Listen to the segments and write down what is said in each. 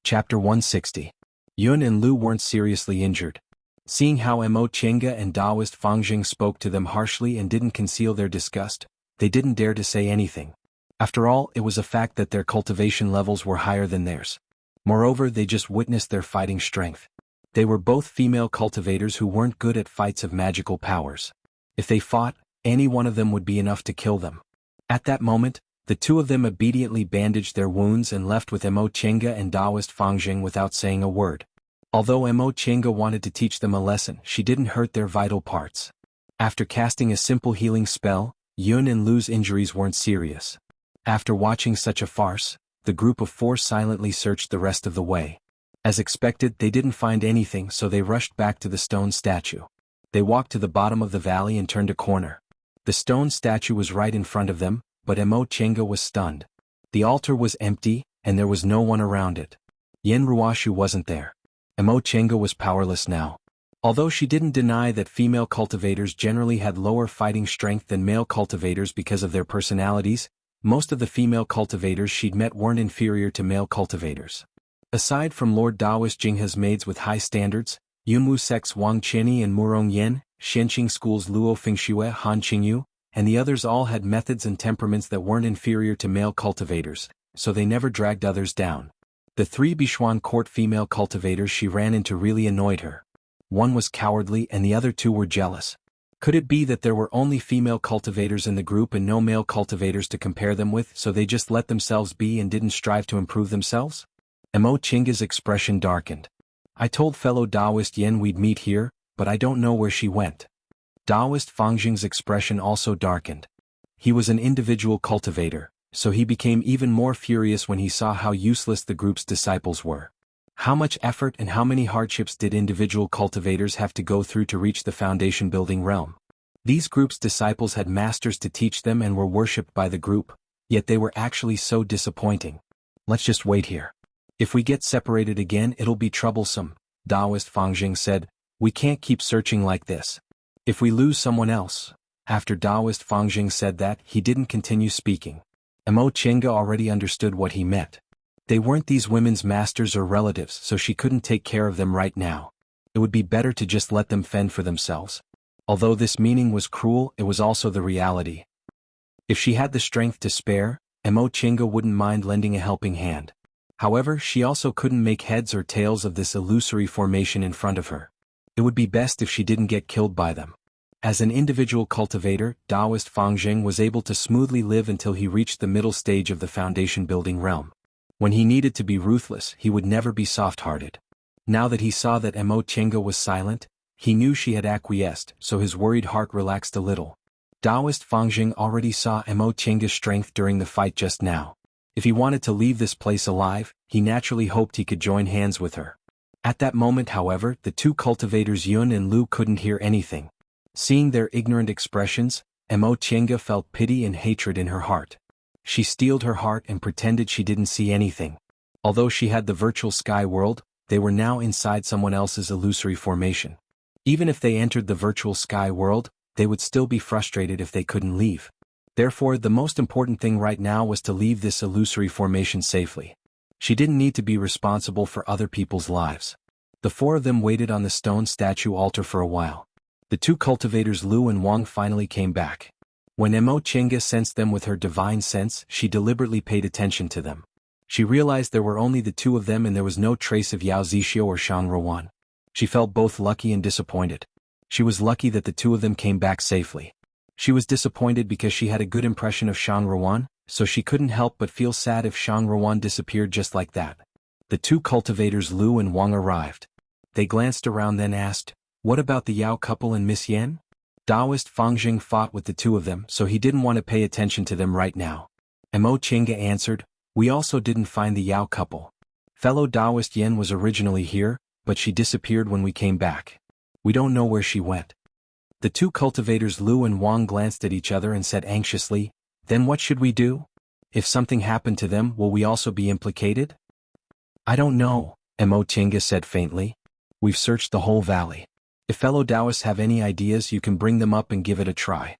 Chapter 160. Yun and Lu weren't seriously injured. Seeing how Mo Chenga and Taoist Fangjing spoke to them harshly and didn't conceal their disgust, they didn't dare to say anything. After all, it was a fact that their cultivation levels were higher than theirs. Moreover, they just witnessed their fighting strength. They were both female cultivators who weren't good at fights of magical powers. If they fought, any one of them would be enough to kill them. At that moment, the two of them obediently bandaged their wounds and left with Mo Chenga and Taoist Fangjing without saying a word. Although Mo Chenga wanted to teach them a lesson, she didn't hurt their vital parts. After casting a simple healing spell, Yun and Lu's injuries weren't serious. After watching such a farce, the group of four silently searched the rest of the way. As expected, they didn't find anything, so they rushed back to the stone statue. They walked to the bottom of the valley and turned a corner. The stone statue was right in front of them, but Mo Chenga was stunned. The altar was empty, and there was no one around it. Yen Ruashu wasn't there. Mo Chenga was powerless now. Although she didn't deny that female cultivators generally had lower fighting strength than male cultivators because of their personalities, most of the female cultivators she'd met weren't inferior to male cultivators. Aside from Lord Taoist Jinghe's maids with high standards, Yunwu Sec's Wang Qianyi and Murong Yen, Shenqing School's Luo Fengxue Han Qingyu, and the others all had methods and temperaments that weren't inferior to male cultivators, so they never dragged others down. The three Bichuan court female cultivators she ran into really annoyed her. One was cowardly and the other two were jealous. Could it be that there were only female cultivators in the group and no male cultivators to compare them with, so they just let themselves be and didn't strive to improve themselves? Mo Chenga's expression darkened. I told fellow Taoist Yen we'd meet here, but I don't know where she went. Taoist Fangjing's expression also darkened. He was an individual cultivator, so he became even more furious when he saw how useless the group's disciples were. How much effort and how many hardships did individual cultivators have to go through to reach the foundation-building realm? These group's disciples had masters to teach them and were worshipped by the group, yet they were actually so disappointing. Let's just wait here. If we get separated again, it'll be troublesome, Taoist Fangjing said. We can't keep searching like this. If we lose someone else. After Taoist Fangjing said that, he didn't continue speaking. Mo Chenga already understood what he meant. They weren't these women's masters or relatives, so she couldn't take care of them right now. It would be better to just let them fend for themselves. Although this meaning was cruel, it was also the reality. If she had the strength to spare, Mo Chenga wouldn't mind lending a helping hand. However, she also couldn't make heads or tails of this illusory formation in front of her. It would be best if she didn't get killed by them. As an individual cultivator, Taoist Fangjing was able to smoothly live until he reached the middle stage of the foundation-building realm. When he needed to be ruthless, he would never be soft-hearted. Now that he saw that Mo Chenga was silent, he knew she had acquiesced, so his worried heart relaxed a little. Taoist Fangjing already saw Mo Chenga's strength during the fight just now. If he wanted to leave this place alive, he naturally hoped he could join hands with her. At that moment, however, the two cultivators Yun and Lu couldn't hear anything. Seeing their ignorant expressions, Mo Chenga felt pity and hatred in her heart. She steeled her heart and pretended she didn't see anything. Although she had the virtual sky world, they were now inside someone else's illusory formation. Even if they entered the virtual sky world, they would still be frustrated if they couldn't leave. Therefore, the most important thing right now was to leave this illusory formation safely. She didn't need to be responsible for other people's lives. The four of them waited on the stone statue altar for a while. The two cultivators Lu and Wang finally came back. When Mo Chenga sensed them with her divine sense, she deliberately paid attention to them. She realized there were only the two of them and there was no trace of Yao Zixio or Shang Ruan. She felt both lucky and disappointed. She was lucky that the two of them came back safely. She was disappointed because she had a good impression of Shang Ruan, so she couldn't help but feel sad if Shang Ruan disappeared just like that. The two cultivators Lu and Wang arrived. They glanced around then asked, "What about the Yao couple and Miss Yen?" Taoist Fangjing fought with the two of them, so he didn't want to pay attention to them right now. Mo Chenga answered, "We also didn't find the Yao couple. Fellow Taoist Yen was originally here, but she disappeared when we came back. We don't know where she went." The two cultivators Lu and Wang glanced at each other and said anxiously, "Then what should we do? If something happened to them, will we also be implicated?" "I don't know," Mo Chenga said faintly. "We've searched the whole valley. If fellow Taoists have any ideas, you can bring them up and give it a try."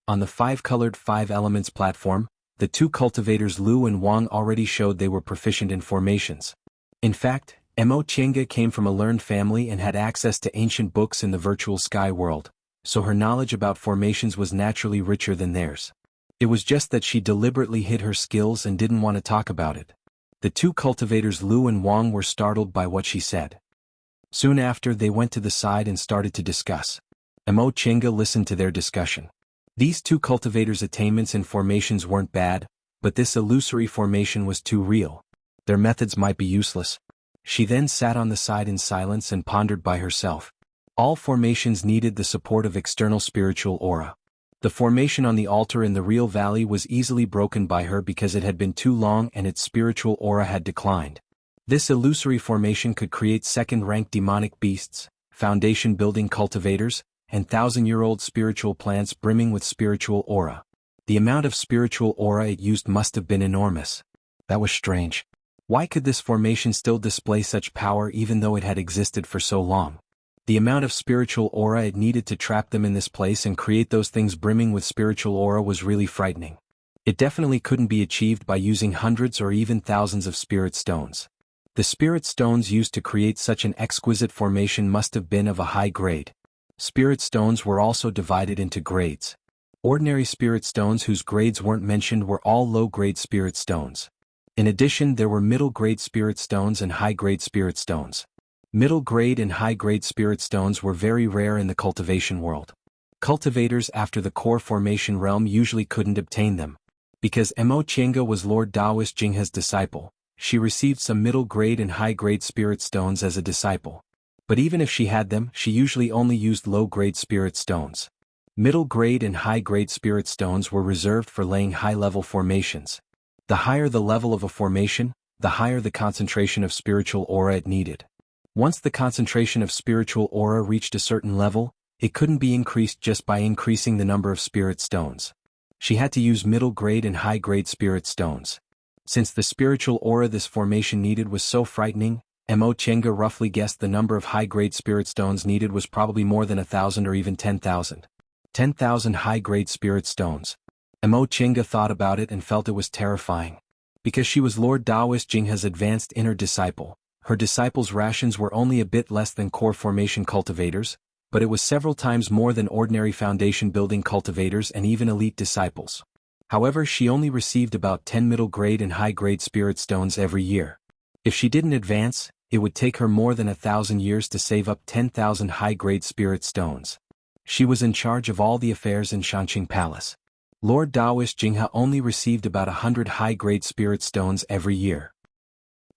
On the five-colored five elements platform, the two cultivators Lu and Wang already showed they were proficient in formations. In fact, Mo Chenga came from a learned family and had access to ancient books in the virtual sky world, so her knowledge about formations was naturally richer than theirs. It was just that she deliberately hid her skills and didn't want to talk about it. The two cultivators Lu and Wang were startled by what she said. Soon after, they went to the side and started to discuss. Mo Chenga listened to their discussion. These two cultivators' attainments in formations weren't bad, but this illusory formation was too real. Their methods might be useless. She then sat on the side in silence and pondered by herself. All formations needed the support of external spiritual aura. The formation on the altar in the real valley was easily broken by her because it had been too long and its spiritual aura had declined. This illusory formation could create second-rank demonic beasts, foundation-building cultivators, and thousand-year-old spiritual plants brimming with spiritual aura. The amount of spiritual aura it used must have been enormous. That was strange. Why could this formation still display such power even though it had existed for so long? The amount of spiritual aura it needed to trap them in this place and create those things brimming with spiritual aura was really frightening. It definitely couldn't be achieved by using hundreds or even thousands of spirit stones. The spirit stones used to create such an exquisite formation must have been of a high grade. Spirit stones were also divided into grades. Ordinary spirit stones whose grades weren't mentioned were all low-grade spirit stones. In addition, there were middle-grade spirit stones and high-grade spirit stones. Middle-grade and high-grade spirit stones were very rare in the cultivation world. Cultivators after the core formation realm usually couldn't obtain them. Because Mo Chenga was Lord Taoist Jingha's disciple, she received some middle-grade and high-grade spirit stones as a disciple. But even if she had them, she usually only used low-grade spirit stones. Middle-grade and high-grade spirit stones were reserved for laying high-level formations. The higher the level of a formation, the higher the concentration of spiritual aura it needed. Once the concentration of spiritual aura reached a certain level, it couldn't be increased just by increasing the number of spirit stones. She had to use middle-grade and high-grade spirit stones. Since the spiritual aura this formation needed was so frightening, Mo Chenga roughly guessed the number of high-grade spirit stones needed was probably more than 1,000 or even 10,000. 10,000 high-grade spirit stones. Mo Chenga thought about it and felt it was terrifying. Because she was Lord Taoist Jingha's advanced inner disciple, her disciples' rations were only a bit less than core formation cultivators, but it was several times more than ordinary foundation-building cultivators and even elite disciples. However, she only received about 10 middle-grade and high-grade spirit stones every year. If she didn't advance, it would take her more than 1,000 years to save up 10,000 high-grade spirit stones. She was in charge of all the affairs in Shanqing Palace. Lord Taoist Jingha only received about 100 high-grade spirit stones every year.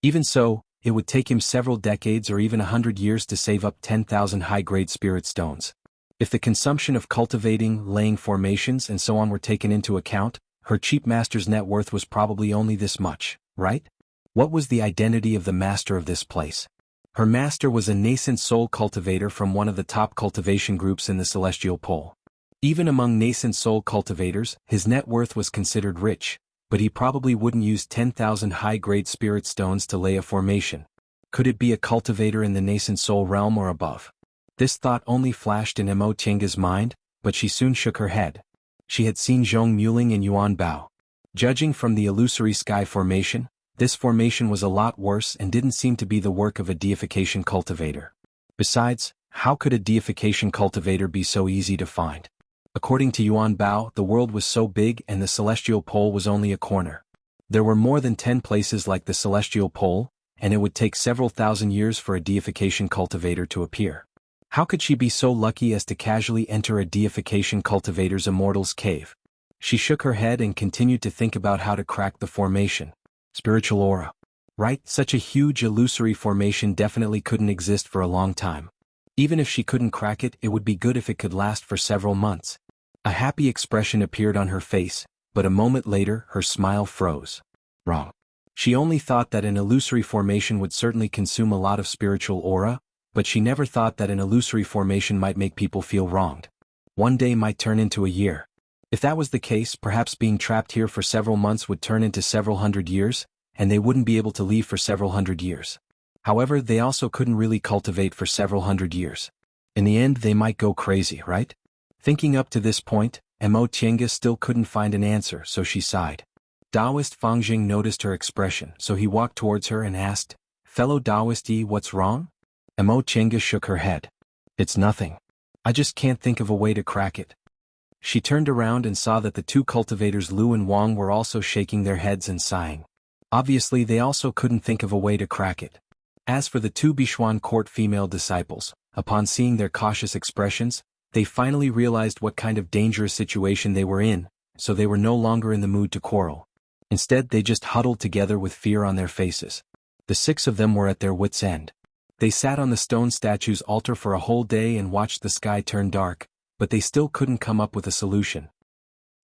Even so, it would take him several decades or even 100 years to save up 10,000 high-grade spirit stones. If the consumption of cultivating, laying formations and so on were taken into account, her cheap master's net worth was probably only this much, right? What was the identity of the master of this place? Her master was a nascent soul cultivator from one of the top cultivation groups in the celestial pole. Even among nascent soul cultivators, his net worth was considered rich, but he probably wouldn't use 10,000 high-grade spirit stones to lay a formation. Could it be a cultivator in the nascent soul realm or above? This thought only flashed in Mo Chenga's mind, but she soon shook her head. She had seen Zhong Muling and Yuan Bao. Judging from the illusory sky formation, this formation was a lot worse and didn't seem to be the work of a deification cultivator. Besides, how could a deification cultivator be so easy to find? According to Yuan Bao, the world was so big and the celestial pole was only a corner. There were more than 10 places like the celestial pole, and it would take several thousand years for a deification cultivator to appear. How could she be so lucky as to casually enter a deification cultivator's immortal's cave? She shook her head and continued to think about how to crack the formation. Spiritual aura. Right, such a huge illusory formation definitely couldn't exist for a long time. Even if she couldn't crack it, it would be good if it could last for several months. A happy expression appeared on her face, but a moment later her smile froze. Wrong. She only thought that an illusory formation would certainly consume a lot of spiritual aura, but she never thought that an illusory formation might make people feel wronged. One day might turn into a year. If that was the case, perhaps being trapped here for several months would turn into several hundred years, and they wouldn't be able to leave for several hundred years. However, they also couldn't really cultivate for several hundred years. In the end, they might go crazy, right? Thinking up to this point, Mo Chenga still couldn't find an answer, so she sighed. Taoist Fangjing noticed her expression, so he walked towards her and asked, Fellow Taoist Yi, what's wrong? Mo Chenga shook her head. It's nothing. I just can't think of a way to crack it. She turned around and saw that the two cultivators Lu and Wang were also shaking their heads and sighing. Obviously they also couldn't think of a way to crack it. As for the two Bishuan court female disciples, upon seeing their cautious expressions, they finally realized what kind of dangerous situation they were in, so they were no longer in the mood to quarrel. Instead they just huddled together with fear on their faces. The 6 of them were at their wits' end. They sat on the stone statue's altar for a whole day and watched the sky turn dark, but they still couldn't come up with a solution.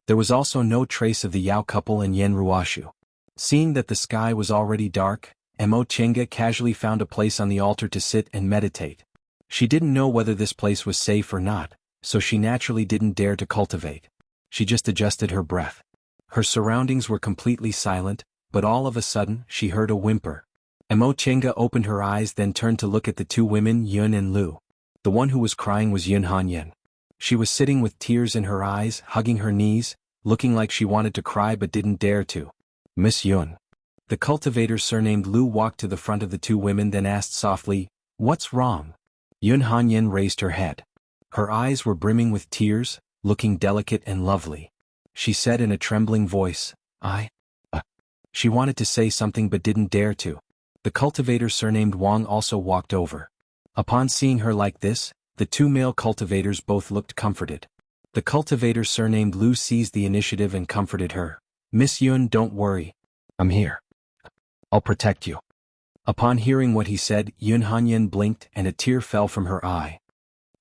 There was also no trace of the Yao couple and Yen Ruoshu. Seeing that the sky was already dark, Mo Chenga casually found a place on the altar to sit and meditate. She didn't know whether this place was safe or not, so she naturally didn't dare to cultivate. She just adjusted her breath. Her surroundings were completely silent, but all of a sudden she heard a whimper. Mo Chenga opened her eyes, then turned to look at the two women Yun and Lu. The one who was crying was Yun Hanyan. She was sitting with tears in her eyes, hugging her knees, looking like she wanted to cry but didn't dare to. Miss Yun. The cultivator surnamed Lu walked to the front of the two women, then asked softly, "What's wrong?" Yun Hanyan raised her head. Her eyes were brimming with tears, looking delicate and lovely. She said in a trembling voice, She wanted to say something but didn't dare to. The cultivator surnamed Wang also walked over. Upon seeing her like this, the two male cultivators both looked comforted. The cultivator surnamed Lu seized the initiative and comforted her. "Miss Yun, don't worry. I'm here. I'll protect you." Upon hearing what he said, Yun Hanyan blinked and a tear fell from her eye.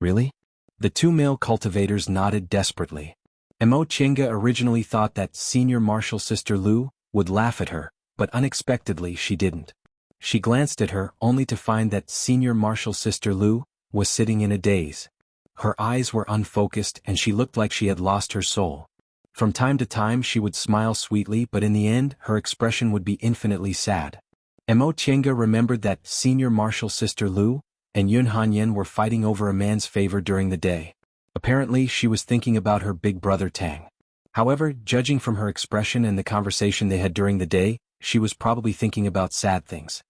"Really?" The two male cultivators nodded desperately. Mo Chenga originally thought that Senior Marshal Sister Lu would laugh at her, but unexpectedly she didn't. She glanced at her only to find that Senior Marshal Sister Lu was sitting in a daze. Her eyes were unfocused and she looked like she had lost her soul. From time to time she would smile sweetly, but in the end her expression would be infinitely sad. Mo Chenga remembered that Senior Marshal Sister Lu and Yun Hanyan were fighting over a man's favor during the day. Apparently she was thinking about her big brother Tang. However, judging from her expression and the conversation they had during the day, she was probably thinking about sad things.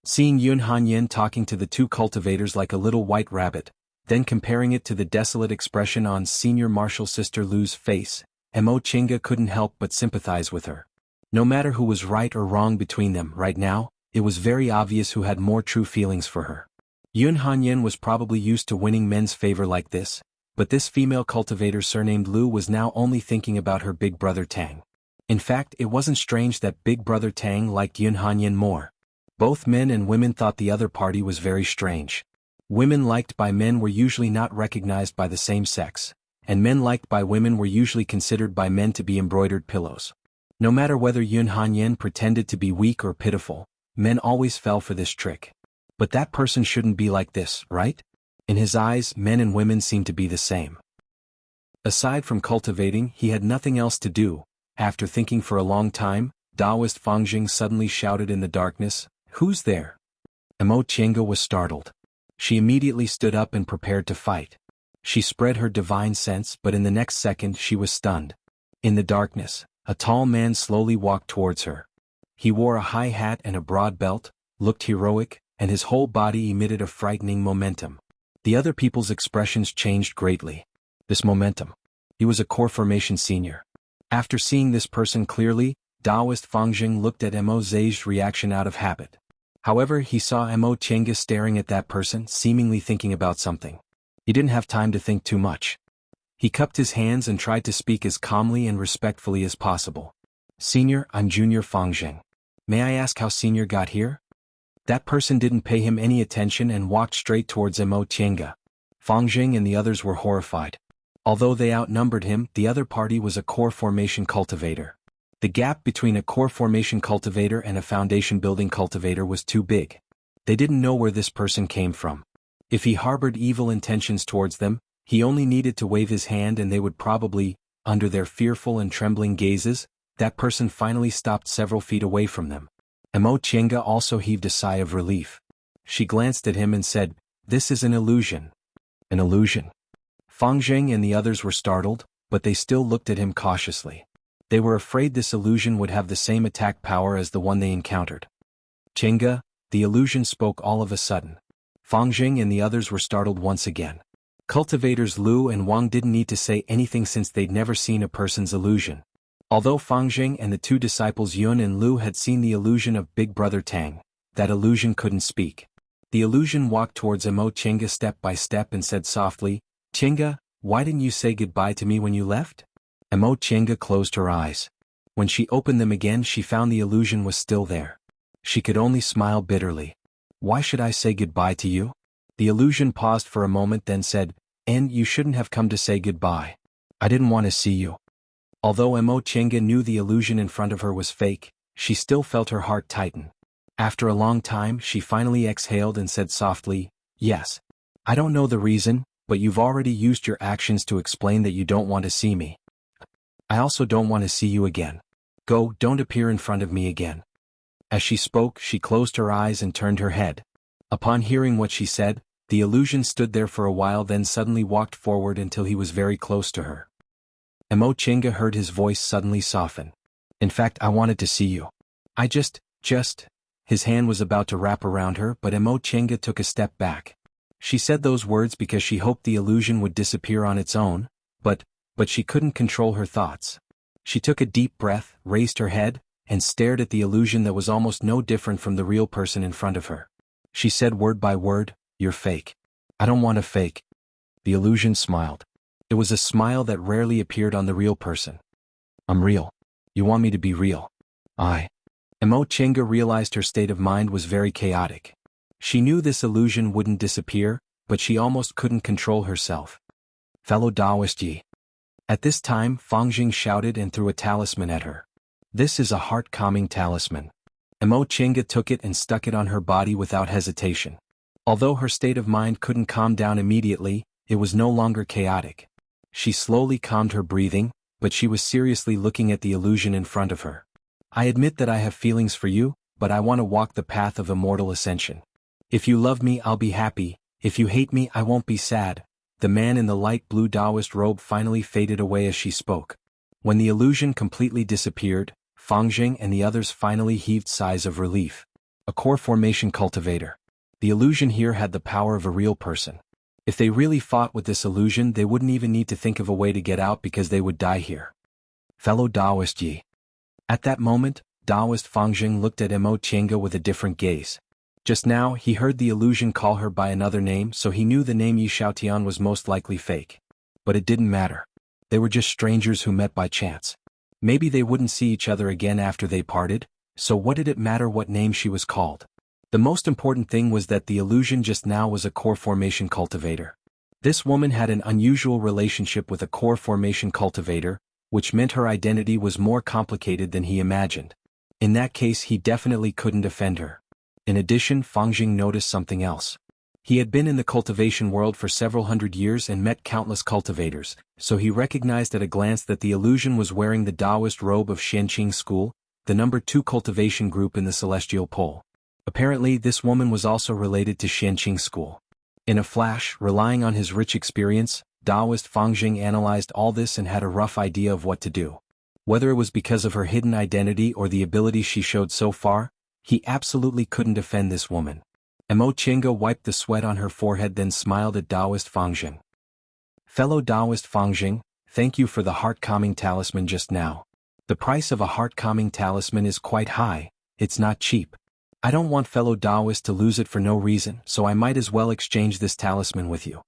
Seeing Yun Hanyan talking to the two cultivators like a little white rabbit, then comparing it to the desolate expression on Senior Marshal Sister Lu's face, Mo Chenga couldn't help but sympathize with her. No matter who was right or wrong between them right now, it was very obvious who had more true feelings for her. Yun Hanyan was probably used to winning men's favor like this, but this female cultivator surnamed Lu was now only thinking about her big brother Tang. In fact, it wasn't strange that big brother Tang liked Yun Hanyan more. Both men and women thought the other party was very strange. Women liked by men were usually not recognized by the same sex, and men liked by women were usually considered by men to be embroidered pillows. No matter whether Yun Hanyan pretended to be weak or pitiful, men always fell for this trick. But that person shouldn't be like this, right? In his eyes, men and women seemed to be the same. Aside from cultivating, he had nothing else to do. After thinking for a long time, Taoist Fangjing suddenly shouted in the darkness, "Who's there?" Mo Chenga was startled. She immediately stood up and prepared to fight. She spread her divine sense, but in the next second she was stunned. In the darkness, a tall man slowly walked towards her. He wore a high hat and a broad belt, looked heroic, and his whole body emitted a frightening momentum. The other people's expressions changed greatly. This momentum. He was a core formation senior. After seeing this person clearly, Taoist Fangjing looked at Mo Zhe's reaction out of habit. However, he saw Mo Chenga staring at that person, seemingly thinking about something. He didn't have time to think too much. He cupped his hands and tried to speak as calmly and respectfully as possible. "Senior, I'm Junior Fangjing. May I ask how Senior got here?" That person didn't pay him any attention and walked straight towards Mo Chenga. Fangjing and the others were horrified. Although they outnumbered him, the other party was a core formation cultivator. The gap between a core formation cultivator and a foundation building cultivator was too big. They didn't know where this person came from. If he harbored evil intentions towards them, he only needed to wave his hand and they would probably, under their fearful and trembling gazes, that person finally stopped several feet away from them. Mo Chenga also heaved a sigh of relief. She glanced at him and said, "This is an illusion." An illusion? Fangjing and the others were startled, but they still looked at him cautiously. They were afraid this illusion would have the same attack power as the one they encountered. "Chenga," the illusion spoke all of a sudden. Fang Jing and the others were startled once again. Cultivators Lu and Wang didn't need to say anything since they'd never seen a person's illusion. Although Fang Jing and the two disciples Yun and Lu had seen the illusion of Big Brother Tang, that illusion couldn't speak. The illusion walked towards Mo Chenga step by step and said softly, "Chenga, why didn't you say goodbye to me when you left?" Mo Chenga closed her eyes. When she opened them again she found the illusion was still there. She could only smile bitterly. "Why should I say goodbye to you?" The illusion paused for a moment then said, "And you shouldn't have come to say goodbye. I didn't want to see you." Although Mo Chenga knew the illusion in front of her was fake, she still felt her heart tighten. After a long time she finally exhaled and said softly, "Yes. I don't know the reason, but you've already used your actions to explain that you don't want to see me. I also don't want to see you again. Go, don't appear in front of me again." As she spoke she closed her eyes and turned her head. Upon hearing what she said, the illusion stood there for a while then suddenly walked forward until he was very close to her. Mo Chenga heard his voice suddenly soften. "In fact I wanted to see you. I just. His hand was about to wrap around her but Mo Chenga took a step back. She said those words because she hoped the illusion would disappear on its own, but she couldn't control her thoughts. She took a deep breath, raised her head, and stared at the illusion that was almost no different from the real person in front of her. She said word by word, "You're fake." "I don't want a fake." The illusion smiled. It was a smile that rarely appeared on the real person. "I'm real. You want me to be real." Mo Chenga realized her state of mind was very chaotic. She knew this illusion wouldn't disappear, but she almost couldn't control herself. "Fellow Taoist Yi." At this time Fang Jing shouted and threw a talisman at her. "This is a heart-calming talisman." Mo Chenga took it and stuck it on her body without hesitation. Although her state of mind couldn't calm down immediately, it was no longer chaotic. She slowly calmed her breathing, but she was seriously looking at the illusion in front of her. "I admit that I have feelings for you, but I want to walk the path of immortal ascension. If you love me I'll be happy, if you hate me I won't be sad." The man in the light blue Taoist robe finally faded away as she spoke. When the illusion completely disappeared, Fang Jing and the others finally heaved sighs of relief. A core formation cultivator. The illusion here had the power of a real person. If they really fought with this illusion they wouldn't even need to think of a way to get out because they would die here. "Fellow Taoist Yi." At that moment, Taoist Fang Jing looked at Mo Chenga with a different gaze. Just now he heard the illusion call her by another name so he knew the name Yi Xiaotian was most likely fake. But it didn't matter. They were just strangers who met by chance. Maybe they wouldn't see each other again after they parted, so what did it matter what name she was called? The most important thing was that the illusion just now was a core formation cultivator. This woman had an unusual relationship with a core formation cultivator, which meant her identity was more complicated than he imagined. In that case he definitely couldn't offend her. In addition Fang Jing noticed something else. He had been in the cultivation world for several hundred years and met countless cultivators, so he recognized at a glance that the illusion was wearing the Taoist robe of Xianqing School, the number 2 cultivation group in the Celestial Pole. Apparently this woman was also related to Xianqing School. In a flash, relying on his rich experience, Taoist Fang Jing analyzed all this and had a rough idea of what to do. Whether it was because of her hidden identity or the ability she showed so far, he absolutely couldn't offend this woman. Mo Chenga wiped the sweat on her forehead then smiled at Taoist Fang Jing. "Fellow Taoist Fang Jing, thank you for the heart-calming talisman just now. The price of a heart-calming talisman is quite high, it's not cheap. I don't want fellow Taoist to lose it for no reason, so I might as well exchange this talisman with you."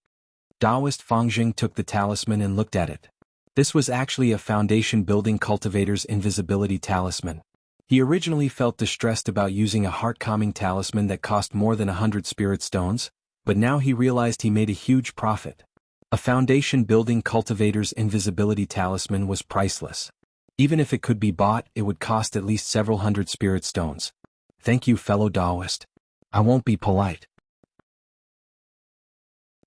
Taoist Fang Jing took the talisman and looked at it. This was actually a foundation-building cultivator's invisibility talisman. He originally felt distressed about using a heart-calming talisman that cost more than 100 spirit stones, but now he realized he made a huge profit. A foundation-building cultivator's invisibility talisman was priceless. Even if it could be bought, it would cost at least several hundred spirit stones. "Thank you, fellow Taoist. I won't be polite."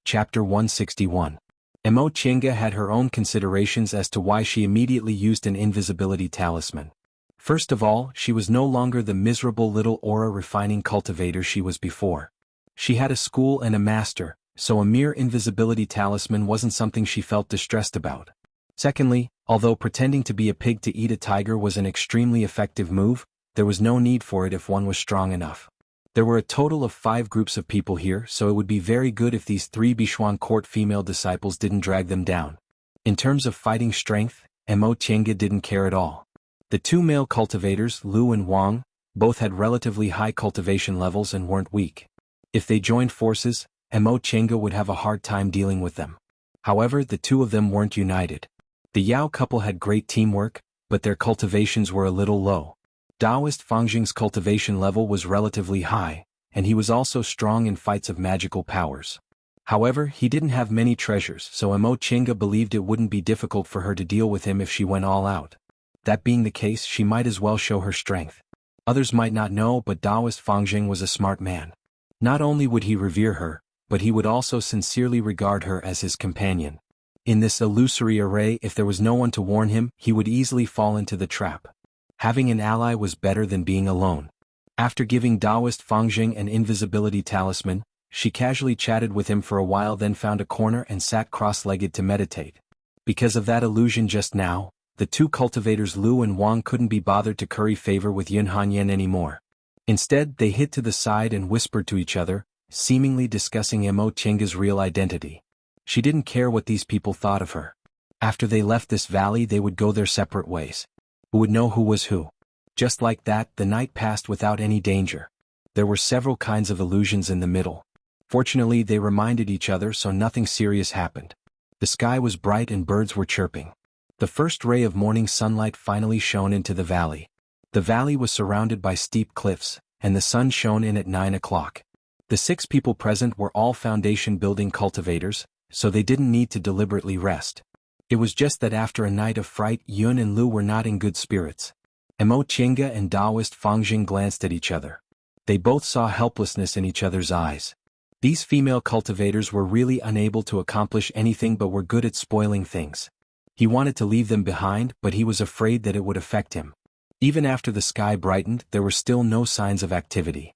Chapter 161. Mo Chenga had her own considerations as to why she immediately used an invisibility talisman. First of all, she was no longer the miserable little aura-refining cultivator she was before. She had a school and a master, so a mere invisibility talisman wasn't something she felt distressed about. Secondly, although pretending to be a pig to eat a tiger was an extremely effective move, there was no need for it if one was strong enough. There were a total of 5 groups of people here, so it would be very good if these 3 Bichuan court female disciples didn't drag them down. In terms of fighting strength, Mo Qianga didn't care at all. The 2 male cultivators, Lu and Wang, both had relatively high cultivation levels and weren't weak. If they joined forces, Mo Qianga would have a hard time dealing with them. However, the 2 of them weren't united. The Yao couple had great teamwork, but their cultivations were a little low. Taoist Fangjing's cultivation level was relatively high, and he was also strong in fights of magical powers. However, he didn't have many treasures, so Mo Qianga believed it wouldn't be difficult for her to deal with him if she went all out. That being the case, she might as well show her strength. Others might not know, but Taoist Fangjing was a smart man. Not only would he revere her, but he would also sincerely regard her as his companion. In this illusory array, if there was no one to warn him, he would easily fall into the trap. Having an ally was better than being alone. After giving Taoist Fangjing an invisibility talisman, she casually chatted with him for a while, then found a corner and sat cross-legged to meditate. Because of that illusion just now, the 2 cultivators Lu and Wang couldn't be bothered to curry favor with Yun Hanyan anymore. Instead, they hid to the side and whispered to each other, seemingly discussing Mo Qianga's real identity. She didn't care what these people thought of her. After they left this valley, they would go their separate ways. Who would know who was who? Just like that, the night passed without any danger. There were several kinds of illusions in the middle. Fortunately, they reminded each other, so nothing serious happened. The sky was bright and birds were chirping. The first ray of morning sunlight finally shone into the valley. The valley was surrounded by steep cliffs, and the sun shone in at 9 o'clock. The 6 people present were all foundation building cultivators, so they didn't need to deliberately rest. It was just that after a night of fright, Yun and Lu were not in good spirits. Mo Qianga and Taoist Fangjing glanced at each other. They both saw helplessness in each other's eyes. These female cultivators were really unable to accomplish anything but were good at spoiling things. He wanted to leave them behind, but he was afraid that it would affect him. Even after the sky brightened, there were still no signs of activity.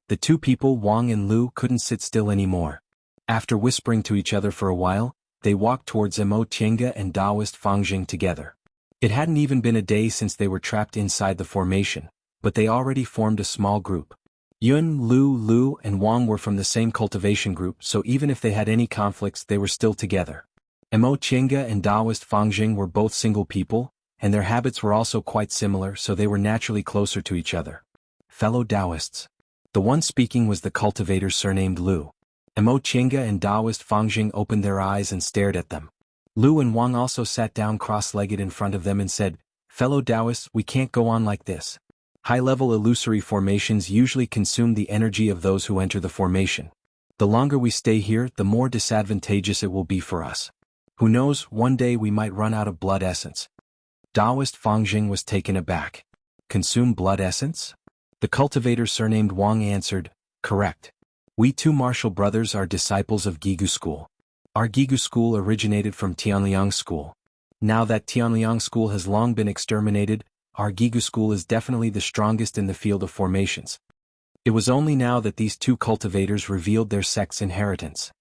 The 2 people, Wang and Lu, couldn't sit still anymore. After whispering to each other for a while, they walked towards Mo Qianga and Taoist Fangjing together. It hadn't even been a day since they were trapped inside the formation, but they already formed a small group. Yun, Lu, and Wang were from the same cultivation group, so even if they had any conflicts, they were still together. Mo Qianga and Taoist Fangjing were both single people, and their habits were also quite similar, so they were naturally closer to each other. Fellow Taoists. The one speaking was the cultivator surnamed Lu. Mo Qianga and Taoist Fangjing opened their eyes and stared at them. Lu and Wang also sat down cross-legged in front of them and said, "Fellow Taoists, we can't go on like this. High-level illusory formations usually consume the energy of those who enter the formation. The longer we stay here, the more disadvantageous it will be for us. Who knows, one day we might run out of blood essence." Taoist Fangjing was taken aback. Consume blood essence? The cultivator surnamed Wang answered, "Correct. We 2 martial brothers are disciples of Gigu School. Our Gigu School originated from Tianliang School. Now that Tianliang School has long been exterminated, our Gigu School is definitely the strongest in the field of formations." It was only now that these 2 cultivators revealed their sect's inheritance.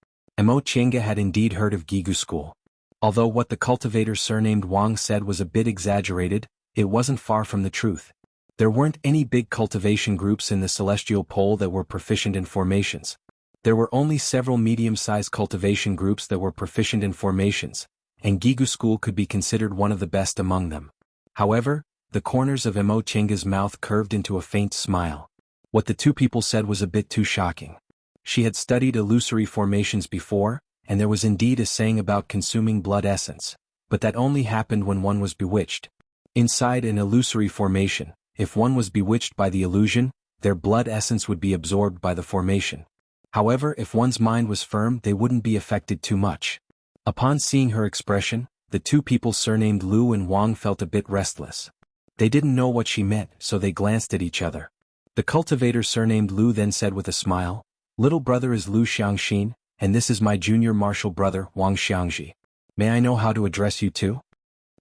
Mo Qianga had indeed heard of Gigu School. Although what the cultivator surnamed Wang said was a bit exaggerated, it wasn't far from the truth. There weren't any big cultivation groups in the celestial pole that were proficient in formations. There were only several medium-sized cultivation groups that were proficient in formations, and Gigu School could be considered one of the best among them. However, the corners of Mo Qianga's mouth curved into a faint smile. What the 2 people said was a bit too shocking. She had studied illusory formations before, and there was indeed a saying about consuming blood essence, but that only happened when one was bewitched. Inside an illusory formation, if one was bewitched by the illusion, their blood essence would be absorbed by the formation. However, if one's mind was firm, they wouldn't be affected too much. Upon seeing her expression, the 2 people surnamed Lu and Wang felt a bit restless. They didn't know what she meant, so they glanced at each other. The cultivator surnamed Lu then said with a smile, "Little brother is Lu Xiangxin, and this is my junior martial brother, Wang Xiangji. May I know how to address you too?"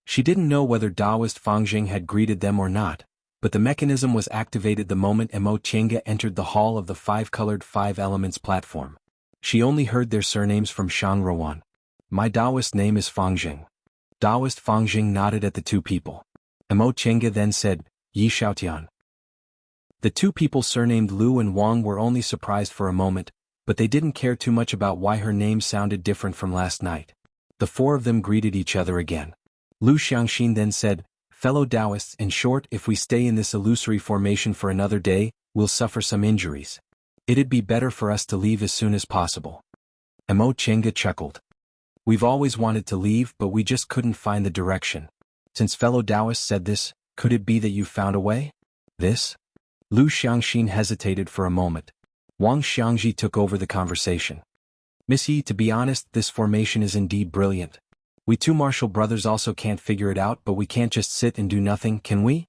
She didn't know whether Taoist Fangjing had greeted them or not, but the mechanism was activated the moment Mo Qianga entered the hall of the 5-colored 5 elements platform. She only heard their surnames from Shang Rowan. "My Taoist name is Fangjing." Taoist Fangjing nodded at the 2 people. Mo Qianga then said, "Yi Xiaotian." The two people surnamed Lu and Wang were only surprised for a moment, but they didn't care too much about why her name sounded different from last night. The four of them greeted each other again. Lu Xiangxin then said, "Fellow Taoists, in short, if we stay in this illusory formation for another day, we'll suffer some injuries. It'd be better for us to leave as soon as possible." Mo Chenga chuckled. "We've always wanted to leave, but we just couldn't find the direction. Since fellow Taoists said this, could it be that you found a way?" "This?" Lu Xiangxin hesitated for a moment. Wang Xiangji took over the conversation. "Miss Yi, to be honest, this formation is indeed brilliant. We two martial brothers also can't figure it out, but we can't just sit and do nothing, can we?"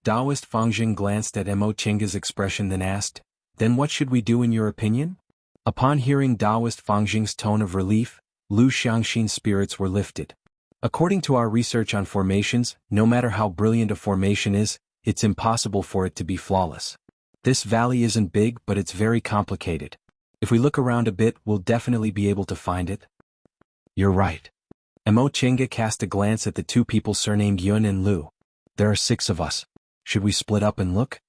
Taoist Fangjing glanced at Mo Chenga's expression then asked, "Then what should we do in your opinion?" Upon hearing Taoist Fangjing's tone of relief, Lu Xiangxin's spirits were lifted. "According to our research on formations, no matter how brilliant a formation is, it's impossible for it to be flawless. This valley isn't big, but it's very complicated. If we look around a bit, we'll definitely be able to find it." "You're right." Mo Chenga cast a glance at the two people surnamed Yun and Lu. "There are 6 of us. Should we split up and look?"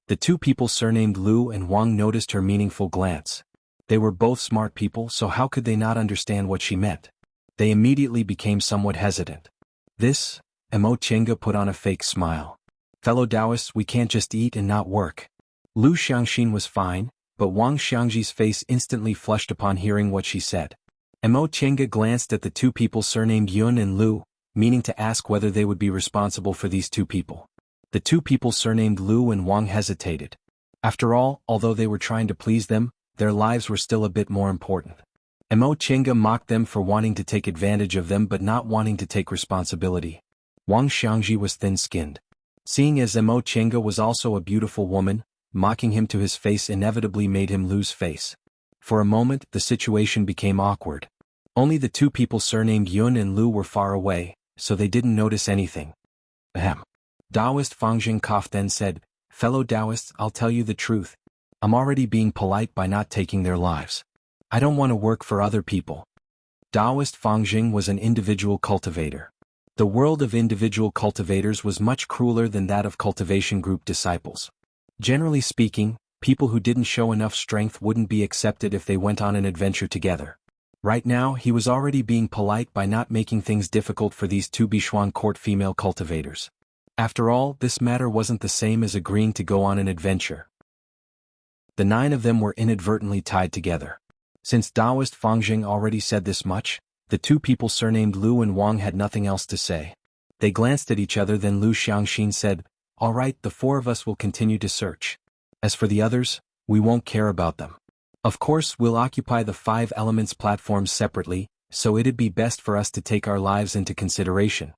The two people surnamed Lu and Wang noticed her meaningful glance. They were both smart people, so how could they not understand what she meant? They immediately became somewhat hesitant. "This?" Mo Chenga put on a fake smile. "Fellow Taoists, we can't just eat and not work." Lu Xiangxin was fine, but Wang Xiangji's face instantly flushed upon hearing what she said. Mo Chenga glanced at the two people surnamed Yun and Lu, meaning to ask whether they would be responsible for these two people. The two people surnamed Lu and Wang hesitated. After all, although they were trying to please them, their lives were still a bit more important. Mo Chenga mocked them for wanting to take advantage of them but not wanting to take responsibility. Wang Xiangji was thin-skinned. Seeing as Mo Chenga was also a beautiful woman, mocking him to his face inevitably made him lose face. For a moment, the situation became awkward. Only the two people surnamed Yun and Lu were far away, so they didn't notice anything. Ahem. Taoist Fangjing coughed then said, "Fellow Taoists, I'll tell you the truth. I'm already being polite by not taking their lives. I don't want to work for other people." Taoist Fangjing was an individual cultivator. The world of individual cultivators was much crueler than that of cultivation group disciples. Generally speaking, people who didn't show enough strength wouldn't be accepted if they went on an adventure together. Right now, he was already being polite by not making things difficult for these two Bichuan court female cultivators. After all, this matter wasn't the same as agreeing to go on an adventure. The 9 of them were inadvertently tied together. Since Taoist Fangjing already said this much, the two people surnamed Lu and Wang had nothing else to say. They glanced at each other, then Lu Xiangxin said, "All right, the 4 of us will continue to search. As for the others, we won't care about them. Of course, we'll occupy the 5 elements platforms separately, so it'd be best for us to take our lives into consideration."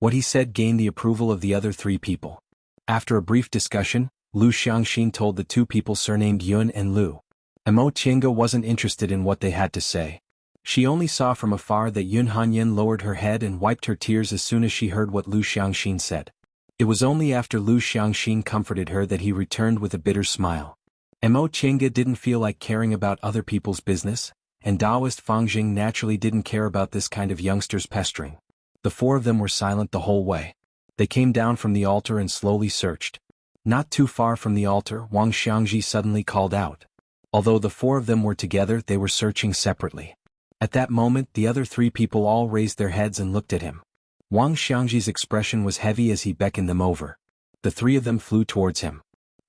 What he said gained the approval of the other 3 people. After a brief discussion, Lu Xiangxin told the two people surnamed Yun and Lu. Mo Chenga wasn't interested in what they had to say. She only saw from afar that Yun Hanyin lowered her head and wiped her tears as soon as she heard what Lu Xiangxin said. It was only after Lu Xiangxin comforted her that he returned with a bitter smile. Mo Chenga didn't feel like caring about other people's business, and Taoist Fangjing naturally didn't care about this kind of youngster's pestering. The 4 of them were silent the whole way. They came down from the altar and slowly searched. Not too far from the altar, Wang Xiangji suddenly called out. Although the 4 of them were together, they were searching separately. At that moment, the other 3 people all raised their heads and looked at him. Wang Xiangji's expression was heavy as he beckoned them over. The 3 of them flew towards him.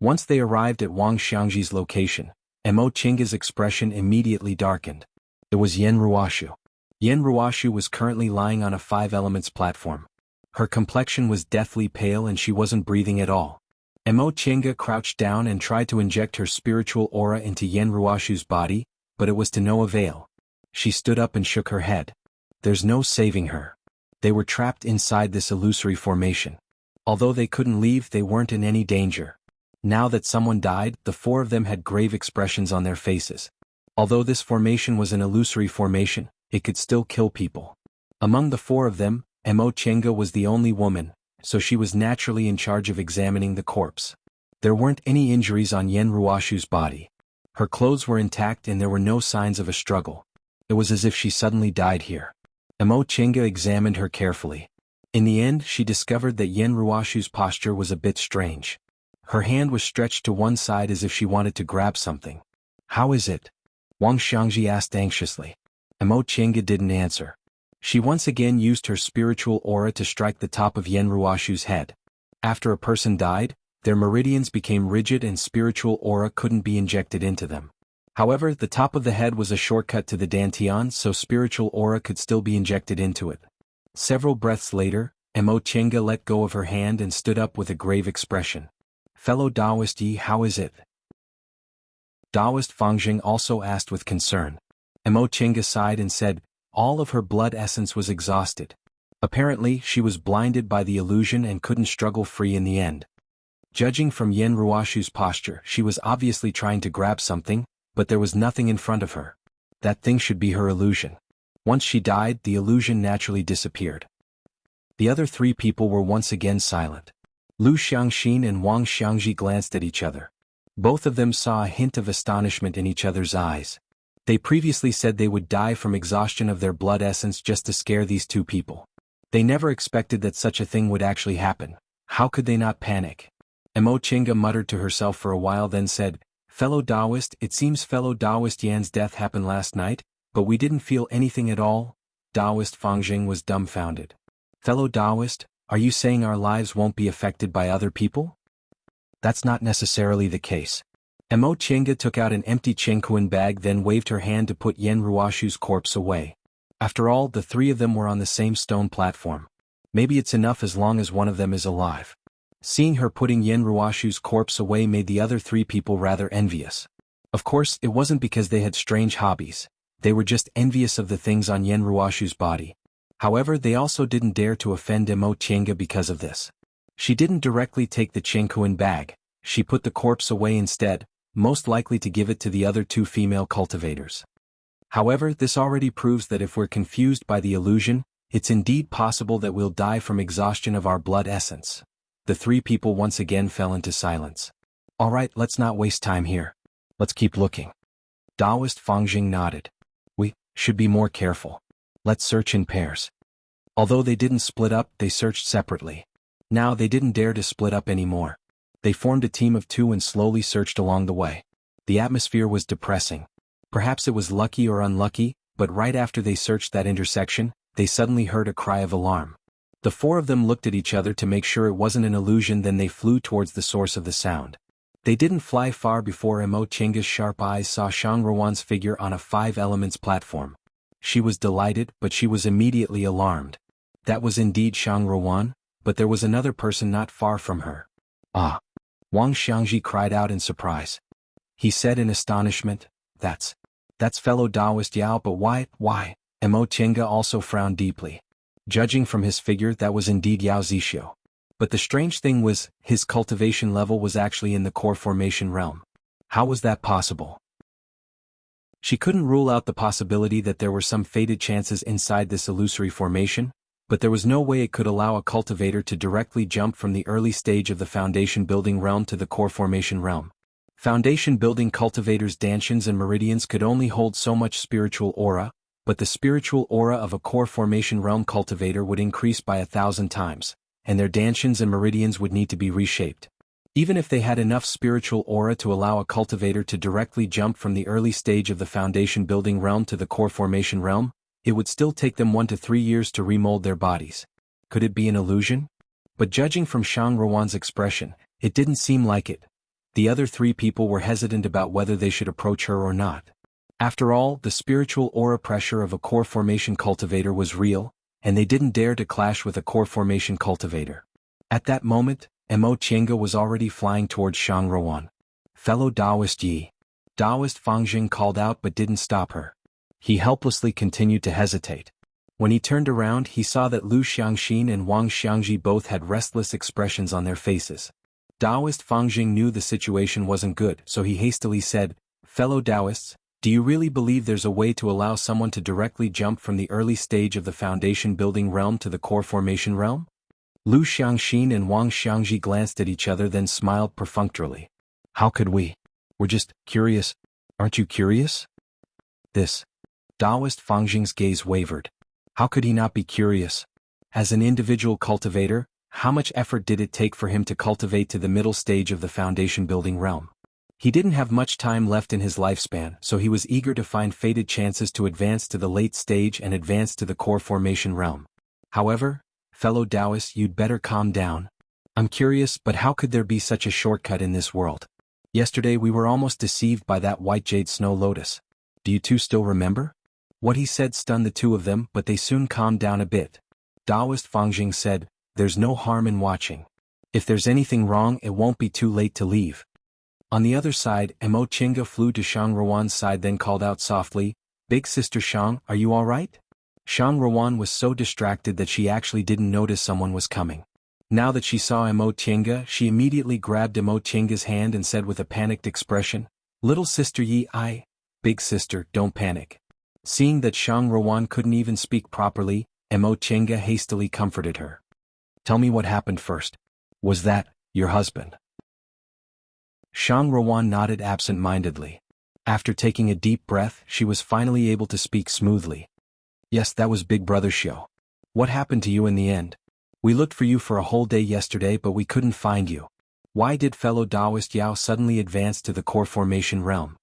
Once they arrived at Wang Xiangji's location, Mo Chenga's expression immediately darkened. It was Yen Ruoshu. Yen Ruoshu was currently lying on a 5 elements platform. Her complexion was deathly pale and she wasn't breathing at all. Mo Chenga crouched down and tried to inject her spiritual aura into Yen Ruoshu's body, but it was to no avail. She stood up and shook her head. There's no saving her. They were trapped inside this illusory formation. Although they couldn't leave, they weren't in any danger. Now that someone died, the 4 of them had grave expressions on their faces. Although this formation was an illusory formation, it could still kill people. Among the 4 of them, Mo Chenga was the only woman, so she was naturally in charge of examining the corpse. There weren't any injuries on Yen Ruoshu's body. Her clothes were intact and there were no signs of a struggle. It was as if she suddenly died here. Mo Chenga examined her carefully. In the end, she discovered that Yen Ruoshu's posture was a bit strange. Her hand was stretched to one side as if she wanted to grab something. "How is it?" Wang Xiangji asked anxiously. Emo Chenga didn't answer. She once again used her spiritual aura to strike the top of Yen Ruoshu's head. After a person died, their meridians became rigid and spiritual aura couldn't be injected into them. However, the top of the head was a shortcut to the dantian, so spiritual aura could still be injected into it. Several breaths later, Emo Chenga let go of her hand and stood up with a grave expression. "Fellow Taoist Yi, how is it?" Taoist Fangjing also asked with concern. Emo Chenga sighed and said, all of her blood essence was exhausted. Apparently, she was blinded by the illusion and couldn't struggle free in the end. Judging from Yen Ruoshu's posture, she was obviously trying to grab something, but there was nothing in front of her. That thing should be her illusion. Once she died, the illusion naturally disappeared. The other three people were once again silent. Lu Xiangxin and Wang Xiangji glanced at each other. Both of them saw a hint of astonishment in each other's eyes. They previously said they would die from exhaustion of their blood essence just to scare these two people. They never expected that such a thing would actually happen. How could they not panic? Emo Chenga muttered to herself for a while, then said, "Fellow Taoist, it seems fellow Taoist Yan's death happened last night, but we didn't feel anything at all." Taoist Fangjing was dumbfounded. "Fellow Taoist, are you saying our lives won't be affected by other people?" "That's not necessarily the case." Emo Chenga took out an empty Chengkuan bag, then waved her hand to put Yen Ruoshu's corpse away. After all, the three of them were on the same stone platform. Maybe it's enough as long as one of them is alive. Seeing her putting Yen Ruoshu's corpse away made the other three people rather envious. Of course, it wasn't because they had strange hobbies. They were just envious of the things on Yen Ruoshu's body. However, they also didn't dare to offend Emo Chenga because of this. She didn't directly take the Chengkuan bag. She put the corpse away instead, most likely to give it to the other two female cultivators. However, this already proves that if we're confused by the illusion, it's indeed possible that we'll die from exhaustion of our blood essence. The three people once again fell into silence. "All right, let's not waste time here. Let's keep looking." Taoist Fangjing nodded. "We should be more careful. Let's search in pairs." Although they didn't split up, they searched separately. Now they didn't dare to split up anymore. They formed a team of two and slowly searched along the way. The atmosphere was depressing. Perhaps it was lucky or unlucky, but right after they searched that intersection, they suddenly heard a cry of alarm. The four of them looked at each other to make sure it wasn't an illusion, then they flew towards the source of the sound. They didn't fly far before Emo Chenga's sharp eyes saw Shang Ruan's figure on a 5 elements platform. She was delighted, but she was immediately alarmed. That was indeed Shang Ruan, but there was another person not far from her. "Ah!" Wang Xiangji cried out in surprise. He said in astonishment, That's fellow Taoist Yao, but why? Emo Chenga also frowned deeply. Judging from his figure, that was indeed Yao Zixio. But the strange thing was, his cultivation level was actually in the core formation realm. How was that possible? She couldn't rule out the possibility that there were some fated chances inside this illusory formation, but there was no way it could allow a cultivator to directly jump from the early stage of the foundation building realm to the core formation realm. Foundation building cultivators' dantians and meridians could only hold so much spiritual aura, but the spiritual aura of a core formation realm cultivator would increase by 1,000 times, and their dantians and meridians would need to be reshaped. Even if they had enough spiritual aura to allow a cultivator to directly jump from the early stage of the foundation building realm to the core formation realm, it would still take them 1 to 3 years to remold their bodies. Could it be an illusion? But judging from Shang Ruan's expression, it didn't seem like it. The other three people were hesitant about whether they should approach her or not. After all, the spiritual aura pressure of a core formation cultivator was real, and they didn't dare to clash with a core formation cultivator. At that moment, Emo Chenga was already flying towards Shang Ruan. "Fellow Taoist Yi." Taoist Fangjing called out but didn't stop her. He helplessly continued to hesitate. When he turned around, he saw that Lu Xiangxin and Wang Xiangji both had restless expressions on their faces. Taoist Fangjing knew the situation wasn't good, so he hastily said, "Fellow Taoists, do you really believe there's a way to allow someone to directly jump from the early stage of the foundation building realm to the core formation realm?" Lu Xiangxin and Wang Xiangji glanced at each other, then smiled perfunctorily. "How could we? We're just curious. Aren't you curious?" Taoist Fangjing's gaze wavered. How could he not be curious? As an individual cultivator, How much effort did it take for him to cultivate to the middle stage of the foundation building realm? He didn't have much time left in his lifespan, so he was eager to find fated chances to advance to the late stage and advance to the core formation realm. However, fellow Taoists, you'd better calm down. I'm curious, but how could there be such a shortcut in this world? Yesterday we were almost deceived by that white jade snow lotus. Do you two still remember? What he said stunned the two of them, but they soon calmed down a bit. Taoist Fangjing said, "There's no harm in watching. If there's anything wrong, it won't be too late to leave." On the other side, Mo Chinga flew to Shang Ruan's side, then called out softly, "Big sister Shang, are you all right?" Shang Ruan was so distracted that she actually didn't notice someone was coming. Now that she saw Mo Chinga, she immediately grabbed Mo Chinga's hand and said with a panicked expression, "Little sister big sister, don't panic." Seeing that Shang Ruan couldn't even speak properly, Mo Chinga hastily comforted her. "Tell me what happened first. Was that your husband?" Shang Ruan nodded absent-mindedly. After taking a deep breath, she was finally able to speak smoothly. "Yes, that was Big Brother Xiu. What happened to you in the end? We looked for you for a whole day yesterday, but we couldn't find you. Why did fellow Taoist Yao suddenly advance to the core formation realm?"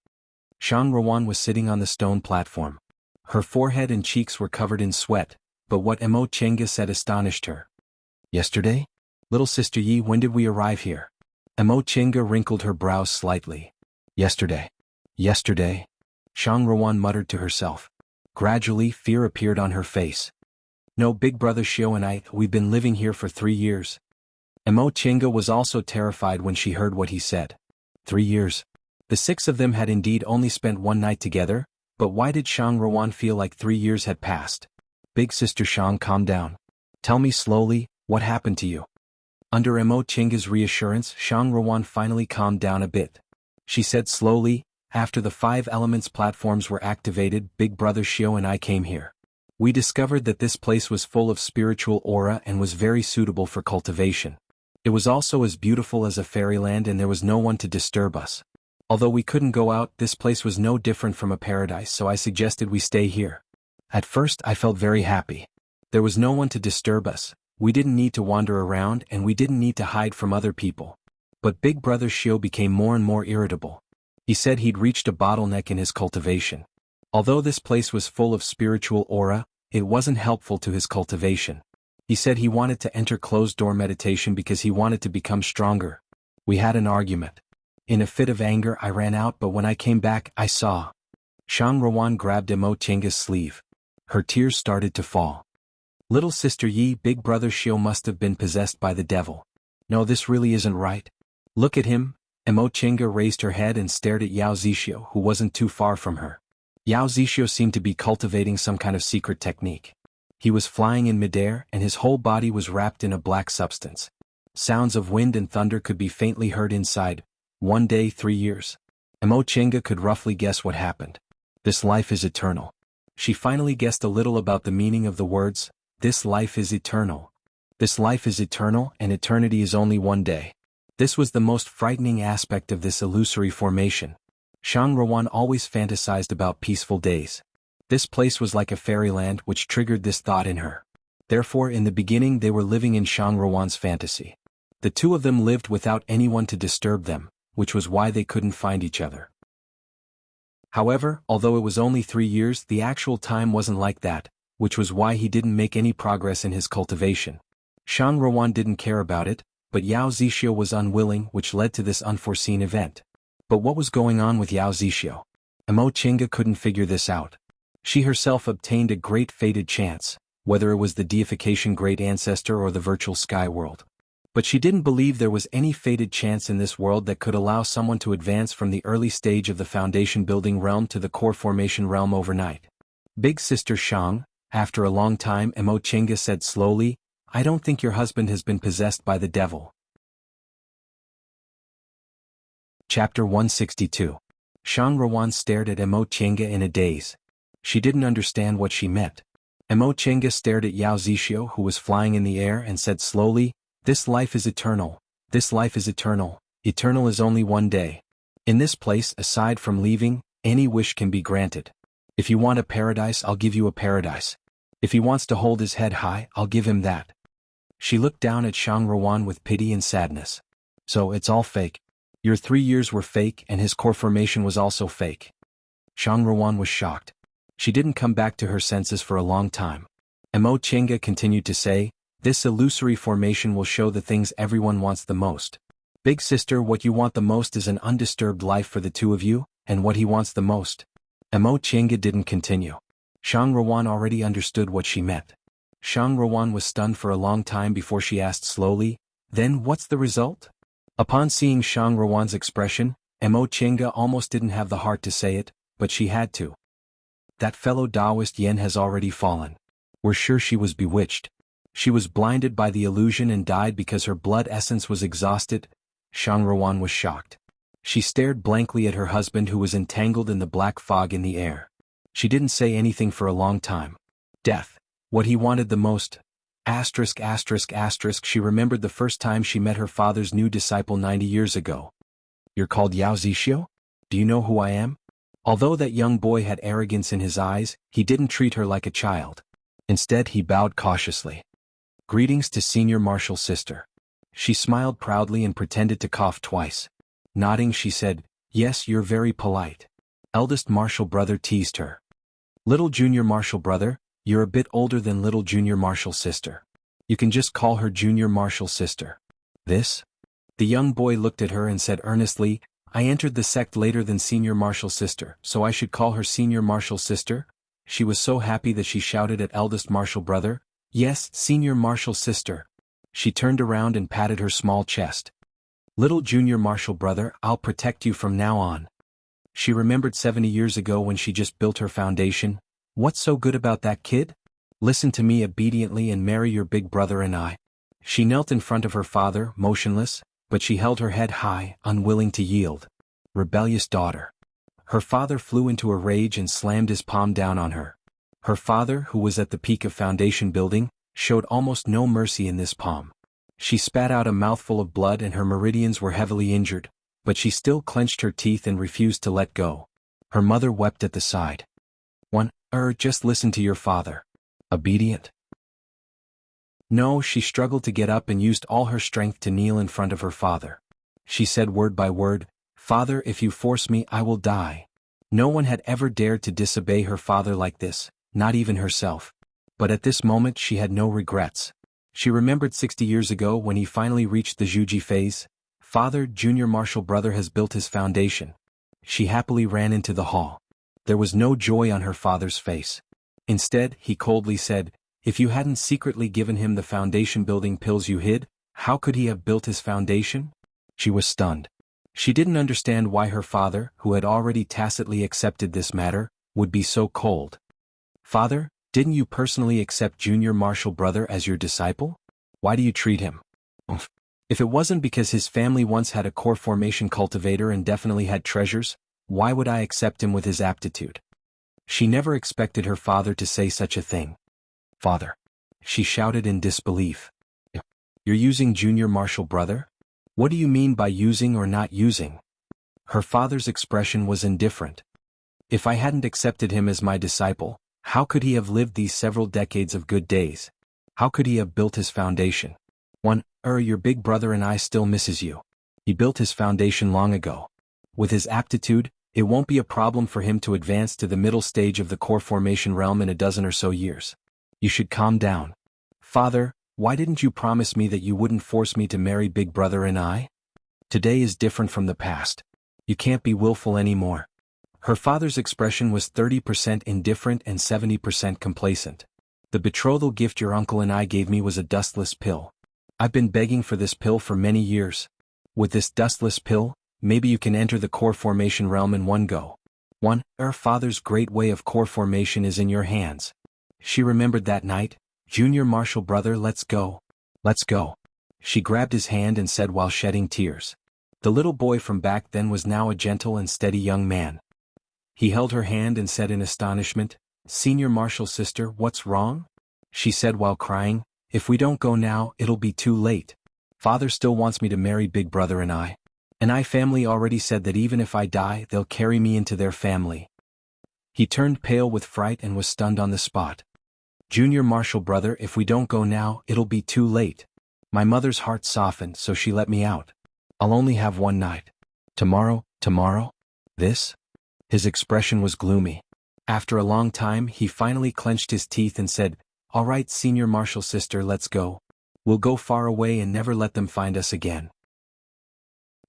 Shang Ruan was sitting on the stone platform. Her forehead and cheeks were covered in sweat, but what Mo Chinga said astonished her. "Yesterday? Little sister Yi, when did we arrive here?" Mo Chinga wrinkled her brows slightly. "Yesterday. Yesterday?" Shang Ruan muttered to herself. Gradually, fear appeared on her face. "No, Big Brother Xiu and we've been living here for 3 years. Mo Chinga was also terrified when she heard what he said. 3 years. The 6 of them had indeed only spent one night together, but why did Shang Ruan feel like 3 years had passed? "Big sister Shang, calm down. Tell me slowly, what happened to you?" Under Mo Chinga's reassurance, Shang Ruan finally calmed down a bit. She said slowly, "After the 5 elements platforms were activated, Big Brother Xiu and I came here. We discovered that this place was full of spiritual aura and was very suitable for cultivation. It was also as beautiful as a fairyland and there was no one to disturb us. Although we couldn't go out, this place was no different from a paradise, so I suggested we stay here. At first I felt very happy. There was no one to disturb us. We didn't need to wander around and we didn't need to hide from other people. But Big Brother Xiu became more and more irritable. He said he'd reached a bottleneck in his cultivation. Although this place was full of spiritual aura, it wasn't helpful to his cultivation. He said he wanted to enter closed-door meditation because he wanted to become stronger. We had an argument. In a fit of anger I ran out, but when I came back I saw." Shang Ruan grabbed Mo Chinga's sleeve. Her tears started to fall. "Little sister Yi, Big Brother Xiu must have been possessed by the devil. No, this really isn't right. Look at him." Mo Chinga raised her head and stared at Yao Zixio, who wasn't too far from her. Yao Zixio seemed to be cultivating some kind of secret technique. He was flying in midair and his whole body was wrapped in a black substance. Sounds of wind and thunder could be faintly heard inside. 1 day, 3 years. Mo Chinga could roughly guess what happened. This life is eternal. She finally guessed a little about the meaning of the words, "This life is eternal. This life is eternal and eternity is only 1 day." This was the most frightening aspect of this illusory formation. Shang Ruan always fantasized about peaceful days. This place was like a fairyland, which triggered this thought in her. Therefore, in the beginning they were living in Shang Ruan's fantasy. The two of them lived without anyone to disturb them, which was why they couldn't find each other. However, although it was only 3 years, the actual time wasn't like that, which was why he didn't make any progress in his cultivation. Shang Ruan didn't care about it, but Yao Zixio was unwilling, which led to this unforeseen event. But what was going on with Yao Zixio? Mo Chinga couldn't figure this out. She herself obtained a great fated chance, whether it was the deification great ancestor or the virtual sky world. But she didn't believe there was any fated chance in this world that could allow someone to advance from the early stage of the foundation building realm to the core formation realm overnight. "Big sister Shang," after a long time Mo Chinga said slowly, "I don't think your husband has been possessed by the devil." Chapter 162. Shang Ruan stared at Mo Chinga in a daze. She didn't understand what she meant. Mo Chinga stared at Yao Zixio, who was flying in the air, and said slowly, "This life is eternal. This life is eternal. Eternal is only 1 day. In this place, aside from leaving, any wish can be granted. If you want a paradise, I'll give you a paradise. If he wants to hold his head high, I'll give him that." She looked down at Shang Ruan with pity and sadness. So it's all fake. Your 3 years were fake and his core formation was also fake. Shang Ruan was shocked. She didn't come back to her senses for a long time. Mo Chenga continued to say, this illusory formation will show the things everyone wants the most. Big sister, what you want the most is an undisturbed life for the two of you, and what he wants the most. Mo Chenga didn't continue. Shang Ruan already understood what she meant. Shang Ruan was stunned for a long time before she asked slowly, then what's the result? Upon seeing Shang Ruan's expression, Mo Chenga almost didn't have the heart to say it, but she had to. That fellow Taoist Yen has already fallen. We're sure she was bewitched. She was blinded by the illusion and died because her blood essence was exhausted. Shang Ruan was shocked. She stared blankly at her husband who was entangled in the black fog in the air. She didn't say anything for a long time. Death. What he wanted the most. She remembered the first time she met her father's new disciple 90 years ago. You're called Yao Zixio? Do you know who I am? Although that young boy had arrogance in his eyes, he didn't treat her like a child. Instead, he bowed cautiously. Greetings to Senior Marshal Sister. She smiled proudly and pretended to cough twice. Nodding, she said, yes, you're very polite. Eldest Marshal Brother teased her. Little Junior Marshal Brother, you're a bit older than Little Junior Marshal Sister. You can just call her Junior Marshal Sister. This? The young boy looked at her and said earnestly, I entered the sect later than Senior Marshal Sister, so I should call her Senior Marshal Sister? She was so happy that she shouted at Eldest Marshal Brother, yes, Senior Marshal Sister. She turned around and patted her small chest. Little Junior Marshal Brother, I'll protect you from now on. She remembered 70 years ago when she just built her foundation. What's so good about that kid? Listen to me obediently and marry your big brother and I. She knelt in front of her father, motionless, but she held her head high, unwilling to yield. Rebellious daughter. Her father flew into a rage and slammed his palm down on her. Her father, who was at the peak of foundation building, showed almost no mercy in this palm. She spat out a mouthful of blood and her meridians were heavily injured, but she still clenched her teeth and refused to let go. Her mother wept at the side. Just listen to your father. Obedient? No, she struggled to get up and used all her strength to kneel in front of her father. She said word by word, Father, if you force me, I will die. No one had ever dared to disobey her father like this, not even herself. But at this moment she had no regrets. She remembered 60 years ago when he finally reached the Zhuji phase. Father, Junior Marshal Brother has built his foundation. She happily ran into the hall. There was no joy on her father's face. Instead, he coldly said, if you hadn't secretly given him the foundation building pills you hid, how could he have built his foundation? She was stunned. She didn't understand why her father, who had already tacitly accepted this matter, would be so cold. Father, didn't you personally accept Junior Marshal Brother as your disciple? Why do you treat him? If it wasn't because his family once had a core formation cultivator and definitely had treasures, why would I accept him with his aptitude? She never expected her father to say such a thing. Father. She shouted in disbelief. You're using Junior Marshal Brother? What do you mean by using or not using? Her father's expression was indifferent. If I hadn't accepted him as my disciple, how could he have lived these several decades of good days? How could he have built his foundation? Your big brother and I still misses you. He built his foundation long ago. With his aptitude, it won't be a problem for him to advance to the middle stage of the core formation realm in a dozen or so years. You should calm down. Father, why didn't you promise me that you wouldn't force me to marry big brother and I? Today is different from the past. You can't be willful anymore. Her father's expression was 30% indifferent and 70% complacent. The betrothal gift your uncle and I gave me was a dustless pill. I've been begging for this pill for many years. With this dustless pill, maybe you can enter the core formation realm in one go. Our father's great way of core formation is in your hands. She remembered that night. Junior Marshal Brother, let's go. Let's go. She grabbed his hand and said while shedding tears. The little boy from back then was now a gentle and steady young man. He held her hand and said in astonishment, Senior Marshal Sister, what's wrong? She said while crying, if we don't go now, it'll be too late. Father still wants me to marry big brother and I. And I family already said that even if I die, they'll carry me into their family. He turned pale with fright and was stunned on the spot. Junior Marshal Brother, if we don't go now, it'll be too late. My mother's heart softened, so she let me out. I'll only have one night. Tomorrow? This? His expression was gloomy. After a long time, he finally clenched his teeth and said, "All right, Senior Marshal Sister, let's go. We'll go far away and never let them find us again."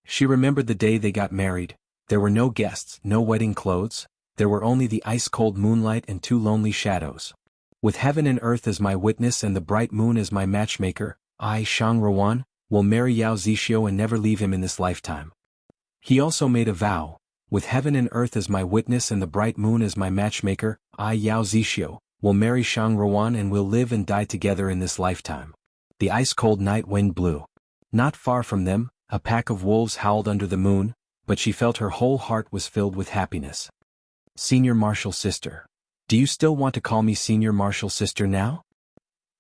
She remembered the day they got married. There were no guests, no wedding clothes. There were only the ice-cold moonlight and two lonely shadows. With heaven and earth as my witness and the bright moon as my matchmaker, I, Shang Ruan, will marry Yao Zixio and never leave him in this lifetime. He also made a vow. With heaven and earth as my witness and the bright moon as my matchmaker, I, Yao Zixio, will marry Shang Ruan and will live and die together in this lifetime. The ice-cold night wind blew. Not far from them, a pack of wolves howled under the moon, but she felt her whole heart was filled with happiness. Senior Marshal Sister. Do you still want to call me Senior Marshal Sister now?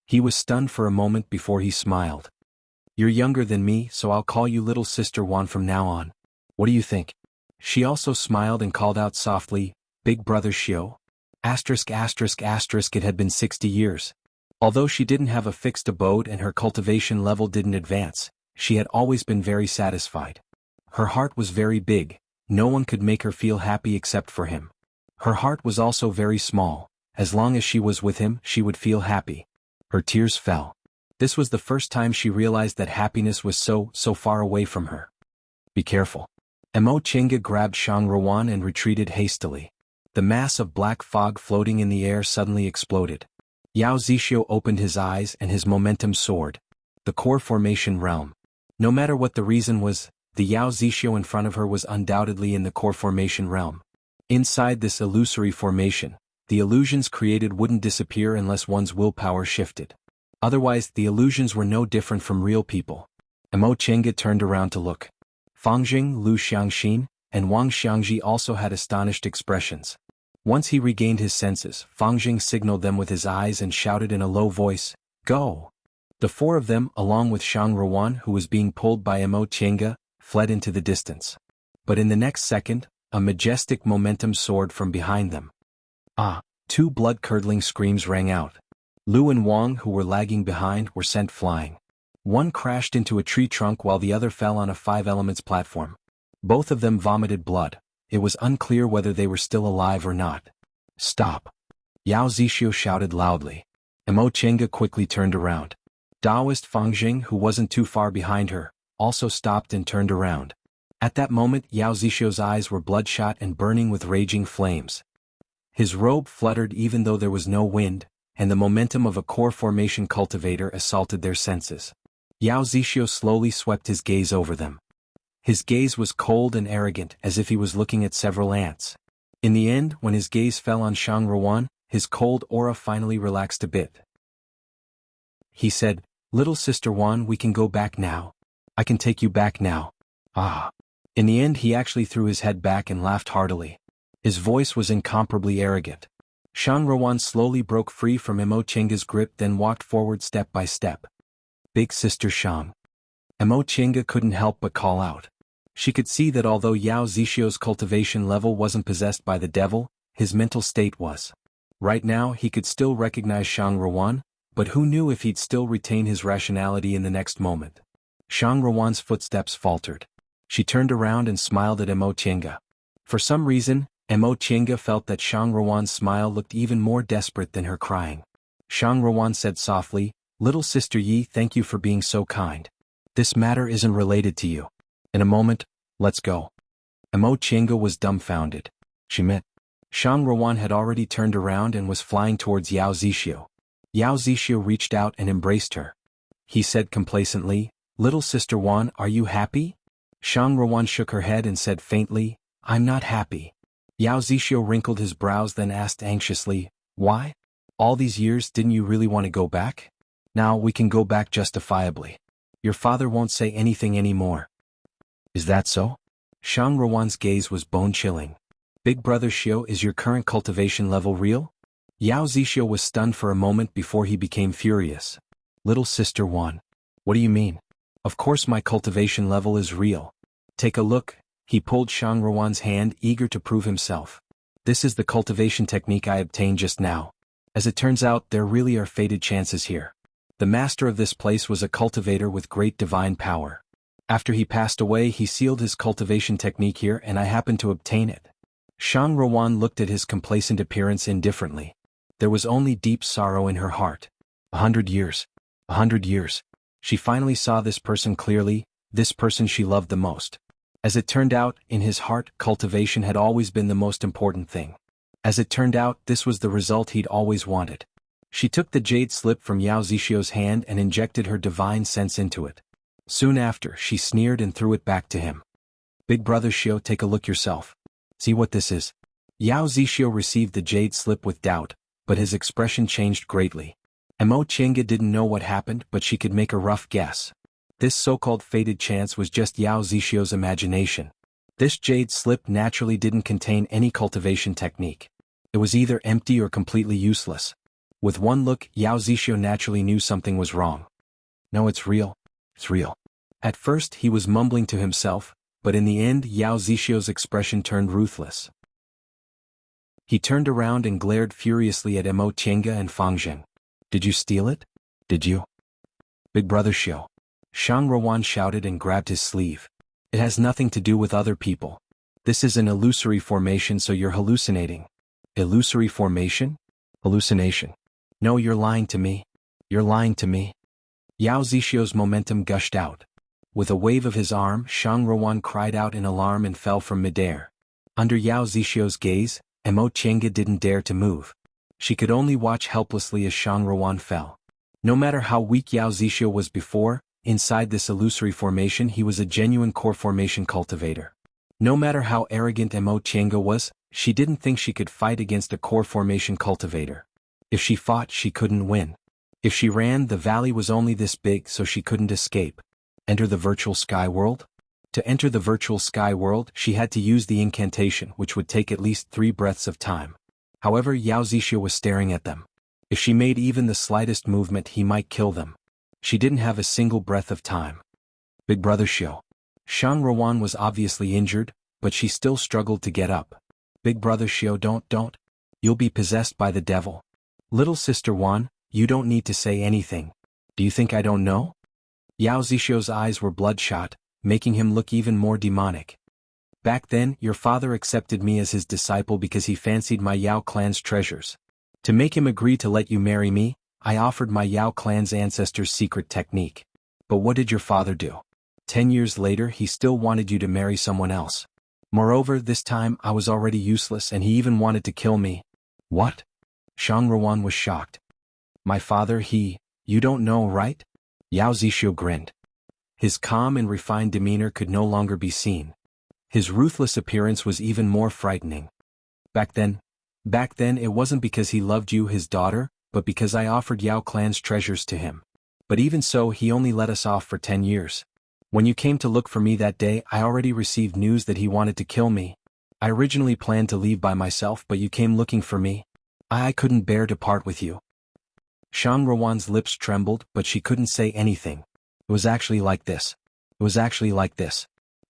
He was stunned for a moment before he smiled. You're younger than me, so I'll call you Little Sister Wan from now on. What do you think? She also smiled and called out softly, Big Brother Xiao. *****. It had been 60 years. Although she didn't have a fixed abode and her cultivation level didn't advance, she had always been very satisfied. Her heart was very big. No one could make her feel happy except for him. Her heart was also very small. As long as she was with him, she would feel happy. Her tears fell. This was the first time she realized that happiness was so far away from her. Be careful. Mo Chinga grabbed Shang Ruan and retreated hastily. The mass of black fog floating in the air suddenly exploded. Yao Zixio opened his eyes and his momentum soared. The core formation realm. No matter what the reason was, the Yao Zixio in front of her was undoubtedly in the core formation realm. Inside this illusory formation, the illusions created wouldn't disappear unless one's willpower shifted. Otherwise, the illusions were no different from real people. Mo Chinga turned around to look. Fangjing, Lu Xiangxin, and Wang Xiangji also had astonished expressions. Once he regained his senses, Fangjing signaled them with his eyes and shouted in a low voice, "Go!" The four of them, along with Shang Ruan who was being pulled by Mo Chinga, fled into the distance. But in the next second, a majestic momentum soared from behind them. Two blood-curdling screams rang out. Lu and Wang, who were lagging behind, were sent flying. One crashed into a tree trunk while the other fell on a 5 elements platform. Both of them vomited blood. It was unclear whether they were still alive or not. "Stop!" Yao Zixio shouted loudly. Mo Chinga quickly turned around. Taoist Fangjing, who wasn't too far behind her, also stopped and turned around. At that moment, Yao Zixio's eyes were bloodshot and burning with raging flames. His robe fluttered even though there was no wind, and the momentum of a core formation cultivator assaulted their senses. Yao Zixio slowly swept his gaze over them. His gaze was cold and arrogant, as if he was looking at several ants. In the end, when his gaze fell on Shang Ruan, his cold aura finally relaxed a bit. He said, "Little Sister Wan, we can go back now. I can take you back now." In the end, he actually threw his head back and laughed heartily. His voice was incomparably arrogant. Shang Ruan slowly broke free from Mo Chinga's grip, then walked forward step by step. "Big Sister Shang." Mo Chinga couldn't help but call out. She could see that although Yao Zixio's cultivation level wasn't possessed by the devil, his mental state was. Right now he could still recognize Shang Ruan, but who knew if he'd still retain his rationality in the next moment. Shang Ruan's footsteps faltered. She turned around and smiled at Mo Chinga. For some reason, Mo Chinga felt that Shang Ruan's smile looked even more desperate than her crying. Shang Ruan said softly, "Little Sister Yi, thank you for being so kind. This matter isn't related to you. In a moment, let's go." Mo Chinga was dumbfounded. She meant. Shang Ruan had already turned around and was flying towards Yao Zixio. Yao Zixio reached out and embraced her. He said complacently, "Little Sister Wan, are you happy?" Shang Ruan shook her head and said faintly, "I'm not happy." Yao Zixio wrinkled his brows, then asked anxiously, "Why? All these years, didn't you really want to go back? Now we can go back justifiably. Your father won't say anything anymore." "Is that so?" Shang Ruan's gaze was bone-chilling. "Big Brother Xiao, is your current cultivation level real?" Yao Zixio was stunned for a moment before he became furious. "Little Sister Wan. What do you mean? Of course my cultivation level is real. Take a look." He pulled Shang Ruan's hand, eager to prove himself. "This is the cultivation technique I obtained just now. As it turns out, there really are fated chances here." The master of this place was a cultivator with great divine power. After he passed away, he sealed his cultivation technique here and I happened to obtain it. Shang Ruan looked at his complacent appearance indifferently. There was only deep sorrow in her heart. 100 years. 100 years. She finally saw this person clearly, this person she loved the most. As it turned out, in his heart, cultivation had always been the most important thing. As it turned out, this was the result he'd always wanted. She took the jade slip from Yao Zixio's hand and injected her divine sense into it. Soon after, she sneered and threw it back to him. Big brother Xiao, take a look yourself. See what this is? Yao Zixio received the jade slip with doubt, but his expression changed greatly. Mo Chenga didn't know what happened, but she could make a rough guess. This so-called fated chance was just Yao Zixio's imagination. This jade slip naturally didn't contain any cultivation technique. It was either empty or completely useless. With one look, Yao Zixio naturally knew something was wrong. No, it's real. It's real. At first he was mumbling to himself, but in the end Yao Zixio's expression turned ruthless. He turned around and glared furiously at Mo Chenga and Fang Zheng. Did you steal it? Did you? Big brother Xiao. Shang Ruan shouted and grabbed his sleeve. It has nothing to do with other people. This is an illusory formation, so you're hallucinating. Illusory formation? Hallucination. No, you're lying to me. You're lying to me. Yao Zixio's momentum gushed out. With a wave of his arm, Shang Ruan cried out in alarm and fell from midair. Under Yao Zixio's gaze, Mo Chenga didn't dare to move. She could only watch helplessly as Shang Ruan fell. No matter how weak Yao Zixio was before, inside this illusory formation he was a genuine core formation cultivator. No matter how arrogant Mo Chenga was, she didn't think she could fight against a core formation cultivator. If she fought, she couldn't win. If she ran, the valley was only this big, so she couldn't escape. Enter the virtual sky world? To enter the virtual sky world, she had to use the incantation, which would take at least 3 breaths of time. However, Yao Zixio was staring at them. If she made even the slightest movement, he might kill them. She didn't have a single breath of time. Big brother Xiao. Shang Ruan was obviously injured, but she still struggled to get up. Big brother Xiao, don't. You'll be possessed by the devil. Little sister Wan, you don't need to say anything. Do you think I don't know? Yao Zixio's eyes were bloodshot, making him look even more demonic. Back then, your father accepted me as his disciple because he fancied my Yao clan's treasures. To make him agree to let you marry me, I offered my Yao clan's ancestors' secret technique. But what did your father do? 10 years later, he still wanted you to marry someone else. Moreover, this time I was already useless and he even wanted to kill me. What? Shang Ruan was shocked. My father, you don't know, right? Yao Zixio grinned. His calm and refined demeanor could no longer be seen. His ruthless appearance was even more frightening. Back then it wasn't because he loved you, his daughter, but because I offered Yao clan's treasures to him. But even so, he only let us off for 10 years. When you came to look for me that day, I already received news that he wanted to kill me. I originally planned to leave by myself, but you came looking for me. I couldn't bear to part with you. Shang Ruan's lips trembled, but she couldn't say anything. It was actually like this.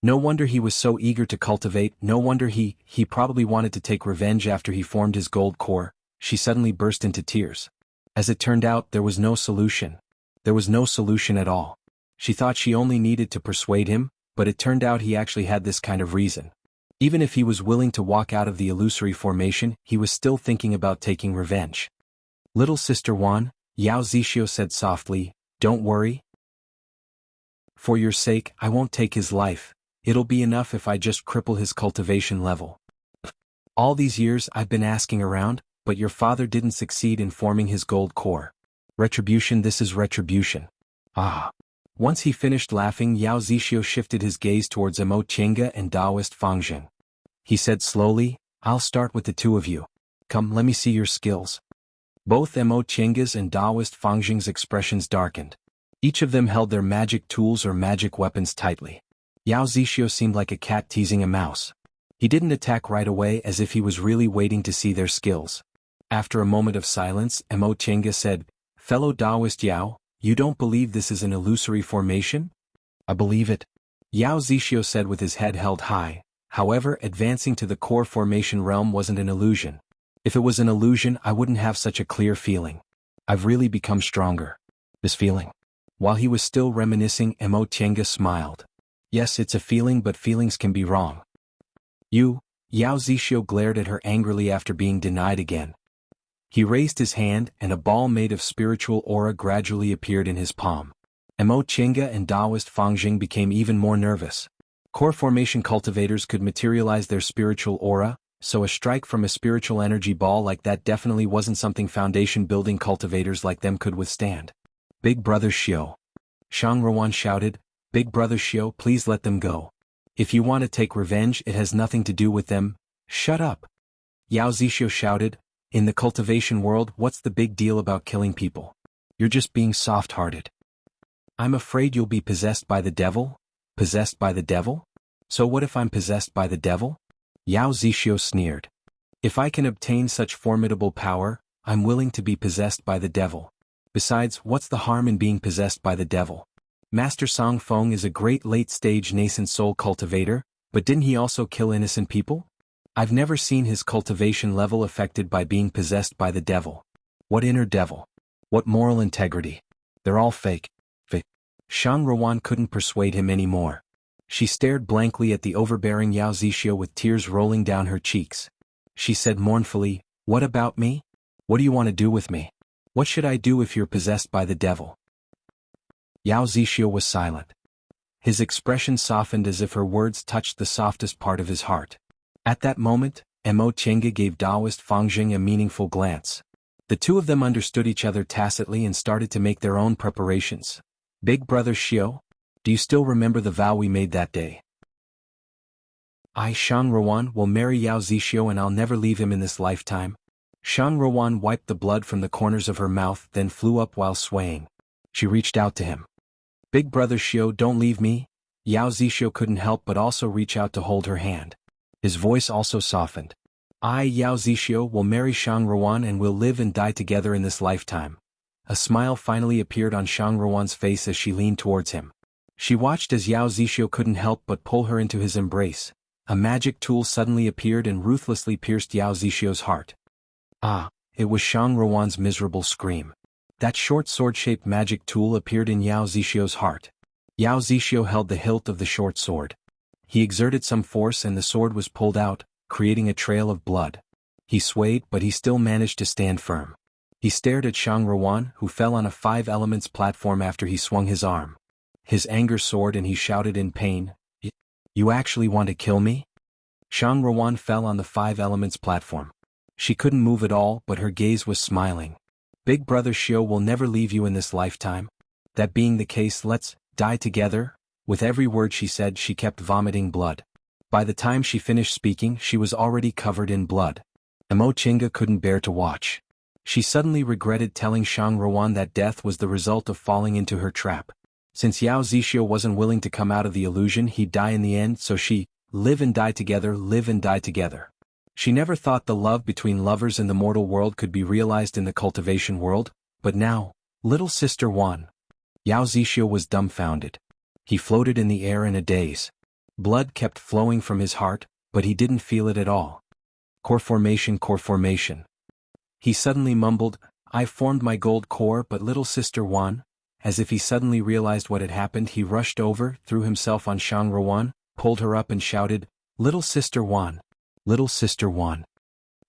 No wonder he was so eager to cultivate, no wonder he probably wanted to take revenge after he formed his gold core. She suddenly burst into tears. As it turned out, there was no solution. There was no solution at all. She thought she only needed to persuade him, but it turned out he actually had this kind of reason. Even if he was willing to walk out of the illusory formation, he was still thinking about taking revenge. Little sister Wan, Yao Zixio said softly, don't worry. For your sake, I won't take his life. It'll be enough if I just cripple his cultivation level. All these years I've been asking around, but your father didn't succeed in forming his gold core. Retribution, this is retribution. Ah. Once he finished laughing, Yao Zixio shifted his gaze towards Mo Chenga and Taoist Fang Zheng. He said slowly, I'll start with the 2 of you. Come, let me see your skills. Both Mo Chenga's and Taoist Fang Zheng's expressions darkened. Each of them held their magic tools or magic weapons tightly. Yao Zixio seemed like a cat teasing a mouse. He didn't attack right away, as if he was really waiting to see their skills. After a moment of silence, Mo Chenga said, Fellow Taoist Yao, you don't believe this is an illusory formation? I believe it. Yao Zixio said with his head held high. However, advancing to the core formation realm wasn't an illusion. If it was an illusion, I wouldn't have such a clear feeling. I've really become stronger. This feeling. While he was still reminiscing, Mo Tiange smiled. Yes, it's a feeling, but feelings can be wrong. You, Yao Zixio glared at her angrily after being denied again. He raised his hand, and a ball made of spiritual aura gradually appeared in his palm. Mo Tiange and Taoist Fangjing became even more nervous. Core formation cultivators could materialize their spiritual aura, so a strike from a spiritual energy ball like that definitely wasn't something foundation-building cultivators like them could withstand. Big Brother Xiao. Shang Ruan shouted, Big Brother Xiao, please let them go. If you want to take revenge, it has nothing to do with them. Shut up. Yao Zixio shouted, in the cultivation world, what's the big deal about killing people? You're just being soft-hearted. I'm afraid you'll be possessed by the devil? Possessed by the devil? So what if I'm possessed by the devil? Yao Zixio sneered. If I can obtain such formidable power, I'm willing to be possessed by the devil. Besides, what's the harm in being possessed by the devil? Master Song Feng is a great late-stage nascent soul cultivator, but didn't he also kill innocent people? I've never seen his cultivation level affected by being possessed by the devil. What inner devil? What moral integrity? They're all fake. Shang Ruan couldn't persuade him anymore. She stared blankly at the overbearing Yao Zixio with tears rolling down her cheeks. She said mournfully, What about me? What do you want to do with me? What should I do if you're possessed by the devil? Yao Zixio was silent. His expression softened as if her words touched the softest part of his heart. At that moment, Mo Tiange gave Taoist Fangjing a meaningful glance. The two of them understood each other tacitly and started to make their own preparations. Big Brother Xiao, do you still remember the vow we made that day? I, Shang Ruan, will marry Yao Zixio and I'll never leave him in this lifetime. Shang Ruan wiped the blood from the corners of her mouth, then flew up while swaying. She reached out to him. Big Brother Xiao, don't leave me. Yao Zixio couldn't help but also reach out to hold her hand. His voice also softened. I, Yao Zixio, will marry Shang Ruan and we'll live and die together in this lifetime. A smile finally appeared on Shang Ruan's face as she leaned towards him. She watched as Yao Zixio couldn't help but pull her into his embrace. A magic tool suddenly appeared and ruthlessly pierced Yao Zixio's heart. Ah, it was Shang Ruan's miserable scream. That short sword-shaped magic tool appeared in Yao Zixio's heart. Yao Zixio held the hilt of the short sword. He exerted some force and the sword was pulled out, creating a trail of blood. He swayed, but he still managed to stand firm. He stared at Shang Ruan, who fell on a 5 elements platform after he swung his arm. His anger soared and he shouted in pain, You actually want to kill me? Shang Ruan fell on the 5 elements platform. She couldn't move at all, but her gaze was smiling. Big Brother Xiao will never leave you in this lifetime. That being the case, let's die together. With every word she said, she kept vomiting blood. By the time she finished speaking, she was already covered in blood. Mo Tiange couldn't bear to watch. She suddenly regretted telling Shang Ruan that death was the result of falling into her trap. Since Yao Zixio wasn't willing to come out of the illusion, he'd die in the end, so she, live and die together, live and die together. She never thought the love between lovers in the mortal world could be realized in the cultivation world, but now, little sister Wan. Yao Zixio was dumbfounded. He floated in the air in a daze. Blood kept flowing from his heart, but he didn't feel it at all. Core formation, core formation. He suddenly mumbled, I formed my gold core, but little sister Wan. As if he suddenly realized what had happened, he rushed over, threw himself on Shang Ruan, pulled her up and shouted, Little sister Wan. Little sister Wan.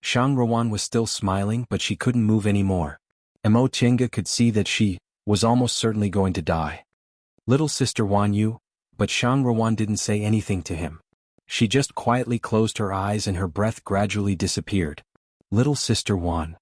Shang Ruan was still smiling, but she couldn't move anymore. Mo Tiange could see that she was almost certainly going to die. Little sister Wan, you? But Shang Ruan didn't say anything to him. She just quietly closed her eyes and her breath gradually disappeared. Little sister Wan.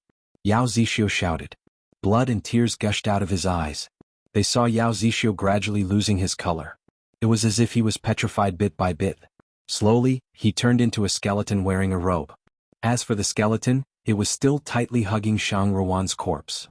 Yao Zixio shouted. Blood and tears gushed out of his eyes. They saw Yao Zixio gradually losing his color. It was as if he was petrified bit by bit. Slowly, he turned into a skeleton wearing a robe. As for the skeleton, it was still tightly hugging Shang Ruan's corpse.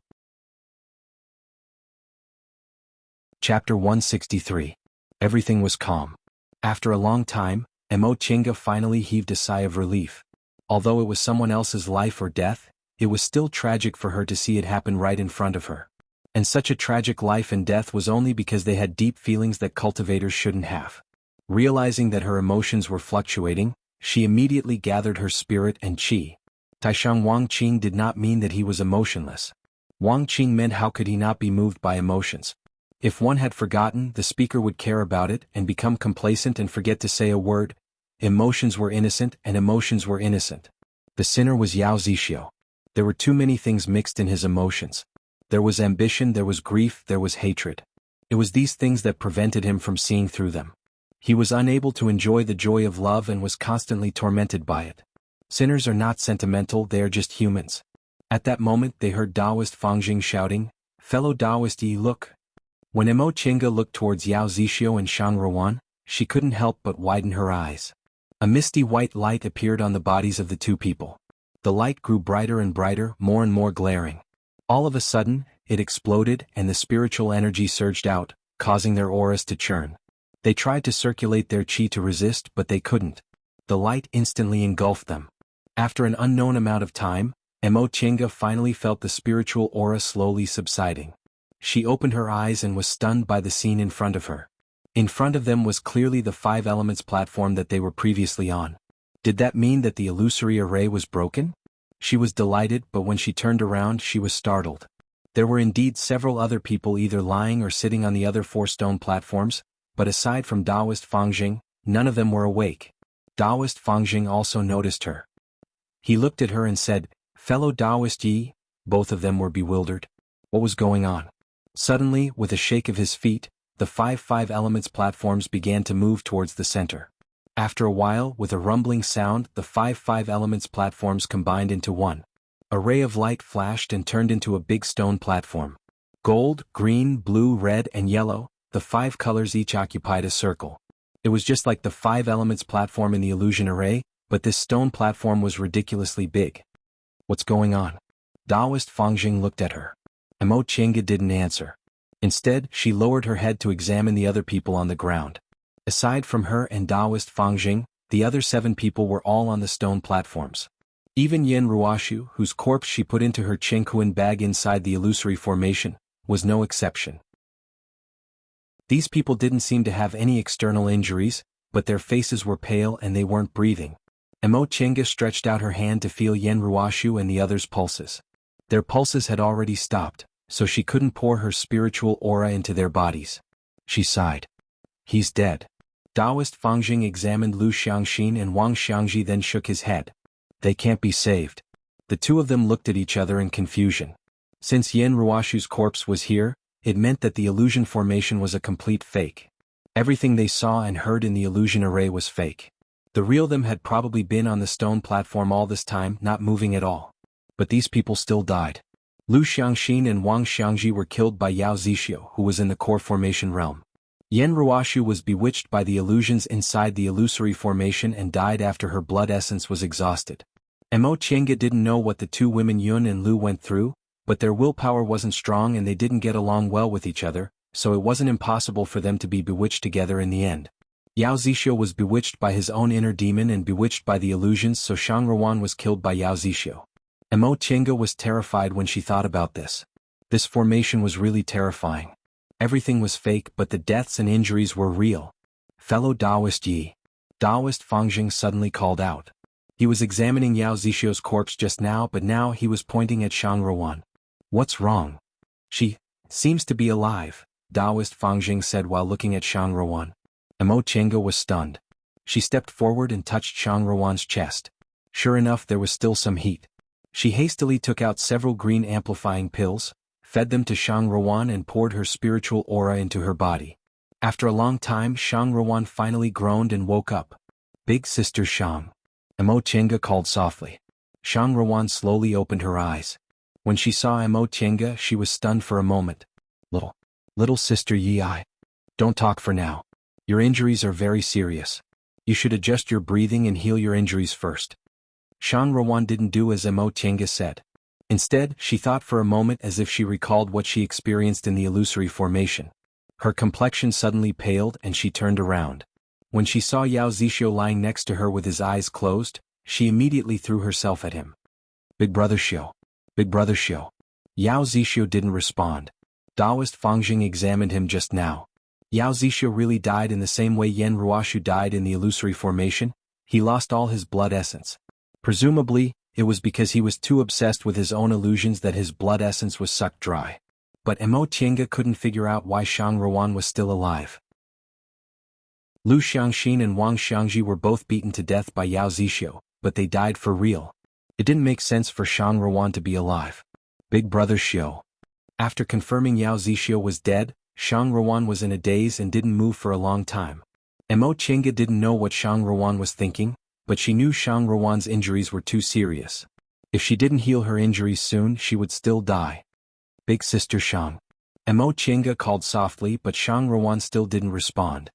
Chapter 163. Everything was calm. After a long time, Mo Tiange finally heaved a sigh of relief. Although it was someone else's life or death, it was still tragic for her to see it happen right in front of her. And such a tragic life and death was only because they had deep feelings that cultivators shouldn't have. Realizing that her emotions were fluctuating, she immediately gathered her spirit and qi. Taishang Wang Qing did not mean that he was emotionless. Wang Qing meant how could he not be moved by emotions? If one had forgotten, the speaker would care about it and become complacent and forget to say a word. Emotions were innocent and emotions were innocent. The sinner was Yao Zixio. There were too many things mixed in his emotions. There was ambition, there was grief, there was hatred. It was these things that prevented him from seeing through them. He was unable to enjoy the joy of love and was constantly tormented by it. Sinners are not sentimental, they are just humans. At that moment they heard Taoist Fangjing shouting, "Fellow Taoist Yi, look." When Emo Chinga looked towards Yao Zixio and Shang Ruan, she couldn't help but widen her eyes. A misty white light appeared on the bodies of the two people. The light grew brighter and brighter, more and more glaring. All of a sudden, it exploded and the spiritual energy surged out, causing their auras to churn. They tried to circulate their chi to resist, but they couldn't. The light instantly engulfed them. After an unknown amount of time, Emo Chinga finally felt the spiritual aura slowly subsiding. She opened her eyes and was stunned by the scene in front of her. In front of them was clearly the 5 elements platform that they were previously on. Did that mean that the illusory array was broken? She was delighted, but when she turned around she was startled. There were indeed several other people either lying or sitting on the other 4 stone platforms, but aside from Taoist Fangjing, none of them were awake. Taoist Fangjing also noticed her. He looked at her and said, "Fellow Taoist Yi." Both of them were bewildered. What was going on? Suddenly, with a shake of his feet, the 5 elements platforms began to move towards the center. After a while, with a rumbling sound, the 5 elements platforms combined into one. A ray of light flashed and turned into a big stone platform. Gold, green, blue, red, and yellow, the 5 colors each occupied a circle. It was just like the 5 elements platform in the illusion array, but this stone platform was ridiculously big. What's going on? Taoist Fangjing looked at her. Emo Chinga didn't answer. Instead, she lowered her head to examine the other people on the ground. Aside from her and Taoist Fangjing, the other 7 people were all on the stone platforms. Even Yen Ruoshu, whose corpse she put into her Qinghuan bag inside the illusory formation, was no exception. These people didn't seem to have any external injuries, but their faces were pale and they weren't breathing. Emo Chinga stretched out her hand to feel Yen Ruoshu and the others' pulses. Their pulses had already stopped, so she couldn't pour her spiritual aura into their bodies. She sighed. He's dead. Taoist Fangjing examined Lu Xiangxin and Wang Xiangji, then shook his head. They can't be saved. The two of them looked at each other in confusion. Since Yen Ruoshu's corpse was here, it meant that the illusion formation was a complete fake. Everything they saw and heard in the illusion array was fake. The real them had probably been on the stone platform all this time, not moving at all. But these people still died. Lu Xiangxin and Wang Xiangji were killed by Yao Zixio, who was in the core formation realm. Yen Ruoshu was bewitched by the illusions inside the illusory formation and died after her blood essence was exhausted. Emo Chinga didn't know what the 2 women Yun and Lu went through, but their willpower wasn't strong and they didn't get along well with each other, so it wasn't impossible for them to be bewitched together in the end. Yao Zixio was bewitched by his own inner demon and bewitched by the illusions, so Shang Ruan was killed by Yao Zixio. Emo Chinga was terrified when she thought about this. This formation was really terrifying. Everything was fake, but the deaths and injuries were real. Fellow Taoist Yi. Taoist Fangjing suddenly called out. He was examining Yao Zixio's corpse just now, but now he was pointing at Shang Ruan. What's wrong? She seems to be alive, Taoist Fangjing said while looking at Shang Ruan. Emo Chinga was stunned. She stepped forward and touched Shang Ruan's chest. Sure enough, there was still some heat. She hastily took out several green amplifying pills, fed them to Shang Ruan and poured her spiritual aura into her body. After a long time, Shang Ruan finally groaned and woke up. Big Sister Shang. Emo Chinga called softly. Shang Ruan slowly opened her eyes. When she saw Emo Chinga, she was stunned for a moment. Little Sister Yi, don't talk for now. Your injuries are very serious. You should adjust your breathing and heal your injuries first. Shang Ruan didn't do as Emo Chinga said. Instead, she thought for a moment as if she recalled what she experienced in the illusory formation. Her complexion suddenly paled and she turned around. When she saw Yao Zixio lying next to her with his eyes closed, she immediately threw herself at him. Big Brother Xiao. Big Brother Xiao. Yao Zixio didn't respond. Taoist Fangjing examined him just now. Yao Zixio really died in the same way Yen Ruoshu died in the illusory formation. He lost all his blood essence. Presumably, it was because he was too obsessed with his own illusions that his blood essence was sucked dry. But Mo Qiange couldn't figure out why Shang Ruan was still alive. Lu Xiangxin and Wang Xiangji were both beaten to death by Yao Zixio, but they died for real. It didn't make sense for Shang Ruan to be alive. Big Brother Xiu. After confirming Yao Zixio was dead, Shang Ruan was in a daze and didn't move for a long time. Mo Qiange didn't know what Shang Ruan was thinking, but she knew Shang Ruan's injuries were too serious. If she didn't heal her injuries soon, she would still die. Big Sister Shang. Mo Qiange called softly, but Shang Ruan still didn't respond.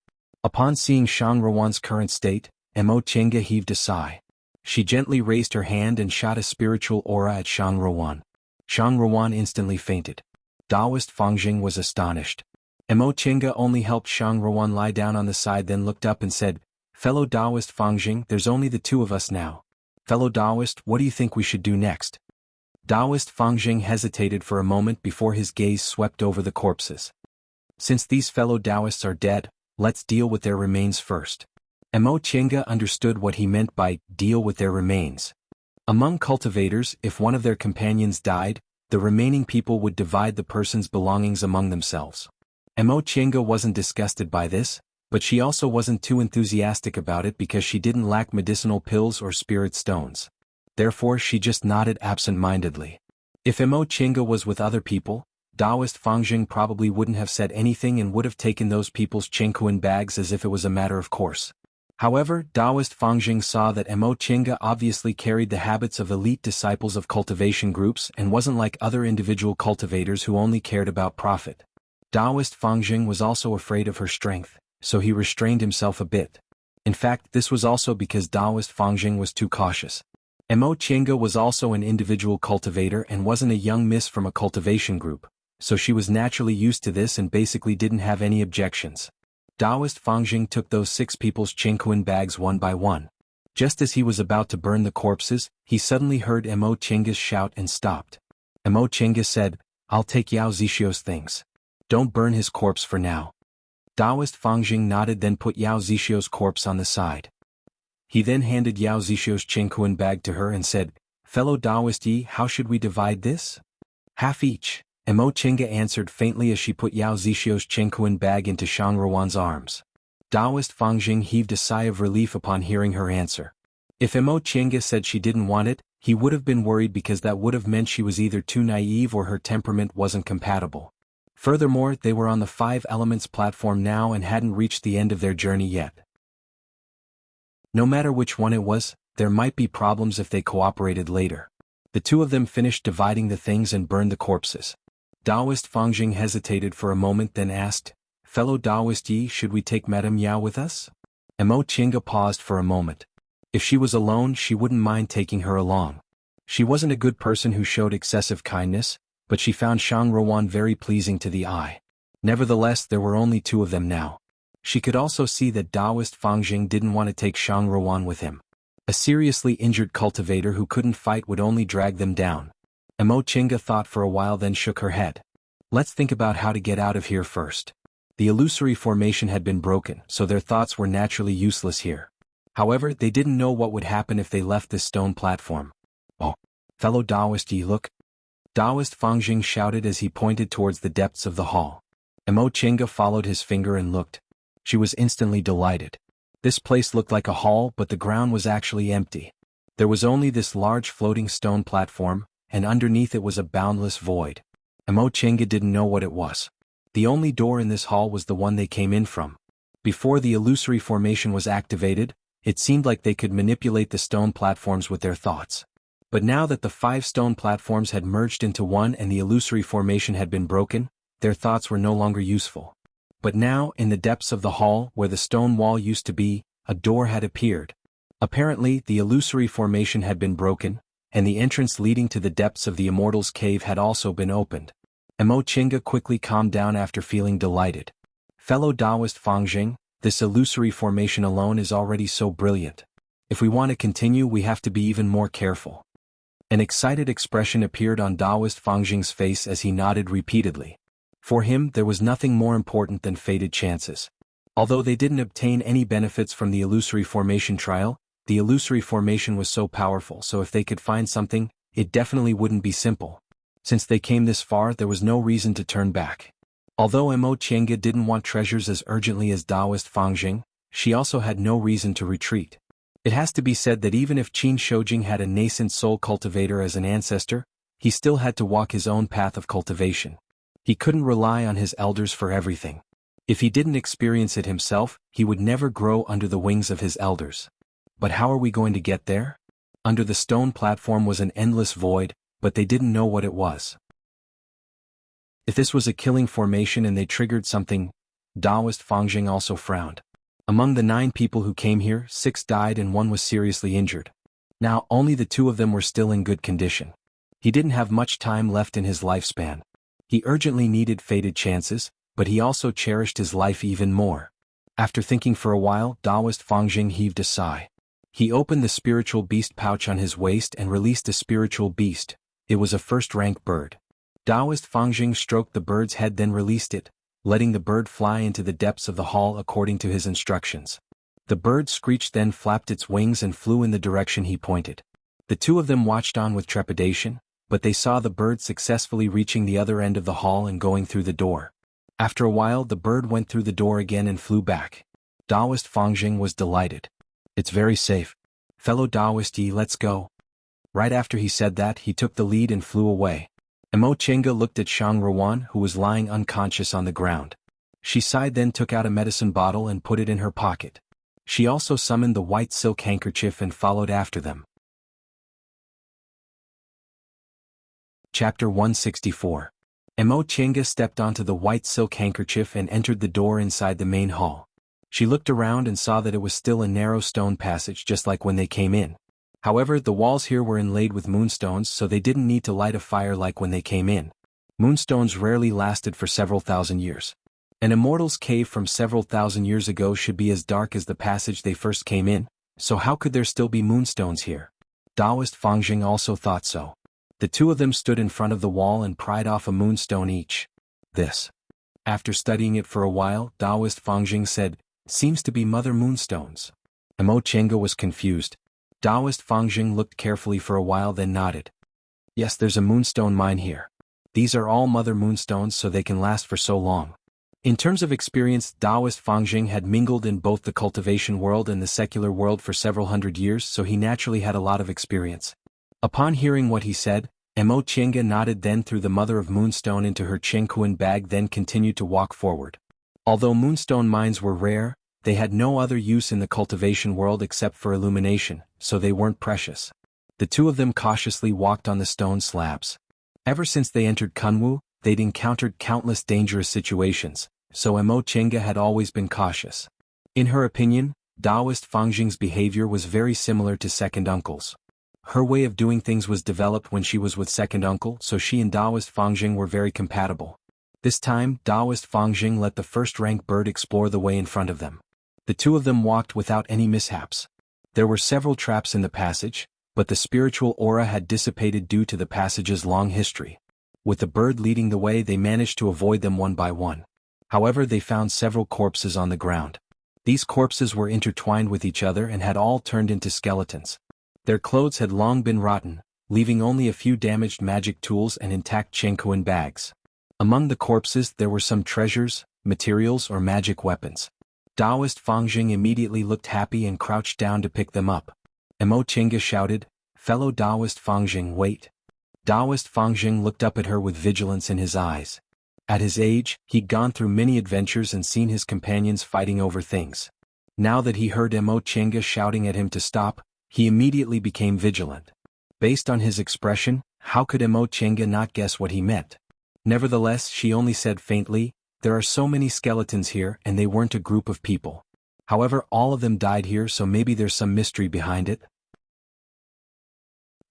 Upon seeing Shang Ruan's current state, Mo Qiange heaved a sigh. She gently raised her hand and shot a spiritual aura at Shang Ruan. Shang Ruan instantly fainted. Taoist Fangjing was astonished. Mo Qiange only helped Shang Ruan lie down on the side, then looked up and said, "Fellow Taoist Fangjing, there's only the two of us now. Fellow Taoist, what do you think we should do next?" Taoist Fangjing hesitated for a moment before his gaze swept over the corpses. "Since these fellow Taoists are dead, let's deal with their remains first." Mo Qiange understood what he meant by deal with their remains. Among cultivators, if one of their companions died, the remaining people would divide the person's belongings among themselves. Mo Qiange wasn't disgusted by this, but she also wasn't too enthusiastic about it because she didn't lack medicinal pills or spirit stones. Therefore she just nodded absent-mindedly. If Mo Qiange was with other people, Taoist Fangjing probably wouldn't have said anything and would have taken those people's Chengkuan bags as if it was a matter of course. However, Taoist Fangjing saw that Mo Qiange obviously carried the habits of elite disciples of cultivation groups and wasn't like other individual cultivators who only cared about profit. Taoist Fangjing was also afraid of her strength, so he restrained himself a bit. In fact, this was also because Taoist Fangjing was too cautious. Mo Qiange was also an individual cultivator and wasn't a young miss from a cultivation group, so she was naturally used to this and basically didn't have any objections. Taoist Fangjing took those 6 people's Chengkuan bags one by one. Just as he was about to burn the corpses, he suddenly heard Mo Qiange's shout and stopped. Mo Qiange said, "I'll take Yao Zixio's things. Don't burn his corpse for now." Taoist Fangjing nodded, then put Yao Zixio's corpse on the side. He then handed Yao Zixio's Chengkuan bag to her and said, "Fellow Taoist Yi, how should we divide this?" "Half each," Mo Qiange answered faintly as she put Yao Zixio's Chengkuan bag into Shang Ruan's arms. Taoist Fangjing heaved a sigh of relief upon hearing her answer. If Mo Qiange said she didn't want it, he would have been worried because that would have meant she was either too naive or her temperament wasn't compatible. Furthermore, they were on the 5 Elements platform now and hadn't reached the end of their journey yet. No matter which one it was, there might be problems if they cooperated later. The two of them finished dividing the things and burned the corpses. Taoist Fangjing hesitated for a moment, then asked, "Fellow Taoist Yi, should we take Madame Yao with us?" Mo Qiange paused for a moment. If she was alone, she wouldn't mind taking her along. She wasn't a good person who showed excessive kindness, but she found Shang Ruan very pleasing to the eye. Nevertheless, there were only 2 of them now. She could also see that Taoist Fangjing didn't want to take Shang Ruan with him. A seriously injured cultivator who couldn't fight would only drag them down. Mo Qiange thought for a while, then shook her head. "Let's think about how to get out of here first." The illusory formation had been broken, so their thoughts were naturally useless here. However, they didn't know what would happen if they left this stone platform. "Oh, fellow Taoist Yi, look!" Taoist Fangjing shouted as he pointed towards the depths of the hall. Mo Qiange followed his finger and looked. She was instantly delighted. This place looked like a hall, but the ground was actually empty. There was only this large floating stone platform, and underneath it was a boundless void. Mo Qiange didn't know what it was. The only door in this hall was the one they came in from. Before the illusory formation was activated, it seemed like they could manipulate the stone platforms with their thoughts. But now that the 5 stone platforms had merged into one and the illusory formation had been broken, their thoughts were no longer useful. But now, in the depths of the hall, where the stone wall used to be, a door had appeared. Apparently, the illusory formation had been broken, and the entrance leading to the depths of the Immortal's Cave had also been opened. Mo Qiange quickly calmed down after feeling delighted. "Fellow Taoist Fangjing, this illusory formation alone is already so brilliant. If we want to continue, we have to be even more careful." An excited expression appeared on Taoist Fangjing's face as he nodded repeatedly. For him, there was nothing more important than fated chances. Although they didn't obtain any benefits from the illusory formation trial, The illusory formation was so powerful, so if they could find something, it definitely wouldn't be simple. Since they came this far, there was no reason to turn back. Although Mo Qiange didn't want treasures as urgently as Taoist Fangjing, she also had no reason to retreat. It has to be said that even if Qin Shoujing had a nascent soul cultivator as an ancestor, he still had to walk his own path of cultivation. He couldn't rely on his elders for everything. If he didn't experience it himself, he would never grow under the wings of his elders. But how are we going to get there? Under the stone platform was an endless void, but they didn't know what it was. If this was a killing formation and they triggered something, Taoist Fangjing also frowned. Among the 9 people who came here, 6 died and 1 was seriously injured. Now only the 2 of them were still in good condition. He didn't have much time left in his lifespan. He urgently needed fated chances, but he also cherished his life even more. After thinking for a while, Taoist Fangjing heaved a sigh. He opened the spiritual beast pouch on his waist and released a spiritual beast. It was a first-rank bird. Taoist Fangjing stroked the bird's head, then released it, letting the bird fly into the depths of the hall according to his instructions. The bird screeched, then flapped its wings and flew in the direction he pointed. The 2 of them watched on with trepidation, but they saw the bird successfully reaching the other end of the hall and going through the door. After a while, the bird went through the door again and flew back. Taoist Fangjing was delighted. "It's very safe. Fellow Taoist Yi, let's go." Right after he said that, he took the lead and flew away. Mo Qiange looked at Shang Ruan, who was lying unconscious on the ground. She sighed, then took out a medicine bottle and put it in her pocket. She also summoned the white silk handkerchief and followed after them. Chapter 164. Mo Qiange stepped onto the white silk handkerchief and entered the door inside the main hall. She looked around and saw that it was still a narrow stone passage just like when they came in. However, the walls here were inlaid with moonstones, so they didn't need to light a fire like when they came in. Moonstones rarely lasted for several thousand years. An immortal's cave from several thousand years ago should be as dark as the passage they first came in, so how could there still be moonstones here? Taoist Fangjing also thought so. The 2 of them stood in front of the wall and pried off a moonstone each. This. After studying it for a while, Taoist Fangjing said, "Seems to be Mother Moonstones." Mo Qiange was confused. Taoist Fangjing looked carefully for a while, then nodded. "Yes, there's a moonstone mine here. These are all Mother Moonstones, so they can last for so long." In terms of experience, Taoist Fangjing had mingled in both the cultivation world and the secular world for several hundred years, so he naturally had a lot of experience. Upon hearing what he said, Mo Qiange nodded, then threw the Mother of Moonstone into her Chengkuan bag, then continued to walk forward. Although moonstone mines were rare, they had no other use in the cultivation world except for illumination, so they weren't precious. The 2 of them cautiously walked on the stone slabs. Ever since they entered Kunwu, they'd encountered countless dangerous situations, so Mo Qiange had always been cautious. In her opinion, Taoist Fangjing's behavior was very similar to second uncle's. Her way of doing things was developed when she was with second uncle, so she and Taoist Fangjing were very compatible. This time, Taoist Fangjing let the first-rank bird explore the way in front of them. The 2 of them walked without any mishaps. There were several traps in the passage, but the spiritual aura had dissipated due to the passage's long history. With the bird leading the way, they managed to avoid them one by one. However, they found several corpses on the ground. These corpses were intertwined with each other and had all turned into skeletons. Their clothes had long been rotten, leaving only a few damaged magic tools and intact Chengkuan bags. Among the corpses there were some treasures, materials, or magic weapons. Taoist Fangjing immediately looked happy and crouched down to pick them up. Mo Qiange shouted, "Fellow Taoist Fangjing, wait." Taoist Fangjing looked up at her with vigilance in his eyes. At his age, he'd gone through many adventures and seen his companions fighting over things. Now that he heard Mo Qiange shouting at him to stop, he immediately became vigilant. Based on his expression, how could Mo Qiange not guess what he meant? Nevertheless, she only said faintly, "There are so many skeletons here and they weren't a group of people. However, all of them died here, so maybe there's some mystery behind it."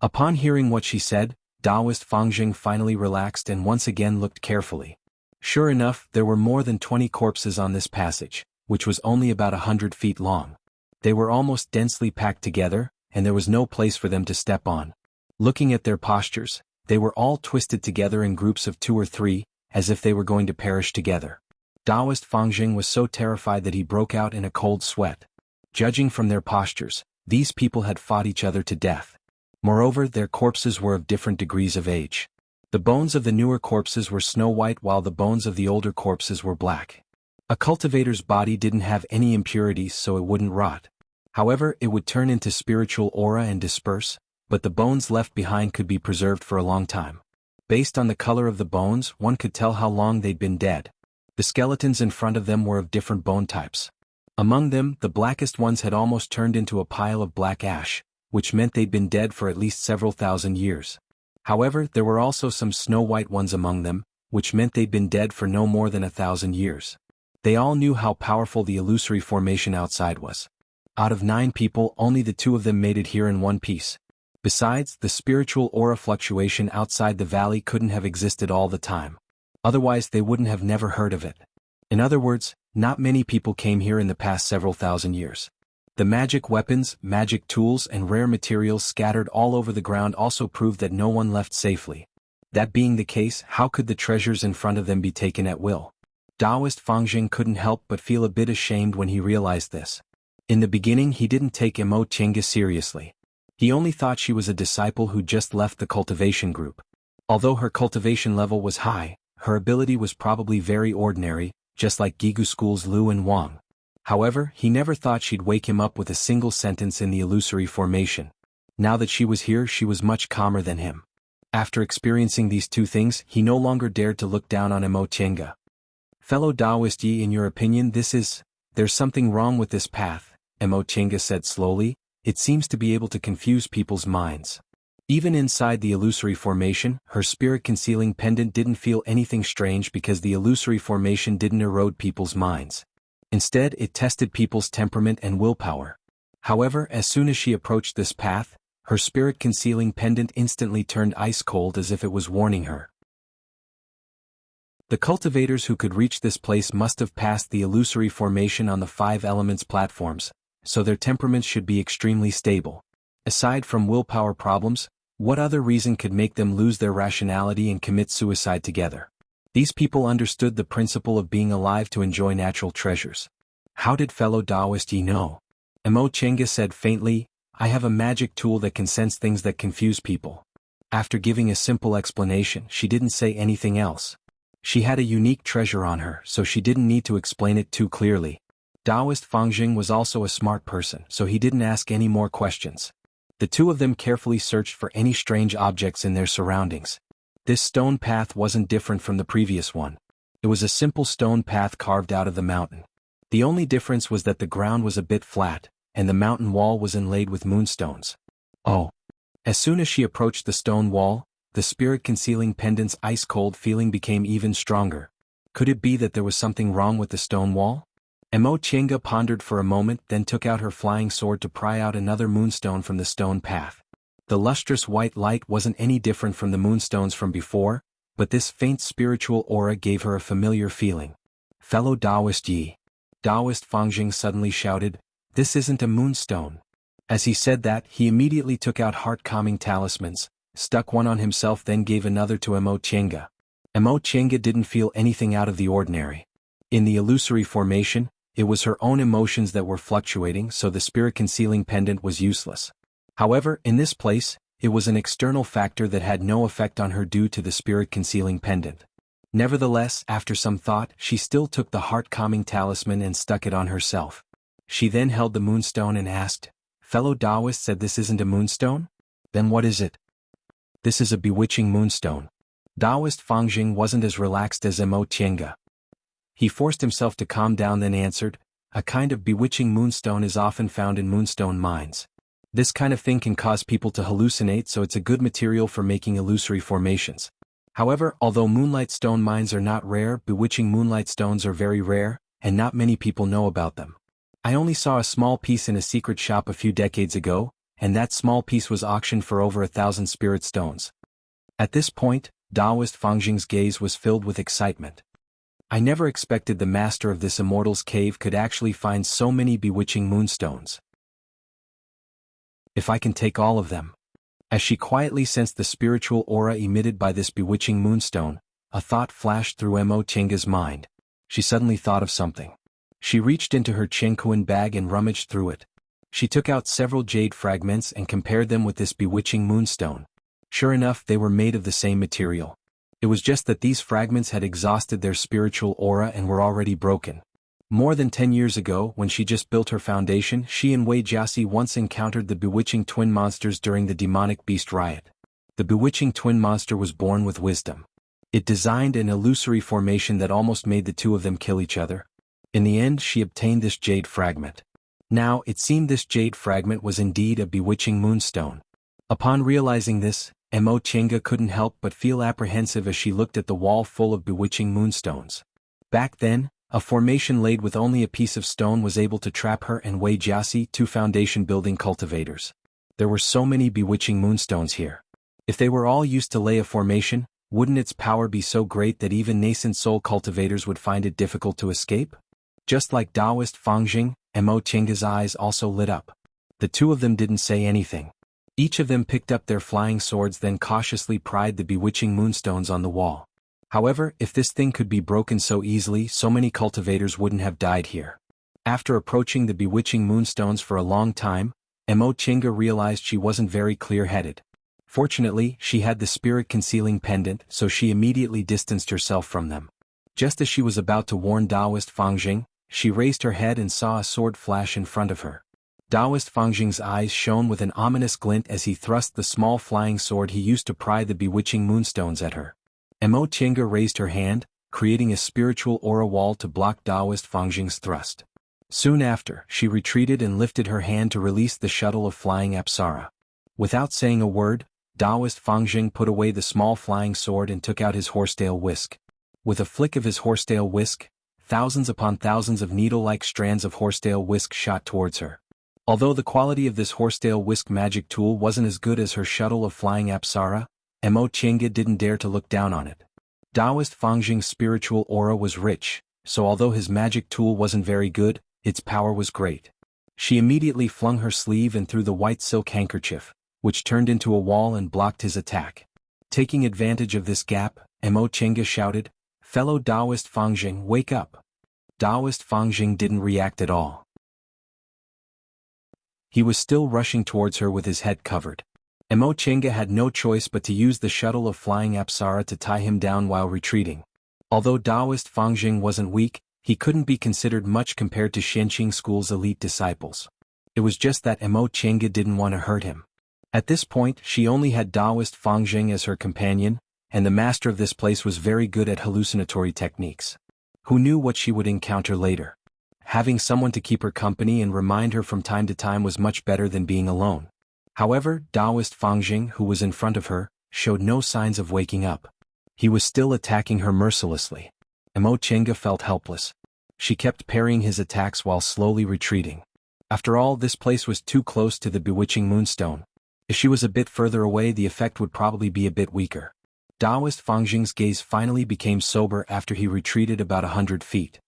Upon hearing what she said, Taoist Fangjing finally relaxed and once again looked carefully. Sure enough, there were more than 20 corpses on this passage, which was only about 100 feet long. They were almost densely packed together, and there was no place for them to step on. Looking at their postures, they were all twisted together in groups of 2 or 3, as if they were going to perish together. Taoist Fangjing was so terrified that he broke out in a cold sweat. Judging from their postures, These people had fought each other to death. Moreover, their corpses were of different degrees of age. The bones of the newer corpses were snow white while the bones of the older corpses were black. A cultivator's body didn't have any impurities so it wouldn't rot. However, it would turn into spiritual aura and disperse, but the bones left behind could be preserved for a long time. Based on the color of the bones, one could tell how long they'd been dead. The skeletons in front of them were of different bone types. Among them, the blackest ones had almost turned into a pile of black ash, which meant they'd been dead for at least several thousand years. However, there were also some snow-white ones among them, which meant they'd been dead for no more than 1,000 years. They all knew how powerful the illusory formation outside was. Out of 9 people, only the 2 of them made it here in one piece. Besides, the spiritual aura fluctuation outside the valley couldn't have existed all the time. Otherwise they wouldn't have never heard of it. In other words, not many people came here in the past several thousand years. The magic weapons, magic tools and rare materials scattered all over the ground also proved that no one left safely. That being the case, how could the treasures in front of them be taken at will? Taoist Fangjing couldn't help but feel a bit ashamed when he realized this. In the beginning he didn't take Mo Chenga seriously. He only thought she was a disciple who just left the cultivation group. Although her cultivation level was high, her ability was probably very ordinary, just like Gigu School's Lu and Wang. However, he never thought she'd wake him up with a single sentence in the illusory formation. Now that she was here, she was much calmer than him. After experiencing these 2 things, he no longer dared to look down on Mo Chenga. Fellow Taoist Yi, in your opinion there's something wrong with this path, Mo Chenga said slowly. It seems to be able to confuse people's minds. Even inside the illusory formation, her spirit-concealing pendant didn't feel anything strange because the illusory formation didn't erode people's minds. Instead, it tested people's temperament and willpower. However, as soon as she approached this path, her spirit-concealing pendant instantly turned ice-cold as if it was warning her. The cultivators who could reach this place must have passed the illusory formation on the 5 elements platforms, so their temperaments should be extremely stable. Aside from willpower problems, what other reason could make them lose their rationality and commit suicide together? These people understood the principle of being alive to enjoy natural treasures. How did fellow Taoist Yi know? Mo Chenga said faintly, I have a magic tool that can sense things that confuse people. After giving a simple explanation, she didn't say anything else. She had a unique treasure on her, so she didn't need to explain it too clearly. Taoist Fangjing was also a smart person, so he didn't ask any more questions. The 2 of them carefully searched for any strange objects in their surroundings. This stone path wasn't different from the previous one. It was a simple stone path carved out of the mountain. The only difference was that the ground was a bit flat, and the mountain wall was inlaid with moonstones. Oh! As soon as she approached the stone wall, the spirit-concealing pendant's ice-cold feeling became even stronger. Could it be that there was something wrong with the stone wall? Mo Chenga pondered for a moment, then took out her flying sword to pry out another moonstone from the stone path. The lustrous white light wasn't any different from the moonstones from before, but this faint spiritual aura gave her a familiar feeling. Fellow Taoist Yi. Taoist Fangjing suddenly shouted, this isn't a moonstone. As he said that, he immediately took out heart-calming talismans, stuck one on himself then gave another to Mo Chenga. Mo Chenga didn't feel anything out of the ordinary. In the illusory formation, it was her own emotions that were fluctuating, so the spirit-concealing pendant was useless. However, in this place, it was an external factor that had no effect on her due to the spirit-concealing pendant. Nevertheless, after some thought, she still took the heart-calming talisman and stuck it on herself. She then held the moonstone and asked, fellow Taoist said this isn't a moonstone? Then what is it? This is a bewitching moonstone. Taoist Fangjing wasn't as relaxed as Mo Chenga. He forced himself to calm down then answered, a kind of bewitching moonstone is often found in moonstone mines. This kind of thing can cause people to hallucinate, so it's a good material for making illusory formations. However, although moonlight stone mines are not rare, bewitching moonlight stones are very rare, and not many people know about them. I only saw a small piece in a secret shop a few decades ago, and that small piece was auctioned for over 1,000 spirit stones. At this point, Taoist Fangjing's gaze was filled with excitement. I never expected the master of this immortal's cave could actually find so many bewitching moonstones. If I can take all of them. As she quietly sensed the spiritual aura emitted by this bewitching moonstone, a thought flashed through Mo Chenga's mind. She suddenly thought of something. She reached into her Chengkuan bag and rummaged through it. She took out several jade fragments and compared them with this bewitching moonstone. Sure enough, they were made of the same material. It was just that these fragments had exhausted their spiritual aura and were already broken. More than 10 years ago, when she just built her foundation, she and Wei Jiasi once encountered the bewitching twin monsters during the demonic beast riot. The bewitching twin monster was born with wisdom. It designed an illusory formation that almost made the two of them kill each other. In the end, she obtained this jade fragment. Now, it seemed this jade fragment was indeed a bewitching moonstone. Upon realizing this, Mo Chenga couldn't help but feel apprehensive as she looked at the wall full of bewitching moonstones. Back then, a formation laid with only a piece of stone was able to trap her and Wei Jiasi, two foundation-building cultivators. There were so many bewitching moonstones here. If they were all used to lay a formation, wouldn't its power be so great that even nascent soul cultivators would find it difficult to escape? Just like Taoist Fangjing, Mo Chenga's eyes also lit up. The two of them didn't say anything. Each of them picked up their flying swords, then cautiously pried the bewitching moonstones on the wall. However, if this thing could be broken so easily, so many cultivators wouldn't have died here. After approaching the bewitching moonstones for a long time, Mo Chenga realized she wasn't very clear-headed. Fortunately, she had the spirit-concealing pendant, so she immediately distanced herself from them. Just as she was about to warn Taoist Fangjing, she raised her head and saw a sword flash in front of her. Taoist Fangjing's eyes shone with an ominous glint as he thrust the small flying sword he used to pry the bewitching moonstones at her. Mo Chenga raised her hand, creating a spiritual aura wall to block Taoist Fangjing's thrust. Soon after, she retreated and lifted her hand to release the shuttle of flying Apsara. Without saying a word, Taoist Fangjing put away the small flying sword and took out his horsetail whisk. With a flick of his horsetail whisk, thousands upon thousands of needle-like strands of horsetail whisk shot towards her. Although the quality of this horsetail whisk magic tool wasn't as good as her shuttle of flying Apsara, Mo Chenga didn't dare to look down on it. Taoist Fangjing's spiritual aura was rich, so although his magic tool wasn't very good, its power was great. She immediately flung her sleeve and threw the white silk handkerchief, which turned into a wall and blocked his attack. Taking advantage of this gap, Mo Chenga shouted, "Fellow Taoist Fangjing, wake up!" Taoist Fangjing didn't react at all. He was still rushing towards her with his head covered. Mo Chenga had no choice but to use the shuttle of flying Apsara to tie him down while retreating. Although Taoist Fangjing wasn't weak, he couldn't be considered much compared to Shenqing School's elite disciples. It was just that Mo Chenga didn't want to hurt him. At this point, she only had Taoist Fangjing as her companion, and the master of this place was very good at hallucinatory techniques. Who knew what she would encounter later? Having someone to keep her company and remind her from time to time was much better than being alone. However, Taoist Fangjing, who was in front of her, showed no signs of waking up. He was still attacking her mercilessly. Mo Chenga felt helpless. She kept parrying his attacks while slowly retreating. After all, this place was too close to the bewitching moonstone. If she was a bit further away, the effect would probably be a bit weaker. Taoist Fangjing's gaze finally became sober after he retreated about 100 feet.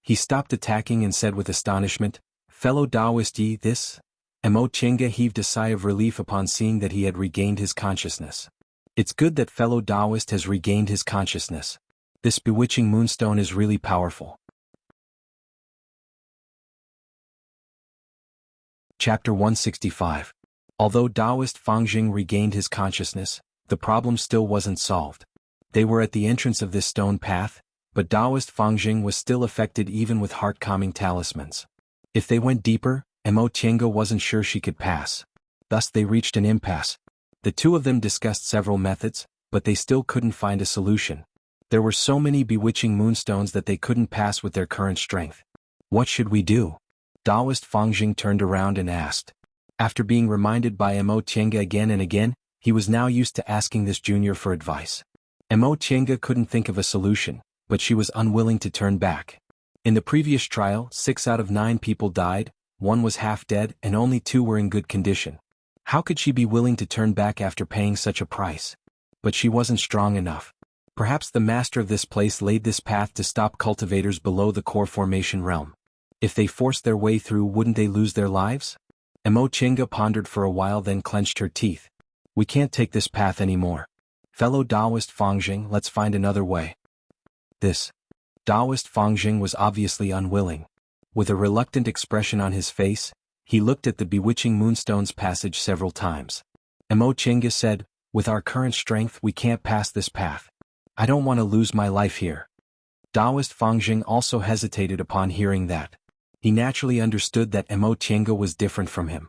He stopped attacking and said with astonishment, "Fellow Taoist, this?" Mo Chenga heaved a sigh of relief upon seeing that he had regained his consciousness. It's good that fellow Taoist has regained his consciousness. This bewitching moonstone is really powerful. Chapter 165. Although Taoist Fangjing regained his consciousness, the problem still wasn't solved. They were at the entrance of this stone path, but Taoist Fangjing was still affected even with heart-calming talismans. If they went deeper, Mo Chenga wasn't sure she could pass. Thus they reached an impasse. The two of them discussed several methods, but they still couldn't find a solution. There were so many bewitching moonstones that they couldn't pass with their current strength. What should we do? Taoist Fangjing turned around and asked. After being reminded by Mo Chenga again and again, he was now used to asking this junior for advice. Mo Chenga couldn't think of a solution, but she was unwilling to turn back. In the previous trial, 6 out of 9 people died, 1 was half dead, and only 2 were in good condition. How could she be willing to turn back after paying such a price? But she wasn't strong enough. Perhaps the master of this place laid this path to stop cultivators below the core formation realm. If they forced their way through, wouldn't they lose their lives? Mo Chenga pondered for a while, then clenched her teeth. We can't take this path anymore. Fellow Taoist Fangjing, let's find another way. This. Taoist Fangjing was obviously unwilling. With a reluctant expression on his face, He looked at the bewitching moonstone's passage several times. Mo Chenga said, "With our current strength we can't pass this path. I don't want to lose my life here." Taoist Fangjing also hesitated upon hearing that. He naturally understood that Mo Chenga was different from him.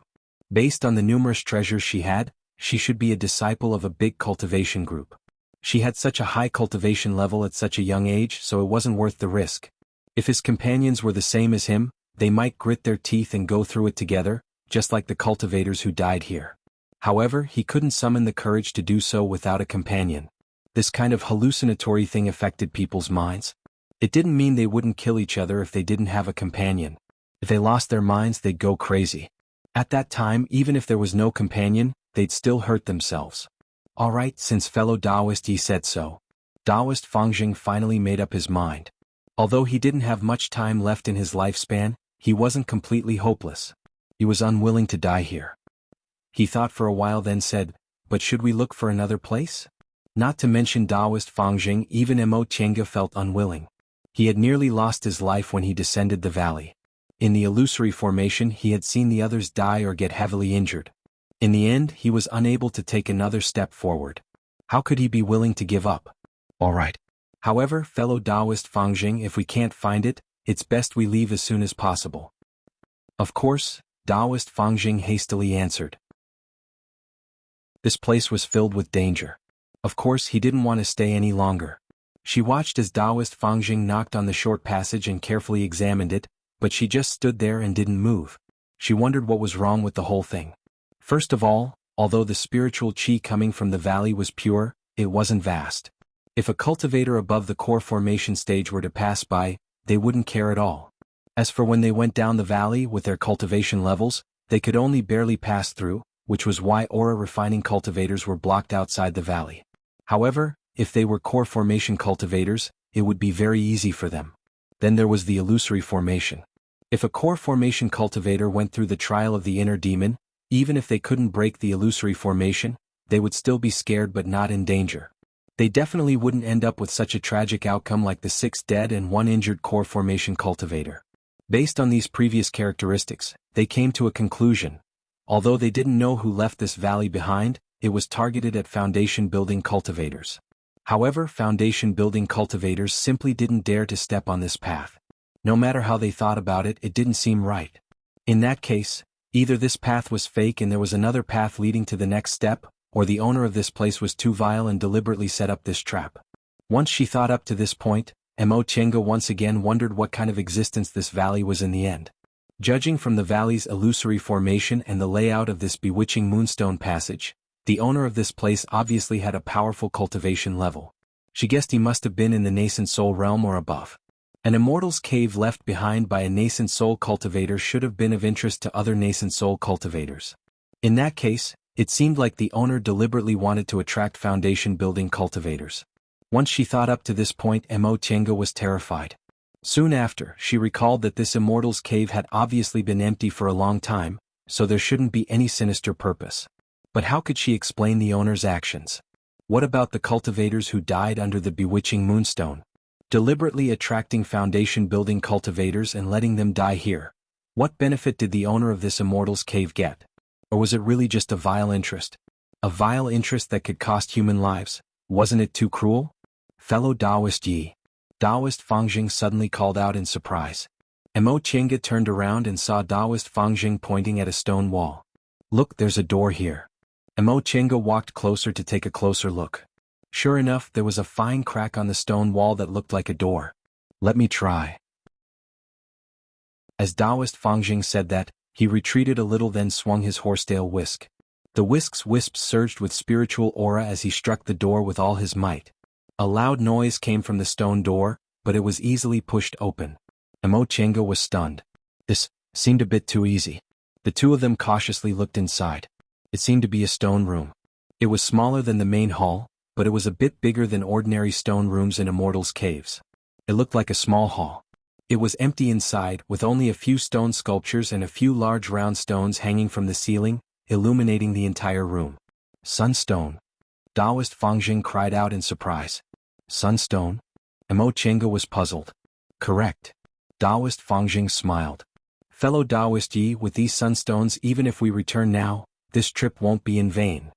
Based on the numerous treasures she had, she should be a disciple of a big cultivation group. She had such a high cultivation level at such a young age, so it wasn't worth the risk. If his companions were the same as him, they might grit their teeth and go through it together, just like the cultivators who died here. However, he couldn't summon the courage to do so without a companion. This kind of hallucinatory thing affected people's minds. It didn't mean they wouldn't kill each other if they didn't have a companion. If they lost their minds, they'd go crazy. At that time, even if there was no companion, they'd still hurt themselves. Alright, since fellow Taoist Yi said so. Taoist Fangjing finally made up his mind. Although he didn't have much time left in his lifespan, he wasn't completely hopeless. He was unwilling to die here. He thought for a while, then said, "But should we look for another place?" Not to mention Taoist Fangjing, even Mo Chenga felt unwilling. He had nearly lost his life when he descended the valley. In the illusory formation, he had seen the others die or get heavily injured. In the end, he was unable to take another step forward. How could he be willing to give up? Alright. However, fellow Taoist Fangjing, if we can't find it, it's best we leave as soon as possible. Of course, Taoist Fangjing hastily answered. This place was filled with danger. Of course, he didn't want to stay any longer. She watched as Taoist Fangjing knocked on the short passage and carefully examined it, but she just stood there and didn't move. She wondered what was wrong with the whole thing. First of all, although the spiritual qi coming from the valley was pure, it wasn't vast. If a cultivator above the core formation stage were to pass by, they wouldn't care at all. As for when they went down the valley with their cultivation levels, they could only barely pass through, which was why aura refining cultivators were blocked outside the valley. However, if they were core formation cultivators, it would be very easy for them. Then there was the illusory formation. If a core formation cultivator went through the trial of the inner demon, even if they couldn't break the illusory formation, they would still be scared but not in danger. They definitely wouldn't end up with such a tragic outcome like the 6 dead and 1 injured core formation cultivator. Based on these previous characteristics, they came to a conclusion. Although they didn't know who left this valley behind, it was targeted at foundation building cultivators. However, foundation building cultivators simply didn't dare to step on this path. No matter how they thought about it, it didn't seem right. In that case, either this path was fake and there was another path leading to the next step, or the owner of this place was too vile and deliberately set up this trap. Once she thought up to this point, Mo Chenga once again wondered what kind of existence this valley was in the end. Judging from the valley's illusory formation and the layout of this bewitching moonstone passage, the owner of this place obviously had a powerful cultivation level. She guessed he must have been in the nascent soul realm or above. An immortal's cave left behind by a nascent soul cultivator should have been of interest to other nascent soul cultivators. In that case, it seemed like the owner deliberately wanted to attract foundation building cultivators. Once she thought up to this point, Mo Chenga was terrified. Soon after, she recalled that this immortal's cave had obviously been empty for a long time, so there shouldn't be any sinister purpose. But how could she explain the owner's actions? What about the cultivators who died under the bewitching moonstone? Deliberately attracting foundation building cultivators and letting them die here. What benefit did the owner of this immortal's cave get? Or was it really just a vile interest? A vile interest that could cost human lives? Wasn't it too cruel? Fellow Taoist Yi. Taoist Fangjing suddenly called out in surprise. Mo Chenga turned around and saw Taoist Fangjing pointing at a stone wall. Look, there's a door here. Mo Chenga walked closer to take a closer look. Sure enough, there was a fine crack on the stone wall that looked like a door. Let me try. As Taoist Fangjing said that, he retreated a little, then swung his horsetail whisk. The whisk's wisps surged with spiritual aura as he struck the door with all his might. A loud noise came from the stone door, but it was easily pushed open. Mo Chenga was stunned. This seemed a bit too easy. The two of them cautiously looked inside. It seemed to be a stone room. It was smaller than the main hall, but it was a bit bigger than ordinary stone rooms in immortals' caves. It looked like a small hall. It was empty inside, with only a few stone sculptures and a few large round stones hanging from the ceiling, illuminating the entire room. Sunstone. Taoist Fangjing cried out in surprise. Sunstone? Mo Chenga was puzzled. Correct. Taoist Fangjing smiled. Fellow Taoist Yi, with these sunstones, even if we return now, this trip won't be in vain.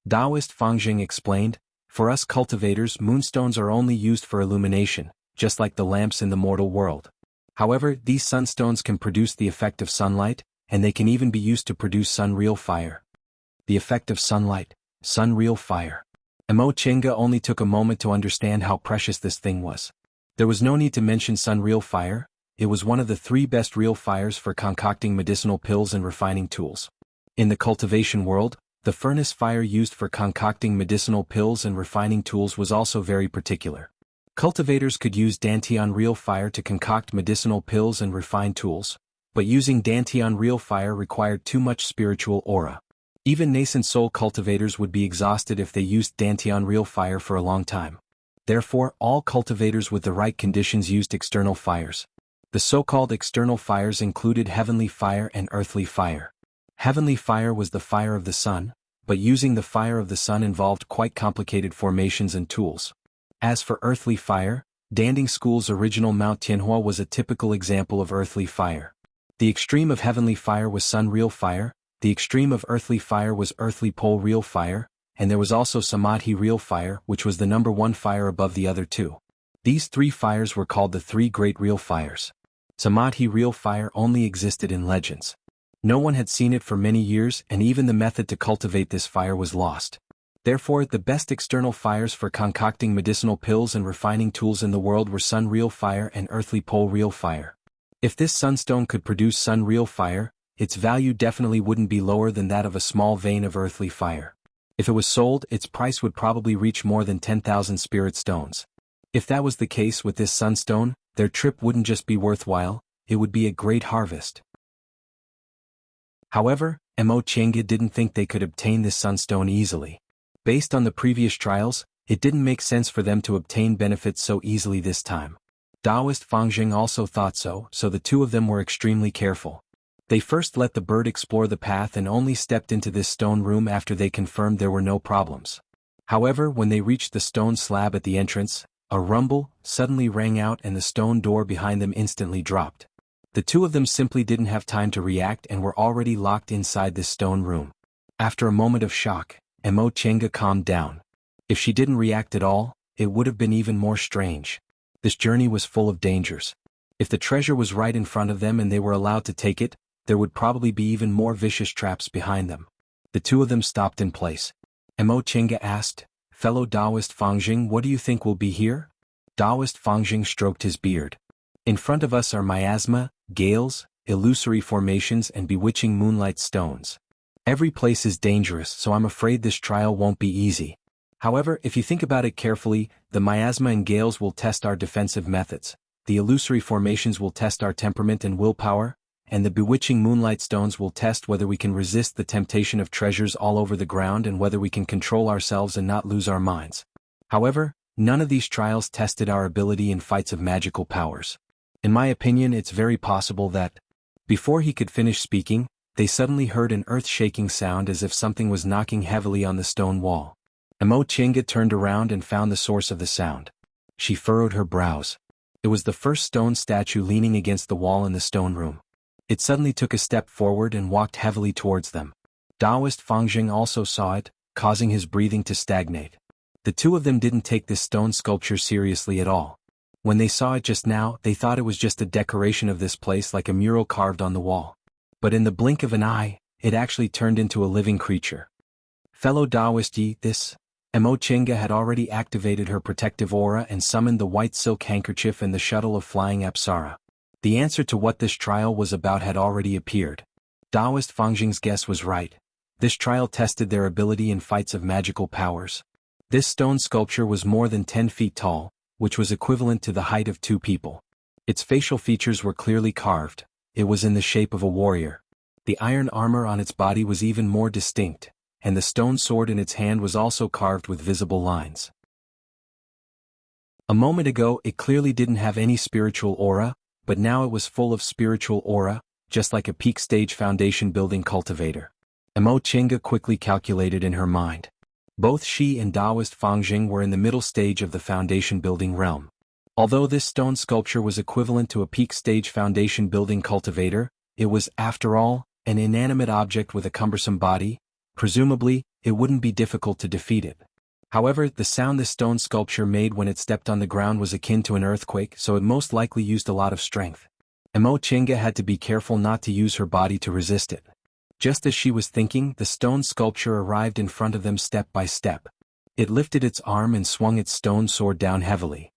Taoist Fangjing explained, for us cultivators, moonstones are only used for illumination, just like the lamps in the mortal world. However, these sunstones can produce the effect of sunlight, and they can even be used to produce sun-real fire. The effect of sunlight, sun-real fire. Mo Chenga only took a moment to understand how precious this thing was. There was no need to mention sun-real fire. It was one of the 3 best real fires for concocting medicinal pills and refining tools. In the cultivation world, the furnace fire used for concocting medicinal pills and refining tools was also very particular. Cultivators could use Dantian real fire to concoct medicinal pills and refine tools, but using Dantian real fire required too much spiritual aura. Even nascent soul cultivators would be exhausted if they used Dantian real fire for a long time. Therefore, all cultivators with the right conditions used external fires. The so-called external fires included heavenly fire and earthly fire. Heavenly fire was the fire of the sun, but using the fire of the sun involved quite complicated formations and tools. As for earthly fire, Danding School's original Mount Tianhua was a typical example of earthly fire. The extreme of heavenly fire was sun-real fire, the extreme of earthly fire was earthly pole-real fire, and there was also Samadhi real fire, which was the number 1 fire above the other 2. These 3 fires were called the 3 great real fires. Samadhi real fire only existed in legends. No one had seen it for many years, and even the method to cultivate this fire was lost. Therefore, the best external fires for concocting medicinal pills and refining tools in the world were sun-real fire and earthly pole-real fire. If this sunstone could produce sun-real fire, its value definitely wouldn't be lower than that of a small vein of earthly fire. If it was sold, its price would probably reach more than 10,000 spirit stones. If that was the case with this sunstone, their trip wouldn't just be worthwhile, it would be a great harvest. However, Mo Chenga didn't think they could obtain this sunstone easily. Based on the previous trials, it didn't make sense for them to obtain benefits so easily this time. Taoist Fangjing also thought so the 2 of them were extremely careful. They first let the bird explore the path and only stepped into this stone room after they confirmed there were no problems. However, when they reached the stone slab at the entrance, a rumble suddenly rang out and the stone door behind them instantly dropped. The 2 of them simply didn't have time to react and were already locked inside this stone room. After a moment of shock, Mo Chenga calmed down. If she didn't react at all, it would have been even more strange. This journey was full of dangers. If the treasure was right in front of them and they were allowed to take it, there would probably be even more vicious traps behind them. The 2 of them stopped in place. Mo Chenga asked, "Fellow Taoist Fangjing, what do you think will be here?" Taoist Fangjing stroked his beard. "In front of us are miasma, gales, illusory formations and bewitching moonlight stones. Every place is dangerous, so I'm afraid this trial won't be easy. However, if you think about it carefully, the miasma and gales will test our defensive methods, the illusory formations will test our temperament and willpower, and the bewitching moonlight stones will test whether we can resist the temptation of treasures all over the ground and whether we can control ourselves and not lose our minds. However, none of these trials tested our ability in fights of magical powers. In my opinion, it's very possible that..." Before he could finish speaking, they suddenly heard an earth-shaking sound as if something was knocking heavily on the stone wall. Mo Chenga turned around and found the source of the sound. She furrowed her brows. It was the first stone statue leaning against the wall in the stone room. It suddenly took a step forward and walked heavily towards them. Taoist Fangjing also saw it, causing his breathing to stagnate. The 2 of them didn't take this stone sculpture seriously at all. When they saw it just now, they thought it was just a decoration of this place like a mural carved on the wall. But in the blink of an eye, it actually turned into a living creature. Fellow Taoist Yi, this... Mo Chenga had already activated her protective aura and summoned the white silk handkerchief and the shuttle of flying Apsara. The answer to what this trial was about had already appeared. Taoist Fangjing's guess was right. This trial tested their ability in fights of magical powers. This stone sculpture was more than 10 feet tall, which was equivalent to the height of 2 people. Its facial features were clearly carved. It was in the shape of a warrior. The iron armor on its body was even more distinct, and the stone sword in its hand was also carved with visible lines. A moment ago it clearly didn't have any spiritual aura, but now it was full of spiritual aura, just like a peak stage foundation building cultivator. Mo Chenga quickly calculated in her mind. Both she and Taoist Fangjing were in the middle stage of the foundation building realm. Although this stone sculpture was equivalent to a peak stage foundation building cultivator, it was, after all, an inanimate object with a cumbersome body. Presumably, it wouldn't be difficult to defeat it. However, the sound the stone sculpture made when it stepped on the ground was akin to an earthquake, so it most likely used a lot of strength. Chenga had to be careful not to use her body to resist it. Just as she was thinking, the stone sculpture arrived in front of them step by step. It lifted its arm and swung its stone sword down heavily.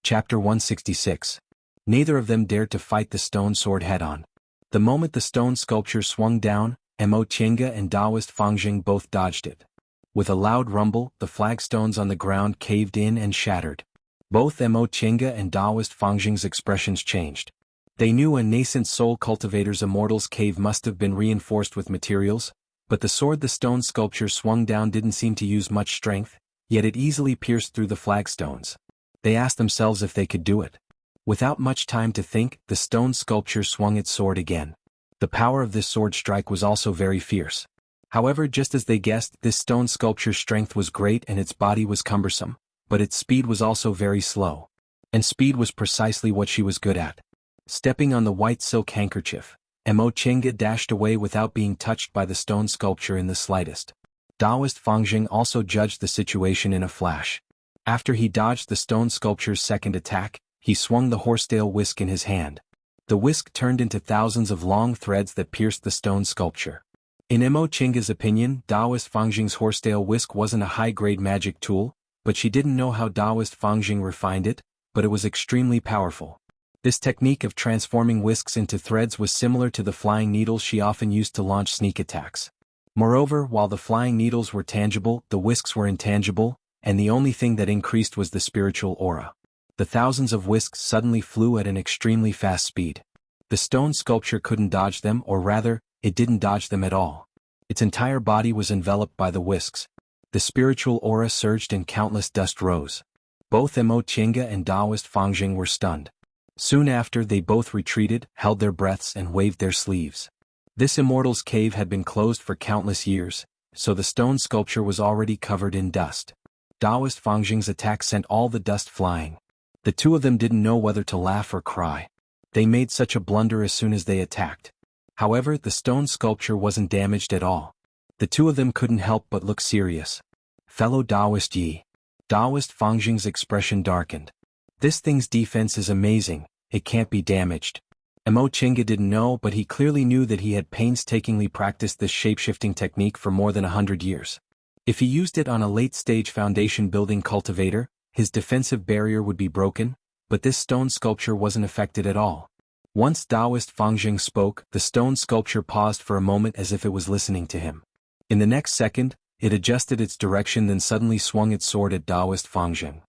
Chapter 166. Neither of them dared to fight the stone sword head-on. The moment the stone sculpture swung down, Chenga and Taoist Fangjing both dodged it. With a loud rumble, the flagstones on the ground caved in and shattered. Both Chenga and Taoist Fangjing's expressions changed. They knew a nascent soul cultivator's immortal's cave must have been reinforced with materials, but the sword the stone sculpture swung down didn't seem to use much strength, yet it easily pierced through the flagstones. They asked themselves if they could do it. Without much time to think, the stone sculpture swung its sword again. The power of this sword strike was also very fierce. However, just as they guessed, this stone sculpture's strength was great and its body was cumbersome, but its speed was also very slow. And speed was precisely what she was good at. Stepping on the white silk handkerchief, Chenga dashed away without being touched by the stone sculpture in the slightest. Taoist Fangjing also judged the situation in a flash. After he dodged the stone sculpture's second attack, he swung the horsetail whisk in his hand. The whisk turned into thousands of long threads that pierced the stone sculpture. In Chenga's opinion, Taoist Fangjing's horsetail whisk wasn't a high-grade magic tool, but she didn't know how Taoist Fangjing refined it, but it was extremely powerful. This technique of transforming whisks into threads was similar to the flying needles she often used to launch sneak attacks. Moreover, while the flying needles were tangible, the whisks were intangible, and the only thing that increased was the spiritual aura. The thousands of whisks suddenly flew at an extremely fast speed. The stone sculpture couldn't dodge them, or rather, it didn't dodge them at all. Its entire body was enveloped by the whisks. The spiritual aura surged and countless dust rose. Both Chenga and Taoist Fangjing were stunned. Soon after, they both retreated, held their breaths and waved their sleeves. This immortal's cave had been closed for countless years, so the stone sculpture was already covered in dust. Taoist Fangjing's attack sent all the dust flying. The two of them didn't know whether to laugh or cry. They made such a blunder as soon as they attacked. However, the stone sculpture wasn't damaged at all. The two of them couldn't help but look serious. Fellow Taoist Yi. Taoist Fangjing's expression darkened. This thing's defense is amazing, it can't be damaged. Chenga didn't know, but he clearly knew that he had painstakingly practiced this shapeshifting technique for more than 100 years. If he used it on a late-stage foundation building cultivator, his defensive barrier would be broken, but this stone sculpture wasn't affected at all. Once Taoist Fangjing spoke, the stone sculpture paused for a moment as if it was listening to him. In the next second, it adjusted its direction, then suddenly swung its sword at Taoist Fangjing.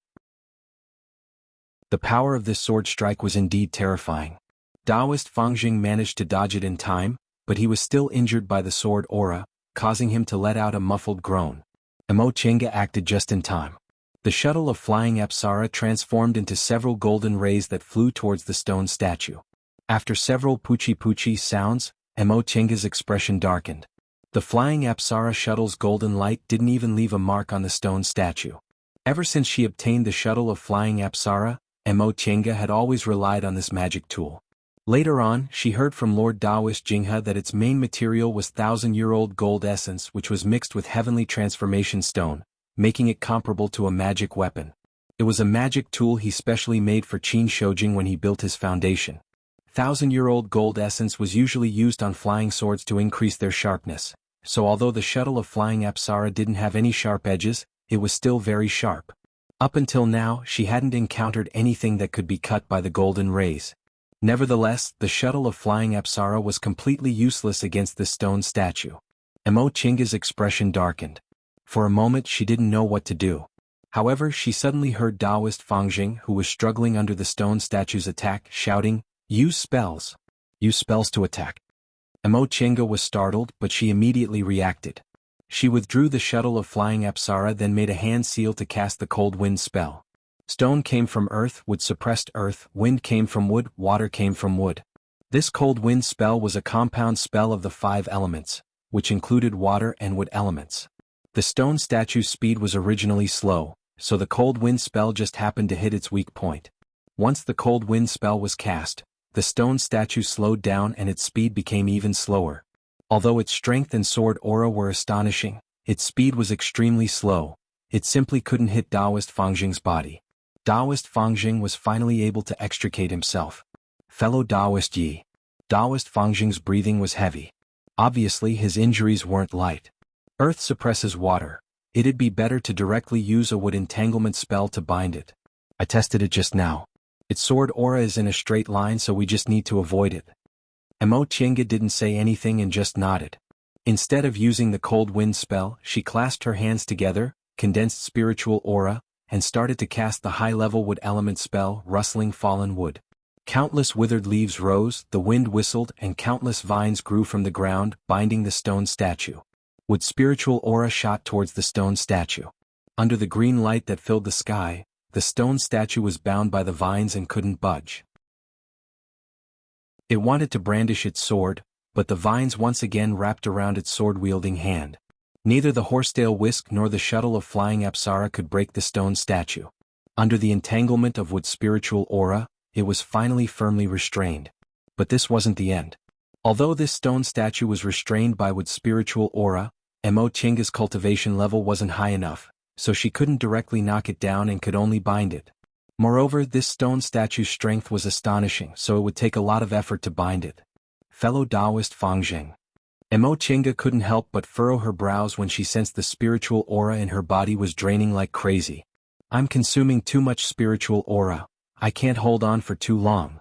The power of this sword strike was indeed terrifying. Taoist Fangjing managed to dodge it in time, but he was still injured by the sword aura, causing him to let out a muffled groan. Chenga acted just in time. The shuttle of flying Apsara transformed into several golden rays that flew towards the stone statue. After several poochie-poochie sounds, Chenga's expression darkened. The flying Apsara shuttle's golden light didn't even leave a mark on the stone statue. Ever since she obtained the shuttle of flying Apsara, Chenga had always relied on this magic tool. Later on, she heard from Lord Taoist Jinghe that its main material was 1,000-year-old gold essence, which was mixed with heavenly transformation stone, making it comparable to a magic weapon. It was a magic tool he specially made for Qin Shoujing when he built his foundation. 1,000-year-old gold essence was usually used on flying swords to increase their sharpness, so although the shuttle of flying Apsara didn't have any sharp edges, it was still very sharp. Up until now, she hadn't encountered anything that could be cut by the golden rays. Nevertheless, the shuttle of flying Apsara was completely useless against the stone statue. Chenga's expression darkened. For a moment she didn't know what to do. However, she suddenly heard Taoist Fangjing, who was struggling under the stone statue's attack, shouting, "Use spells! Use spells to attack!" Chenga was startled, but she immediately reacted. She withdrew the shuttle of flying Apsara, then made a hand seal to cast the cold wind spell. Stone came from earth, wood suppressed earth, wind came from wood, water came from wood. This cold wind spell was a compound spell of the 5 elements, which included water and wood elements. The stone statue's speed was originally slow, so the cold wind spell just happened to hit its weak point. Once the cold wind spell was cast, the stone statue slowed down and its speed became even slower. Although its strength and sword aura were astonishing, its speed was extremely slow. It simply couldn't hit Daoist Fangjing's body. Daoist Fangjing was finally able to extricate himself. Fellow Daoist Yi. Daoist Fangjing's breathing was heavy. Obviously his injuries weren't light. Earth suppresses water. It'd be better to directly use a wood entanglement spell to bind it. I tested it just now. Its sword aura is in a straight line, so we just need to avoid it. Mo Qingge didn't say anything and just nodded. Instead of using the cold wind spell, she clasped her hands together, condensed spiritual aura, and started to cast the high-level wood element spell, Rustling Fallen Wood. Countless withered leaves rose, the wind whistled, and countless vines grew from the ground, binding the stone statue. Wood spiritual aura shot towards the stone statue. Under the green light that filled the sky, the stone statue was bound by the vines and couldn't budge. It wanted to brandish its sword, but the vines once again wrapped around its sword-wielding hand. Neither the horsetail whisk nor the shuttle of flying Apsara could break the stone statue. Under the entanglement of Wood's spiritual aura, it was finally firmly restrained. But this wasn't the end. Although this stone statue was restrained by Wood's spiritual aura, Mo Qingge's cultivation level wasn't high enough, so she couldn't directly knock it down and could only bind it. Moreover, this stone statue's strength was astonishing, so it would take a lot of effort to bind it. Fellow Daoist Fangjing. Mo Qingge couldn't help but furrow her brows when she sensed the spiritual aura in her body was draining like crazy. I'm consuming too much spiritual aura. I can't hold on for too long.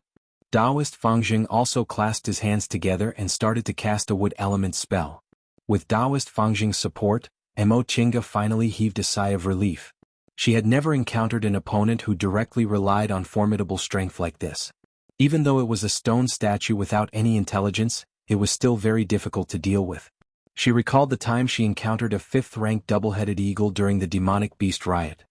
Daoist Fangjing also clasped his hands together and started to cast a wood element spell. With Daoist Fangjing's support, Mo Qingge finally heaved a sigh of relief. She had never encountered an opponent who directly relied on formidable strength like this. Even though it was a stone statue without any intelligence, it was still very difficult to deal with. She recalled the time she encountered a 5th-ranked double-headed eagle during the demonic beast riot.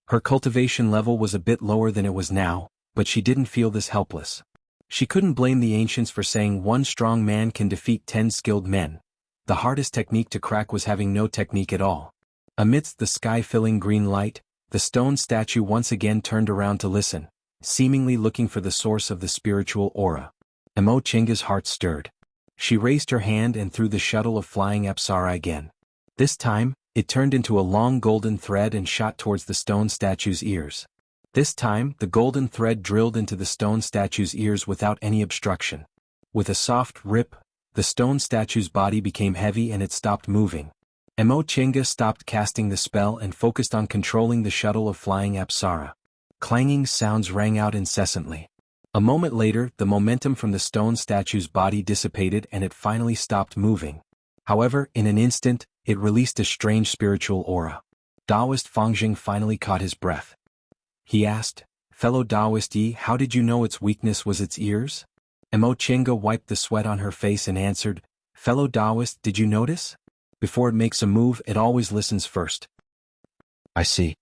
Her cultivation level was a bit lower than it was now, but she didn't feel this helpless. She couldn't blame the ancients for saying one strong man can defeat 10 skilled men. The hardest technique to crack was having no technique at all. Amidst the sky-filling green light, the stone statue once again turned around to listen, seemingly looking for the source of the spiritual aura. Mo Qingge's heart stirred. She raised her hand and threw the shuttle of flying Apsara again. This time, it turned into a long golden thread and shot towards the stone statue's ears. This time, the golden thread drilled into the stone statue's ears without any obstruction. With a soft rip, the stone statue's body became heavy and it stopped moving. Mo Qingge stopped casting the spell and focused on controlling the shuttle of flying Apsara. Clanging sounds rang out incessantly. A moment later, the momentum from the stone statue's body dissipated and it finally stopped moving. However, in an instant, it released a strange spiritual aura. Daoist Fangjing finally caught his breath. He asked, "Fellow Daoist Yi, how did you know its weakness was its ears?" Mo Qingge wiped the sweat on her face and answered, "Fellow Daoist, did you notice? Before it makes a move, it always listens first." "I see."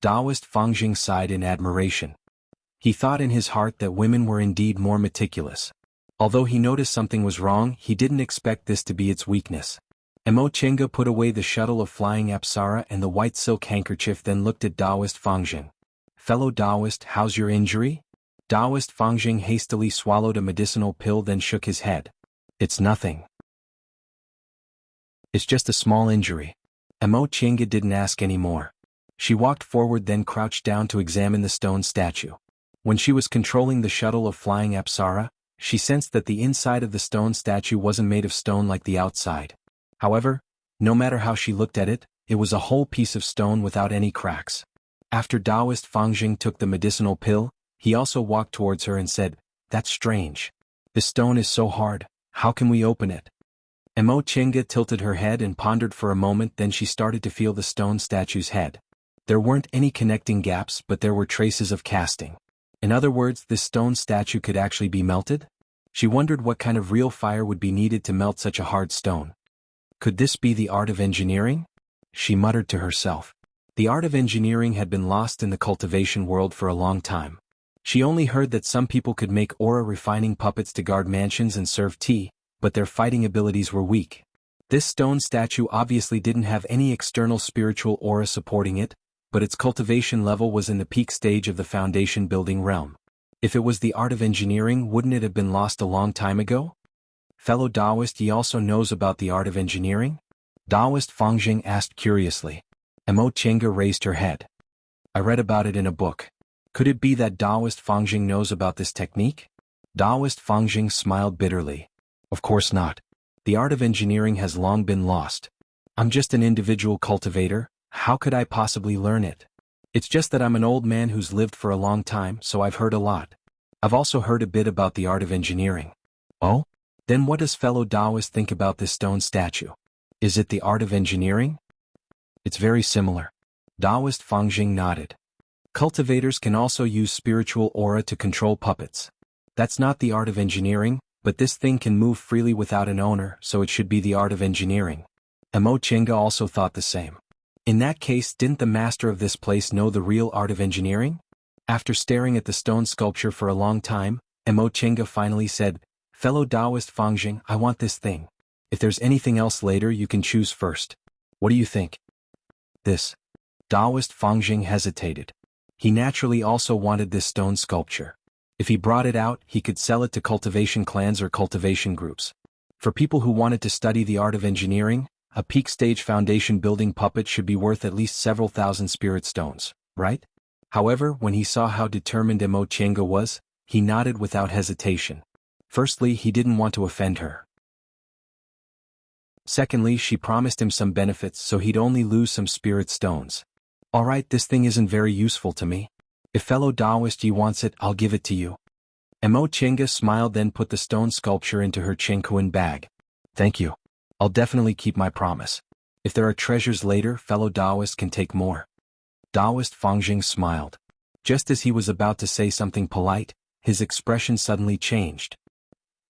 Daoist Fangjing sighed in admiration. He thought in his heart that women were indeed more meticulous. Although he noticed something was wrong, he didn't expect this to be its weakness. Mo Qingge put away the shuttle of flying Apsara and the white silk handkerchief, then looked at Daoist Fangjing. "Fellow Daoist, how's your injury?" Daoist Fangjing hastily swallowed a medicinal pill, then shook his head. "It's nothing. It's just a small injury." Mo Qingge didn't ask any more. She walked forward, then crouched down to examine the stone statue. When she was controlling the shuttle of flying Apsara, she sensed that the inside of the stone statue wasn't made of stone like the outside. However, no matter how she looked at it, it was a whole piece of stone without any cracks. After Daoist Fangjing took the medicinal pill, he also walked towards her and said, "That's strange. This stone is so hard, how can we open it?" Mo Qingge tilted her head and pondered for a moment, then she started to feel the stone statue's head. There weren't any connecting gaps, but there were traces of casting. In other words, this stone statue could actually be melted? She wondered what kind of real fire would be needed to melt such a hard stone. Could this be the art of engineering? She muttered to herself. The art of engineering had been lost in the cultivation world for a long time. She only heard that some people could make aura refining puppets to guard mansions and serve tea, but their fighting abilities were weak. This stone statue obviously didn't have any external spiritual aura supporting it, but its cultivation level was in the peak stage of the foundation building realm. If it was the art of engineering, wouldn't it have been lost a long time ago? Fellow Taoist, ye also knows about the art of engineering? Taoist Fangjing asked curiously. Mo Chenga raised her head. I read about it in a book. Could it be that Taoist Fangjing knows about this technique? Taoist Fangjing smiled bitterly. Of course not. The art of engineering has long been lost. I'm just an individual cultivator, how could I possibly learn it? It's just that I'm an old man who's lived for a long time, so I've heard a lot. I've also heard a bit about the art of engineering. Oh? Then what does fellow Taoist think about this stone statue? Is it the art of engineering? It's very similar. Taoist Fangjing nodded. Cultivators can also use spiritual aura to control puppets. That's not the art of engineering, but this thing can move freely without an owner, so it should be the art of engineering. Mo Chenga also thought the same. In that case, didn't the master of this place know the real art of engineering? After staring at the stone sculpture for a long time, Mo Chenga finally said, Fellow Taoist Fangjing, I want this thing. If there's anything else later, you can choose first. What do you think? This. Taoist Fangjing hesitated. He naturally also wanted this stone sculpture. If he brought it out, he could sell it to cultivation clans or cultivation groups. For people who wanted to study the art of engineering, a peak stage foundation building puppet should be worth at least several thousand spirit stones, right? However, when he saw how determined Mo Chenga was, he nodded without hesitation. Firstly, he didn't want to offend her. Secondly, she promised him some benefits, so he'd only lose some spirit stones. Alright, this thing isn't very useful to me. If fellow Taoist Yi wants it, I'll give it to you. Mo Chenga smiled, then put the stone sculpture into her Chengkuan bag. Thank you. I'll definitely keep my promise. If there are treasures later, fellow Taoist can take more. Taoist Fangjing smiled. Just as he was about to say something polite, his expression suddenly changed.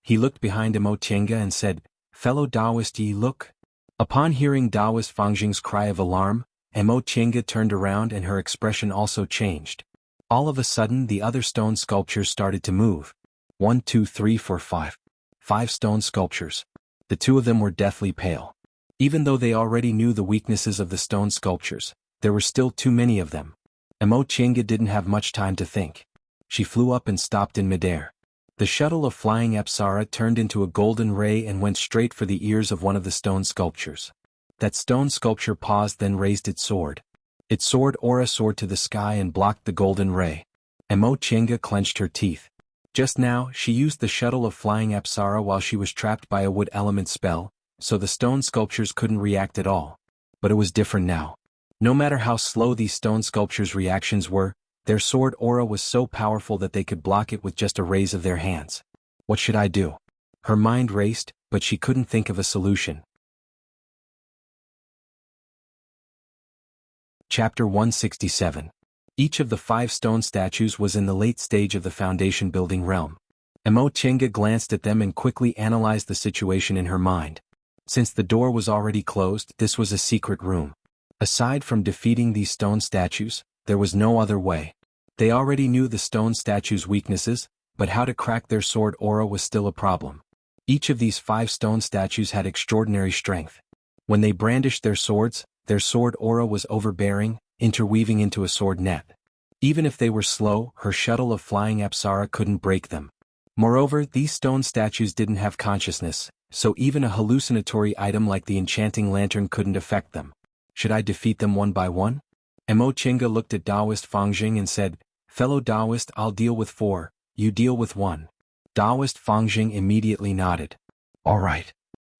He looked behind Mo Chenga and said, Fellow Taoist Yi, look. Upon hearing Taoist Fangjing's cry of alarm, Mo Chenga turned around and her expression also changed. All of a sudden, the other stone sculptures started to move. 1, 2, 3, 4, 5. 5 stone sculptures. The 2 of them were deathly pale. Even though they already knew the weaknesses of the stone sculptures, there were still too many of them. Mo Chenga didn't have much time to think. She flew up and stopped in midair. The shuttle of flying Apsara turned into a golden ray and went straight for the ears of one of the stone sculptures. That stone sculpture paused, then raised its sword. Its sword aura soared to the sky and blocked the golden ray. Mo Chenga clenched her teeth. Just now, she used the shuttle of flying Apsara while she was trapped by a wood element spell, so the stone sculptures couldn't react at all. But it was different now. No matter how slow these stone sculptures' reactions were, their sword aura was so powerful that they could block it with just a raise of their hands. What should I do? Her mind raced, but she couldn't think of a solution. Chapter 167. Each of the 5 stone statues was in the late stage of the foundation building realm. Mo Chenga glanced at them and quickly analyzed the situation in her mind. Since the door was already closed, this was a secret room. Aside from defeating these stone statues, there was no other way. They already knew the stone statues' weaknesses, but how to crack their sword aura was still a problem. Each of these 5 stone statues had extraordinary strength. When they brandished their sword aura was overbearing, interweaving into a sword net. Even if they were slow, her shuttle of flying Apsara couldn't break them. Moreover, these stone statues didn't have consciousness, so even a hallucinatory item like the enchanting lantern couldn't affect them. Should I defeat them one by one? Mo Chenga looked at Taoist Fangjing and said, Fellow Taoist, I'll deal with 4, you deal with 1. Taoist Fangjing immediately nodded. Alright.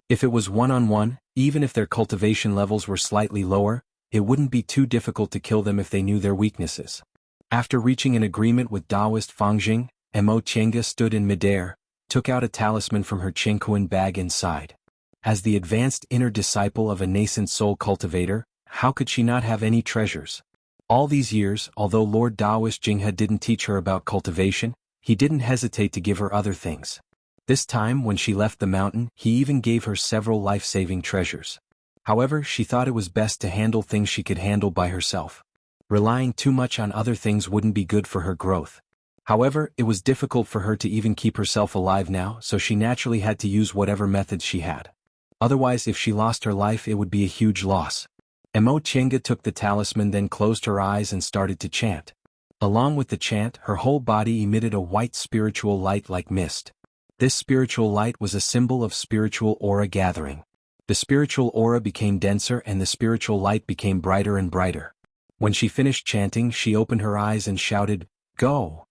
If it was one-on-one, even if their cultivation levels were slightly lower, it wouldn't be too difficult to kill them if they knew their weaknesses. After reaching an agreement with Taoist Fangjing, Mo Chenga stood in midair, took out a talisman from her Chengkuan bag inside. As the advanced inner disciple of a nascent soul cultivator, how could she not have any treasures? All these years, although Lord Taoist Jinghe didn't teach her about cultivation, he didn't hesitate to give her other things. This time, when she left the mountain, he even gave her several life-saving treasures. However, she thought it was best to handle things she could handle by herself. Relying too much on other things wouldn't be good for her growth. However, it was difficult for her to even keep herself alive now, so she naturally had to use whatever methods she had. Otherwise, if she lost her life, it would be a huge loss. Mo Chenga took the talisman, then closed her eyes and started to chant. Along with the chant, her whole body emitted a white spiritual light like mist. This spiritual light was a symbol of spiritual aura gathering. The spiritual aura became denser and the spiritual light became brighter and brighter. When she finished chanting, she opened her eyes and shouted, "Go!"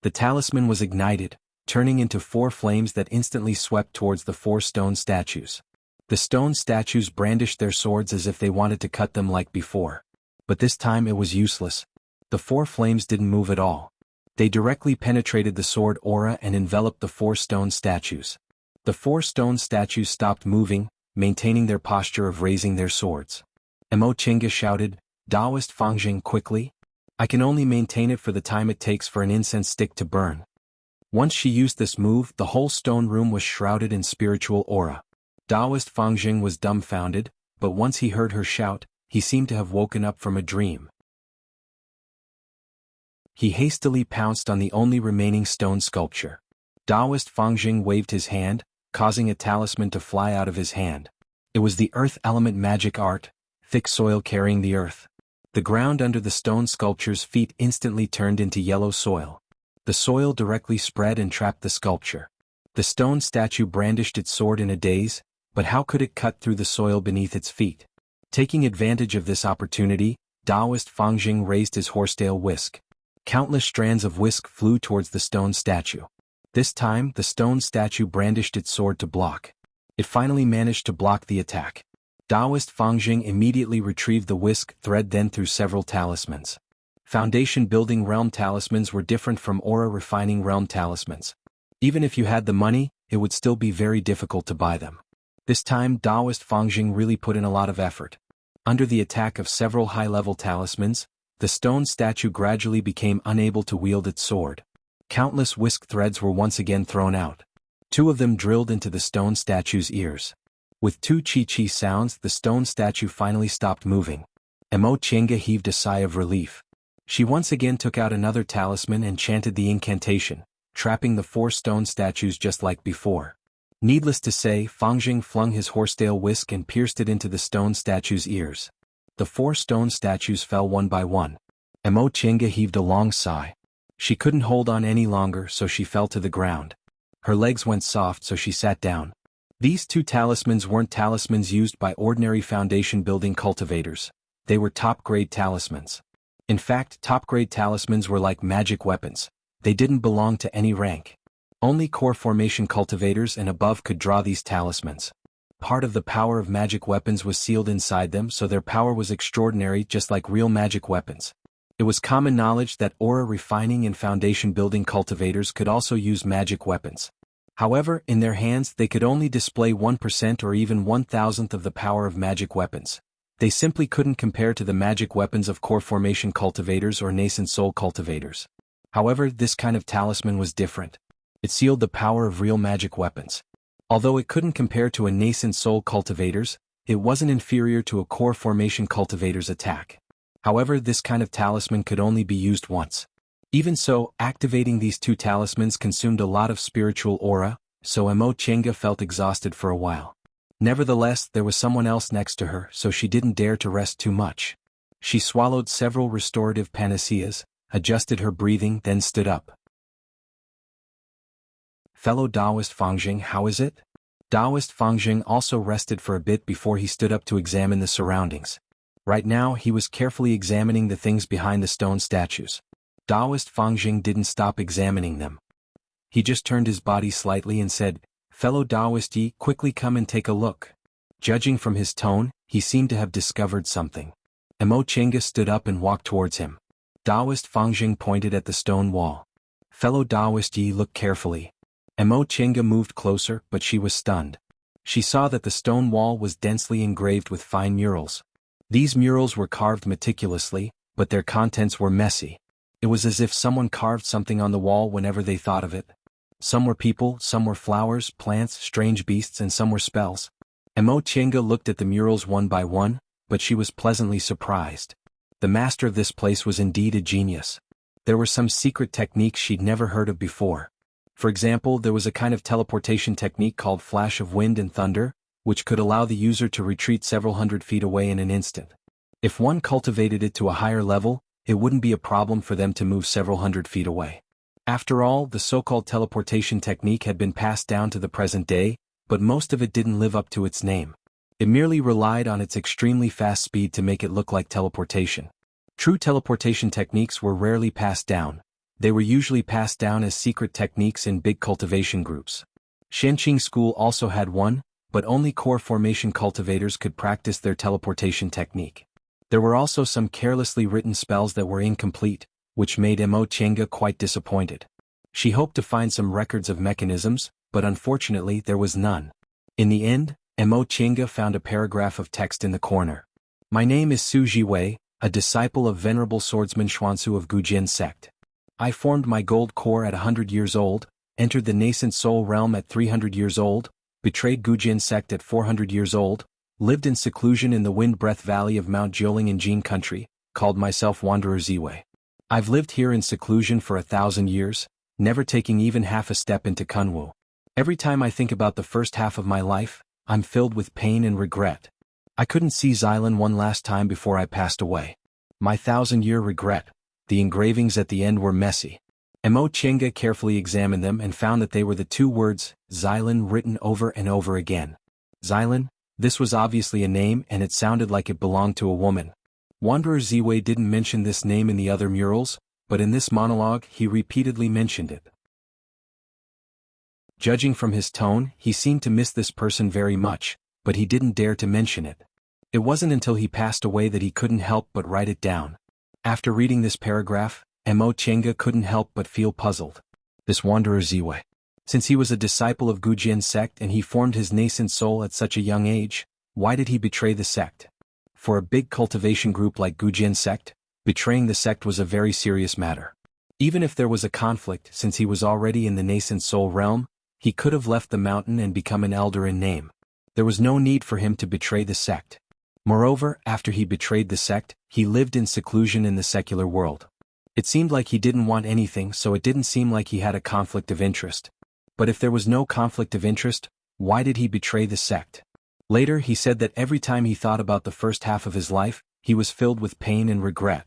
The talisman was ignited, turning into 4 flames that instantly swept towards the 4 stone statues. The stone statues brandished their swords as if they wanted to cut them like before. But this time it was useless. The 4 flames didn't move at all. They directly penetrated the sword aura and enveloped the 4 stone statues. The 4 stone statues stopped moving, maintaining their posture of raising their swords. Mo Chenga shouted, "Taoist Fangjing, quickly! I can only maintain it for the time it takes for an incense stick to burn." Once she used this move, the whole stone room was shrouded in spiritual aura. Taoist Fangjing was dumbfounded, but once he heard her shout, he seemed to have woken up from a dream. He hastily pounced on the only remaining stone sculpture. Taoist Fangjing waved his hand, causing a talisman to fly out of his hand. It was the earth element magic art, thick soil carrying the earth. The ground under the stone sculpture's feet instantly turned into yellow soil. The soil directly spread and trapped the sculpture. The stone statue brandished its sword in a daze, but how could it cut through the soil beneath its feet? Taking advantage of this opportunity, Taoist Fangjing raised his horsetail whisk. Countless strands of whisk flew towards the stone statue. This time, the stone statue brandished its sword to block. It finally managed to block the attack. Taoist Fangjing immediately retrieved the whisk thread, then threw several talismans. Foundation building realm talismans were different from aura refining realm talismans. Even if you had the money, it would still be very difficult to buy them. This time, Taoist Fangjing really put in a lot of effort. Under the attack of several high-level talismans, the stone statue gradually became unable to wield its sword. Countless whisk threads were once again thrown out. 2 of them drilled into the stone statue's ears. With 2 chi-chi sounds, the stone statue finally stopped moving. Mo Chenga heaved a sigh of relief. She once again took out another talisman and chanted the incantation, trapping the 4 stone statues just like before. Needless to say, Fangjing flung his horsetail whisk and pierced it into the stone statue's ears. The 4 stone statues fell one by one. Mo Chenga heaved a long sigh. She couldn't hold on any longer, so she fell to the ground. Her legs went soft, so she sat down. These 2 talismans weren't talismans used by ordinary foundation building cultivators. They were top-grade talismans. In fact, top-grade talismans were like magic weapons. They didn't belong to any rank. Only core formation cultivators and above could draw these talismans. Part of the power of magic weapons was sealed inside them, so their power was extraordinary, just like real magic weapons. It was common knowledge that aura refining and foundation building cultivators could also use magic weapons. However, in their hands they could only display 1% or even 1,000th of the power of magic weapons. They simply couldn't compare to the magic weapons of core formation cultivators or nascent soul cultivators. However, this kind of talisman was different. It sealed the power of real magic weapons. Although it couldn't compare to a nascent soul cultivator's, it wasn't inferior to a core formation cultivator's attack. However, this kind of talisman could only be used once. Even so, activating these 2 talismans consumed a lot of spiritual aura, so Mo Chenga felt exhausted for a while. Nevertheless, there was someone else next to her, so she didn't dare to rest too much. She swallowed several restorative panaceas, adjusted her breathing, then stood up. "Fellow Taoist Fangjing, how is it?" Taoist Fangjing also rested for a bit before he stood up to examine the surroundings. Right now, he was carefully examining the things behind the stone statues. Taoist Fangjing didn't stop examining them. He just turned his body slightly and said, "Fellow Taoist Yi, quickly come and take a look." Judging from his tone, he seemed to have discovered something. Mo Chenga stood up and walked towards him. Taoist Fangjing pointed at the stone wall. "Fellow Taoist Yi, look carefully." Mo Chenga moved closer, but she was stunned. She saw that the stone wall was densely engraved with fine murals. These murals were carved meticulously, but their contents were messy. It was as if someone carved something on the wall whenever they thought of it. Some were people, some were flowers, plants, strange beasts, and some were spells. Mo Chenga looked at the murals one by one, but she was pleasantly surprised. The master of this place was indeed a genius. There were some secret techniques she'd never heard of before. For example, there was a kind of teleportation technique called Flash of Wind and Thunder, which could allow the user to retreat several hundred feet away in an instant. If one cultivated it to a higher level, it wouldn't be a problem for them to move several hundred feet away. After all, the so-called teleportation technique had been passed down to the present day, but most of it didn't live up to its name. It merely relied on its extremely fast speed to make it look like teleportation. True teleportation techniques were rarely passed down. They were usually passed down as secret techniques in big cultivation groups. Shenqing School also had one, but only core formation cultivators could practice their teleportation technique. There were also some carelessly written spells that were incomplete, which made Mo Chenga quite disappointed. She hoped to find some records of mechanisms, but unfortunately there was none. In the end, Mo Chenga found a paragraph of text in the corner. My name is Su Jiwei, a disciple of Venerable Swordsman Xuanzu of Gujin sect. I formed my gold core at 100 years old, entered the nascent soul realm at 300 years old, betrayed Gujin sect at 400 years old, lived in seclusion in the Wind Breath Valley of Mount Jiuling in Jin country, called myself Wanderer Ziwei. I've lived here in seclusion for 1,000 years, never taking even half a step into Kunwu. Every time I think about the first half of my life, I'm filled with pain and regret. I couldn't see Xylan one last time before I passed away. My 1,000-year regret. The engravings at the end were messy. Mo Chenga carefully examined them and found that they were the two words, Xylan, written over and over again. Xylan? This was obviously a name and it sounded like it belonged to a woman. Wanderer Ziwei didn't mention this name in the other murals, but in this monologue he repeatedly mentioned it. Judging from his tone, he seemed to miss this person very much, but he didn't dare to mention it. It wasn't until he passed away that he couldn't help but write it down. After reading this paragraph, Mo Chenga couldn't help but feel puzzled. This Wanderer Ziwei. Since he was a disciple of Gujin sect and he formed his nascent soul at such a young age, why did he betray the sect? For a big cultivation group like Gujin sect, betraying the sect was a very serious matter. Even if there was a conflict, since he was already in the nascent soul realm, he could have left the mountain and become an elder in name. There was no need for him to betray the sect. Moreover, after he betrayed the sect, he lived in seclusion in the secular world. It seemed like he didn't want anything, so it didn't seem like he had a conflict of interest. But if there was no conflict of interest, why did he betray the sect? Later he said that every time he thought about the first half of his life, he was filled with pain and regret.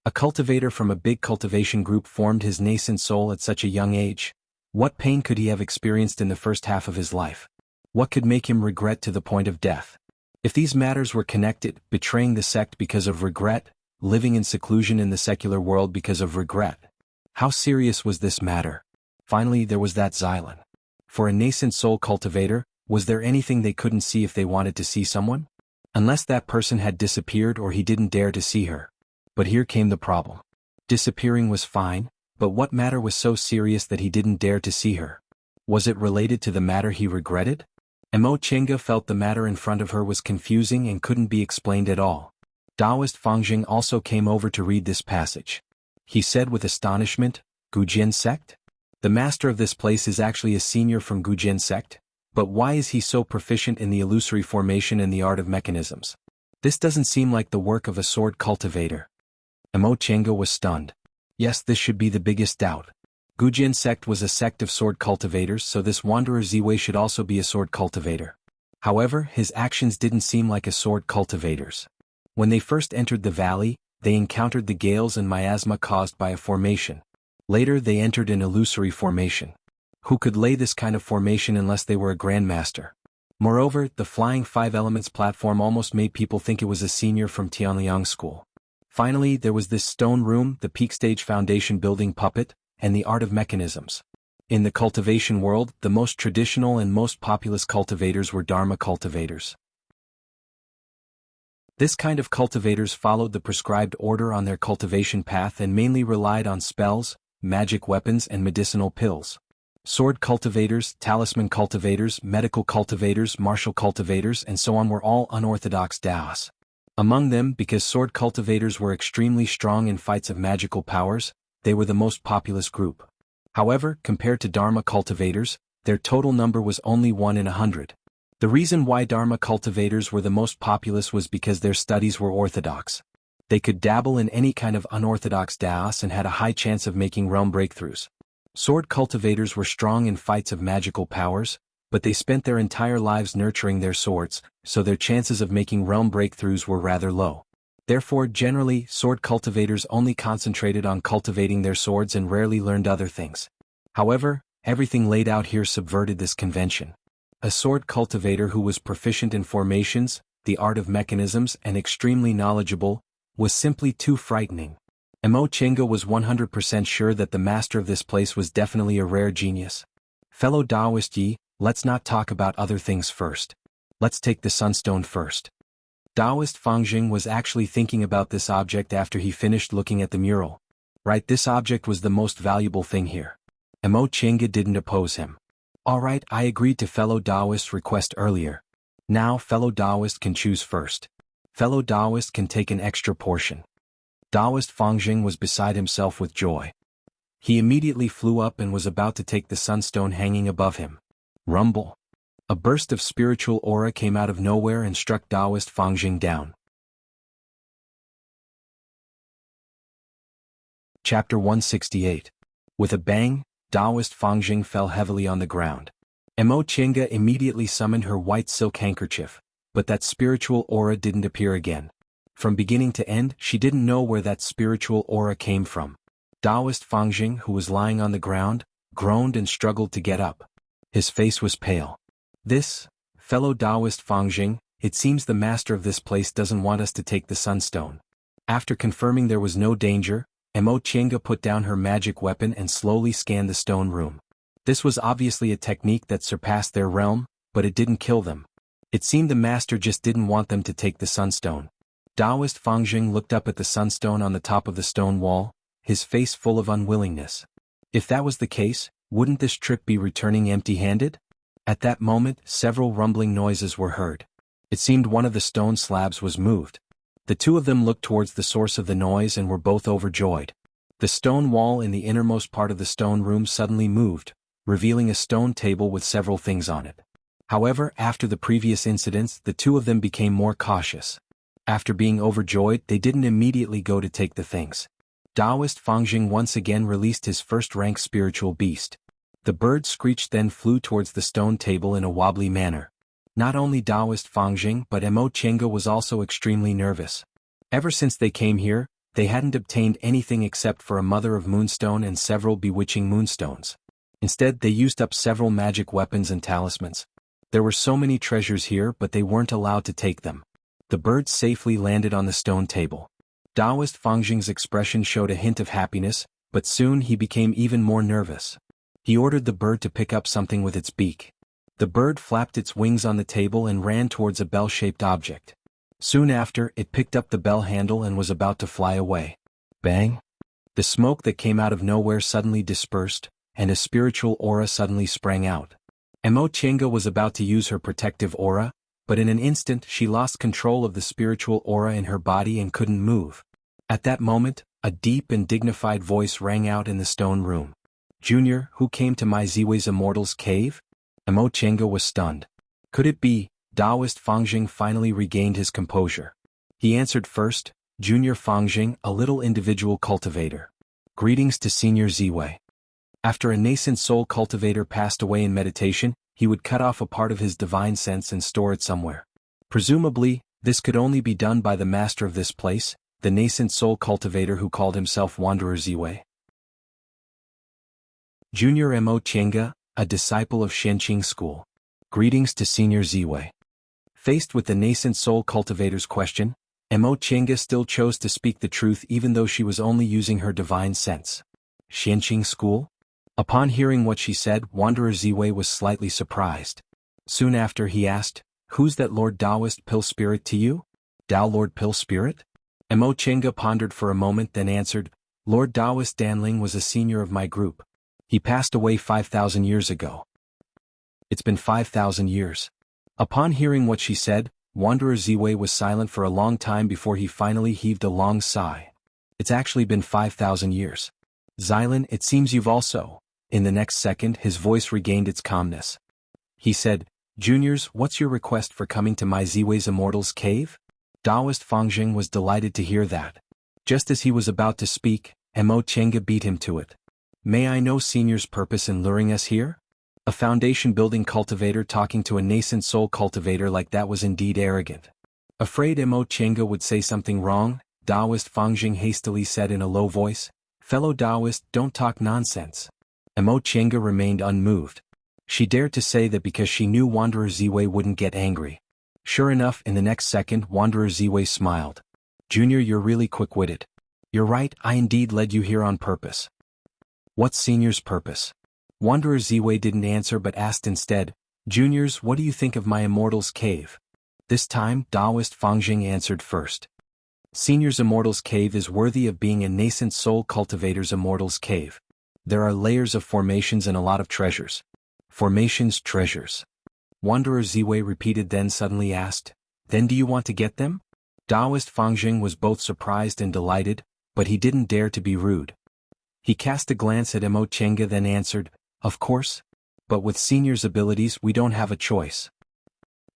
A cultivator from a big cultivation group formed his nascent soul at such a young age. What pain could he have experienced in the first half of his life? What could make him regret to the point of death? If these matters were connected, betraying the sect because of regret, living in seclusion in the secular world because of regret. How serious was this matter? Finally, there was that Xylan. For a nascent soul cultivator, was there anything they couldn't see if they wanted to see someone? Unless that person had disappeared or he didn't dare to see her. But here came the problem. Disappearing was fine, but what matter was so serious that he didn't dare to see her? Was it related to the matter he regretted? Mo Chenga felt the matter in front of her was confusing and couldn't be explained at all. Taoist Fangjing also came over to read this passage. He said with astonishment, Gujin sect? The master of this place is actually a senior from Gujin sect, but why is he so proficient in the illusory formation and the art of mechanisms? This doesn't seem like the work of a sword cultivator. Mo Chenga was stunned. Yes, this should be the biggest doubt. Gujin sect was a sect of sword cultivators, so this Wanderer Ziwei should also be a sword cultivator. However, his actions didn't seem like a sword cultivator's. When they first entered the valley, they encountered the gales and miasma caused by a formation. Later they entered an illusory formation. Who could lay this kind of formation unless they were a grandmaster? Moreover, the Flying Five Elements platform almost made people think it was a senior from Tianliang school. Finally, there was this stone room, the peak stage foundation building puppet, and the art of mechanisms. In the cultivation world, the most traditional and most populous cultivators were Dharma cultivators. This kind of cultivators followed the prescribed order on their cultivation path and mainly relied on spells, magic weapons and medicinal pills. Sword cultivators, talisman cultivators, medical cultivators, martial cultivators and so on were all unorthodox Daos. Among them, because sword cultivators were extremely strong in fights of magical powers, they were the most populous group. However, compared to Dharma cultivators, their total number was only 1 in 100. The reason why Dharma cultivators were the most populous was because their studies were orthodox. They could dabble in any kind of unorthodox Daos and had a high chance of making realm breakthroughs. Sword cultivators were strong in fights of magical powers, but they spent their entire lives nurturing their swords, so their chances of making realm breakthroughs were rather low. Therefore, generally, sword cultivators only concentrated on cultivating their swords and rarely learned other things. However, everything laid out here subverted this convention. A sword cultivator who was proficient in formations, the art of mechanisms, and extremely knowledgeable, was simply too frightening. Mo Chenga was 100% sure that the master of this place was definitely a rare genius. Fellow Taoist Yi, let's not talk about other things first. Let's take the sunstone first. Taoist Fangjing was actually thinking about this object after he finished looking at the mural. Right, this object was the most valuable thing here. Mo Chenga didn't oppose him. Alright, I agreed to fellow Taoist's request earlier. Now fellow Taoist can choose first. Fellow Taoist can take an extra portion. Taoist Fangjing was beside himself with joy. He immediately flew up and was about to take the sunstone hanging above him. Rumble. A burst of spiritual aura came out of nowhere and struck Taoist Fangjing down. Chapter 168. With a bang, Taoist Fangjing fell heavily on the ground. Mo Chenga immediately summoned her white silk handkerchief, but that spiritual aura didn't appear again. From beginning to end, she didn't know where that spiritual aura came from. Taoist Fangjing, who was lying on the ground, groaned and struggled to get up. His face was pale. This, fellow Taoist Fangjing, it seems the master of this place doesn't want us to take the sunstone. After confirming there was no danger, Mo Chenga put down her magic weapon and slowly scanned the stone room. This was obviously a technique that surpassed their realm, but it didn't kill them. It seemed the master just didn't want them to take the sunstone. Taoist Fangjing looked up at the sunstone on the top of the stone wall, his face full of unwillingness. If that was the case, wouldn't this trip be returning empty-handed? At that moment, several rumbling noises were heard. It seemed one of the stone slabs was moved. The two of them looked towards the source of the noise and were both overjoyed. The stone wall in the innermost part of the stone room suddenly moved, revealing a stone table with several things on it. However, after the previous incidents, the two of them became more cautious. After being overjoyed, they didn't immediately go to take the things. Taoist Fangjing once again released his first-rank spiritual beast. The bird screeched then flew towards the stone table in a wobbly manner. Not only Taoist Fangjing but Mo Chenga was also extremely nervous. Ever since they came here, they hadn't obtained anything except for a mother of moonstone and several bewitching moonstones. Instead, they used up several magic weapons and talismans. There were so many treasures here but they weren't allowed to take them. The bird safely landed on the stone table. Taoist Fangjing's expression showed a hint of happiness, but soon he became even more nervous. He ordered the bird to pick up something with its beak. The bird flapped its wings on the table and ran towards a bell-shaped object. Soon after, it picked up the bell handle and was about to fly away. Bang! The smoke that came out of nowhere suddenly dispersed, and a spiritual aura suddenly sprang out. Mo Chenga was about to use her protective aura, but in an instant she lost control of the spiritual aura in her body and couldn't move. At that moment, a deep and dignified voice rang out in the stone room. Junior, who came to my Ziwei's Immortal's cave? Mo Chenga was stunned. Could it be? Taoist Fangjing finally regained his composure. He answered first, Junior Fangjing, a little individual cultivator. Greetings to Senior Ziwei. After a nascent soul cultivator passed away in meditation, he would cut off a part of his divine sense and store it somewhere. Presumably, this could only be done by the master of this place, the nascent soul cultivator who called himself Wanderer Ziwei. Junior Mo Chenga, a disciple of Shenqing School. Greetings to Senior Ziwei. Faced with the nascent soul cultivator's question, Mo Chenga still chose to speak the truth even though she was only using her divine sense. Shenqing School? Upon hearing what she said, Wanderer Ziwei was slightly surprised. Soon after he asked, Who's that Lord Taoist Pill Spirit to you? Tao Lord Pill Spirit? Mo Chenga pondered for a moment then answered, Lord Taoist Danling was a senior of my group. He passed away 5,000 years ago. It's been 5,000 years. Upon hearing what she said, Wanderer Ziwei was silent for a long time before he finally heaved a long sigh. It's actually been 5,000 years. Xylan, it seems you've also. In the next second, his voice regained its calmness. He said, Juniors, what's your request for coming to my Ziwei's Immortal's cave? Taoist Fangjing was delighted to hear that. Just as he was about to speak, Mo Chenga beat him to it. May I know Senior's purpose in luring us here? A foundation-building cultivator talking to a nascent soul cultivator like that was indeed arrogant. Afraid Mo Chenga would say something wrong, Taoist Fangjing hastily said in a low voice, "Fellow Taoist, don't talk nonsense." Mo Chenga remained unmoved. She dared to say that because she knew Wanderer Ziwei wouldn't get angry. Sure enough, in the next second, Wanderer Ziwei smiled. "Junior, you're really quick-witted. You're right, I indeed led you here on purpose." "What's Senior's purpose?" Wanderer Ziwei didn't answer but asked instead, "Juniors, what do you think of my Immortal's Cave?" This time, Taoist Fangjing answered first. "Senior's Immortal's Cave is worthy of being a nascent soul cultivator's Immortal's Cave. There are layers of formations and a lot of treasures." "Formations, treasures." Wanderer Ziwei repeated, then suddenly asked, "Then do you want to get them?" Taoist Fangjing was both surprised and delighted, but he didn't dare to be rude. He cast a glance at Mo Chenga then answered, "Of course. But with Senior's abilities we don't have a choice."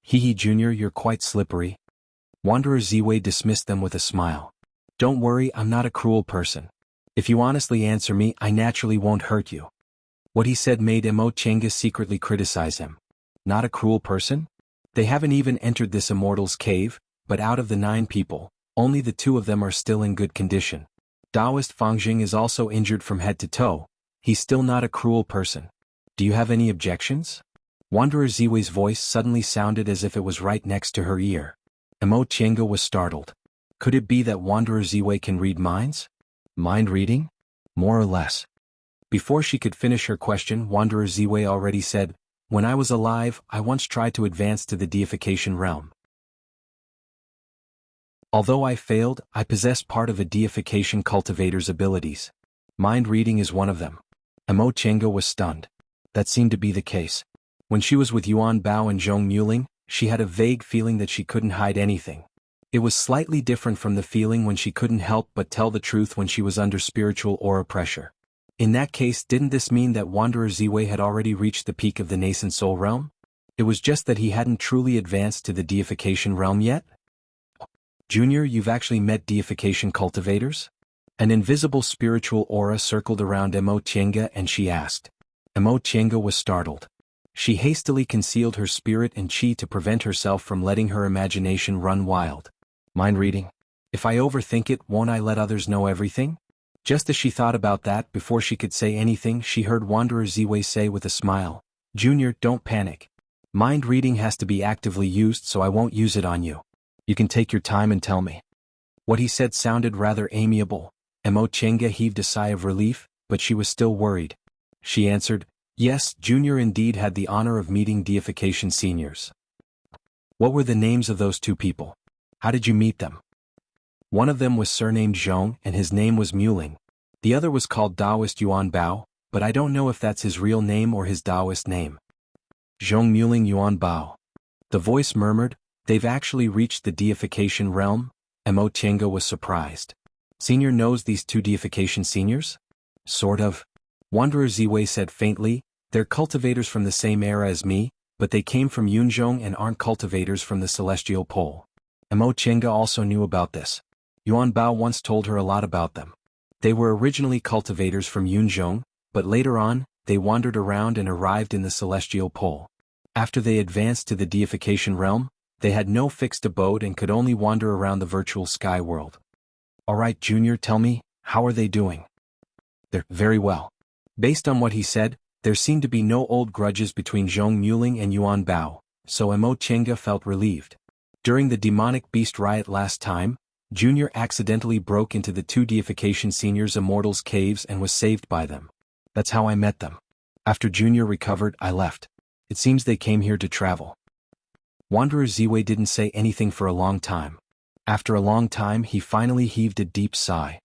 "Hee Junior, you're quite slippery." Wanderer Ziwei dismissed them with a smile. "Don't worry, I'm not a cruel person. If you honestly answer me, I naturally won't hurt you." What he said made Mo Chenga secretly criticize him. Not a cruel person? They haven't even entered this Immortal's Cave, but out of the 9 people, only the 2 of them are still in good condition. Taoist Fangjing is also injured from head to toe. He's still not a cruel person. Do you have any objections? Wanderer Ziwei's voice suddenly sounded as if it was right next to her ear. Mo Chenga was startled. Could it be that Wanderer Ziwei can read minds? Mind reading? More or less. Before she could finish her question, Wanderer Ziwei already said, "When I was alive, I once tried to advance to the deification realm. Although I failed, I possessed part of a deification cultivator's abilities. Mind reading is one of them." Mo Chenga was stunned. That seemed to be the case. When she was with Yuan Bao and Zhong Muling, she had a vague feeling that she couldn't hide anything. It was slightly different from the feeling when she couldn't help but tell the truth when she was under spiritual aura pressure. In that case, didn't this mean that Wanderer Ziwei had already reached the peak of the nascent soul realm? It was just that he hadn't truly advanced to the deification realm yet? "Junior, you've actually met deification cultivators?" An invisible spiritual aura circled around Mo Chenga and she asked. Mo Chenga was startled. She hastily concealed her spirit and chi to prevent herself from letting her imagination run wild. Mind reading? If I overthink it, won't I let others know everything? Just as she thought about that, before she could say anything, she heard Wanderer Ziwei say with a smile, "Junior, don't panic. Mind reading has to be actively used, so I won't use it on you. You can take your time and tell me." What he said sounded rather amiable. Mo Chenga heaved a sigh of relief, but she was still worried. She answered, "Yes, Junior indeed had the honor of meeting deification seniors." "What were the names of those 2 people? How did you meet them?" "One of them was surnamed Zhong and his name was Muling. The other was called Taoist Yuan Bao, but I don't know if that's his real name or his Taoist name." "Zhong Muling Yuan Bao." The voice murmured, "They've actually reached the deification realm?" Mo Chenga was surprised. "Senior knows these 2 deification seniors?" "Sort of." Wanderer Ziwei said faintly, "They're cultivators from the same era as me, but they came from Yunzhong and aren't cultivators from the celestial pole." Mo Chenga also knew about this. Yuan Bao once told her a lot about them. They were originally cultivators from Yunzhong, but later on, they wandered around and arrived in the celestial pole. After they advanced to the deification realm, they had no fixed abode and could only wander around the virtual sky world. "Alright Junior, tell me, how are they doing?" "They're very well." Based on what he said, there seemed to be no old grudges between Zhong Muling and Yuan Bao, so Mo Chenga felt relieved. During the demonic beast riot last time, Junior accidentally broke into the 2 deification seniors' Immortals' caves and was saved by them. That's how I met them. After Junior recovered, I left. It seems they came here to travel. Wanderer Ziwei didn't say anything for a long time. After a long time, he finally heaved a deep sigh.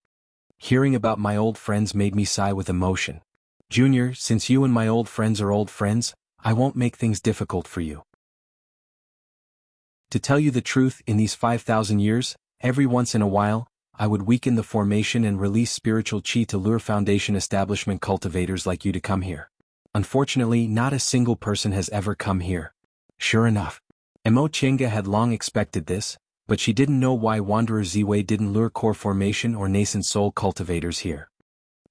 "Hearing about my old friends made me sigh with emotion. Junior, since you and my old friends are old friends, I won't make things difficult for you. To tell you the truth, in these 5,000 years, every once in a while, I would weaken the formation and release spiritual chi to lure foundation establishment cultivators like you to come here. Unfortunately, not a single person has ever come here." Sure enough. Mo Chenga had long expected this, but she didn't know why Wanderer Ziwei didn't lure core formation or nascent soul cultivators here.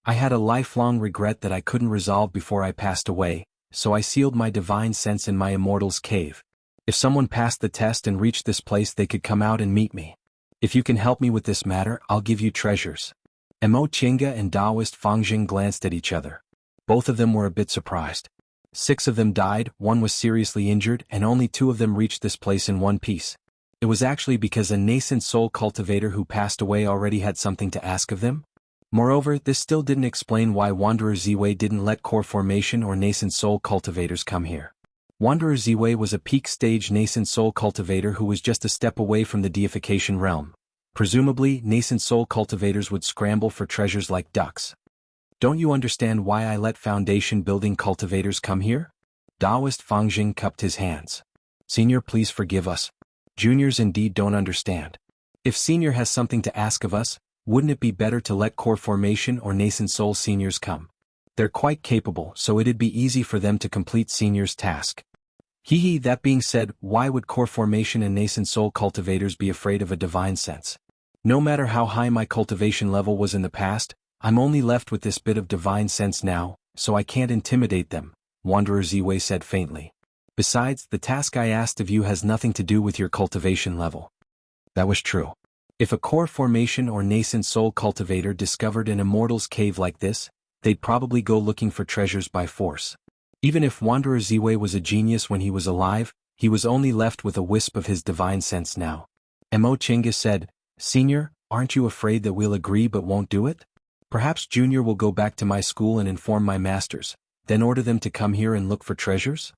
"I had a lifelong regret that I couldn't resolve before I passed away," so I sealed my divine sense in my immortal's cave. If someone passed the test and reached this place, they could come out and meet me. If you can help me with this matter, I'll give you treasures." Mo Chinga and Taoist Fangjing glanced at each other. Both of them were a bit surprised. 6 of them died, 1 was seriously injured, and only 2 of them reached this place in one piece. It was actually because a nascent soul cultivator who passed away already had something to ask of them. Moreover, this still didn't explain why Wanderer Ziwei didn't let core formation or nascent soul cultivators come here. Wanderer Ziwei was a peak stage nascent soul cultivator who was just a step away from the deification realm. Presumably, nascent soul cultivators would scramble for treasures like ducks. "Don't you understand why I let foundation building cultivators come here?" Taoist Fangjing cupped his hands. "Senior, please forgive us. Juniors indeed don't understand. If Senior has something to ask of us, wouldn't it be better to let core formation or nascent soul seniors come? They're quite capable, so it'd be easy for them to complete Senior's task." Hee. That being said, why would core formation and nascent soul cultivators be afraid of a divine sense? No matter how high my cultivation level was in the past, I'm only left with this bit of divine sense now, so I can't intimidate them, Wanderer Ziwei said faintly. "Besides, the task I asked of you has nothing to do with your cultivation level." That was true. If a core formation or nascent soul cultivator discovered an immortal's cave like this, they'd probably go looking for treasures by force. Even if Wanderer Ziwei was a genius when he was alive, he was only left with a wisp of his divine sense now. Mo Chinga said, "Senior, aren't you afraid that we'll agree but won't do it? Perhaps Junior will go back to my school and inform my masters, then order them to come here and look for treasures?"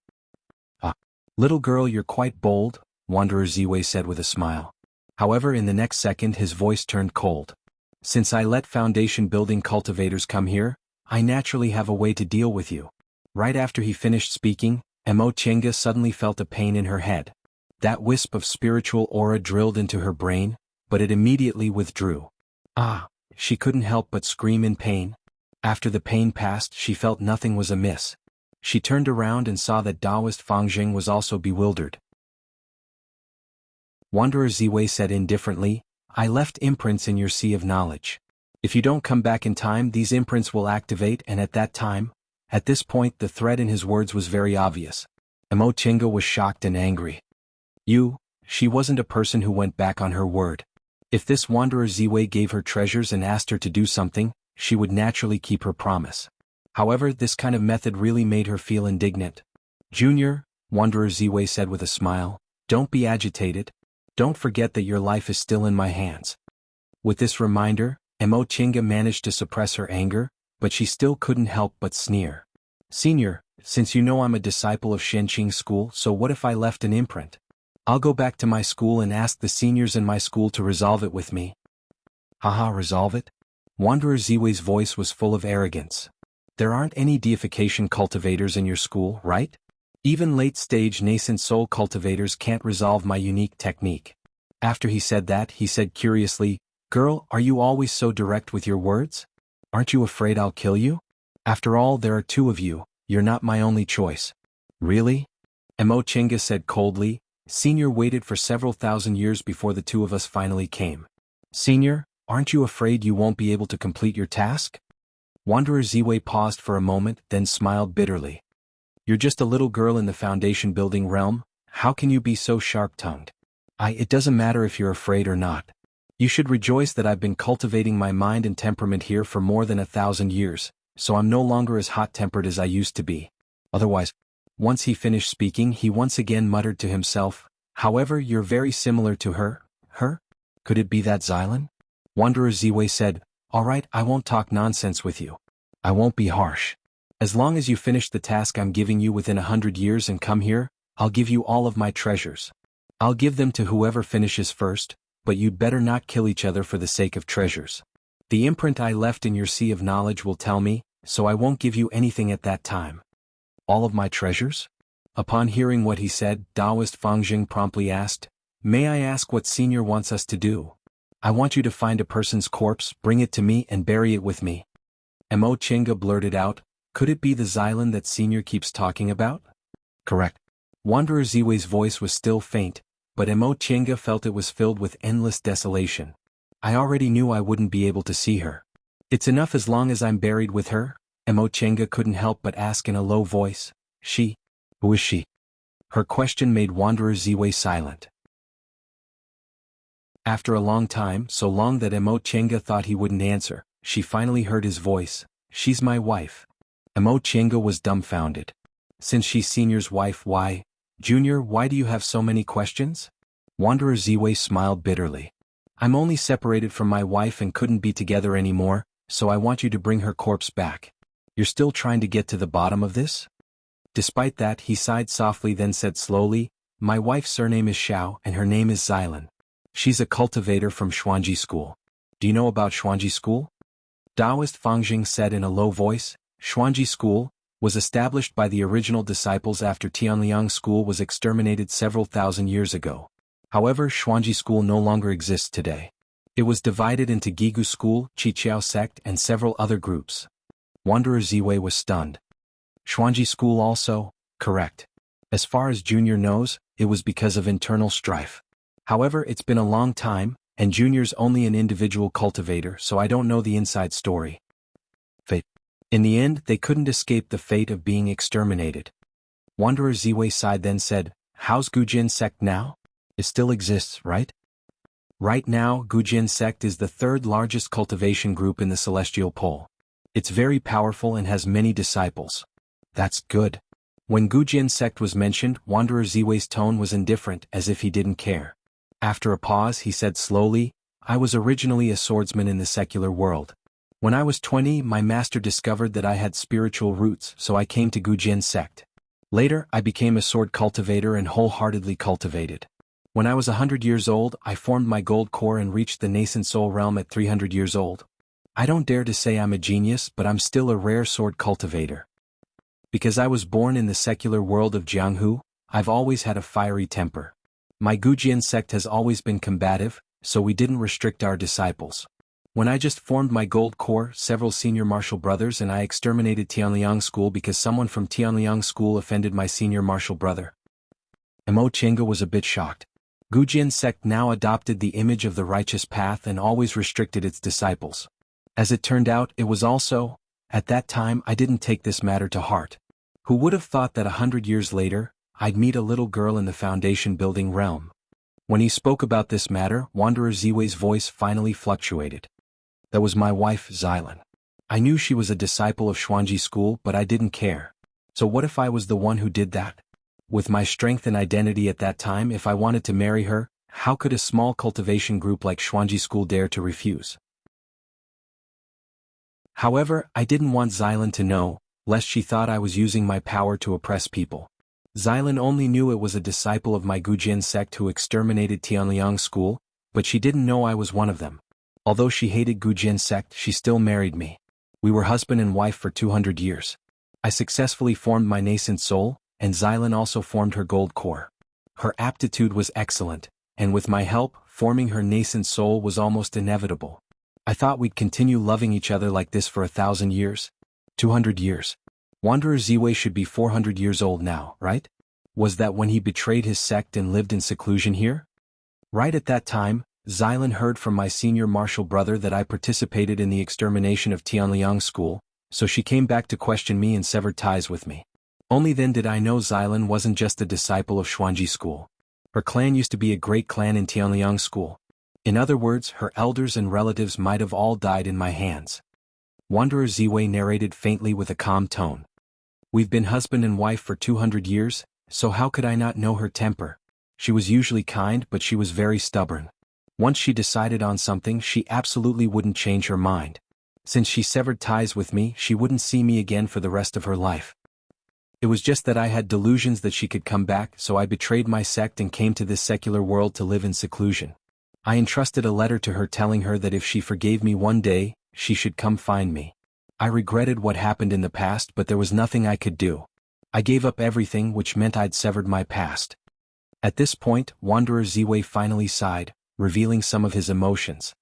"Ah, little girl, you're quite bold," Wanderer Ziwei said with a smile. However, in the next second his voice turned cold. "Since I let foundation building cultivators come here, I naturally have a way to deal with you." Right after he finished speaking, Mo Chinga suddenly felt a pain in her head. That wisp of spiritual aura drilled into her brain, but it immediately withdrew. She couldn't help but scream in pain. After the pain passed, she felt nothing was amiss. She turned around and saw that Taoist Fangjing was also bewildered. Wanderer Ziwei said indifferently, "I left imprints in your sea of knowledge. If you don't come back in time, these imprints will activate, and at that time..." At this point, the threat in his words was very obvious. Mo Chinga was shocked and angry. She wasn't a person who went back on her word. If this Wanderer Ziwei gave her treasures and asked her to do something, she would naturally keep her promise. However, this kind of method really made her feel indignant. "Junior," Wanderer Ziwei said with a smile, "don't be agitated. Don't forget that your life is still in my hands." With this reminder, Mo Chinga managed to suppress her anger, but she still couldn't help but sneer. "Senior, since you know I'm a disciple of Shenqing's school, so what if I left an imprint? I'll go back to my school and ask the seniors in my school to resolve it with me." "Haha, resolve it?" Wanderer Ziwei's voice was full of arrogance. "There aren't any deification cultivators in your school, right? Even late-stage nascent soul cultivators can't resolve my unique technique." After he said that, he said curiously, "Girl, are you always so direct with your words? Aren't you afraid I'll kill you? After all, there are 2 of you, you're not my only choice." "Really?" Mo Chinga said coldly. "Senior waited for several thousand years before the 2 of us finally came. Senior, aren't you afraid you won't be able to complete your task?" Wanderer Ziwei paused for a moment, then smiled bitterly. "You're just a little girl in the foundation building realm, how can you be so sharp-tongued? It doesn't matter if you're afraid or not. You should rejoice that I've been cultivating my mind and temperament here for more than 1,000 years, so I'm no longer as hot-tempered as I used to be. Otherwise..." Once he finished speaking, he once again muttered to himself, "However, you're very similar to her." "Her? Could it be that Xylan?" Wanderer Ziwei said, "All right, I won't talk nonsense with you. I won't be harsh. As long as you finish the task I'm giving you within 100 years and come here, I'll give you all of my treasures. I'll give them to whoever finishes first, but you'd better not kill each other for the sake of treasures. The imprint I left in your sea of knowledge will tell me, so I won't give you anything at that time." "All of my treasures?" Upon hearing what he said, Taoist Fangjing promptly asked, "May I ask what Senior wants us to do?" "I want you to find a person's corpse, bring it to me and bury it with me." Mo Chinga blurted out, "Could it be the Xylan that Senior keeps talking about?" "Correct." Wanderer Ziwei's voice was still faint, but Mo Chinga felt it was filled with endless desolation. "I already knew I wouldn't be able to see her. It's enough as long as I'm buried with her," Mo Chinga couldn't help but ask in a low voice. Who is she? Her question made Wanderer Ziwei silent. After a long time, so long that Emo Chenga thought he wouldn't answer, she finally heard his voice. She's my wife. Emo Chenga was dumbfounded. Since she's Senior's wife, why? Junior, why do you have so many questions? Wanderer Ziwei smiled bitterly. I'm only separated from my wife and couldn't be together anymore, so I want you to bring her corpse back. You're still trying to get to the bottom of this? Despite that, he sighed softly, then said slowly, my wife's surname is Xiao and her name is Xilan. She's a cultivator from Xuanji School. Do you know about Xuanji School? Taoist Fangjing said in a low voice. Xuanji School was established by the original disciples after Tianliang School was exterminated several thousand years ago. However, Xuanji School no longer exists today. It was divided into Gigu School, Qiqiao sect and several other groups. Wanderer Ziwei was stunned. Xuanji School also? Correct. As far as Junior knows, it was because of internal strife. However, it's been a long time, and Junior's only an individual cultivator, so I don't know the inside story. Fate. In the end, they couldn't escape the fate of being exterminated. Wanderer Ziwei sighed, then said, how's Gujin sect now? It still exists, right? Right now, Gujin sect is the third largest cultivation group in the Celestial Pole. It's very powerful and has many disciples. That's good. When Gujin sect was mentioned, Wanderer Ziwei's tone was indifferent, as if he didn't care. After a pause, he said slowly, I was originally a swordsman in the secular world. When I was 20, my master discovered that I had spiritual roots, so I came to Gujin sect. Later, I became a sword cultivator and wholeheartedly cultivated. When I was 100 years old, I formed my gold core and reached the nascent soul realm at 300 years old. I don't dare to say I'm a genius, but I'm still a rare sword cultivator. Because I was born in the secular world of Jianghu, I've always had a fiery temper. My Gujin sect has always been combative, so we didn't restrict our disciples. When I just formed my gold core, several senior martial brothers and I exterminated Tianliang School because someone from Tianliang School offended my senior martial brother. Emo Chenga was a bit shocked. Gujin sect now adopted the image of the righteous path and always restricted its disciples. As it turned out, it was also, at that time I didn't take this matter to heart. Who would have thought that 100 years later, I'd meet a little girl in the foundation building realm? When he spoke about this matter, Wanderer Ziwei's voice finally fluctuated. That was my wife, Xilan. I knew she was a disciple of Xuanji School, but I didn't care. So what if I was the one who did that? With my strength and identity at that time, if I wanted to marry her, how could a small cultivation group like Xuanji School dare to refuse? However, I didn't want Xilan to know, lest she thought I was using my power to oppress people. Xilan only knew it was a disciple of my Gujin sect who exterminated Tianliang School, but she didn't know I was one of them. Although she hated Gujin sect, she still married me. We were husband and wife for 200 years. I successfully formed my nascent soul, and Xilan also formed her gold core. Her aptitude was excellent, and with my help, forming her nascent soul was almost inevitable. I thought we'd continue loving each other like this for 1,000 years. 200 years. Wanderer Ziwei should be 400 years old now, right? Was that when he betrayed his sect and lived in seclusion here? Right at that time, Xilan heard from my senior martial brother that I participated in the extermination of Tianliang School, so she came back to question me and severed ties with me. Only then did I know Xilan wasn't just a disciple of Xuanji School. Her clan used to be a great clan in Tianliang School. In other words, her elders and relatives might have all died in my hands. Wanderer Ziwei narrated faintly with a calm tone. We've been husband and wife for 200 years, so how could I not know her temper? She was usually kind, but she was very stubborn. Once she decided on something, she absolutely wouldn't change her mind. Since she severed ties with me, she wouldn't see me again for the rest of her life. It was just that I had delusions that she could come back, so I betrayed my sect and came to this secular world to live in seclusion. I entrusted a letter to her telling her that if she forgave me one day, she should come find me. I regretted what happened in the past, but there was nothing I could do. I gave up everything, which meant I'd severed my past. At this point, Wanderer Ziwei finally sighed, revealing some of his emotions.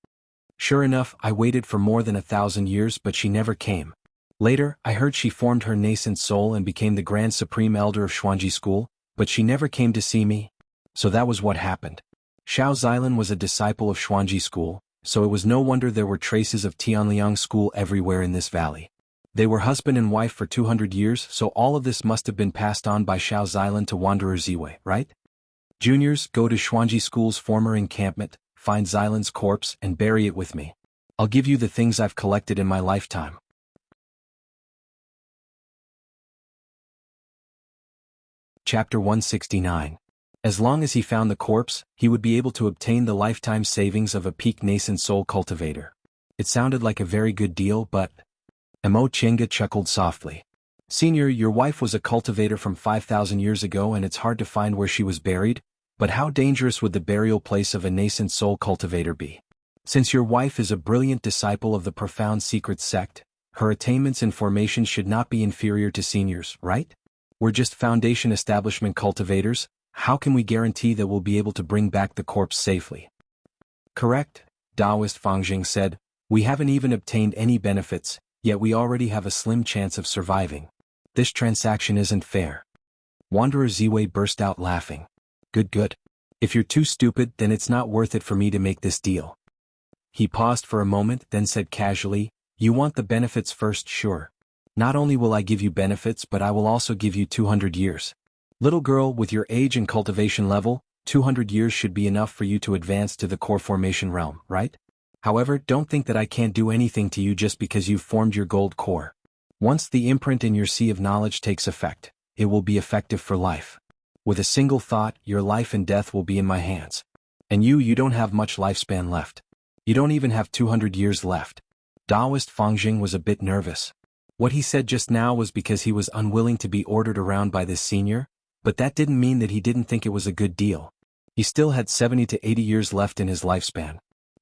Sure enough, I waited for more than 1,000 years, but she never came. Later, I heard she formed her nascent soul and became the Grand Supreme Elder of Xuanji School, but she never came to see me. So that was what happened. Xiao Xilan was a disciple of Xuanji School, so it was no wonder there were traces of Tianliang School everywhere in this valley. They were husband and wife for 200 years, so all of this must have been passed on by Xiao Xilan to Wanderer Ziwei, right? Juniors, go to Xuanji School's former encampment, find Xilan's corpse, and bury it with me. I'll give you the things I've collected in my lifetime. Chapter 169. As long as he found the corpse, he would be able to obtain the lifetime savings of a peak nascent soul cultivator. It sounded like a very good deal, but... Mo Chenga chuckled softly. Senior, your wife was a cultivator from 5,000 years ago and it's hard to find where she was buried, but how dangerous would the burial place of a nascent soul cultivator be? Since your wife is a brilliant disciple of the profound secret sect, her attainments and formations should not be inferior to seniors, right? We're just foundation establishment cultivators, how can we guarantee that we'll be able to bring back the corpse safely? Correct, Taoist Fangjing said, we haven't even obtained any benefits, yet we already have a slim chance of surviving. This transaction isn't fair. Wanderer Ziwei burst out laughing. Good. If you're too stupid, then it's not worth it for me to make this deal. He paused for a moment, then said casually, you want the benefits first, sure. Not only will I give you benefits, but I will also give you 200 years. Little girl, with your age and cultivation level, 200 years should be enough for you to advance to the core formation realm, right? However, don't think that I can't do anything to you just because you've formed your gold core. Once the imprint in your sea of knowledge takes effect, it will be effective for life. With a single thought, your life and death will be in my hands. And you don't have much lifespan left. You don't even have 200 years left. Taoist Fangjing was a bit nervous. What he said just now was because he was unwilling to be ordered around by this senior, but that didn't mean that he didn't think it was a good deal. He still had 70 to 80 years left in his lifespan.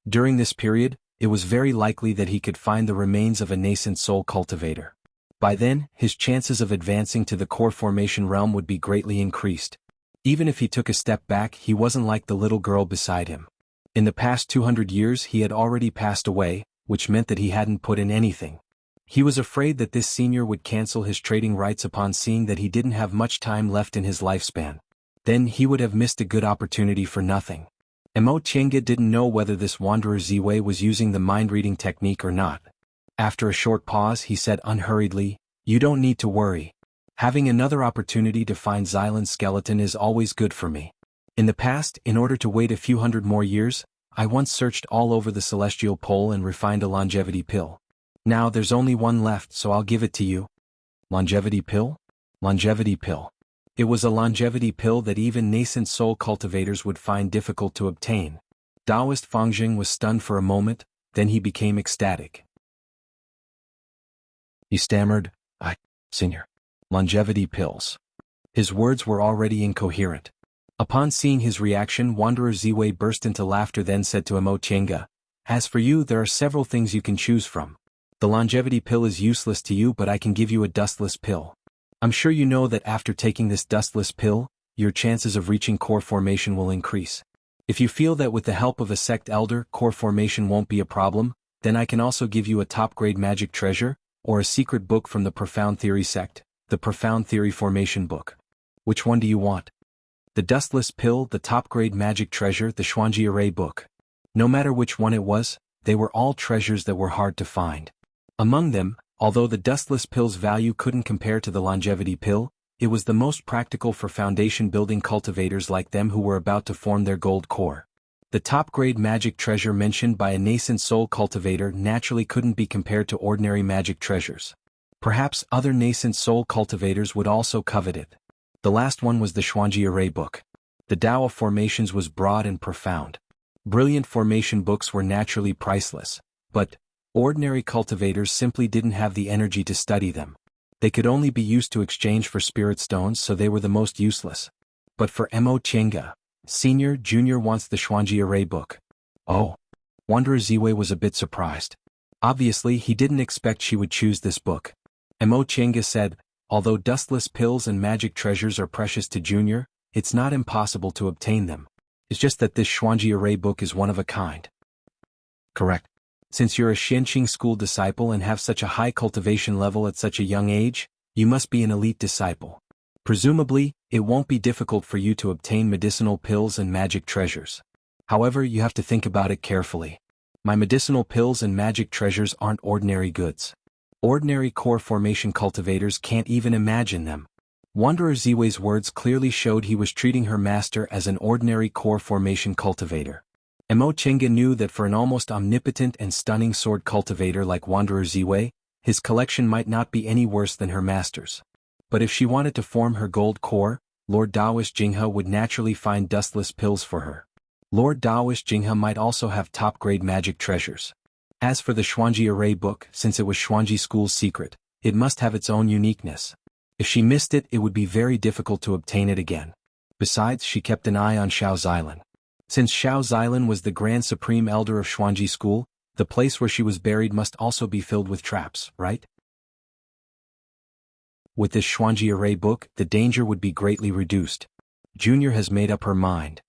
During this period, it was very likely that he could find the remains of a nascent soul cultivator. By then, his chances of advancing to the core formation realm would be greatly increased. Even if he took a step back, he wasn't like the little girl beside him. In the past 200 years he had already passed away, which meant that he hadn't put in anything. He was afraid that this senior would cancel his trading rights upon seeing that he didn't have much time left in his lifespan. Then he would have missed a good opportunity for nothing. Mo Chenga didn't know whether this Wanderer Ziwei was using the mind-reading technique or not. After a short pause he said unhurriedly, you don't need to worry. Having another opportunity to find Xilan's skeleton is always good for me. In the past, in order to wait a few hundred more years, I once searched all over the celestial pole and refined a longevity pill. Now there's only one left, so I'll give it to you. Longevity pill? Longevity pill. It was a longevity pill that even nascent soul cultivators would find difficult to obtain. Taoist Fangjing was stunned for a moment, then he became ecstatic. He stammered, Senior. Longevity pills. His words were already incoherent. Upon seeing his reaction, Wanderer Ziwei burst into laughter, then said to Mo Chenga, as for you, there are several things you can choose from. The longevity pill is useless to you, but I can give you a dustless pill. I'm sure you know that after taking this dustless pill, your chances of reaching core formation will increase. If you feel that with the help of a sect elder, core formation won't be a problem, then I can also give you a top-grade magic treasure, or a secret book from the Profound Theory sect, the Profound Theory Formation book. Which one do you want? The dustless pill, the top-grade magic treasure, the Xuanji Array book. No matter which one it was, they were all treasures that were hard to find. Among them, although the dustless pill's value couldn't compare to the longevity pill, it was the most practical for foundation-building cultivators like them who were about to form their gold core. The top-grade magic treasure mentioned by a nascent soul cultivator naturally couldn't be compared to ordinary magic treasures. Perhaps other nascent soul cultivators would also covet it. The last one was the Xuanji Array book. The Tao of Formations was broad and profound. Brilliant formation books were naturally priceless, but ordinary cultivators simply didn't have the energy to study them. They could only be used to exchange for spirit stones, so they were the most useless. But for Mo Chenga, Senior, Junior wants the Xuanji Array book. Oh. Wanderer Ziwei was a bit surprised. Obviously he didn't expect she would choose this book. Mo Chenga said, although dustless pills and magic treasures are precious to Junior, it's not impossible to obtain them. It's just that this Xuanji Array book is one of a kind. Correct. Since you're a Xianqing school disciple and have such a high cultivation level at such a young age, you must be an elite disciple. Presumably, it won't be difficult for you to obtain medicinal pills and magic treasures. However, you have to think about it carefully. My medicinal pills and magic treasures aren't ordinary goods. Ordinary core formation cultivators can't even imagine them. Wanderer Ziwei's words clearly showed he was treating her master as an ordinary core formation cultivator. Mo Chenga knew that for an almost omnipotent and stunning sword cultivator like Wanderer Ziwei, his collection might not be any worse than her master's. But if she wanted to form her gold core, Lord Daoist Jinghe would naturally find dustless pills for her. Lord Daoist Jinghe might also have top-grade magic treasures. As for the Xuanji Array book, since it was Xuanji School's secret, it must have its own uniqueness. If she missed it, it would be very difficult to obtain it again. Besides, she kept an eye on Xiao Xilan. Since Xiao Xilan was the Grand Supreme Elder of Xuanji School, the place where she was buried must also be filled with traps, right? With this Xuanji Array book, the danger would be greatly reduced. Junior has made up her mind.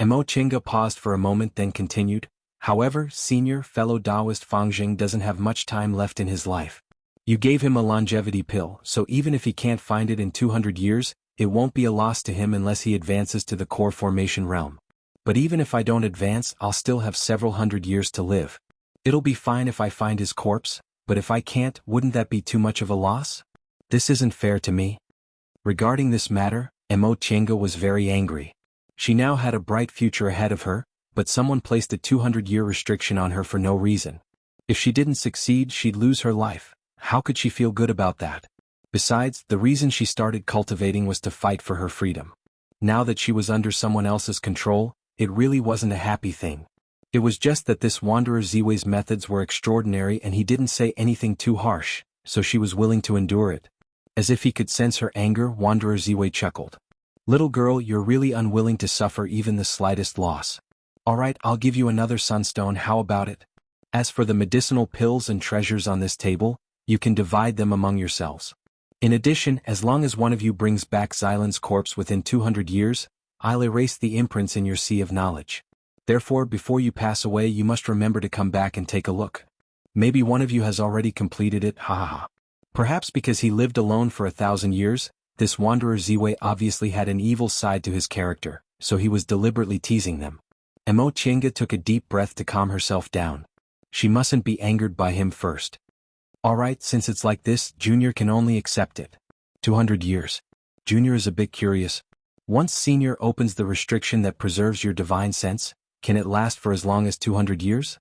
Mo Chenga paused for a moment then continued, however, senior fellow Taoist Fangjing doesn't have much time left in his life. You gave him a longevity pill, so even if he can't find it in 200 years, it won't be a loss to him unless he advances to the core formation realm. But even if I don't advance, I'll still have several hundred years to live. It'll be fine if I find his corpse, but if I can't, wouldn't that be too much of a loss? This isn't fair to me. Regarding this matter, Mo Chenga was very angry. She now had a bright future ahead of her, but someone placed a 200-year restriction on her for no reason. If she didn't succeed, she'd lose her life. How could she feel good about that? Besides, the reason she started cultivating was to fight for her freedom. Now that she was under someone else's control, it really wasn't a happy thing. It was just that this Wanderer Ziwei's methods were extraordinary and he didn't say anything too harsh, so she was willing to endure it. As if he could sense her anger, Wanderer Ziwei chuckled. Little girl, you're really unwilling to suffer even the slightest loss. Alright, I'll give you another sunstone, how about it? As for the medicinal pills and treasures on this table, you can divide them among yourselves. In addition, as long as one of you brings back Xilan's corpse within 200 years, I'll erase the imprints in your sea of knowledge. Therefore, before you pass away, you must remember to come back and take a look. Maybe one of you has already completed it, ha ha ha. Perhaps because he lived alone for 1,000 years, this Wanderer Ziwei obviously had an evil side to his character, so he was deliberately teasing them. Mo Chenga took a deep breath to calm herself down. She mustn't be angered by him first. Alright, since it's like this, Junior can only accept it. 200 years. Junior is a bit curious. Once Senior opens the restriction that preserves your divine sense, can it last for as long as 200 years?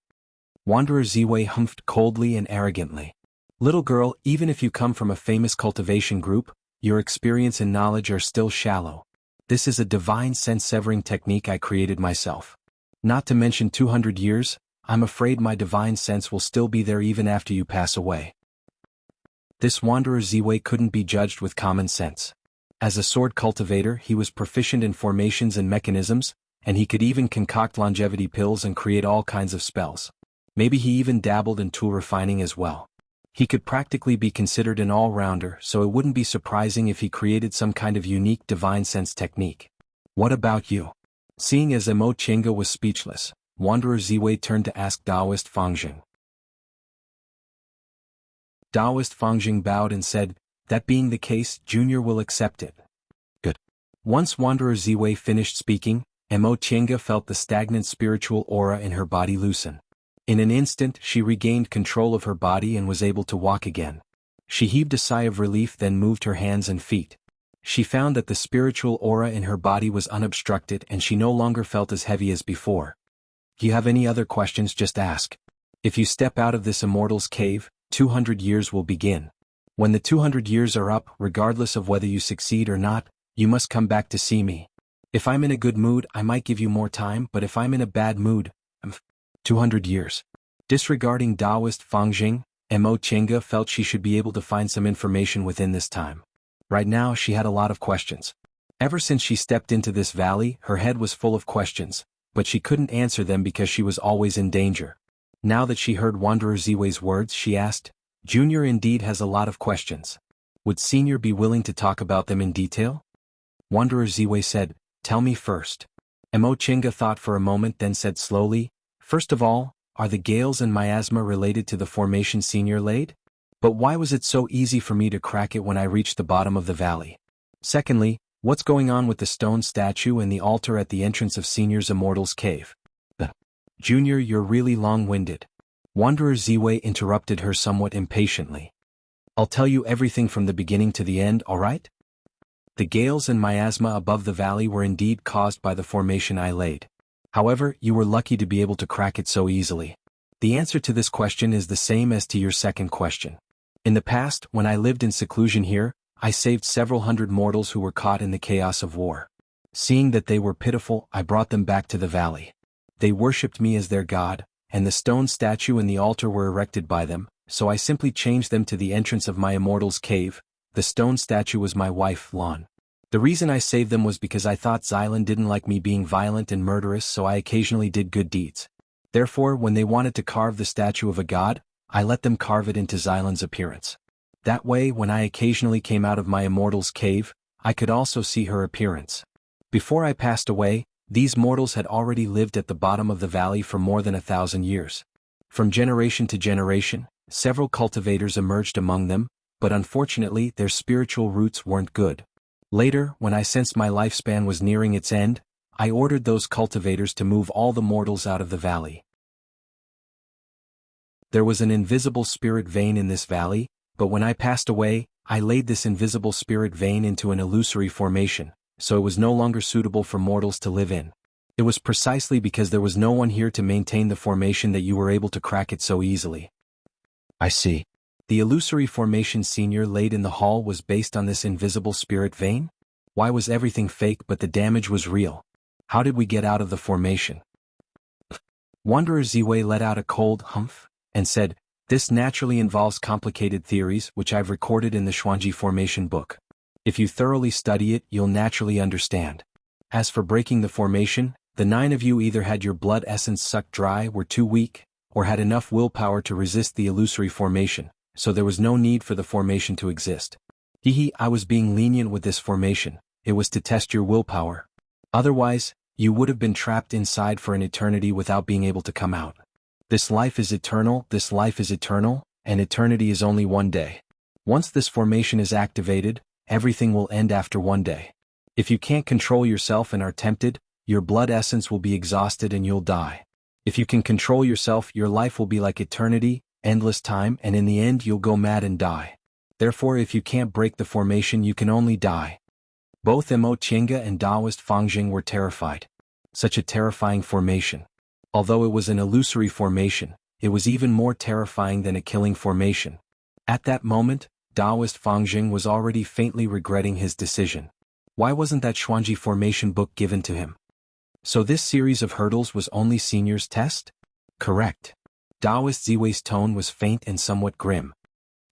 Wanderer Ziwei humphed coldly and arrogantly. Little girl, even if you come from a famous cultivation group, your experience and knowledge are still shallow. This is a divine sense-severing technique I created myself. Not to mention 200 years, I'm afraid my divine sense will still be there even after you pass away. This Wanderer Ziwei couldn't be judged with common sense. As a sword cultivator, he was proficient in formations and mechanisms, and he could even concoct longevity pills and create all kinds of spells. Maybe he even dabbled in tool refining as well. He could practically be considered an all-rounder, so it wouldn't be surprising if he created some kind of unique divine sense technique. What about you? Seeing as Mo Chenga was speechless, Wanderer Ziwei turned to ask Taoist Fangjing. Taoist Fangjing bowed and said, that being the case, Junior will accept it. Good. Once Wanderer Ziwei finished speaking, Mo Chenga felt the stagnant spiritual aura in her body loosen. In an instant, she regained control of her body and was able to walk again. She heaved a sigh of relief, then moved her hands and feet. She found that the spiritual aura in her body was unobstructed and she no longer felt as heavy as before. Do you have any other questions? Just ask. If you step out of this immortal's cave, 200 years will begin. When the 200 years are up, regardless of whether you succeed or not, you must come back to see me. If I'm in a good mood, I might give you more time, but if I'm in a bad mood, 200 years. Disregarding Taoist Fangjing, Mo Chenga felt she should be able to find some information within this time. Right now, she had a lot of questions. Ever since she stepped into this valley, her head was full of questions, but she couldn't answer them because she was always in danger. Now that she heard Wanderer Ziwei's words, she asked, Junior indeed has a lot of questions. Would Senior be willing to talk about them in detail? Wanderer Ziwei said, tell me first. Mo Chenga thought for a moment then said slowly, first of all, are the Gales and miasma related to the formation Senior laid? But why was it so easy for me to crack it when I reached the bottom of the valley? Secondly, what's going on with the stone statue and the altar at the entrance of Senior's Immortal's Cave? Junior, you're really long-winded. Wanderer Ziwei interrupted her somewhat impatiently. I'll tell you everything from the beginning to the end, alright? The gales and miasma above the valley were indeed caused by the formation I laid. However, you were lucky to be able to crack it so easily. The answer to this question is the same as to your second question. In the past, when I lived in seclusion here, I saved several hundred mortals who were caught in the chaos of war. Seeing that they were pitiful, I brought them back to the valley. They worshipped me as their god, and the stone statue and the altar were erected by them, so I simply changed them to the entrance of my immortal's cave. The stone statue was my wife, Lon. The reason I saved them was because I thought Xylan didn't like me being violent and murderous, so I occasionally did good deeds. Therefore, when they wanted to carve the statue of a god, I let them carve it into Xylan's appearance. That way, when I occasionally came out of my immortal's cave, I could also see her appearance. Before I passed away, these mortals had already lived at the bottom of the valley for more than 1,000 years. From generation to generation, several cultivators emerged among them, but unfortunately their spiritual roots weren't good. Later, when I sensed my lifespan was nearing its end, I ordered those cultivators to move all the mortals out of the valley. There was an invisible spirit vein in this valley, but when I passed away, I laid this invisible spirit vein into an illusory formation, so it was no longer suitable for mortals to live in. It was precisely because there was no one here to maintain the formation that you were able to crack it so easily. I see. The illusory formation Senior laid in the hall was based on this invisible spirit vein? Why was everything fake but the damage was real? How did we get out of the formation? Wanderer Ziwei let out a cold humph, and said, "This naturally involves complicated theories which I've recorded in the Xuanji formation book. If you thoroughly study it, you'll naturally understand. As for breaking the formation, the 9 of you either had your blood essence sucked dry, were too weak, or had enough willpower to resist the illusory formation, so there was no need for the formation to exist. I was being lenient with this formation, it was to test your willpower. Otherwise, you would have been trapped inside for an eternity without being able to come out. This life is eternal, and eternity is only one day. Once this formation is activated, everything will end after one day. If you can't control yourself and are tempted, your blood essence will be exhausted and you'll die. If you can control yourself, your life will be like eternity, endless time, and in the end you'll go mad and die. Therefore, if you can't break the formation, you can only die." Both Mo Qingge and Taoist Fangjing were terrified. Such a terrifying formation. Although it was an illusory formation, it was even more terrifying than a killing formation. At that moment, Taoist Fangjing was already faintly regretting his decision. Why wasn't that Xuanji formation book given to him? So this series of hurdles was only Senior's test? Correct. Taoist Ziwei's tone was faint and somewhat grim.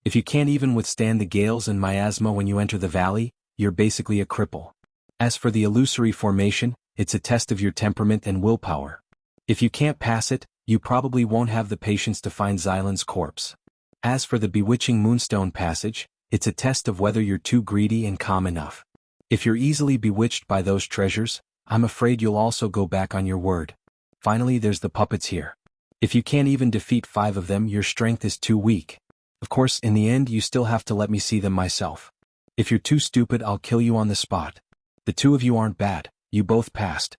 If you can't even withstand the gales and miasma when you enter the valley, you're basically a cripple. As for the illusory formation, it's a test of your temperament and willpower. If you can't pass it, you probably won't have the patience to find Xylan's corpse. As for the bewitching Moonstone passage, it's a test of whether you're too greedy and calm enough. If you're easily bewitched by those treasures, I'm afraid you'll also go back on your word. Finally, there's the puppets here. If you can't even defeat 5 of them, your strength is too weak. Of course, in the end you still have to let me see them myself. If you're too stupid, I'll kill you on the spot. The 2 of you aren't bad, you both passed.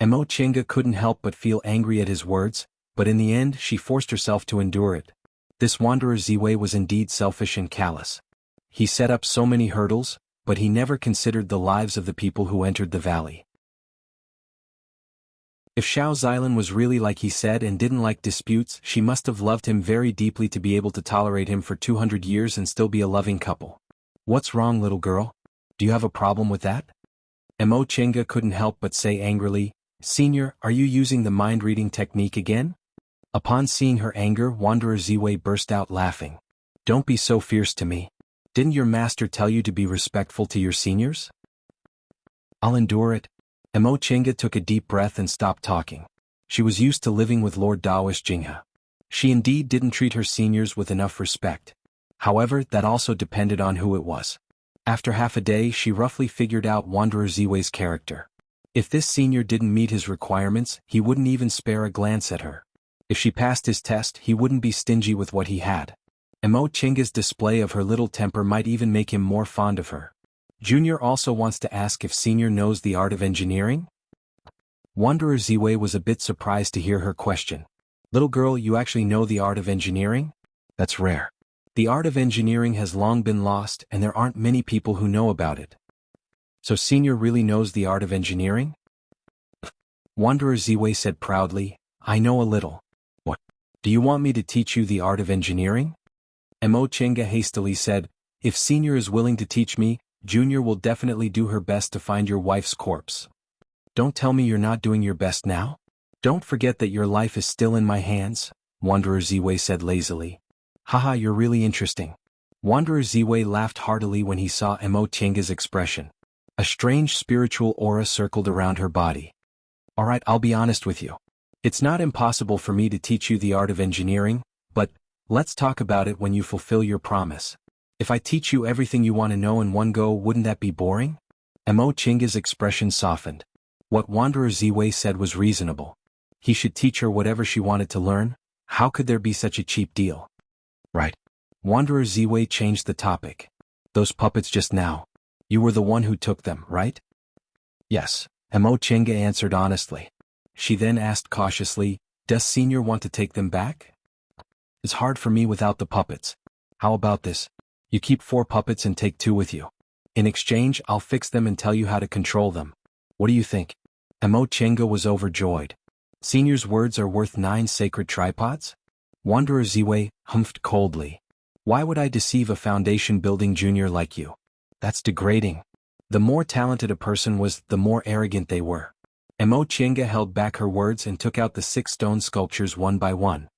Mo Qingge couldn't help but feel angry at his words, but in the end she forced herself to endure it. This wanderer Ziwei was indeed selfish and callous. He set up so many hurdles, but he never considered the lives of the people who entered the valley. If Xiao Xylan was really like he said and didn't like disputes, she must have loved him very deeply to be able to tolerate him for 200 years and still be a loving couple. What's wrong, little girl? Do you have a problem with that? Mo Qingge couldn't help but say angrily, "Senior, are you using the mind-reading technique again?" Upon seeing her anger, Wanderer Ziwei burst out laughing. "Don't be so fierce to me. Didn't your master tell you to be respectful to your seniors?" "I'll endure it." Mo Qingge took a deep breath and stopped talking. She was used to living with Lord Taoist Jinghe. She indeed didn't treat her seniors with enough respect. However, that also depended on who it was. After half a day, she roughly figured out Wanderer Ziwei's character. If this senior didn't meet his requirements, he wouldn't even spare a glance at her. If she passed his test, he wouldn't be stingy with what he had. Mo Qingge's display of her little temper might even make him more fond of her. Junior also wants to ask if Senior knows the art of engineering? Wanderer Ziwei was a bit surprised to hear her question. "Little girl, you actually know the art of engineering? That's rare. The art of engineering has long been lost and there aren't many people who know about it. So Senior really knows the art of engineering? Wanderer Ziwei said proudly, I know a little. What? Do you want me to teach you the art of engineering? Mo Chenga hastily said, if Senior is willing to teach me, Junior will definitely do her best to find your wife's corpse. Don't tell me you're not doing your best now? Don't forget that your life is still in my hands, Wanderer Ziwei said lazily. Haha, you're really interesting. Wanderer Ziwei laughed heartily when he saw Mo Chenga's expression. A strange spiritual aura circled around her body. Alright, I'll be honest with you. It's not impossible for me to teach you the art of engineering, but let's talk about it when you fulfill your promise. If I teach you everything you want to know in one go, wouldn't that be boring? Mo Chenga's expression softened. What Wanderer Ziwei said was reasonable. He should teach her whatever she wanted to learn. How could there be such a cheap deal? Right. Wanderer Ziwei changed the topic. Those puppets just now. You were the one who took them, right? Yes, Mo Chenga answered honestly. She then asked cautiously, does Senior want to take them back? It's hard for me without the puppets. How about this? You keep 4 puppets and take 2 with you. In exchange, I'll fix them and tell you how to control them. What do you think? Mo Chenga was overjoyed. Senior's words are worth 9 sacred tripods? Wanderer Ziwei humphed coldly. Why would I deceive a foundation-building junior like you? That's degrading. The more talented a person was, the more arrogant they were. Mo Chenga held back her words and took out the 6 stone sculptures one by one.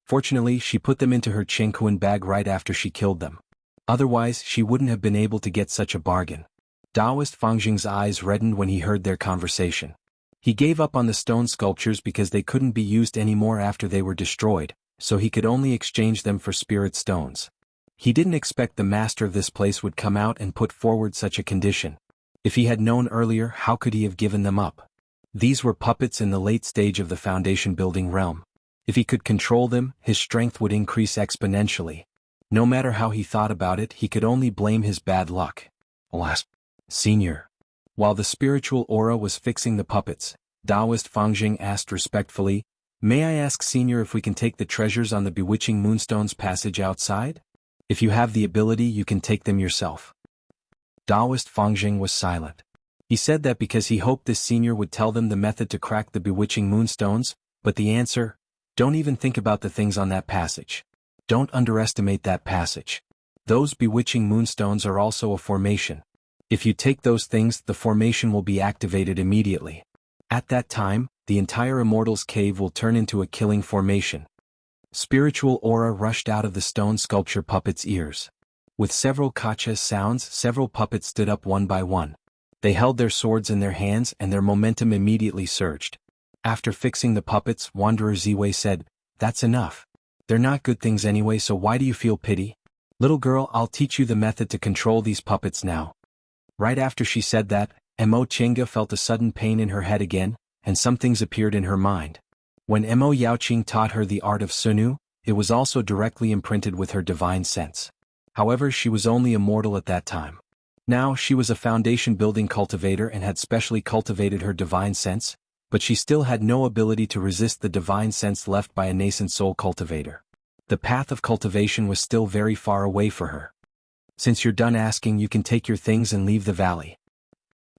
Fortunately, she put them into her Chengquan bag right after she killed them. Otherwise, she wouldn't have been able to get such a bargain. Taoist Fangjing's eyes reddened when he heard their conversation. He gave up on the stone sculptures because they couldn't be used anymore after they were destroyed, so he could only exchange them for spirit stones. He didn't expect the master of this place would come out and put forward such a condition. If he had known earlier, how could he have given them up? These were puppets in the late stage of the foundation-building realm. If he could control them, his strength would increase exponentially. No matter how he thought about it, he could only blame his bad luck. Alas, Senior. While the spiritual aura was fixing the puppets, Taoist Fangjing asked respectfully, may I ask Senior if we can take the treasures on the bewitching moonstone's passage outside? If you have the ability, you can take them yourself. Taoist Fangjing was silent. He said that because he hoped this Senior would tell them the method to crack the bewitching moonstones, but the answer, don't even think about the things on that passage. Don't underestimate that passage. Those bewitching moonstones are also a formation. If you take those things, the formation will be activated immediately. At that time, the entire Immortal's Cave will turn into a killing formation. Spiritual aura rushed out of the stone sculpture puppet's ears. With several kacha sounds, several puppets stood up one by one. They held their swords in their hands and their momentum immediately surged. After fixing the puppets, Wanderer Ziwei said, that's enough. They're not good things anyway, so why do you feel pity? Little girl, I'll teach you the method to control these puppets now. Right after she said that, Mo Chenga felt a sudden pain in her head again, and some things appeared in her mind. When Mo Yaoqing taught her the art of Sunu, it was also directly imprinted with her divine sense. However, she was only a mortal at that time. Now, she was a foundation-building cultivator and had specially cultivated her divine sense, but she still had no ability to resist the divine sense left by a nascent soul cultivator. The path of cultivation was still very far away for her. Since you're done asking, you can take your things and leave the valley.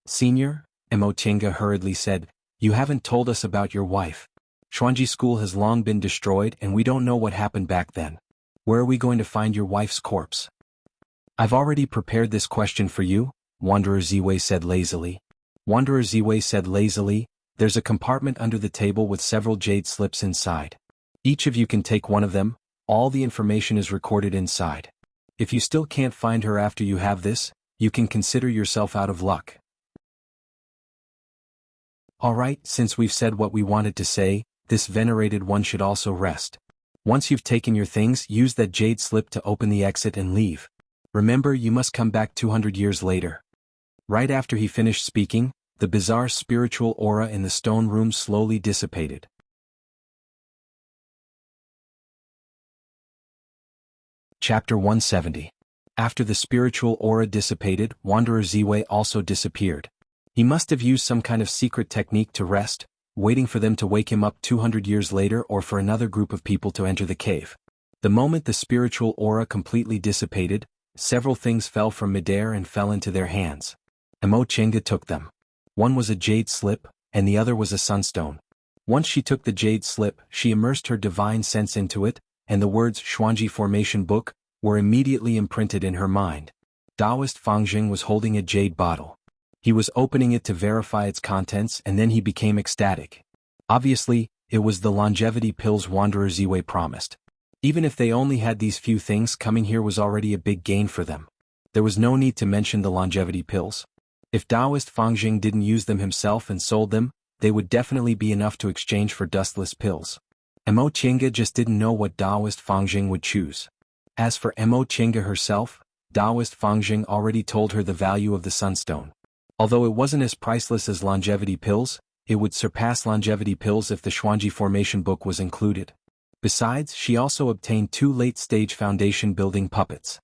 Senior, Mo Chenga hurriedly said, you haven't told us about your wife. Xuanji School has long been destroyed and we don't know what happened back then. Where are we going to find your wife's corpse? I've already prepared this question for you, Wanderer Ziwei said lazily. Wanderer Ziwei said lazily, there's a compartment under the table with several jade slips inside. Each of you can take one of them, all the information is recorded inside. If you still can't find her after you have this, you can consider yourself out of luck. Alright, since we've said what we wanted to say, this venerated one should also rest. Once you've taken your things, use that jade slip to open the exit and leave. Remember, you must come back 200 years later. Right after he finished speaking, the bizarre spiritual aura in the stone room slowly dissipated. Chapter 170. After the spiritual aura dissipated, Wanderer Ziwei also disappeared. He must have used some kind of secret technique to rest, waiting for them to wake him up 200 years later or for another group of people to enter the cave. The moment the spiritual aura completely dissipated, several things fell from midair and fell into their hands. Emo Chenga took them. One was a jade slip, and the other was a sunstone. Once she took the jade slip, she immersed her divine sense into it, and the words Xuanji Formation Book were immediately imprinted in her mind. Taoist Fangjing was holding a jade bottle. He was opening it to verify its contents, and then he became ecstatic. Obviously, it was the longevity pills Wanderer Ziwei promised. Even if they only had these few things, coming here was already a big gain for them. There was no need to mention the longevity pills. If Taoist Fangjing didn't use them himself and sold them, they would definitely be enough to exchange for dustless pills. Emo Chenga just didn't know what Taoist Fangjing would choose. As for Emo Chenga herself, Taoist Fangjing already told her the value of the sunstone. Although it wasn't as priceless as longevity pills, it would surpass longevity pills if the Xuanji Formation Book was included. Besides, she also obtained 2 late-stage foundation building puppets.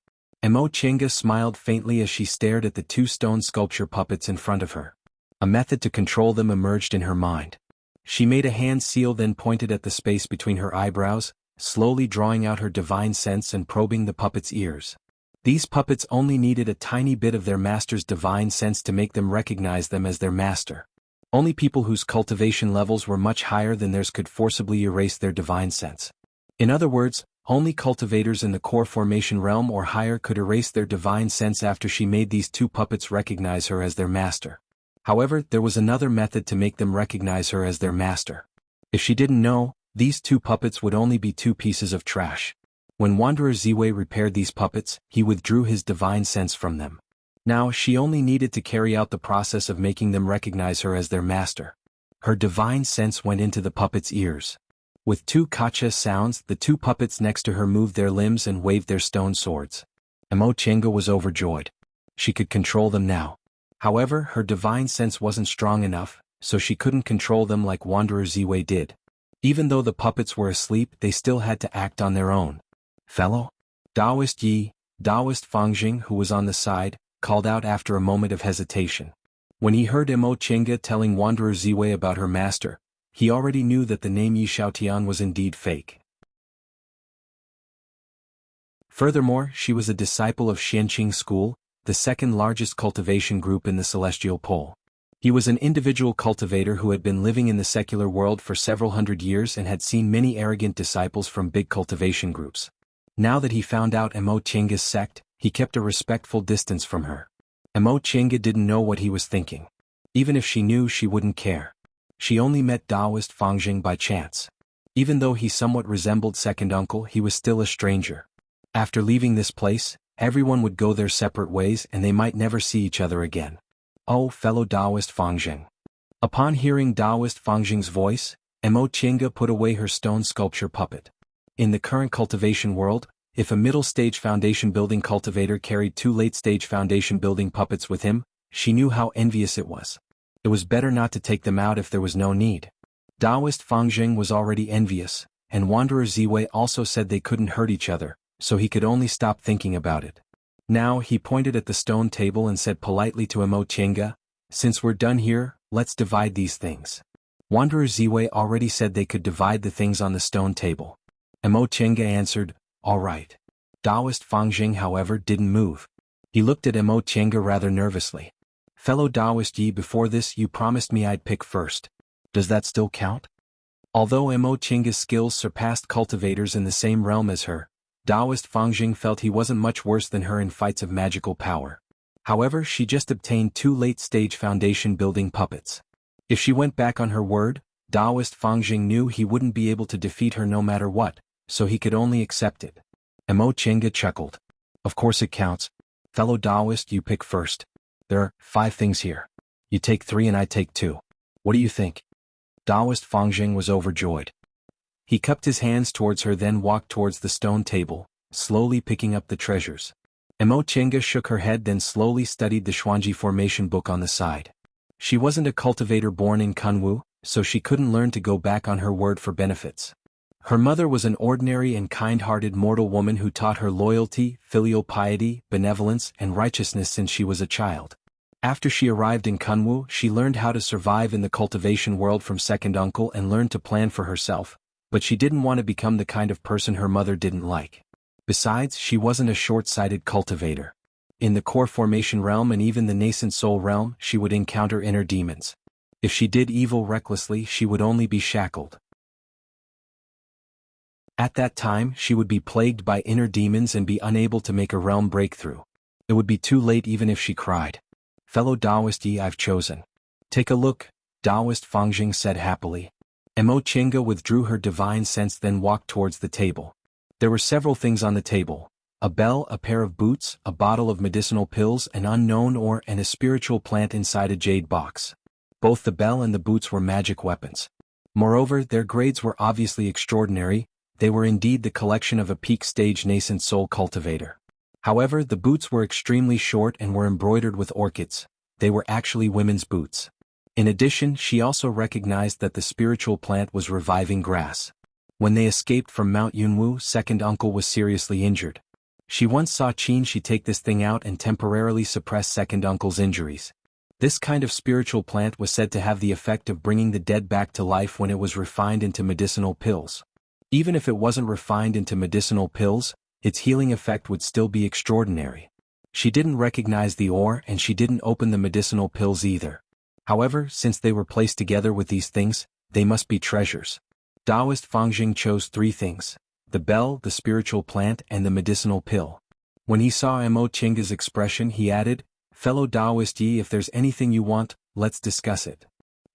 Emo Chenga smiled faintly as she stared at the 2 stone sculpture puppets in front of her. A method to control them emerged in her mind. She made a hand seal, then pointed at the space between her eyebrows, slowly drawing out her divine sense and probing the puppets' ears. These puppets only needed a tiny bit of their master's divine sense to make them recognize them as their master. Only people whose cultivation levels were much higher than theirs could forcibly erase their divine sense. In other words, only cultivators in the core formation realm or higher could erase their divine sense after she made these 2 puppets recognize her as their master. However, there was another method to make them recognize her as their master. If she didn't know, these 2 puppets would only be 2 pieces of trash. When Wanderer Ziwei repaired these puppets, he withdrew his divine sense from them. Now she only needed to carry out the process of making them recognize her as their master. Her divine sense went into the puppets' ears. With 2 kacha sounds, the 2 puppets next to her moved their limbs and waved their stone swords. Emo Chenga was overjoyed. She could control them now. However, her divine sense wasn't strong enough, so she couldn't control them like Wanderer Ziwei did. Even though the puppets were asleep, they still had to act on their own. "Fellow?" Taoist Fangjing, who was on the side, called out after a moment of hesitation. When he heard Emo Chenga telling Wanderer Ziwei about her master, he already knew that the name Yi Xiaotian was indeed fake. Furthermore, she was a disciple of Xianqing School, the second largest cultivation group in the celestial pole. He was an individual cultivator who had been living in the secular world for several hundred years and had seen many arrogant disciples from big cultivation groups. Now that he found out Emo Chenga's sect, he kept a respectful distance from her. Emo Chenga didn't know what he was thinking. Even if she knew, she wouldn't care. She only met Taoist Fangjing by chance. Even though he somewhat resembled second uncle, he was still a stranger. After leaving this place, everyone would go their separate ways and they might never see each other again. "Oh, fellow Taoist Fangjing." Upon hearing Taoist Fangjing's voice, Emo Chenga put away her stone sculpture puppet. In the current cultivation world, if a middle-stage foundation building cultivator carried 2 late-stage foundation building puppets with him, she knew how envious it was. It was better not to take them out if there was no need. Taoist Fangjing was already envious, and Wanderer Ziwei also said they couldn't hurt each other, so he could only stop thinking about it. Now he pointed at the stone table and said politely to Emo Chenga, "Since we're done here, let's divide these things." Wanderer Ziwei already said they could divide the things on the stone table. Emo Chenga answered, "All right." Taoist Fangjing, however, didn't move. He looked at Emo Chenga rather nervously. "Fellow Taoist Yi, before this you promised me I'd pick first. Does that still count?" Although Emo Chenga's skills surpassed cultivators in the same realm as her, Taoist Fangjing felt he wasn't much worse than her in fights of magical power. However, she just obtained 2 late-stage foundation building puppets. If she went back on her word, Taoist Fangjing knew he wouldn't be able to defeat her no matter what, so he could only accept it. Emo Chenga chuckled. "Of course it counts. Fellow Taoist, you pick first. There are 5 things here. You take 3 and I take 2. What do you think?" Taoist Fangjing was overjoyed. He cupped his hands towards her, then walked towards the stone table, slowly picking up the treasures. Emo Chenga shook her head, then slowly studied the Xuanji Formation Book on the side. She wasn't a cultivator born in Kunwu, so she couldn't learn to go back on her word for benefits. Her mother was an ordinary and kind-hearted mortal woman who taught her loyalty, filial piety, benevolence, and righteousness since she was a child. After she arrived in Kunwu, she learned how to survive in the cultivation world from second uncle and learned to plan for herself, but she didn't want to become the kind of person her mother didn't like. Besides, she wasn't a short-sighted cultivator. In the core formation realm and even the nascent soul realm, she would encounter inner demons. If she did evil recklessly, she would only be shackled. At that time, she would be plagued by inner demons and be unable to make a realm breakthrough. It would be too late even if she cried. Fellow Taoist Yi, I've chosen. Take a look, Taoist Fangjing said happily. Mo Chinga withdrew her divine sense, then walked towards the table. There were several things on the table: a bell, a pair of boots, a bottle of medicinal pills, an unknown ore, and a spiritual plant inside a jade box. Both the bell and the boots were magic weapons. Moreover, their grades were obviously extraordinary. They were indeed the collection of a peak-stage nascent soul cultivator. However, the boots were extremely short and were embroidered with orchids. They were actually women's boots. In addition, she also recognized that the spiritual plant was reviving grass. When they escaped from Mount Yunwu, second uncle was seriously injured. She once saw Qin Shi take this thing out and temporarily suppress second uncle's injuries. This kind of spiritual plant was said to have the effect of bringing the dead back to life when it was refined into medicinal pills. Even if it wasn't refined into medicinal pills, its healing effect would still be extraordinary. She didn't recognize the ore and she didn't open the medicinal pills either. However, since they were placed together with these things, they must be treasures. Taoist Fangjing chose three things: the bell, the spiritual plant, and the medicinal pill. When he saw Mo Chinga's expression, he added, "Fellow Taoist Yi, if there's anything you want, let's discuss it."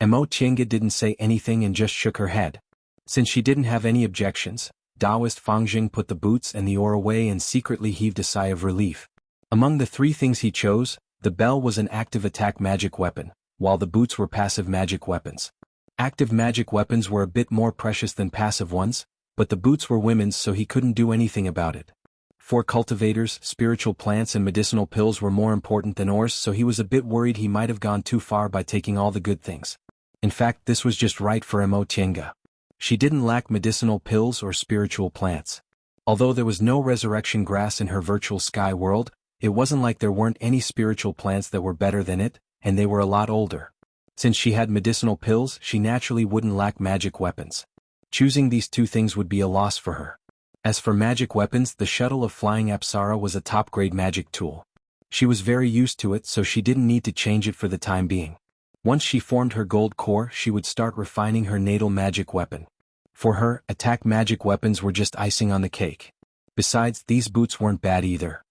Mo Chinga didn't say anything and just shook her head. Since she didn't have any objections, Taoist Fangjing put the boots and the ore away and secretly heaved a sigh of relief. Among the three things he chose, the bell was an active attack magic weapon, while the boots were passive magic weapons. Active magic weapons were a bit more precious than passive ones, but the boots were women's, so he couldn't do anything about it. For cultivators, spiritual plants and medicinal pills were more important than ores, so he was a bit worried he might have gone too far by taking all the good things. In fact, this was just right for Mo Chinga. She didn't lack medicinal pills or spiritual plants. Although there was no resurrection grass in her virtual sky world, it wasn't like there weren't any spiritual plants that were better than it, and they were a lot older. Since she had medicinal pills, she naturally wouldn't lack magic weapons. Choosing these two things would be a loss for her. As for magic weapons, the shuttle of flying Apsara was a top-grade magic tool. She was very used to it, so she didn't need to change it for the time being. Once she formed her gold core, she would start refining her natal magic weapon. For her, attack magic weapons were just icing on the cake. Besides, these boots weren't bad either.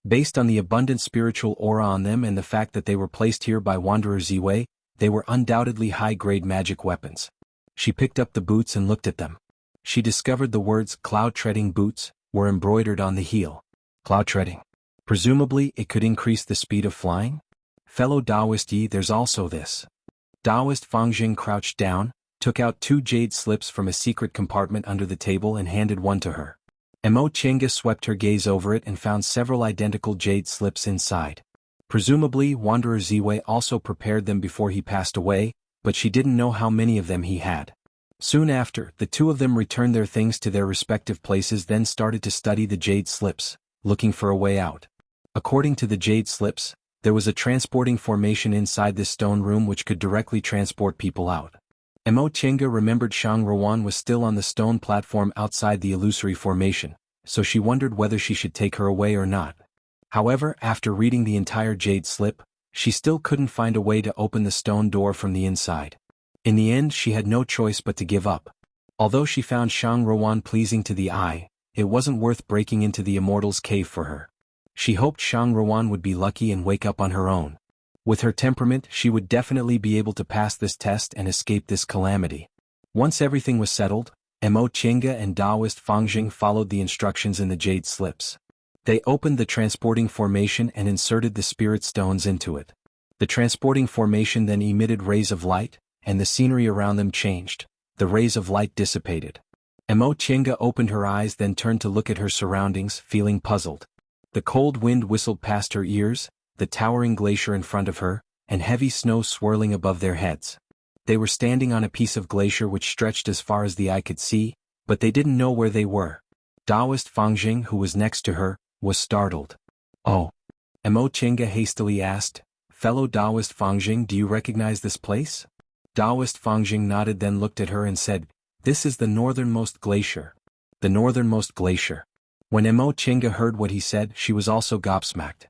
Based on the abundant spiritual aura on them and the fact that they were placed here by Wanderer Ziwei, they were undoubtedly high-grade magic weapons. She picked up the boots and looked at them. She discovered the words "cloud-treading boots" were embroidered on the heel. Cloud-treading. Presumably, it could increase the speed of flying? Fellow Taoist Yi, there's also this. Taoist Fangjing crouched down, took out 2 jade slips from a secret compartment under the table and handed one to her. Mo Chinga swept her gaze over it and found several identical jade slips inside. Presumably, Wanderer Ziwei also prepared them before he passed away, but she didn't know how many of them he had. Soon after, the two of them returned their things to their respective places, then started to study the jade slips, looking for a way out. According to the jade slips, there was a transporting formation inside this stone room which could directly transport people out. Mo Chinga remembered Shang Ruan was still on the stone platform outside the illusory formation, so she wondered whether she should take her away or not. However, after reading the entire jade slip, she still couldn't find a way to open the stone door from the inside. In the end, she had no choice but to give up. Although she found Shang Ruan pleasing to the eye, it wasn't worth breaking into the Immortal's cave for her. She hoped Shang Ruan would be lucky and wake up on her own. With her temperament, she would definitely be able to pass this test and escape this calamity. Once everything was settled, Mo Chinga and Taoist Fangjing followed the instructions in the jade slips. They opened the transporting formation and inserted the spirit stones into it. The transporting formation then emitted rays of light, and the scenery around them changed. The rays of light dissipated. Mo Chinga opened her eyes, then turned to look at her surroundings, feeling puzzled. The cold wind whistled past her ears, the towering glacier in front of her, and heavy snow swirling above their heads. They were standing on a piece of glacier which stretched as far as the eye could see, but they didn't know where they were. Taoist Fangjing, who was next to her, was startled. "Oh." Mo Chinga hastily asked, "Fellow Taoist Fangjing, do you recognize this place?" Taoist Fangjing nodded, then looked at her and said, "This is the northernmost glacier." The northernmost glacier. When Mo Chinga heard what he said, she was also gobsmacked.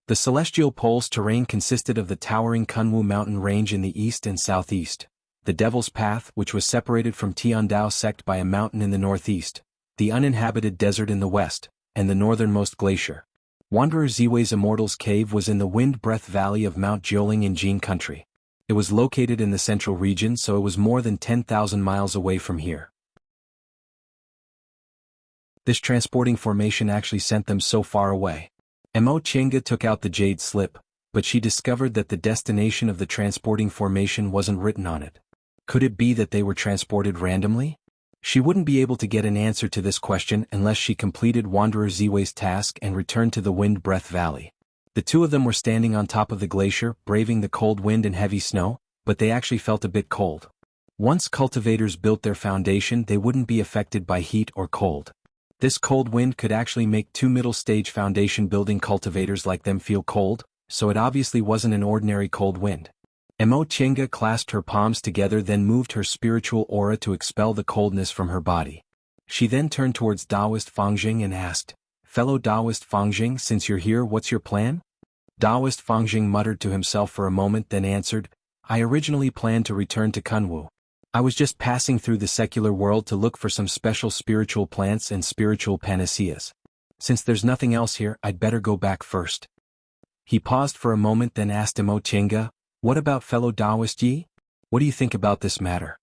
The celestial pole's terrain consisted of the towering Kunwu mountain range in the east and southeast, the Devil's Path, which was separated from Tiandao sect by a mountain in the northeast, the uninhabited desert in the west, and the northernmost glacier. Wanderer Ziwei's Immortal's Cave was in the Wind Breath Valley of Mount Jiuling in Jin Country. It was located in the central region, so it was more than 10,000 miles away from here. This transporting formation actually sent them so far away. Mo Chinga took out the jade slip, but she discovered that the destination of the transporting formation wasn't written on it. Could it be that they were transported randomly? She wouldn't be able to get an answer to this question unless she completed Wanderer Ziwei's task and returned to the Wind Breath Valley. The two of them were standing on top of the glacier, braving the cold wind and heavy snow, but they actually felt a bit cold. Once cultivators built their foundation, they wouldn't be affected by heat or cold. This cold wind could actually make two middle-stage foundation building cultivators like them feel cold, so it obviously wasn't an ordinary cold wind. Mo Chinga clasped her palms together, then moved her spiritual aura to expel the coldness from her body. She then turned towards Taoist Fangjing and asked, "Fellow Taoist Fangjing, since you're here, what's your plan?" Taoist Fangjing muttered to himself for a moment, then answered, "I originally planned to return to Kunwu. I was just passing through the secular world to look for some special spiritual plants and spiritual panaceas. Since there's nothing else here, I'd better go back first." He paused for a moment, then asked Mo Chinga, "What about fellow Taoist Yi? What do you think about this matter?"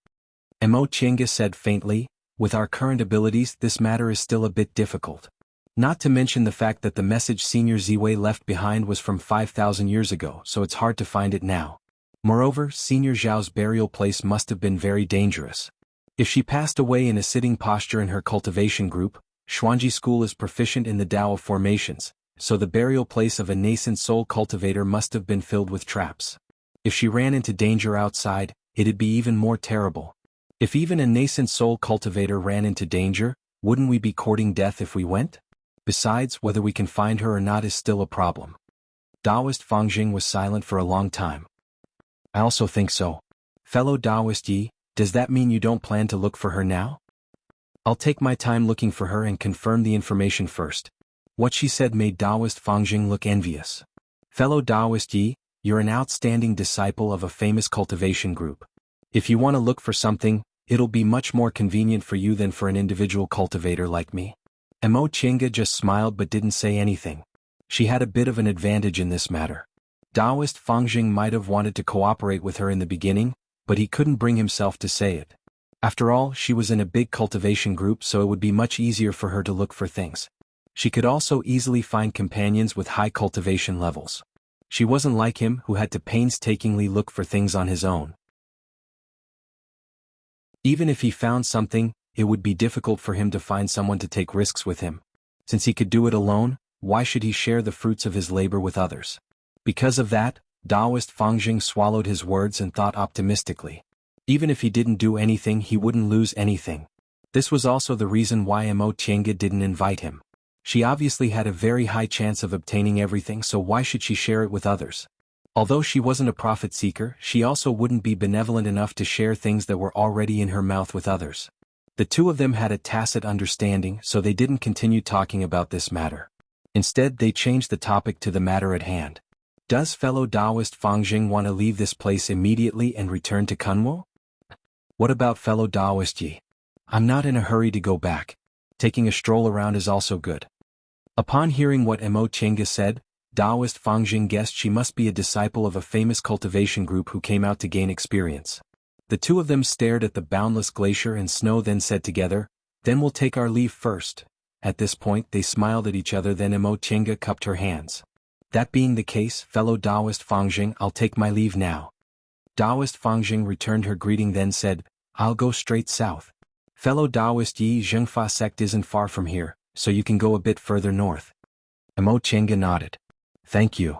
Mo Chinga said faintly, "With our current abilities, this matter is still a bit difficult. Not to mention the fact that the message Senior Ziwei left behind was from 5,000 years ago, so it's hard to find it now. Moreover, Senior Zhao's burial place must have been very dangerous. If she passed away in a sitting posture in her cultivation group, Xuanji School is proficient in the Tao of formations, so the burial place of a nascent soul cultivator must have been filled with traps. If she ran into danger outside, it'd be even more terrible. If even a nascent soul cultivator ran into danger, wouldn't we be courting death if we went? Besides, whether we can find her or not is still a problem." Taoist Fangjing was silent for a long time. "I also think so. Fellow Taoist Yi, does that mean you don't plan to look for her now?" "I'll take my time looking for her and confirm the information first." What she said made Taoist Fangjing look envious. "Fellow Taoist Yi, you're an outstanding disciple of a famous cultivation group. If you want to look for something, it'll be much more convenient for you than for an individual cultivator like me." Mo Chinga just smiled but didn't say anything. She had a bit of an advantage in this matter. Taoist Fangjing might have wanted to cooperate with her in the beginning, but he couldn't bring himself to say it. After all, she was in a big cultivation group, so it would be much easier for her to look for things. She could also easily find companions with high cultivation levels. She wasn't like him, who had to painstakingly look for things on his own. Even if he found something, it would be difficult for him to find someone to take risks with him. Since he could do it alone, why should he share the fruits of his labor with others? Because of that, Taoist Fangjing swallowed his words and thought optimistically. Even if he didn't do anything, he wouldn't lose anything. This was also the reason why Mo Chinga didn't invite him. She obviously had a very high chance of obtaining everything, so why should she share it with others? Although she wasn't a profit seeker, she also wouldn't be benevolent enough to share things that were already in her mouth with others. The two of them had a tacit understanding, so they didn't continue talking about this matter. Instead, they changed the topic to the matter at hand. Does fellow Taoist Fangjing want to leave this place immediately and return to Kunwu? What about fellow Taoist Yi? I'm not in a hurry to go back. Taking a stroll around is also good. Upon hearing what Mo Chinga said, Taoist Fangjing guessed she must be a disciple of a famous cultivation group who came out to gain experience. The two of them stared at the boundless glacier and snow, then said together, "Then we'll take our leave first." At this point they smiled at each other, then Mo Chinga cupped her hands. "That being the case, fellow Taoist Fangjing, I'll take my leave now." Taoist Fangjing returned her greeting, then said, "I'll go straight south. Fellow Taoist Yi, Zhengfa sect isn't far from here, so you can go a bit further north." Mo Chinga nodded. "Thank you."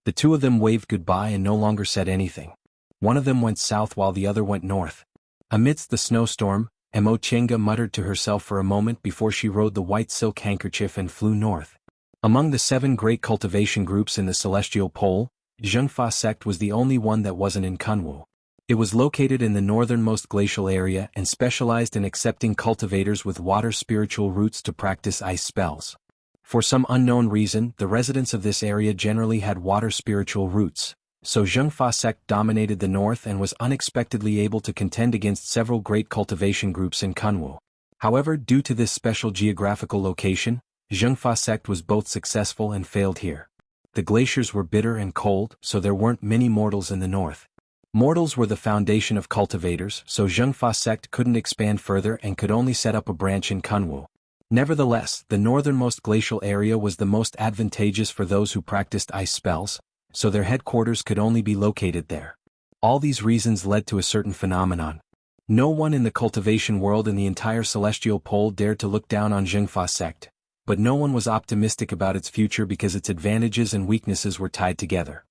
The two of them waved goodbye and no longer said anything. One of them went south while the other went north. Amidst the snowstorm, Mo Chinga muttered to herself for a moment before she rode the white silk handkerchief and flew north. Among the 7 great cultivation groups in the Celestial Pole, Zhengfa sect was the only one that wasn't in Kunwu. It was located in the northernmost glacial area and specialized in accepting cultivators with water spiritual roots to practice ice spells. For some unknown reason, the residents of this area generally had water spiritual roots, so Zhengfa sect dominated the north and was unexpectedly able to contend against several great cultivation groups in Kunwu. However, due to this special geographical location, Zhengfa sect was both successful and failed here. The glaciers were bitter and cold, so there weren't many mortals in the north. Mortals were the foundation of cultivators, so Zhengfa sect couldn't expand further and could only set up a branch in Kunwu. Nevertheless, the northernmost glacial area was the most advantageous for those who practiced ice spells, so their headquarters could only be located there. All these reasons led to a certain phenomenon. No one in the cultivation world in the entire celestial pole dared to look down on Zhengfa sect, but no one was optimistic about its future because its advantages and weaknesses were tied together.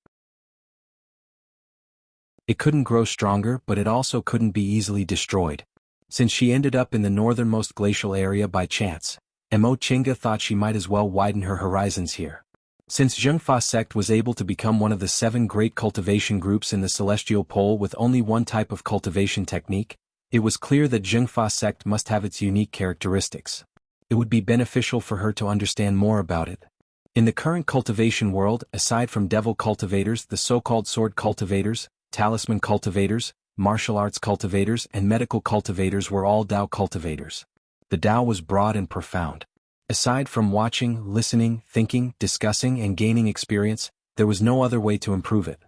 It couldn't grow stronger, but it also couldn't be easily destroyed. Since she ended up in the northernmost glacial area by chance, Mo Chinga thought she might as well widen her horizons here. Since Zhengfa sect was able to become one of the 7 great cultivation groups in the celestial pole with only one type of cultivation technique, it was clear that Zhengfa sect must have its unique characteristics. It would be beneficial for her to understand more about it. In the current cultivation world, aside from devil cultivators, the so-called sword cultivators, talisman cultivators, martial arts cultivators and medical cultivators were all Dao cultivators. The Dao was broad and profound. Aside from watching, listening, thinking, discussing and gaining experience, there was no other way to improve it.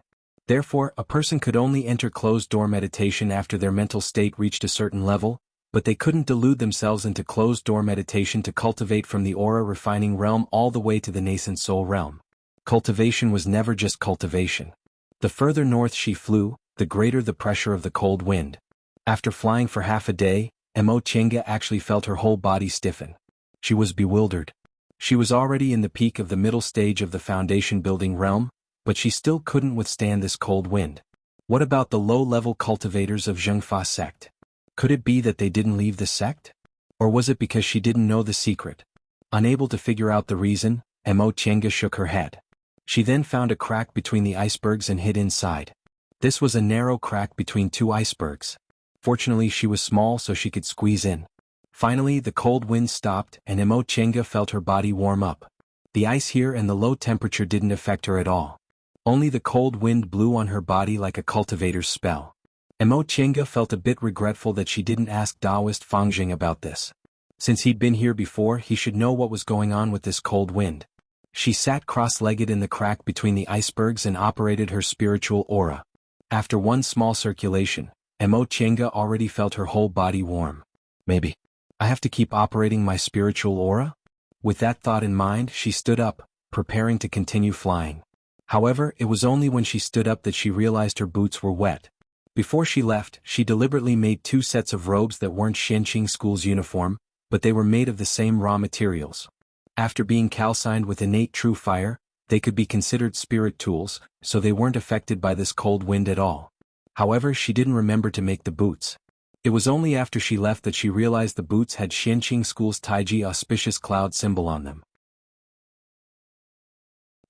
Therefore, a person could only enter closed-door meditation after their mental state reached a certain level, but they couldn't delude themselves into closed-door meditation to cultivate from the aura-refining realm all the way to the nascent soul realm. Cultivation was never just cultivation. The further north she flew, the greater the pressure of the cold wind. After flying for half a day, Mo Chinga actually felt her whole body stiffen. She was bewildered. She was already in the peak of the middle stage of the foundation building realm, but she still couldn't withstand this cold wind. What about the low-level cultivators of Zhengfa sect? Could it be that they didn't leave the sect? Or was it because she didn't know the secret? Unable to figure out the reason, Mo Chinga shook her head. She then found a crack between the icebergs and hid inside. This was a narrow crack between 2 icebergs. Fortunately, she was small so she could squeeze in. Finally, the cold wind stopped and Mo Chinga felt her body warm up. The ice here and the low temperature didn't affect her at all. Only the cold wind blew on her body like a cultivator's spell. Mo Chinga felt a bit regretful that she didn't ask Taoist Fangjing about this. Since he'd been here before, he should know what was going on with this cold wind. She sat cross-legged in the crack between the icebergs and operated her spiritual aura. After one small circulation, Mo Chinga already felt her whole body warm. Maybe I have to keep operating my spiritual aura? With that thought in mind, she stood up, preparing to continue flying. However, it was only when she stood up that she realized her boots were wet. Before she left, she deliberately made 2 sets of robes that weren't Xianqing School's uniform, but they were made of the same raw materials. After being calcined with innate true fire, they could be considered spirit tools, so they weren't affected by this cold wind at all. However, she didn't remember to make the boots. It was only after she left that she realized the boots had Xianqing School's Taiji auspicious cloud symbol on them.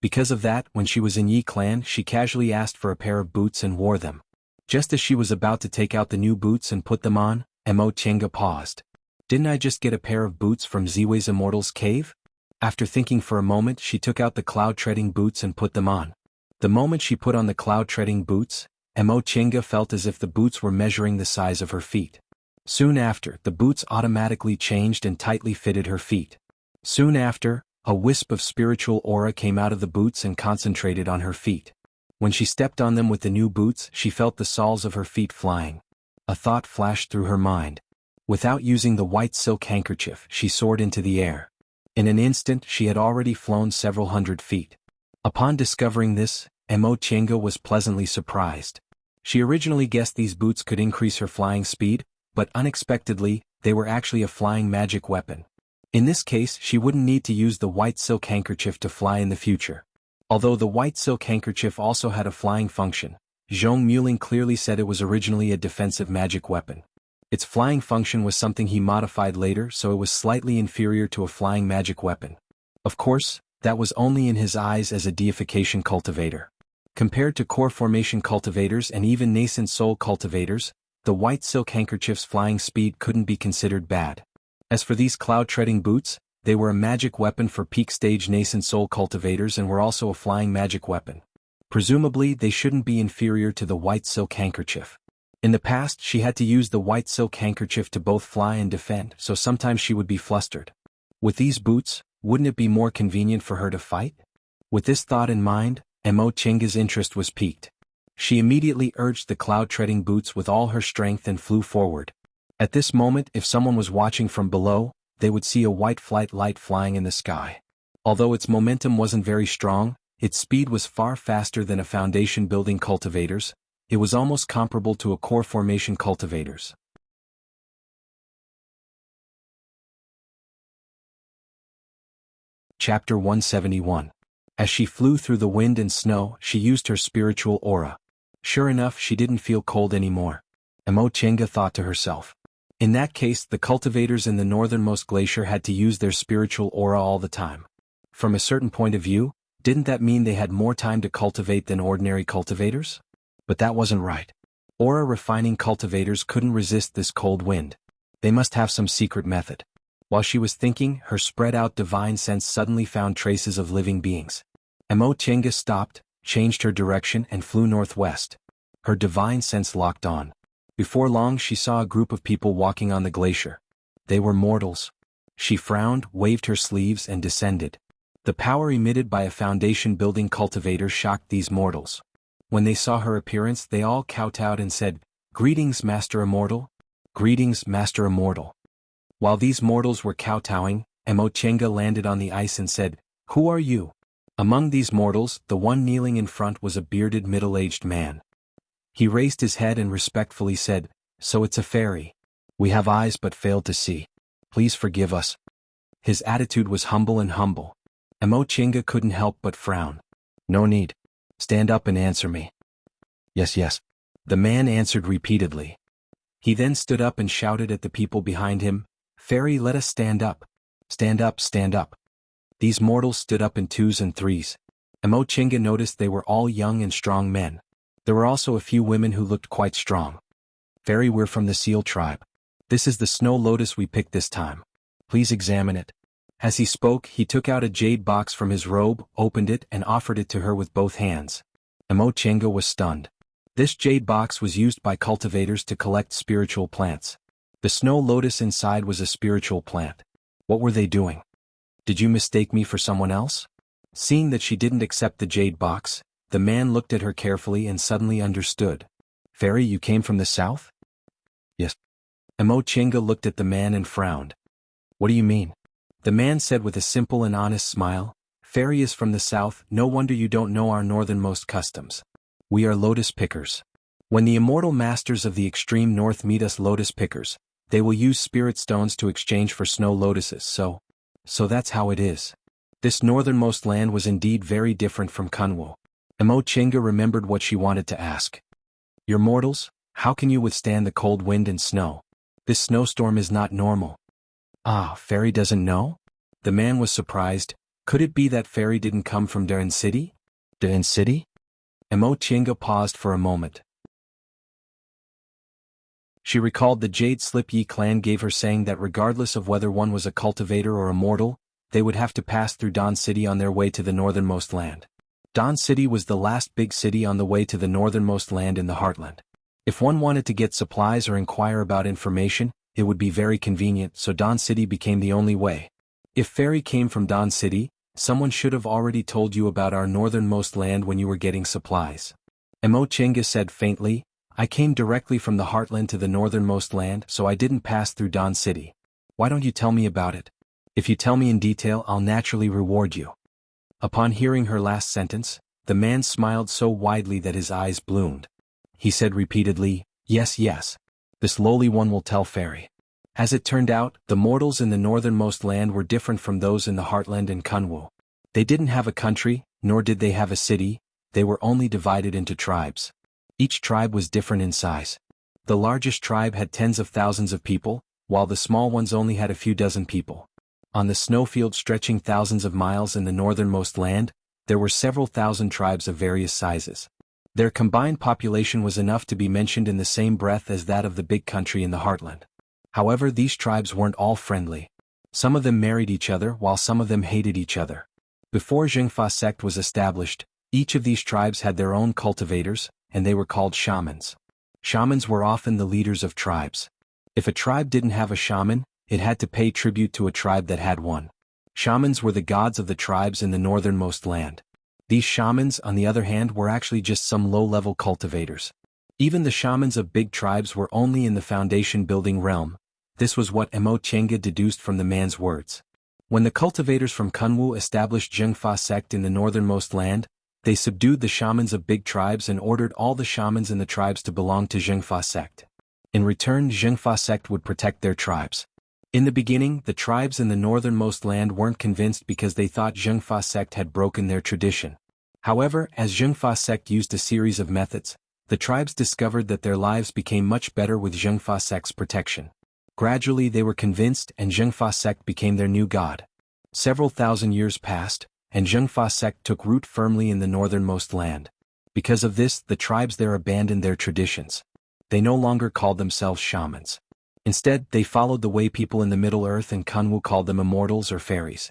Because of that, when she was in Yi Clan, she casually asked for a pair of boots and wore them. Just as she was about to take out the new boots and put them on, Mo Chinga paused. Didn't I just get a pair of boots from Ziwei's Immortal's cave? After thinking for a moment, she took out the cloud-treading boots and put them on. The moment she put on the cloud-treading boots, Mo Chinga felt as if the boots were measuring the size of her feet. Soon after, the boots automatically changed and tightly fitted her feet. Soon after, a wisp of spiritual aura came out of the boots and concentrated on her feet. When she stepped on them with the new boots, she felt the soles of her feet flying. A thought flashed through her mind. Without using the white silk handkerchief, she soared into the air. In an instant, she had already flown several hundred feet. Upon discovering this, Mo Chinga was pleasantly surprised. She originally guessed these boots could increase her flying speed, but unexpectedly, they were actually a flying magic weapon. In this case, she wouldn't need to use the white silk handkerchief to fly in the future. Although the white silk handkerchief also had a flying function, Zhong Muling clearly said it was originally a defensive magic weapon. Its flying function was something he modified later, so it was slightly inferior to a flying magic weapon. Of course, that was only in his eyes as a deification cultivator. Compared to core formation cultivators and even nascent soul cultivators, the white silk handkerchief's flying speed couldn't be considered bad. As for these cloud-treading boots, they were a magic weapon for peak-stage nascent soul cultivators and were also a flying magic weapon. Presumably, they shouldn't be inferior to the white silk handkerchief. In the past, she had to use the white silk handkerchief to both fly and defend, so sometimes she would be flustered. With these boots, wouldn't it be more convenient for her to fight? With this thought in mind, Mo Chenga's interest was piqued. She immediately urged the cloud-treading boots with all her strength and flew forward. At this moment, if someone was watching from below, they would see a white flight light flying in the sky. Although its momentum wasn't very strong, its speed was far faster than a foundation-building cultivator's. It was almost comparable to a core formation cultivator's. Chapter 171. As she flew through the wind and snow, she used her spiritual aura. Sure enough, she didn't feel cold anymore. Mo Chenga thought to herself. In that case, the cultivators in the northernmost glacier had to use their spiritual aura all the time. From a certain point of view, didn't that mean they had more time to cultivate than ordinary cultivators? But that wasn't right. Aura refining cultivators couldn't resist this cold wind. They must have some secret method. While she was thinking, her spread-out divine sense suddenly found traces of living beings. Mo Chenga stopped, changed her direction and flew northwest. Her divine sense locked on. Before long she saw a group of people walking on the glacier. They were mortals. She frowned, waved her sleeves and descended. The power emitted by a foundation-building cultivator shocked these mortals. When they saw her appearance they all kowtowed and said, "Greetings, Master Immortal. Greetings, Master Immortal." While these mortals were kowtowing, Mo Chenga landed on the ice and said, "Who are you?" Among these mortals, the one kneeling in front was a bearded middle-aged man. He raised his head and respectfully said, "So it's a fairy. We have eyes but failed to see. Please forgive us." His attitude was humble and humble. Mo Chenga couldn't help but frown. "No need. Stand up and answer me." "Yes, yes." The man answered repeatedly. He then stood up and shouted at the people behind him, "Fairy, let us stand up. Stand up, stand up." These mortals stood up in twos and threes. Mo Chenga noticed they were all young and strong men. There were also a few women who looked quite strong. "Fairy, we're from the seal tribe. This is the snow lotus we picked this time. Please examine it." As he spoke, he took out a jade box from his robe, opened it and offered it to her with both hands. Mo Chenga was stunned. This jade box was used by cultivators to collect spiritual plants. The snow lotus inside was a spiritual plant. What were they doing? "Did you mistake me for someone else?" Seeing that she didn't accept the jade box, the man looked at her carefully and suddenly understood. "Fairy, you came from the south?" "Yes." Mo Chenga looked at the man and frowned. "What do you mean?" The man said with a simple and honest smile, "Fairy is from the south, no wonder you don't know our northernmost customs. We are lotus pickers. When the immortal masters of the extreme north meet us lotus pickers, they will use spirit stones to exchange for snow lotuses, so that's how it is." This northernmost land was indeed very different from Kunwu. Mo Chenga remembered what she wanted to ask. "You're mortals? How can you withstand the cold wind and snow? This snowstorm is not normal." "Ah, Fairy doesn't know?" The man was surprised. Could it be that Fairy didn't come from Daran City? Daran City? Mo Chenga paused for a moment. She recalled the Jade Slip Yi clan gave her saying that regardless of whether one was a cultivator or a mortal, they would have to pass through Dawn City on their way to the northernmost land. Dawn City was the last big city on the way to the northernmost land in the heartland. If one wanted to get supplies or inquire about information, it would be very convenient, so Dawn City became the only way. If Fairy came from Dawn City, someone should have already told you about our northernmost land when you were getting supplies. Mo Chenga said faintly, "I came directly from the heartland to the northernmost land, so I didn't pass through Dawn City. Why don't you tell me about it? If you tell me in detail, I'll naturally reward you." Upon hearing her last sentence, the man smiled so widely that his eyes bloomed. He said repeatedly, "Yes, yes. This lowly one will tell Fairy." As it turned out, the mortals in the northernmost land were different from those in the heartland and Kunwu. They didn't have a country, nor did they have a city, they were only divided into tribes. Each tribe was different in size. The largest tribe had tens of thousands of people, while the small ones only had a few dozen people. On the snowfield stretching thousands of miles in the northernmost land, There were several thousand tribes of various sizes. Their combined population was enough to be mentioned in the same breath as that of the big country in the heartland. However, these tribes weren't all friendly. Some of them married each other while some of them hated each other. Before Zhengfa sect was established, each of these tribes had their own cultivators, and they were called shamans. Shamans were often the leaders of tribes. If a tribe didn't have a shaman, it had to pay tribute to a tribe that had one. Shamans were the gods of the tribes in the northernmost land. These shamans, on the other hand, were actually just some low-level cultivators. Even the shamans of big tribes were only in the foundation-building realm. This was what Mo Chenga deduced from the man's words. When the cultivators from Kunwu established Zhengfa sect in the northernmost land, they subdued the shamans of big tribes and ordered all the shamans in the tribes to belong to Zhengfa sect. In return, Zhengfa sect would protect their tribes. In the beginning, the tribes in the northernmost land weren't convinced because they thought Zhengfa sect had broken their tradition. However, as Zhengfa sect used a series of methods, the tribes discovered that their lives became much better with Zhengfa sect's protection. Gradually they were convinced and Zhengfa sect became their new god. Several thousand years passed, and Zhengfa sect took root firmly in the northernmost land. Because of this, the tribes there abandoned their traditions. They no longer called themselves shamans. Instead, they followed the way people in the Middle Earth and Kunwu called them immortals or fairies.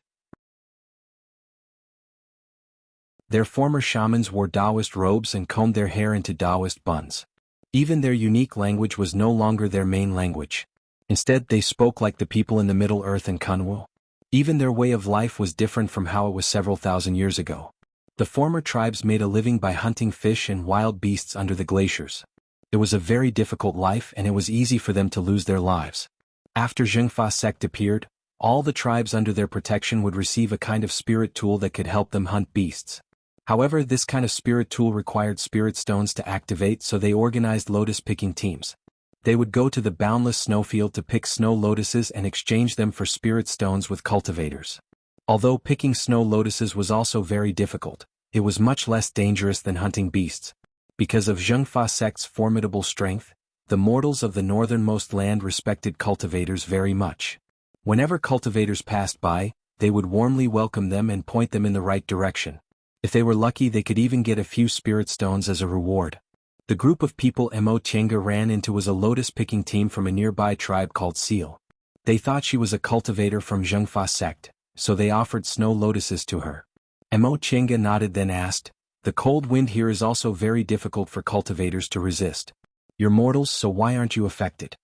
Their former shamans wore Taoist robes and combed their hair into Taoist buns. Even their unique language was no longer their main language. Instead, they spoke like the people in the Middle Earth and Kunwu. Even their way of life was different from how it was several thousand years ago. The former tribes made a living by hunting fish and wild beasts under the glaciers. It was a very difficult life and it was easy for them to lose their lives. After Zhengfa sect appeared, all the tribes under their protection would receive a kind of spirit tool that could help them hunt beasts. However, this kind of spirit tool required spirit stones to activate, so they organized lotus-picking teams. They would go to the boundless snowfield to pick snow lotuses and exchange them for spirit stones with cultivators. Although picking snow lotuses was also very difficult, it was much less dangerous than hunting beasts. Because of Zhengfa sect's formidable strength, the mortals of the northernmost land respected cultivators very much. Whenever cultivators passed by, they would warmly welcome them and point them in the right direction. If they were lucky, they could even get a few spirit stones as a reward. The group of people Mo Chenga ran into was a lotus-picking team from a nearby tribe called Seal. They thought she was a cultivator from Zhengfa sect, so they offered snow lotuses to her. Mo Chenga nodded, then asked, "The cold wind here is also very difficult for cultivators to resist. You're mortals, so why aren't you affected?"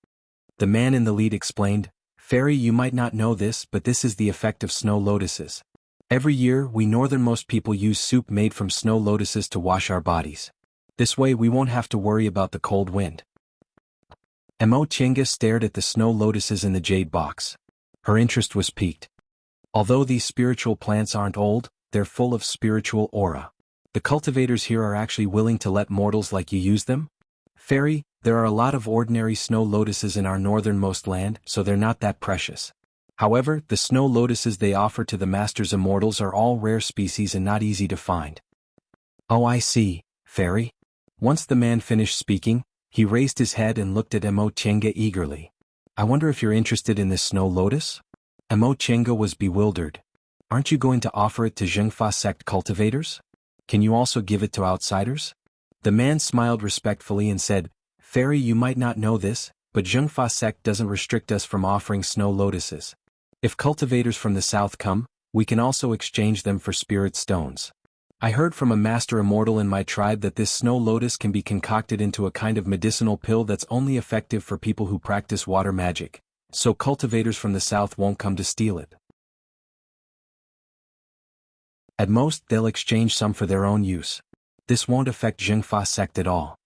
The man in the lead explained, "Fairy, you might not know this, but this is the effect of snow lotuses. Every year, we northernmost people use soup made from snow lotuses to wash our bodies. This way we won't have to worry about the cold wind." Mo Chenga stared at the snow lotuses in the jade box. Her interest was piqued. Although these spiritual plants aren't old, they're full of spiritual aura. The cultivators here are actually willing to let mortals like you use them? Fairy, there are a lot of ordinary snow lotuses in our northernmost land, so they're not that precious. However, the snow lotuses they offer to the Masters Immortals are all rare species and not easy to find. Oh, I see, Fairy. Once the man finished speaking, he raised his head and looked at Mo Chenga eagerly. I wonder if you're interested in this snow lotus? Mo Chenga was bewildered. Aren't you going to offer it to Zhengfa sect cultivators? Can you also give it to outsiders? The man smiled respectfully and said, Fairy, you might not know this, but Zhengfa sect doesn't restrict us from offering snow lotuses. If cultivators from the south come, we can also exchange them for spirit stones. I heard from a master immortal in my tribe that this snow lotus can be concocted into a kind of medicinal pill that's only effective for people who practice water magic, so cultivators from the south won't come to steal it. At most, they'll exchange some for their own use. This won't affect Zhengfa sect at all.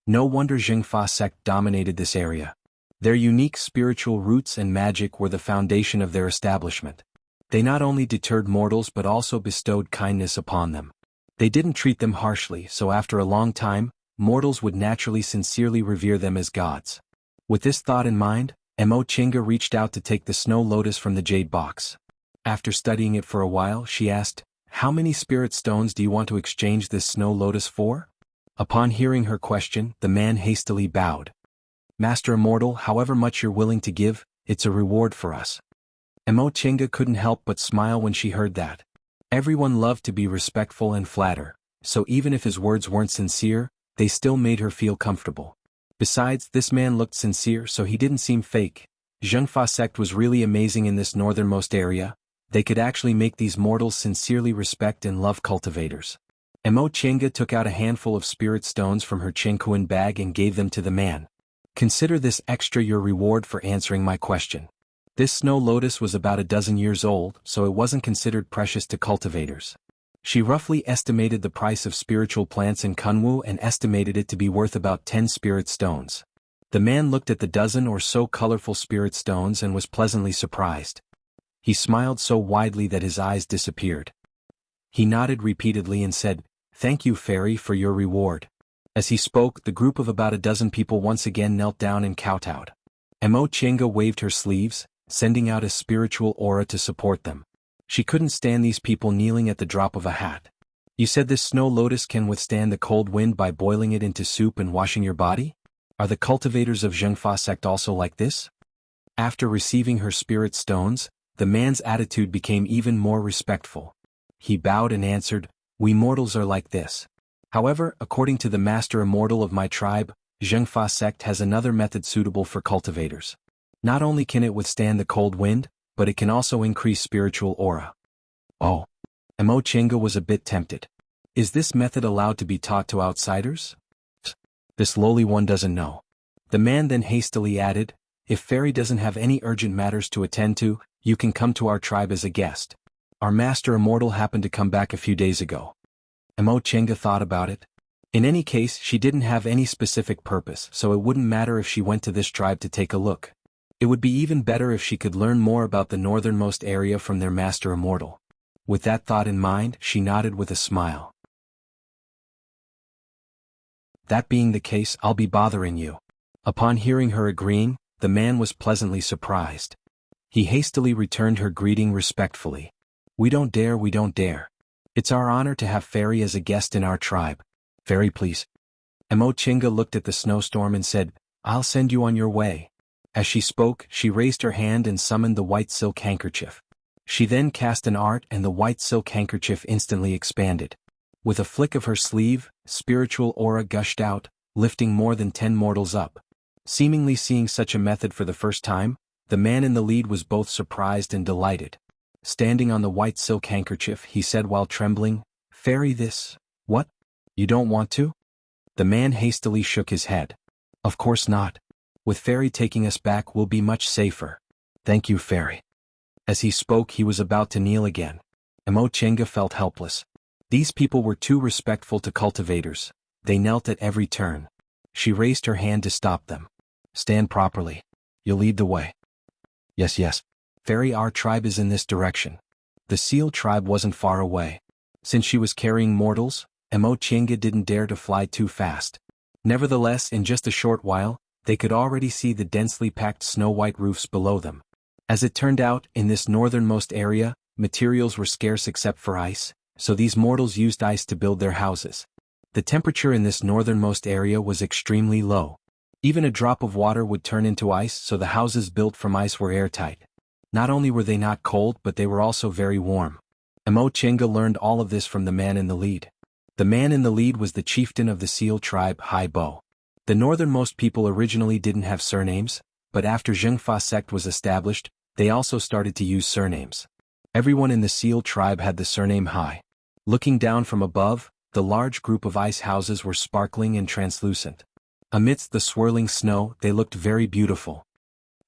No wonder Zhengfa sect dominated this area. Their unique spiritual roots and magic were the foundation of their establishment. They not only deterred mortals but also bestowed kindness upon them. They didn't treat them harshly, so after a long time, mortals would naturally sincerely revere them as gods. With this thought in mind, Mo Chenga reached out to take the snow lotus from the jade box. After studying it for a while, she asked, "How many spirit stones do you want to exchange this snow lotus for?" Upon hearing her question, the man hastily bowed. "Master Immortal, however much you're willing to give, it's a reward for us." Mo Chenga couldn't help but smile when she heard that. Everyone loved to be respectful and flatter, so even if his words weren't sincere, they still made her feel comfortable. Besides, this man looked sincere, so he didn't seem fake. Zhengfa sect was really amazing in this northernmost area. They could actually make these mortals sincerely respect and love cultivators. Mo Chenga took out a handful of spirit stones from her Qingquan bag and gave them to the man. Consider this extra your reward for answering my question. This snow lotus was about a dozen years old, so it wasn't considered precious to cultivators. She roughly estimated the price of spiritual plants in Kunwu and estimated it to be worth about 10 spirit stones. The man looked at the dozen or so colorful spirit stones and was pleasantly surprised. He smiled so widely that his eyes disappeared. He nodded repeatedly and said, "Thank you, fairy, for your reward." As he spoke, the group of about a dozen people once again knelt down and kowtowed. Mo Chenga waved her sleeves, sending out a spiritual aura to support them. She couldn't stand these people kneeling at the drop of a hat. "You said this snow lotus can withstand the cold wind by boiling it into soup and washing your body? Are the cultivators of Zhengfa sect also like this?" After receiving her spirit stones, the man's attitude became even more respectful. He bowed and answered, "We mortals are like this. However, according to the master immortal of my tribe, Zhengfa sect has another method suitable for cultivators. Not only can it withstand the cold wind, but it can also increase spiritual aura." Oh. Mo Chenga was a bit tempted. Is this method allowed to be taught to outsiders? This lowly one doesn't know. The man then hastily added, "If fairy doesn't have any urgent matters to attend to, you can come to our tribe as a guest. Our master immortal happened to come back a few days ago." Mo Chenga thought about it. In any case, she didn't have any specific purpose, so it wouldn't matter if she went to this tribe to take a look. It would be even better if she could learn more about the northernmost area from their master immortal. With that thought in mind, she nodded with a smile. "That being the case, I'll be bothering you." Upon hearing her agreeing, the man was pleasantly surprised. He hastily returned her greeting respectfully. We don't dare. It's our honor to have fairy as a guest in our tribe. Fairy, please." Mo Chenga looked at the snowstorm and said, "I'll send you on your way." As she spoke, she raised her hand and summoned the white silk handkerchief. She then cast an art and the white silk handkerchief instantly expanded. With a flick of her sleeve, spiritual aura gushed out, lifting more than 10 mortals up. Seemingly seeing such a method for the first time, the man in the lead was both surprised and delighted. Standing on the white silk handkerchief, he said while trembling, "Fairy, this, what? You don't want to?" The man hastily shook his head. "Of course not. With fairy taking us back we'll be much safer. Thank you, fairy." As he spoke, he was about to kneel again. Mo Chenga felt helpless. These people were too respectful to cultivators. They knelt at every turn. She raised her hand to stop them. "Stand properly. You'll lead the way." Yes. Fairy, our tribe is in this direction." The seal tribe wasn't far away. Since she was carrying mortals, Mo Chenga didn't dare to fly too fast. Nevertheless, in just a short while, they could already see the densely packed snow-white roofs below them. As it turned out, in this northernmost area, materials were scarce except for ice, so these mortals used ice to build their houses. The temperature in this northernmost area was extremely low. Even a drop of water would turn into ice, so the houses built from ice were airtight. Not only were they not cold, but they were also very warm. Mo Chenga learned all of this from the man in the lead. The man in the lead was the chieftain of the seal tribe, Hai Bo. The northernmost people originally didn't have surnames, but after Zhengfa sect was established, they also started to use surnames. Everyone in the seal tribe had the surname Hai. Looking down from above, the large group of ice houses were sparkling and translucent. Amidst the swirling snow, they looked very beautiful.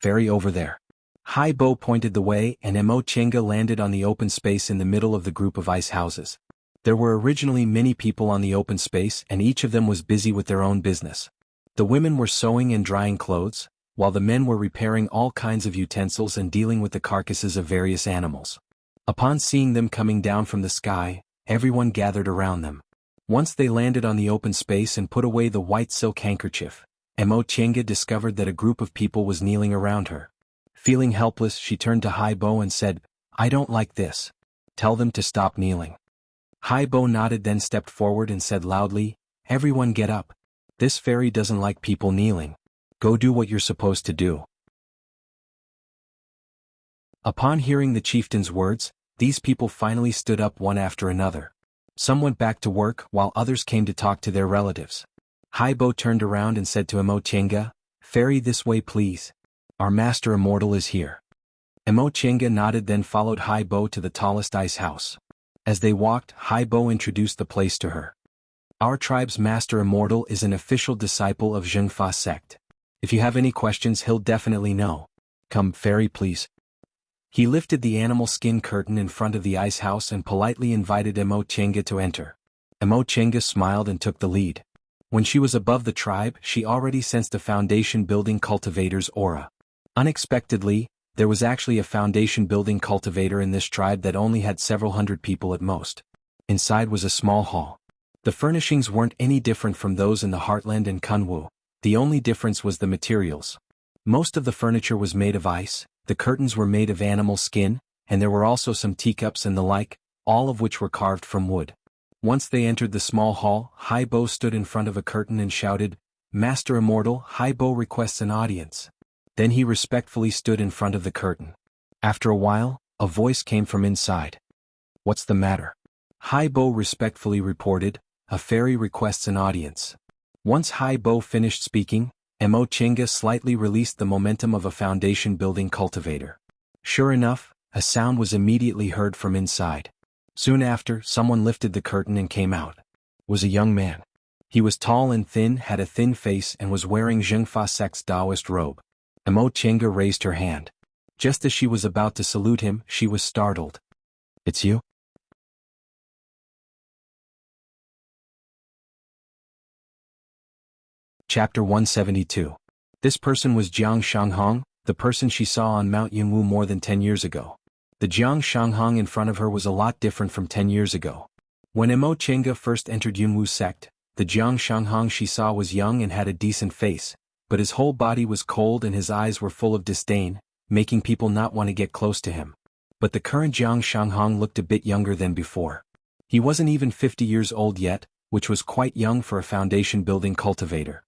"Fairy, over there." Hai Bo pointed the way and Mo Chenga landed on the open space in the middle of the group of ice houses. There were originally many people on the open space and each of them was busy with their own business. The women were sewing and drying clothes, while the men were repairing all kinds of utensils and dealing with the carcasses of various animals. Upon seeing them coming down from the sky, everyone gathered around them. Once they landed on the open space and put away the white silk handkerchief, Mo Chenga discovered that a group of people was kneeling around her. Feeling helpless, she turned to Hai Bo and said, "I don't like this. Tell them to stop kneeling." Hai Bo nodded, then stepped forward and said loudly, "Everyone get up. This fairy doesn't like people kneeling. Go do what you're supposed to do." Upon hearing the chieftain's words, these people finally stood up one after another. Some went back to work while others came to talk to their relatives. Haibo turned around and said to Emo Chenga, "Ferry this way please. Our master immortal is here." Emo Chenga nodded, then followed Haibo to the tallest ice house. As they walked, Haibo introduced the place to her. "Our tribe's master immortal is an official disciple of Zhengfa sect. If you have any questions he'll definitely know. Come, Fairy please." He lifted the animal skin curtain in front of the ice house and politely invited Emo Chenga to enter. Emo Chenga smiled and took the lead. When she was above the tribe, she already sensed a foundation-building cultivator's aura. Unexpectedly, there was actually a foundation-building cultivator in this tribe that only had several hundred people at most. Inside was a small hall. The furnishings weren't any different from those in the Heartland and Kunwu. The only difference was the materials. Most of the furniture was made of ice, the curtains were made of animal skin, and there were also some teacups and the like, all of which were carved from wood. Once they entered the small hall, Haibo stood in front of a curtain and shouted, "Master Immortal, Haibo requests an audience." Then he respectfully stood in front of the curtain. After a while, a voice came from inside. "What's the matter?" Haibo respectfully reported, "A fairy requests an audience." Once Haibo finished speaking, Emo Chenga slightly released the momentum of a foundation-building cultivator. Sure enough, a sound was immediately heard from inside. Soon after, someone lifted the curtain and came out. It was a young man. He was tall and thin, had a thin face, and was wearing Zhengfa sect's Taoist robe. Emo Chenga raised her hand. Just as she was about to salute him, she was startled. "It's you?" Chapter 172. This person was Jiang Shanghong, the person she saw on Mount Yunwu more than 10 years ago. The Jiang Shanghong in front of her was a lot different from 10 years ago. When Emo Chenga first entered Yunwu sect, the Jiang Shanghong she saw was young and had a decent face, but his whole body was cold and his eyes were full of disdain, making people not want to get close to him. But the current Jiang Shanghong looked a bit younger than before. He wasn't even 50 years old yet, which was quite young for a foundation-building cultivator.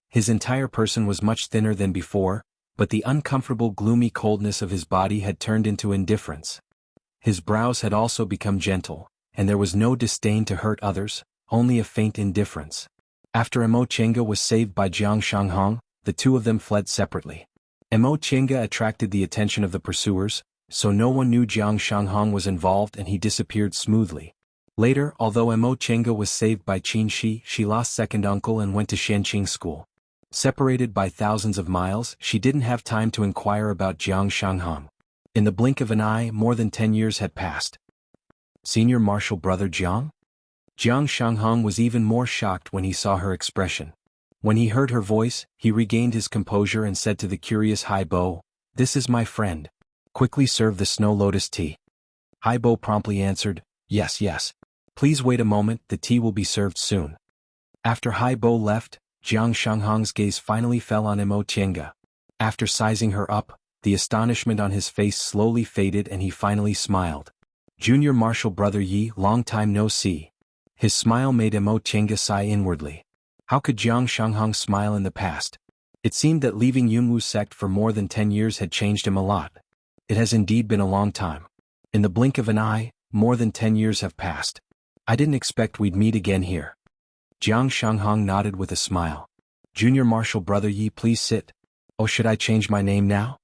His entire person was much thinner than before, but the uncomfortable gloomy coldness of his body had turned into indifference. His brows had also become gentle, and there was no disdain to hurt others, only a faint indifference. After Emo Chenga was saved by Jiang Shanghong, the two of them fled separately. Emo Chenga attracted the attention of the pursuers, so no one knew Jiang Shanghong was involved and he disappeared smoothly. Later, although Emo Chenga was saved by Qin Shi, she lost second uncle and went to Shanqing school. Separated by thousands of miles, she didn't have time to inquire about Jiang Shanghong. In the blink of an eye, more than 10 years had passed. Senior Marshal Brother Jiang? Jiang Shanghong was even more shocked when he saw her expression. When he heard her voice, he regained his composure and said to the curious Haibo, "This is my friend. Quickly serve the snow lotus tea." Haibo promptly answered, "Yes, yes. Please wait a moment, the tea will be served soon." After Haibo left, Jiang Shanghong's gaze finally fell on Emo Chenga. After sizing her up, the astonishment on his face slowly faded and he finally smiled. "Junior Marshal Brother Yi, long time no see." His smile made Emo Chenga sigh inwardly. How could Jiang Shanghong smile in the past? It seemed that leaving Yunwu sect for more than 10 years had changed him a lot. It has indeed been a long time. In the blink of an eye, more than 10 years have passed. I didn't expect we'd meet again here. Jiang Shanghong nodded with a smile. "Junior Marshal Brother Yi, please sit. Oh, should I change my name now?"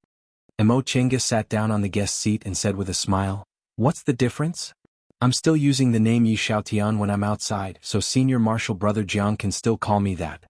Emo Chenga sat down on the guest seat and said with a smile, "What's the difference? I'm still using the name Yi Xiaotian when I'm outside, so Senior Marshal Brother Jiang can still call me that."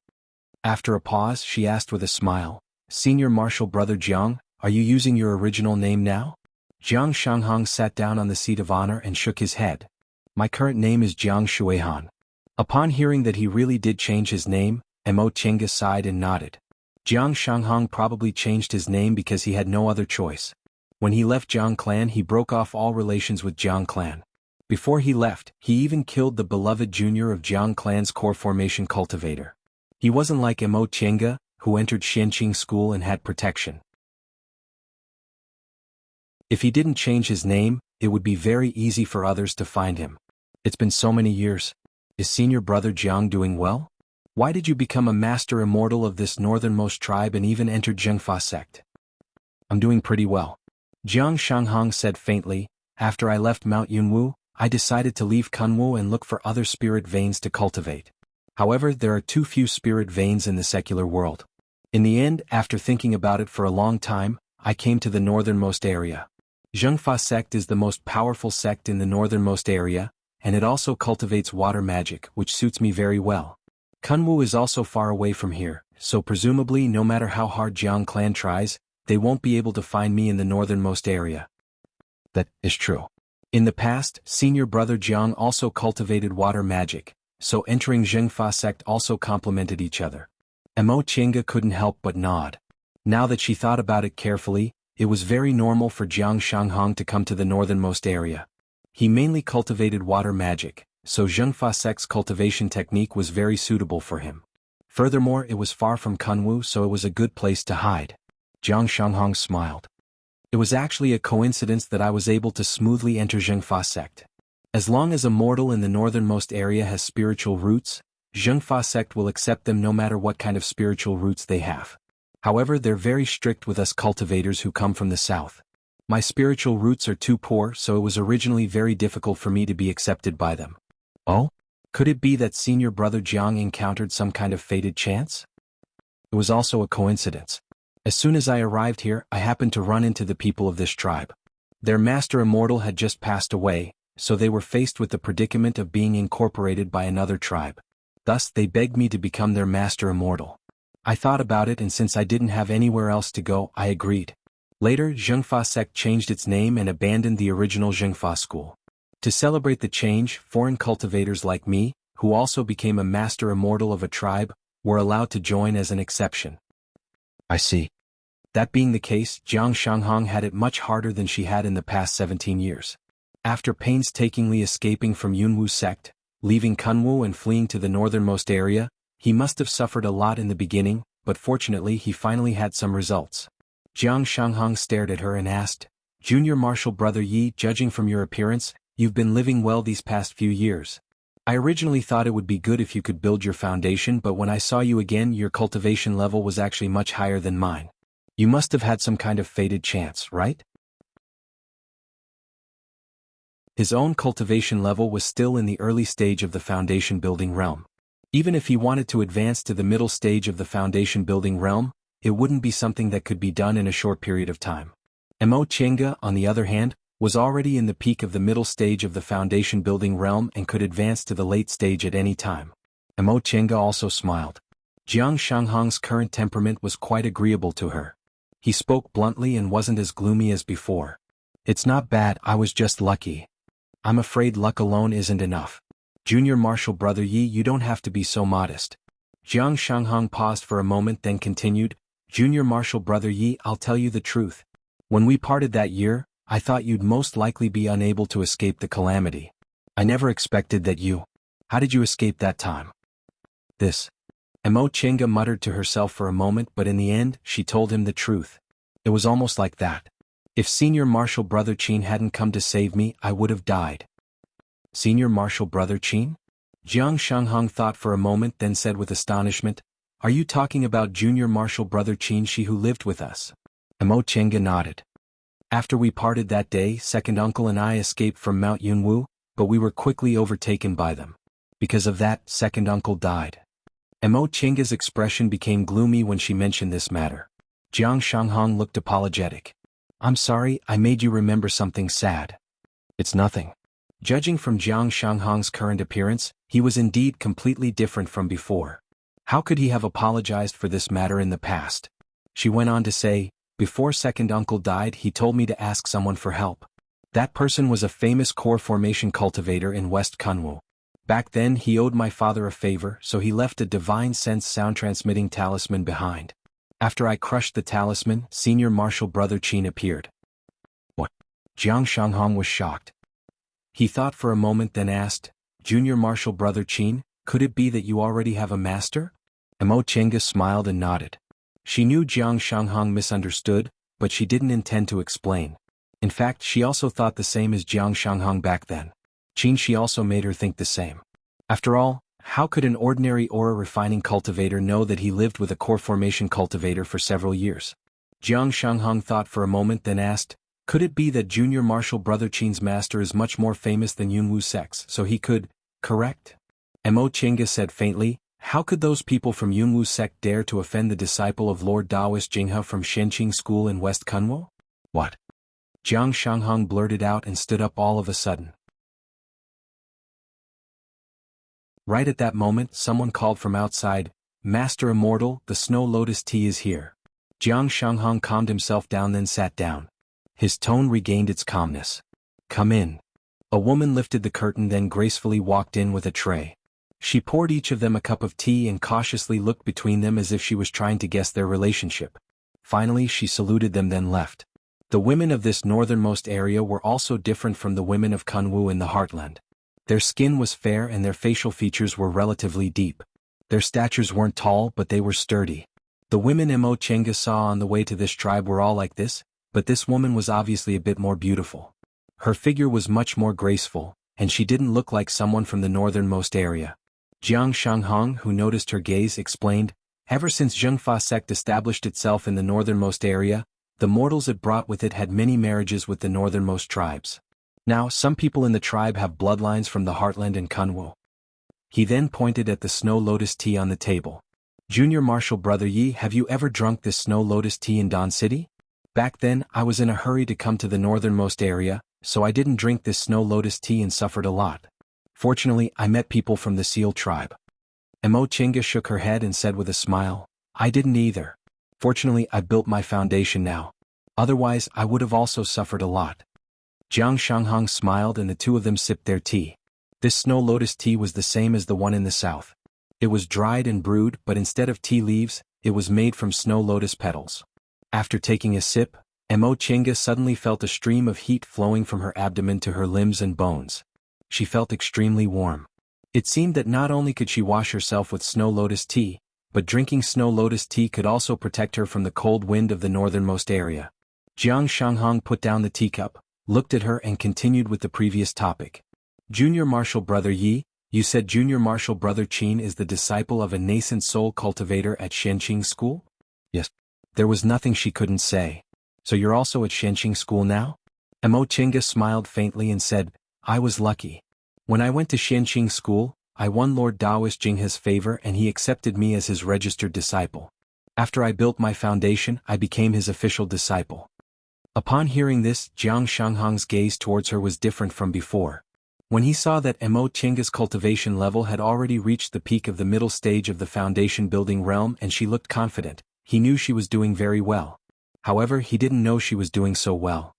After a pause, she asked with a smile, "Senior Marshal Brother Jiang, are you using your original name now?" Jiang Shanghong sat down on the seat of honor and shook his head. "My current name is Jiang Shuihan." Upon hearing that he really did change his name, Emo Chenga sighed and nodded. Jiang Shanghong probably changed his name because he had no other choice. When he left Jiang clan, he broke off all relations with Jiang clan. Before he left, he even killed the beloved junior of Jiang clan's core formation cultivator. He wasn't like Emo Chenga, who entered Shanqing school and had protection. If he didn't change his name, it would be very easy for others to find him. It's been so many years. Is Senior Brother Jiang doing well? Why did you become a master immortal of this northernmost tribe and even entered Zhengfa sect? I'm doing pretty well. Jiang Shanghong said faintly, after I left Mount Yunwu, I decided to leave Kunwu and look for other spirit veins to cultivate. However, there are too few spirit veins in the secular world. In the end, after thinking about it for a long time, I came to the northernmost area. Zhengfa sect is the most powerful sect in the northernmost area, and it also cultivates water magic, which suits me very well. Kunwu is also far away from here, so presumably no matter how hard Jiang clan tries, they won't be able to find me in the northernmost area. That is true. In the past, senior brother Jiang also cultivated water magic, so entering Zhengfa sect also complemented each other. Mo Qingge couldn't help but nod. Now that she thought about it carefully, it was very normal for Jiang Shanghong to come to the northernmost area. He mainly cultivated water magic, so Zhengfa sect's cultivation technique was very suitable for him. Furthermore, it was far from Kunwu, so it was a good place to hide. Jiang Shanghong smiled. It was actually a coincidence that I was able to smoothly enter Zhengfa sect. As long as a mortal in the northernmost area has spiritual roots, Zhengfa sect will accept them no matter what kind of spiritual roots they have. However, they're very strict with us cultivators who come from the south. My spiritual roots are too poor, so it was originally very difficult for me to be accepted by them. Oh? Could it be that senior brother Jiang encountered some kind of fated chance? It was also a coincidence. As soon as I arrived here, I happened to run into the people of this tribe. Their master immortal had just passed away, so they were faced with the predicament of being incorporated by another tribe. Thus, they begged me to become their master immortal. I thought about it, and since I didn't have anywhere else to go, I agreed. Later, Zhengfa sect changed its name and abandoned the original Zhengfa school. To celebrate the change, foreign cultivators like me, who also became a master immortal of a tribe, were allowed to join as an exception. I see. That being the case, Jiang Shanghong had it much harder than she had in the past 17 years. After painstakingly escaping from Yunwu sect, leaving Kunwu and fleeing to the northernmost area, he must have suffered a lot in the beginning, but fortunately he finally had some results. Jiang Shanghong stared at her and asked, "Junior Martial Brother Yi, judging from your appearance, you've been living well these past few years. I originally thought it would be good if you could build your foundation, but when I saw you again, your cultivation level was actually much higher than mine. You must have had some kind of fated chance, right?" His own cultivation level was still in the early stage of the foundation building realm. Even if he wanted to advance to the middle stage of the foundation building realm, it wouldn't be something that could be done in a short period of time. Mo Qingge, on the other hand, was already in the peak of the middle stage of the foundation building realm and could advance to the late stage at any time. Mo Qingge also smiled. Jiang Shanghong's current temperament was quite agreeable to her. He spoke bluntly and wasn't as gloomy as before. "It's not bad, I was just lucky. I'm afraid luck alone isn't enough. Junior Martial Brother Yi, you don't have to be so modest." Jiang Shanghong paused for a moment, then continued, "Junior Martial Brother Yi, I'll tell you the truth. When we parted that year, I thought you'd most likely be unable to escape the calamity. I never expected that you. How did you escape that time?" This. Mo Qingge muttered to herself for a moment, but in the end, she told him the truth. It was almost like that. If Senior Martial Brother Qin hadn't come to save me, I would have died. Senior Martial Brother Qin? Jiang Shanghong thought for a moment, then said with astonishment, "Are you talking about Junior Martial Brother Qin, she who lived with us?" Mo Qingge nodded. "After we parted that day, second uncle and I escaped from Mount Yunwu, but we were quickly overtaken by them. Because of that, second uncle died." Mo Qingge's expression became gloomy when she mentioned this matter. Jiang Shanghong looked apologetic. "I'm sorry, I made you remember something sad." "It's nothing." Judging from Jiang Shanghong's current appearance, he was indeed completely different from before. How could he have apologized for this matter in the past? She went on to say, "Before second uncle died, he told me to ask someone for help. That person was a famous core formation cultivator in West Kunwu. Back then he owed my father a favor, so he left a divine sense sound transmitting talisman behind. After I crushed the talisman, Senior Martial Brother Qin appeared." What? Jiang Shanghong was shocked. He thought for a moment, then asked, "Junior Martial Brother Qin, could it be that you already have a master?" Mo Qingge smiled and nodded. She knew Jiang Shanghong misunderstood, but she didn't intend to explain. In fact, she also thought the same as Jiang Shanghong back then. Qin, she also made her think the same. After all, how could an ordinary aura refining cultivator know that he lived with a core formation cultivator for several years? Jiang Shanghong thought for a moment, then asked, Could it be that Junior Martial Brother Qin's master is much more famous than Yunwu Sek's, so he could, correct? Mo Chinga said faintly, how could those people from Yunwu sect dare to offend the disciple of Lord Taoist Jinghe from Shenqing School in West Kunwo? What? Jiang Shanghong blurted out and stood up all of a sudden. Right at that moment someone called from outside, Master Immortal, the Snow Lotus tea is here. Jiang Shanghong calmed himself down then sat down. His tone regained its calmness. Come in. A woman lifted the curtain then gracefully walked in with a tray. She poured each of them a cup of tea and cautiously looked between them as if she was trying to guess their relationship. Finally she saluted them then left. The women of this northernmost area were also different from the women of Kunwu in the heartland. Their skin was fair and their facial features were relatively deep. Their statures weren't tall but they were sturdy. The women Mo Chenga saw on the way to this tribe were all like this, but this woman was obviously a bit more beautiful. Her figure was much more graceful, and she didn't look like someone from the northernmost area. Jiang Shanghong, who noticed her gaze, explained, ever since Zhengfa sect established itself in the northernmost area, the mortals it brought with it had many marriages with the northernmost tribes. Now some people in the tribe have bloodlines from the heartland and Kunwu. He then pointed at the Snow Lotus tea on the table. Junior Martial Brother Yi, have you ever drunk this Snow Lotus tea in Don City? Back then, I was in a hurry to come to the northernmost area, so I didn't drink this Snow Lotus tea and suffered a lot. Fortunately, I met people from the Seal tribe. Mo Chinga shook her head and said with a smile, I didn't either. Fortunately, I built my foundation now. Otherwise, I would have also suffered a lot. Jiang Shanghong smiled and the two of them sipped their tea. This Snow Lotus tea was the same as the one in the south. It was dried and brewed, but instead of tea leaves, it was made from snow lotus petals. After taking a sip, Mo Chinga suddenly felt a stream of heat flowing from her abdomen to her limbs and bones. She felt extremely warm. It seemed that not only could she wash herself with Snow Lotus tea, but drinking Snow Lotus tea could also protect her from the cold wind of the northernmost area. Jiang Shanghong put down the teacup, looked at her and continued with the previous topic. Junior Martial Brother Yi, you said Junior Martial Brother Qin is the disciple of a nascent soul cultivator at Shenqing School? Yes. There was nothing she couldn't say. So you're also at Shenqing School now? Mo Chinga smiled faintly and said, I was lucky. When I went to Shenqing School, I won Lord Taoist Jinghe's favor and he accepted me as his registered disciple. After I built my foundation, I became his official disciple. Upon hearing this, Jiang Shanghong's gaze towards her was different from before. When he saw that Mo Chinga's cultivation level had already reached the peak of the middle stage of the foundation building realm and she looked confident, he knew she was doing very well. However, he didn't know she was doing so well.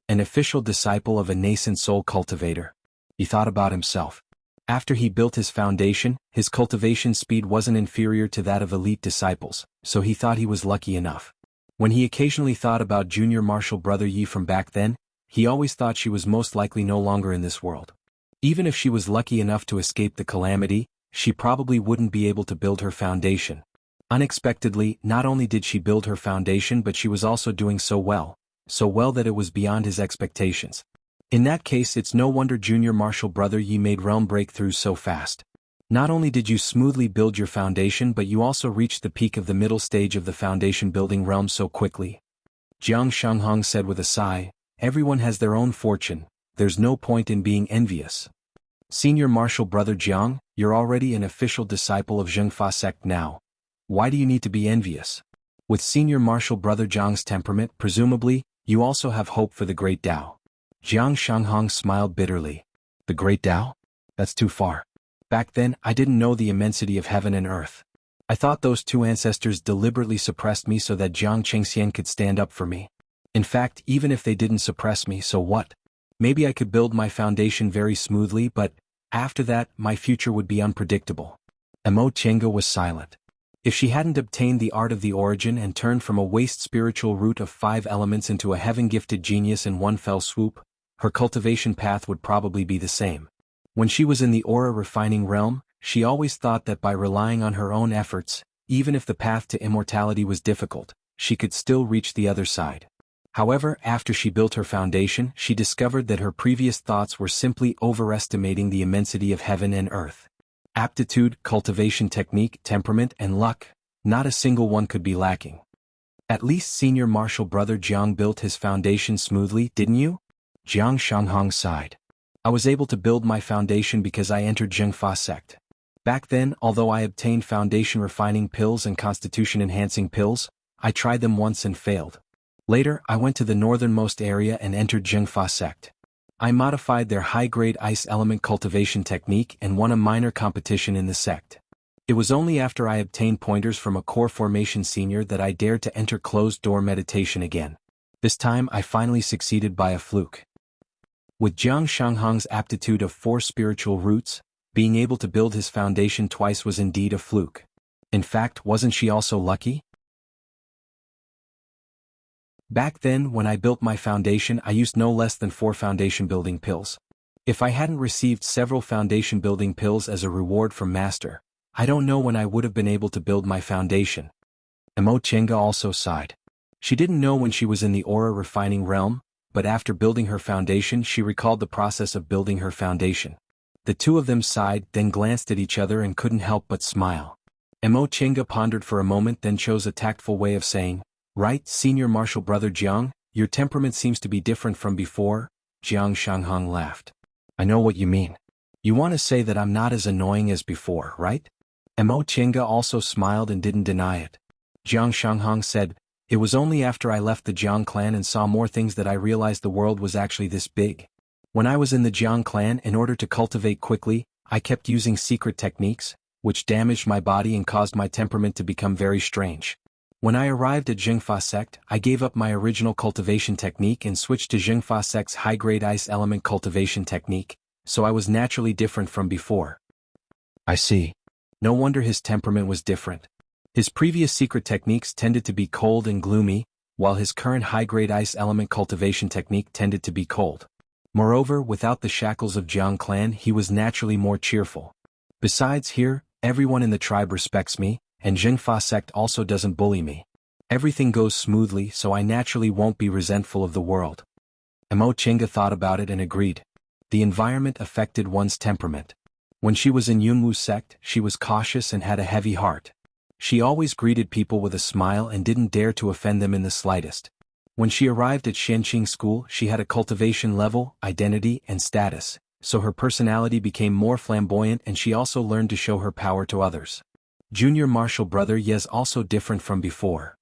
An official disciple of a nascent soul cultivator. He thought about himself. After he built his foundation, his cultivation speed wasn't inferior to that of elite disciples, so he thought he was lucky enough. When he occasionally thought about Junior Martial Brother Yi from back then, he always thought she was most likely no longer in this world. Even if she was lucky enough to escape the calamity, she probably wouldn't be able to build her foundation. Unexpectedly, not only did she build her foundation but she was also doing so well that it was beyond his expectations. In that case, it's no wonder Junior Martial Brother Yi made realm breakthroughs so fast. Not only did you smoothly build your foundation but you also reached the peak of the middle stage of the foundation building realm so quickly. Jiang Shanghong said with a sigh, everyone has their own fortune, there's no point in being envious. Senior Martial Brother Jiang, you're already an official disciple of Zhengfa sect now. Why do you need to be envious? With Senior Martial Brother Jiang's temperament, presumably, you also have hope for the Great Tao. Jiang Shanghong smiled bitterly. The Great Tao? That's too far. Back then, I didn't know the immensity of heaven and earth. I thought those two ancestors deliberately suppressed me so that Jiang Chengxian could stand up for me. In fact, even if they didn't suppress me, so what? Maybe I could build my foundation very smoothly, but after that, my future would be unpredictable. Mo Chenga was silent. If she hadn't obtained the art of the origin and turned from a waste spiritual root of 5 elements into a heaven-gifted genius in one fell swoop, her cultivation path would probably be the same. When she was in the aura refining realm, she always thought that by relying on her own efforts, even if the path to immortality was difficult, she could still reach the other side. However, after she built her foundation, she discovered that her previous thoughts were simply overestimating the immensity of heaven and earth. Aptitude, cultivation technique, temperament, and luck, not a single one could be lacking. At least senior martial brother Jiang built his foundation smoothly, didn't you? Jiang Shanghong sighed. I was able to build my foundation because I entered Zhengfa sect. Back then, although I obtained foundation refining pills and constitution enhancing pills, I tried them once and failed. Later, I went to the northernmost area and entered Zhengfa sect. I modified their high-grade ice element cultivation technique and won a minor competition in the sect. It was only after I obtained pointers from a core formation senior that I dared to enter closed-door meditation again. This time I finally succeeded by a fluke. With Jiang Shanghong's aptitude of 4 spiritual roots, being able to build his foundation twice was indeed a fluke. In fact, wasn't she also lucky? Back then, when I built my foundation, I used no less than 4 foundation building pills. If I hadn't received several foundation building pills as a reward from Master, I don't know when I would have been able to build my foundation. Emo Chenga also sighed. She didn't know when she was in the aura refining realm, but after building her foundation she recalled the process of building her foundation. The two of them sighed, then glanced at each other and couldn't help but smile. Emo Chenga pondered for a moment, then chose a tactful way of saying, "Right, senior martial brother Jiang, your temperament seems to be different from before." Jiang Shanghong laughed. "I know what you mean. You want to say that I'm not as annoying as before, right?" Emo Chenga also smiled and didn't deny it. Jiang Shanghong said, "It was only after I left the Jiang clan and saw more things that I realized the world was actually this big. When I was in the Jiang clan, in order to cultivate quickly, I kept using secret techniques, which damaged my body and caused my temperament to become very strange. When I arrived at Zhengfa sect, I gave up my original cultivation technique and switched to Zhengfa sect's high-grade ice element cultivation technique, so I was naturally different from before." "I see. No wonder his temperament was different. His previous secret techniques tended to be cold and gloomy, while his current high-grade ice element cultivation technique tended to be cold. Moreover, without the shackles of Jiang clan, he was naturally more cheerful. Besides, here, everyone in the tribe respects me, and Zhengfa sect also doesn't bully me. Everything goes smoothly, so I naturally won't be resentful of the world." Emo Chenga thought about it and agreed. The environment affected one's temperament. When she was in Yunwu sect, she was cautious and had a heavy heart. She always greeted people with a smile and didn't dare to offend them in the slightest. When she arrived at Xianqing school, she had a cultivation level, identity, and status, so her personality became more flamboyant and she also learned to show her power to others. Junior martial brother Ye's also different from before.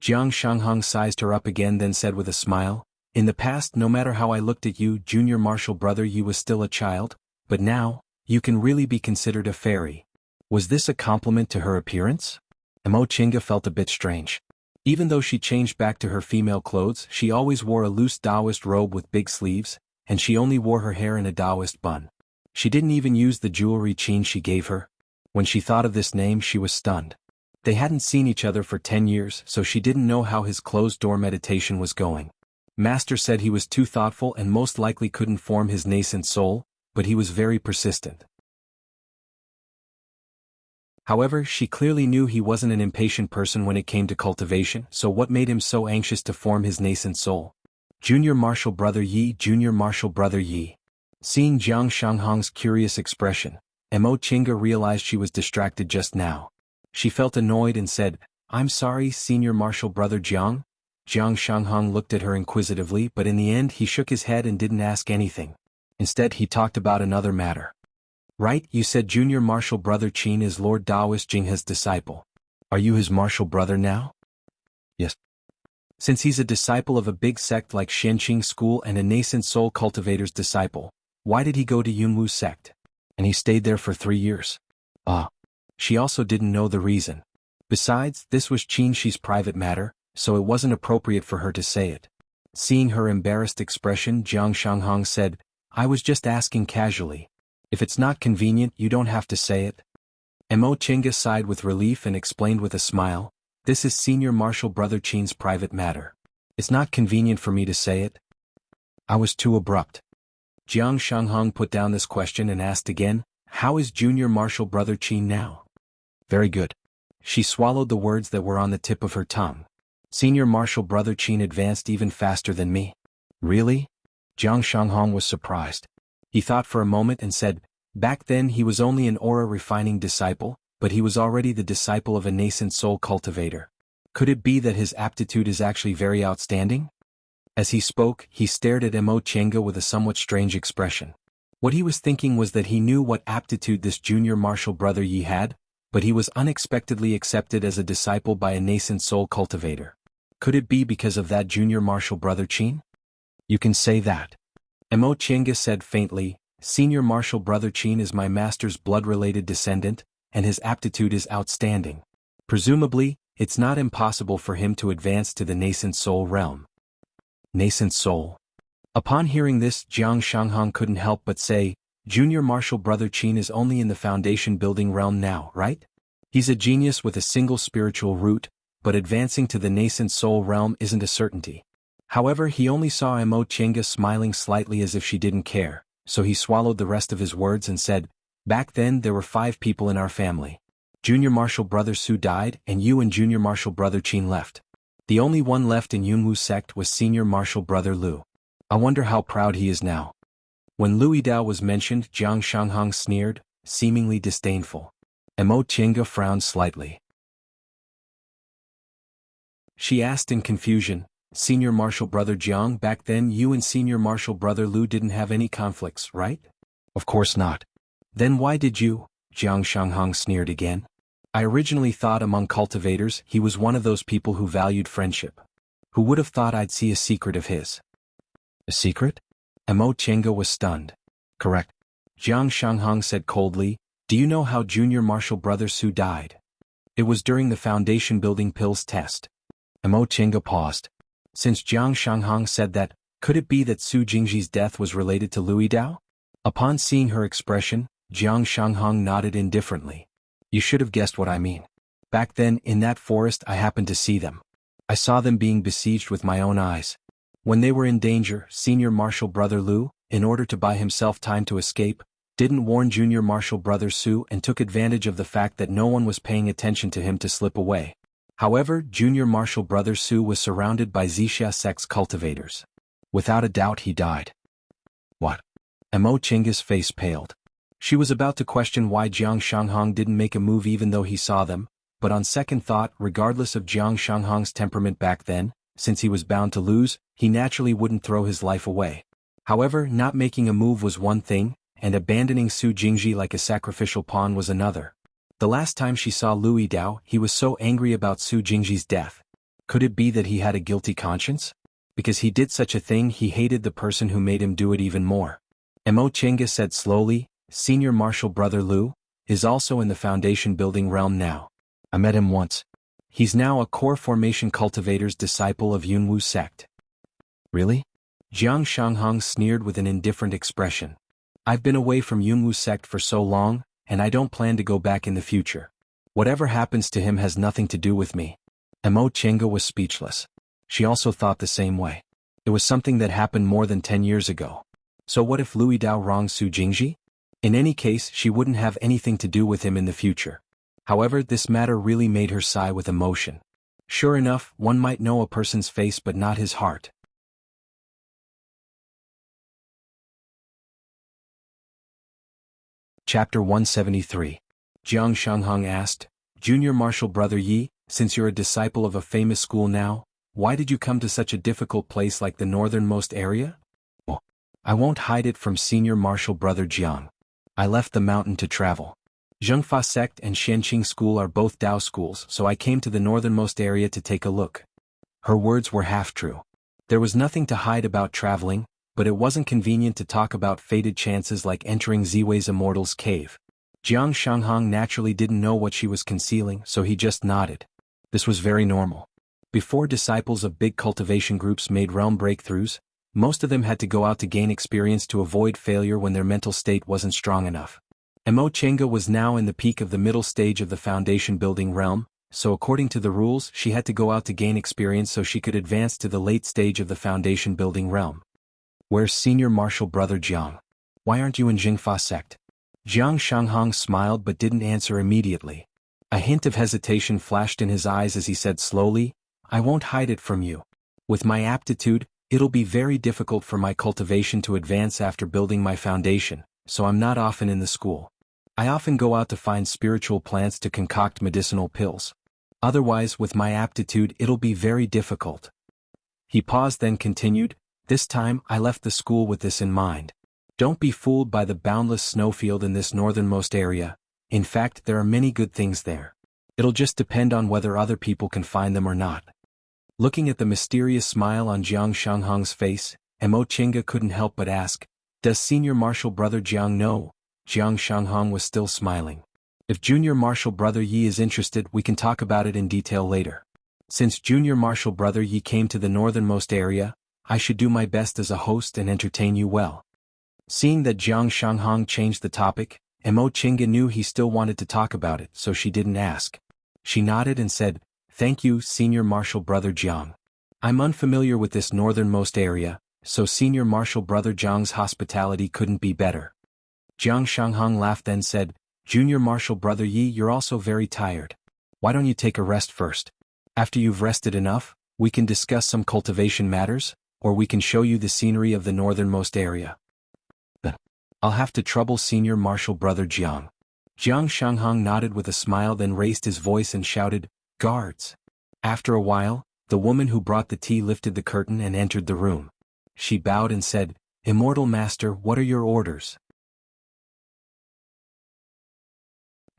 Jiang Shanghong sized her up again, then said with a smile, "In the past, no matter how I looked at you, junior martial brother Yi was still a child, but now, you can really be considered a fairy." Was this a compliment to her appearance? Emo Chenga felt a bit strange. Even though she changed back to her female clothes, she always wore a loose Taoist robe with big sleeves, and she only wore her hair in a Taoist bun. She didn't even use the jewelry Qin she gave her. When she thought of this name, she was stunned. They hadn't seen each other for 10 years, so she didn't know how his closed-door meditation was going. Master said he was too thoughtful and most likely couldn't form his nascent soul, but he was very persistent. However, she clearly knew he wasn't an impatient person when it came to cultivation, so what made him so anxious to form his nascent soul? Junior martial brother Yi, junior martial brother Yi. Seeing Jiang Shanghong's curious expression, Emo Chenga realized she was distracted just now. She felt annoyed and said, "I'm sorry, senior martial brother Jiang." Jiang Shanghong looked at her inquisitively, but in the end he shook his head and didn't ask anything. Instead he talked about another matter. "Right, you said junior martial brother Qin is Lord Taoist Jinghe's disciple. Are you his martial brother now?" "Yes." "Since he's a disciple of a big sect like Xianqing school and a nascent soul cultivator's disciple, why did he go to Yunwu sect? And he stayed there for 3 years. Ah. She also didn't know the reason. Besides, this was Qinshi's private matter, so it wasn't appropriate for her to say it. Seeing her embarrassed expression, Jiang Shanghong said, "I was just asking casually. If it's not convenient, you don't have to say it." Emo Chenga sighed with relief and explained with a smile, "This is senior martial brother Qin's private matter. It's not convenient for me to say it." I was too abrupt. Jiang Shanghong put down this question and asked again, "How is junior martial brother Qin now?" "Very good." She swallowed the words that were on the tip of her tongue. "Senior martial brother Qin advanced even faster than me." "Really?" Jiang Shanghong was surprised. He thought for a moment and said, "Back then he was only an aura refining disciple, but he was already the disciple of a nascent soul cultivator. Could it be that his aptitude is actually very outstanding? As he spoke, he stared at Mo Chenga with a somewhat strange expression. What he was thinking was that he knew what aptitude this junior martial brother Yi had, but he was unexpectedly accepted as a disciple by a nascent soul cultivator. Could it be because of that junior martial brother Qin? You can say that. Mo Chenga said faintly, Senior martial brother Qin is my master's blood-related descendant, and his aptitude is outstanding. Presumably, it's not impossible for him to advance to the nascent soul realm. Nascent soul. Upon hearing this, Jiang Shanghong couldn't help but say, Junior martial brother Qin is only in the foundation building realm now, right? He's a genius with a single spiritual root, but advancing to the nascent soul realm isn't a certainty. However, he only saw Mo Chenga smiling slightly as if she didn't care, so he swallowed the rest of his words and said, Back then there were 5 people in our family. Junior martial brother Su died and you and junior martial brother Qin left. The only one left in Yunwu sect was senior martial brother Lu. I wonder how proud he is now. When Lu Yidao was mentioned, Jiang Shanghong sneered, seemingly disdainful. Mo Chenga frowned slightly. She asked in confusion, Senior martial brother Jiang, back then you and senior martial brother Lu didn't have any conflicts, right? Of course not. Then why did you? Jiang Shanghong sneered again. I originally thought among cultivators he was one of those people who valued friendship. Who would have thought I'd see a secret of his? A secret? Mo Chenga was stunned. Correct. Jiang Shanghong said coldly, Do you know how junior martial brother Su died? It was during the foundation building pills test. Mo Chenga paused. Since Jiang Shanghong said that, could it be that Su Jingji's death was related to Lu Yidao? Upon seeing her expression, Jiang Shanghong nodded indifferently. You should have guessed what I mean. Back then, in that forest I happened to see them. I saw them being besieged with my own eyes. When they were in danger, senior martial brother Lu, in order to buy himself time to escape, didn't warn junior martial brother Su and took advantage of the fact that no one was paying attention to him to slip away. However, junior martial brother Su was surrounded by Wuxia sect's cultivators. Without a doubt he died. What? Mo Chenga's face paled. She was about to question why Jiang Shanghong didn't make a move even though he saw them, but on second thought, regardless of Jiang Shanghong's temperament back then, since he was bound to lose, he naturally wouldn't throw his life away. However, not making a move was one thing, and abandoning Su Jingji like a sacrificial pawn was another. The last time she saw Lu Yidao, he was so angry about Su Jingji's death. Could it be that he had a guilty conscience? Because he did such a thing, he hated the person who made him do it even more. Mo Chenga said slowly, Senior martial brother Lu is also in the foundation building realm now. I met him once. He's now a core formation cultivator's disciple of Yunwu sect. Really? Jiang Shanghong sneered with an indifferent expression. I've been away from Yunwu sect for so long, and I don't plan to go back in the future. Whatever happens to him has nothing to do with me. Mo Chenga was speechless. She also thought the same way. It was something that happened more than 10 years ago. So what if Lu Yidao wronged Su Jingji? In any case, she wouldn't have anything to do with him in the future. However, this matter really made her sigh with emotion. Sure enough, one might know a person's face but not his heart. Chapter 173. Jiang Shanghong asked, Junior martial brother Yi, since you're a disciple of a famous school now, why did you come to such a difficult place like the northernmost area? Oh, I won't hide it from senior martial brother Jiang. I left the mountain to travel. Zhengfa sect and Shenqing school are both Dao schools, so I came to the northernmost area to take a look. Her words were half true. There was nothing to hide about traveling, but it wasn't convenient to talk about fated chances like entering Ziwei's Immortal's cave. Jiang Shanghong naturally didn't know what she was concealing, so he just nodded. This was very normal. Before disciples of big cultivation groups made realm breakthroughs, most of them had to go out to gain experience to avoid failure when their mental state wasn't strong enough. Mo Chenga was now in the peak of the middle stage of the foundation building realm, so according to the rules she had to go out to gain experience so she could advance to the late stage of the foundation building realm. Where's senior martial brother Jiang? Why aren't you in Jingfa sect? Jiang Shanghong smiled but didn't answer immediately. A hint of hesitation flashed in his eyes as he said slowly, I won't hide it from you. With my aptitude, it'll be very difficult for my cultivation to advance after building my foundation, so I'm not often in the school. I often go out to find spiritual plants to concoct medicinal pills. Otherwise, with my aptitude, it'll be very difficult. He paused, then continued, this time I left the school with this in mind. Don't be fooled by the boundless snowfield in this northernmost area. In fact, there are many good things there. It'll just depend on whether other people can find them or not. Looking at the mysterious smile on Jiang Shanghang's face, Mo Qingge couldn't help but ask, does Senior Marshal Brother Jiang know? Jiang Shanghang was still smiling. If Junior Marshal Brother Yi is interested, we can talk about it in detail later. Since Junior Marshal Brother Yi came to the northernmost area, I should do my best as a host and entertain you well. Seeing that Jiang Shanghang changed the topic, Mo Qingge knew he still wanted to talk about it, so she didn't ask. She nodded and said, thank you, Senior Marshal Brother Jiang. I'm unfamiliar with this northernmost area, so Senior Marshal Brother Jiang's hospitality couldn't be better. Jiang Shanghang laughed, then said, Junior Marshal Brother Yi, you're also very tired. Why don't you take a rest first? After you've rested enough, we can discuss some cultivation matters, or we can show you the scenery of the northernmost area. I'll have to trouble Senior Marshal Brother Jiang. Jiang Shanghang nodded with a smile, then raised his voice and shouted, guards. After a while, the woman who brought the tea lifted the curtain and entered the room. She bowed and said, Immortal Master, what are your orders?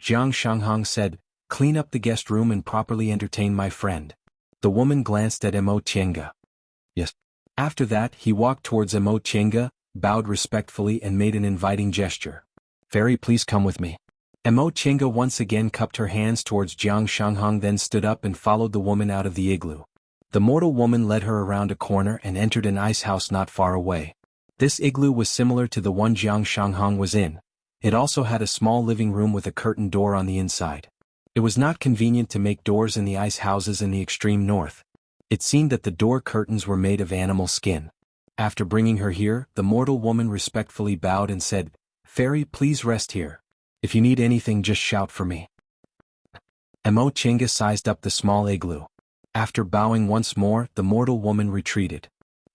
Jiang Shanghang said, clean up the guest room and properly entertain my friend. The woman glanced at Mo Qingge. Yes. After that, he walked towards Mo Qingge, bowed respectfully and made an inviting gesture. Fairy, please come with me. Mo Qingge once again cupped her hands towards Jiang Shanghang, then stood up and followed the woman out of the igloo. The mortal woman led her around a corner and entered an ice house not far away. This igloo was similar to the one Jiang Shanghang was in. It also had a small living room with a curtain door on the inside. It was not convenient to make doors in the ice houses in the extreme north. It seemed that the door curtains were made of animal skin. After bringing her here, the mortal woman respectfully bowed and said, Fairy, please rest here. If you need anything, just shout for me. Mo Qingge sized up the small igloo. After bowing once more, the mortal woman retreated.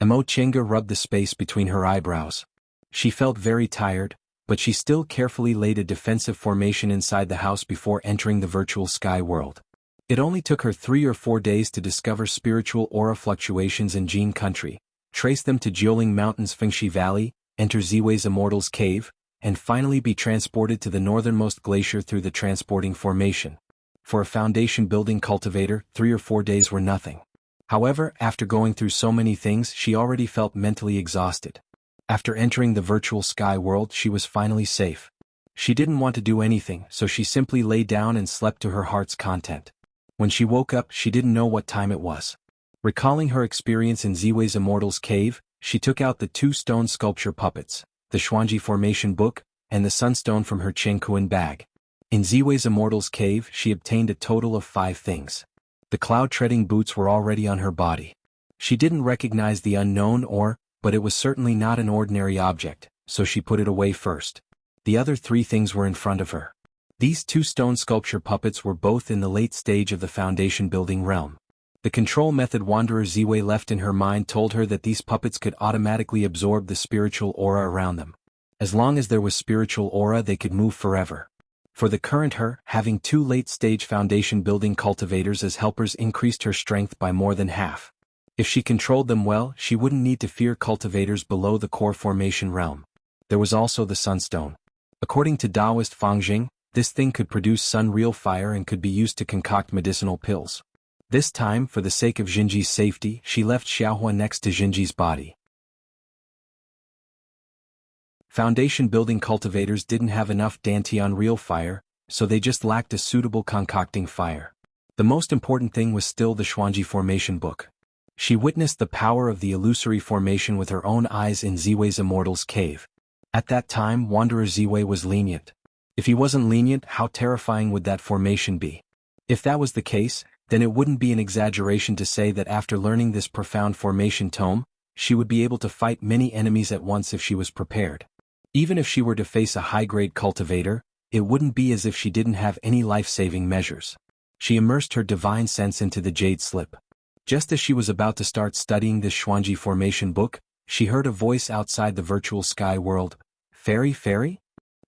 Mo Qingge rubbed the space between her eyebrows. She felt very tired, but she still carefully laid a defensive formation inside the house before entering the virtual sky world. It only took her 3 or 4 days to discover spiritual aura fluctuations in Jin country, trace them to Jiuling Mountains Fengshi Valley, enter Ziwei's Immortal's Cave, and finally be transported to the northernmost glacier through the transporting formation. For a foundation building cultivator, 3 or 4 days were nothing. However, after going through so many things, she already felt mentally exhausted. After entering the virtual sky world, she was finally safe. She didn't want to do anything, so she simply lay down and slept to her heart's content. When she woke up, she didn't know what time it was. Recalling her experience in Ziwei's Immortal's Cave, she took out the 2 stone sculpture puppets, the Xuanji Formation book, and the sunstone from her Chengkuan bag. In Ziwei's Immortal's Cave, she obtained a total of 5 things. The cloud-treading boots were already on her body. She didn't recognize the unknown but it was certainly not an ordinary object, so she put it away first. The other 3 things were in front of her. These 2 stone sculpture puppets were both in the late stage of the foundation building realm. The control method Wanderer Ziwei left in her mind told her that these puppets could automatically absorb the spiritual aura around them. As long as there was spiritual aura, they could move forever. For the current her, having 2 late-stage foundation building cultivators as helpers increased her strength by more than half. If she controlled them well, she wouldn't need to fear cultivators below the core formation realm. There was also the sunstone. According to Taoist Fangjing, this thing could produce sun-real fire and could be used to concoct medicinal pills. This time, for the sake of Jinji's safety, she left Xiaohua next to Jinji's body. Foundation building cultivators didn't have enough Dantian real fire, so they just lacked a suitable concocting fire. The most important thing was still the Xuanji Formation book. She witnessed the power of the illusory formation with her own eyes in Ziwei's Immortal's Cave. At that time, Wanderer Ziwei was lenient. If he wasn't lenient, how terrifying would that formation be? If that was the case, then it wouldn't be an exaggeration to say that after learning this profound formation tome, she would be able to fight many enemies at once if she was prepared. Even if she were to face a high-grade cultivator, it wouldn't be as if she didn't have any life-saving measures. She immersed her divine sense into the jade slip. Just as she was about to start studying this Xuanji Formation book, she heard a voice outside the virtual sky world. Fairy, fairy?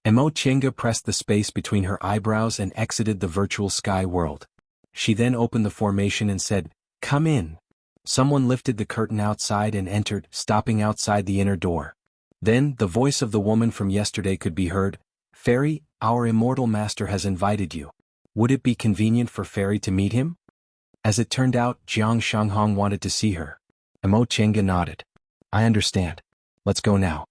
Mo Qingge pressed the space between her eyebrows and exited the virtual sky world. She then opened the formation and said, "Come in." Someone lifted the curtain outside and entered, stopping outside the inner door. Then, the voice of the woman from yesterday could be heard. "Fairy, our immortal master has invited you. Would it be convenient for Fairy to meet him?" As it turned out, Jiang Shanghong wanted to see her. Mo Chenga nodded. "I understand. Let's go now."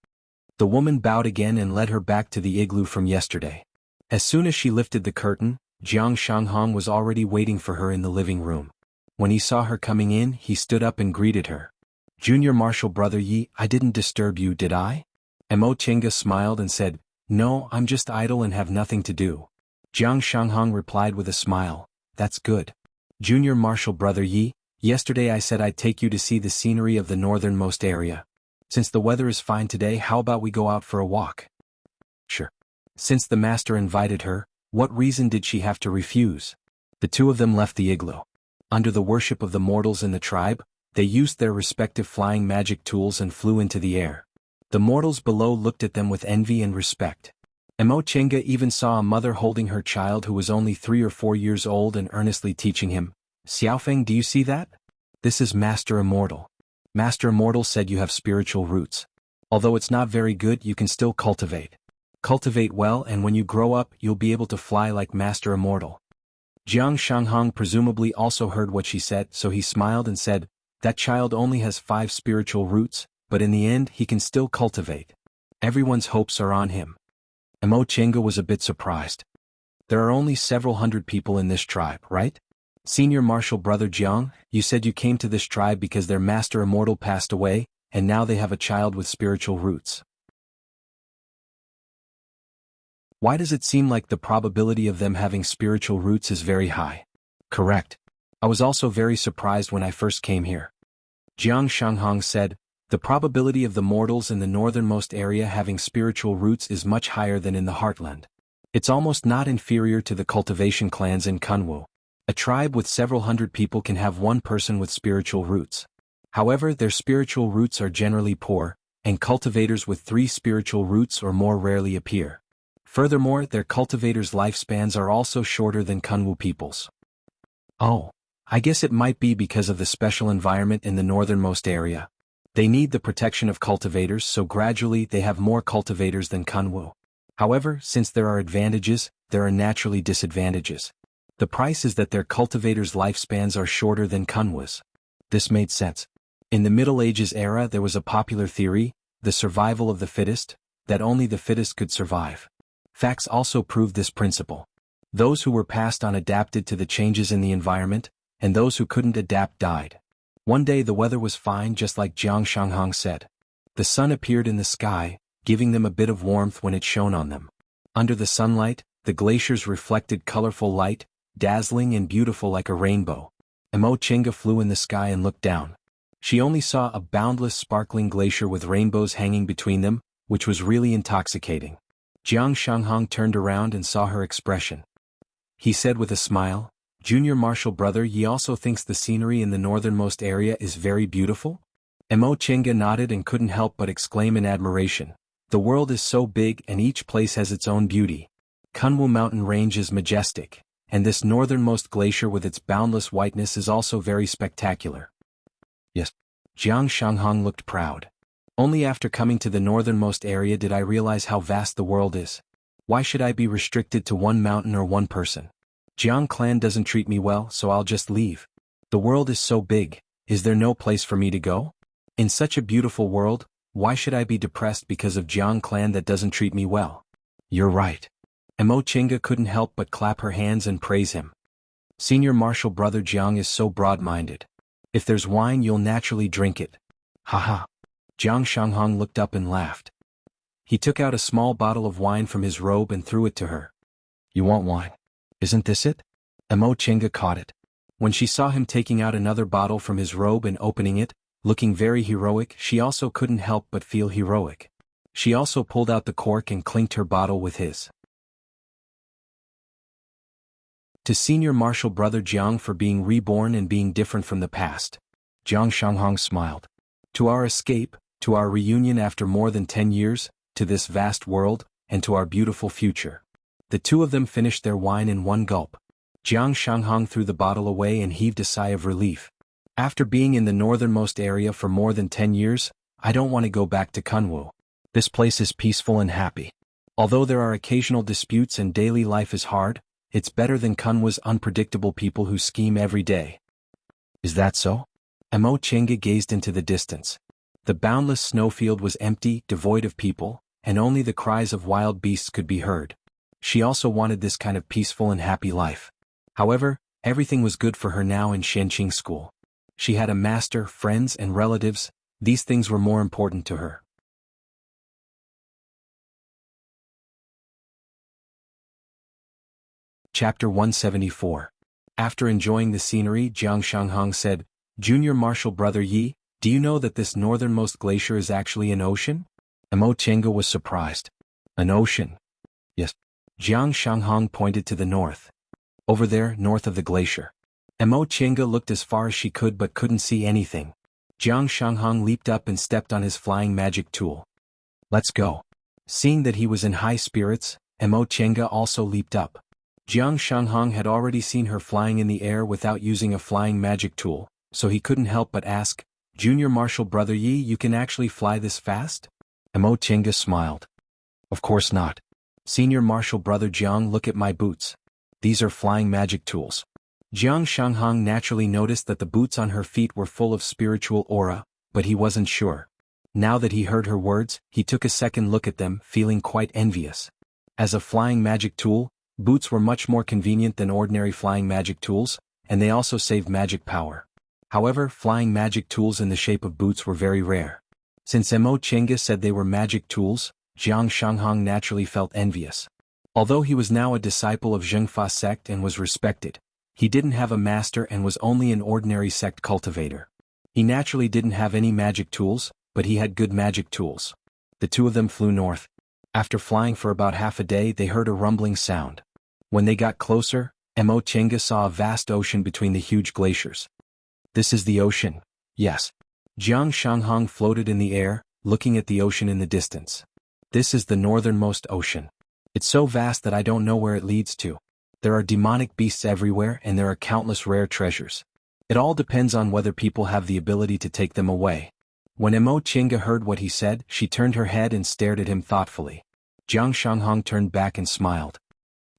The woman bowed again and led her back to the igloo from yesterday. As soon as she lifted the curtain, Jiang Shanghong was already waiting for her in the living room. When he saw her coming in, he stood up and greeted her. "Junior Marshal Brother Yi, I didn't disturb you, did I?" Mo Chenga smiled and said, "No, I'm just idle and have nothing to do." Jiang Shanghong replied with a smile, "That's good. Junior Marshal Brother Yi, yesterday I said I'd take you to see the scenery of the northernmost area. Since the weather is fine today, how about we go out for a walk?" "Sure." Since the master invited her, what reason did she have to refuse? The two of them left the igloo. Under the worship of the mortals in the tribe, they used their respective flying magic tools and flew into the air. The mortals below looked at them with envy and respect. Mo Chenga even saw a mother holding her child who was only 3 or 4 years old and earnestly teaching him. "Xiaofeng, do you see that? This is Master Immortal. Master Immortal said you have spiritual roots. Although it's not very good, you can still cultivate. Cultivate well, and when you grow up, you'll be able to fly like Master Immortal." Jiang Shanghong presumably also heard what she said, so he smiled and said, "That child only has 5 spiritual roots, but in the end he can still cultivate. Everyone's hopes are on him." Mo Chenga was a bit surprised. "There are only several hundred people in this tribe, right? Senior Marshal Brother Jiang, you said you came to this tribe because their Master Immortal passed away, and now they have a child with spiritual roots. Why does it seem like the probability of them having spiritual roots is very high?" "Correct. I was also very surprised when I first came here." Jiang Shanghong said, "The probability of the mortals in the northernmost area having spiritual roots is much higher than in the heartland. It's almost not inferior to the cultivation clans in Kunwu. A tribe with several hundred people can have one person with spiritual roots. However, their spiritual roots are generally poor, and cultivators with 3 spiritual roots or more rarely appear. Furthermore, their cultivators' lifespans are also shorter than Kunwu people's." "Oh, I guess it might be because of the special environment in the northernmost area. They need the protection of cultivators, so gradually they have more cultivators than Kunwu. However, since there are advantages, there are naturally disadvantages. The price is that their cultivators' lifespans are shorter than Kunwu's." This made sense. In the Middle Ages era there was a popular theory, the survival of the fittest, that only the fittest could survive. Facts also proved this principle. Those who were passed on adapted to the changes in the environment, and those who couldn't adapt died. One day the weather was fine, just like Jiang Shanghong said. The sun appeared in the sky, giving them a bit of warmth when it shone on them. Under the sunlight, the glaciers reflected colorful light, dazzling and beautiful like a rainbow. Mo Chenga flew in the sky and looked down. She only saw a boundless sparkling glacier with rainbows hanging between them, which was really intoxicating. Jiang Shanghong turned around and saw her expression. He said with a smile, "Junior Marshal Brother Yi also thinks the scenery in the northernmost area is very beautiful?" Mo Chenga nodded and couldn't help but exclaim in admiration. "The world is so big and each place has its own beauty. Kunwu mountain range is majestic, and this northernmost glacier with its boundless whiteness is also very spectacular." "Yes." Jiang Shanghong looked proud. "Only after coming to the northernmost area did I realize how vast the world is. Why should I be restricted to one mountain or one person? Jiang clan doesn't treat me well, so I'll just leave. The world is so big, is there no place for me to go? In such a beautiful world, why should I be depressed because of Jiang clan that doesn't treat me well?" "You're right." Mo Chenga couldn't help but clap her hands and praise him. "Senior Marshal Brother Jiang is so broad-minded. If there's wine you'll naturally drink it." "Haha." Jiang Shanghong looked up and laughed. He took out a small bottle of wine from his robe and threw it to her. "You want wine? Isn't this it?" Mo Chenga caught it. When she saw him taking out another bottle from his robe and opening it, looking very heroic, she also couldn't help but feel heroic. She also pulled out the cork and clinked her bottle with his. "To Senior Marshal Brother Jiang for being reborn and being different from the past." Jiang Shanghong smiled. "To our escape, to our reunion after more than 10 years, to this vast world, and to our beautiful future." The two of them finished their wine in one gulp. Jiang Shanghong threw the bottle away and heaved a sigh of relief. After being in the northernmost area for more than 10 years, I don't want to go back to Kunwu. This place is peaceful and happy. Although there are occasional disputes and daily life is hard, it's better than Kunwu's unpredictable people who scheme every day. Is that so? Mo Chenga gazed into the distance. The boundless snowfield was empty, devoid of people, and only the cries of wild beasts could be heard. She also wanted this kind of peaceful and happy life. However, everything was good for her now in Shenqing school. She had a master, friends, and relatives. These things were more important to her. Chapter 174. After enjoying the scenery, Jiang Shanghong said, "Junior Marshal Brother Yi, do you know that this northernmost glacier is actually an ocean?" Mo Chenga was surprised. An ocean? Yes. Jiang Shanghong pointed to the north. Over there, north of the glacier. Mo Chenga looked as far as she could but couldn't see anything. Jiang Shanghong leaped up and stepped on his flying magic tool. "Let's go." Seeing that he was in high spirits, Mo Chenga also leaped up. Jiang Shanghong had already seen her flying in the air without using a flying magic tool, so he couldn't help but ask, "Junior Marshal Brother Yi, you can actually fly this fast?" Mo Chenga smiled. "Of course not. Senior Marshal Brother Jiang, look at my boots. These are flying magic tools." Jiang Shanghong naturally noticed that the boots on her feet were full of spiritual aura, but he wasn't sure. Now that he heard her words, he took a second look at them, feeling quite envious. As a flying magic tool, boots were much more convenient than ordinary flying magic tools, and they also saved magic power. However, flying magic tools in the shape of boots were very rare. Since Mo Chenga said they were magic tools, Jiang Shanghong naturally felt envious. Although he was now a disciple of Zhengfa sect and was respected, he didn't have a master and was only an ordinary sect cultivator. He naturally didn't have any magic tools, but he had good magic tools. The two of them flew north. After flying for about half a day, they heard a rumbling sound. When they got closer, Mo Chenga saw a vast ocean between the huge glaciers. "This is the ocean." "Yes." Jiang Shanghong floated in the air, looking at the ocean in the distance. "This is the northernmost ocean. It's so vast that I don't know where it leads to. There are demonic beasts everywhere and there are countless rare treasures. It all depends on whether people have the ability to take them away." When Mo Chenga heard what he said, she turned her head and stared at him thoughtfully. Jiang Shanghong turned back and smiled.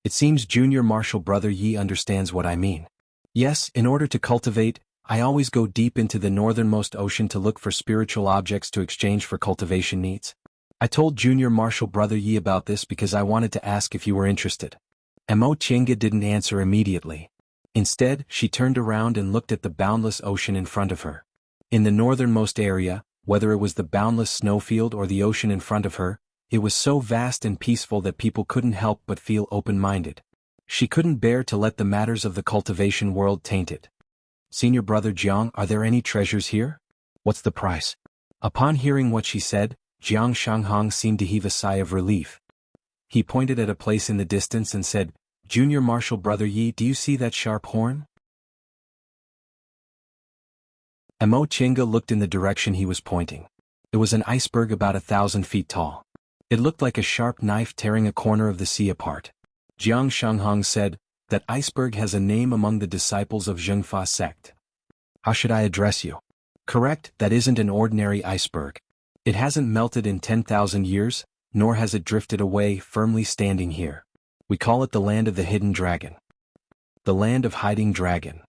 "It seems Junior Marshal Brother Yi understands what I mean. Yes, in order to cultivate, I always go deep into the northernmost ocean to look for spiritual objects to exchange for cultivation needs. I told Junior Marshal Brother Yi about this because I wanted to ask if you were interested." Mo Chenga didn't answer immediately. Instead, she turned around and looked at the boundless ocean in front of her. In the northernmost area, whether it was the boundless snowfield or the ocean in front of her, it was so vast and peaceful that people couldn't help but feel open-minded. She couldn't bear to let the matters of the cultivation world taint it. "Senior Brother Jiang, are there any treasures here? What's the price?" Upon hearing what she said, Jiang Shanghong seemed to heave a sigh of relief. He pointed at a place in the distance and said, "Junior Marshal Brother Yi, do you see that sharp horn?" Mo Chenga looked in the direction he was pointing. It was an iceberg about 1,000 feet tall. It looked like a sharp knife tearing a corner of the sea apart. Jiang Shanghong said, "That iceberg has a name among the disciples of Zhengfa sect. How should I address you?" "Correct, that isn't an ordinary iceberg. It hasn't melted in 10,000 years, nor has it drifted away, firmly standing here. We call it the land of the hidden dragon." "The land of hiding dragon."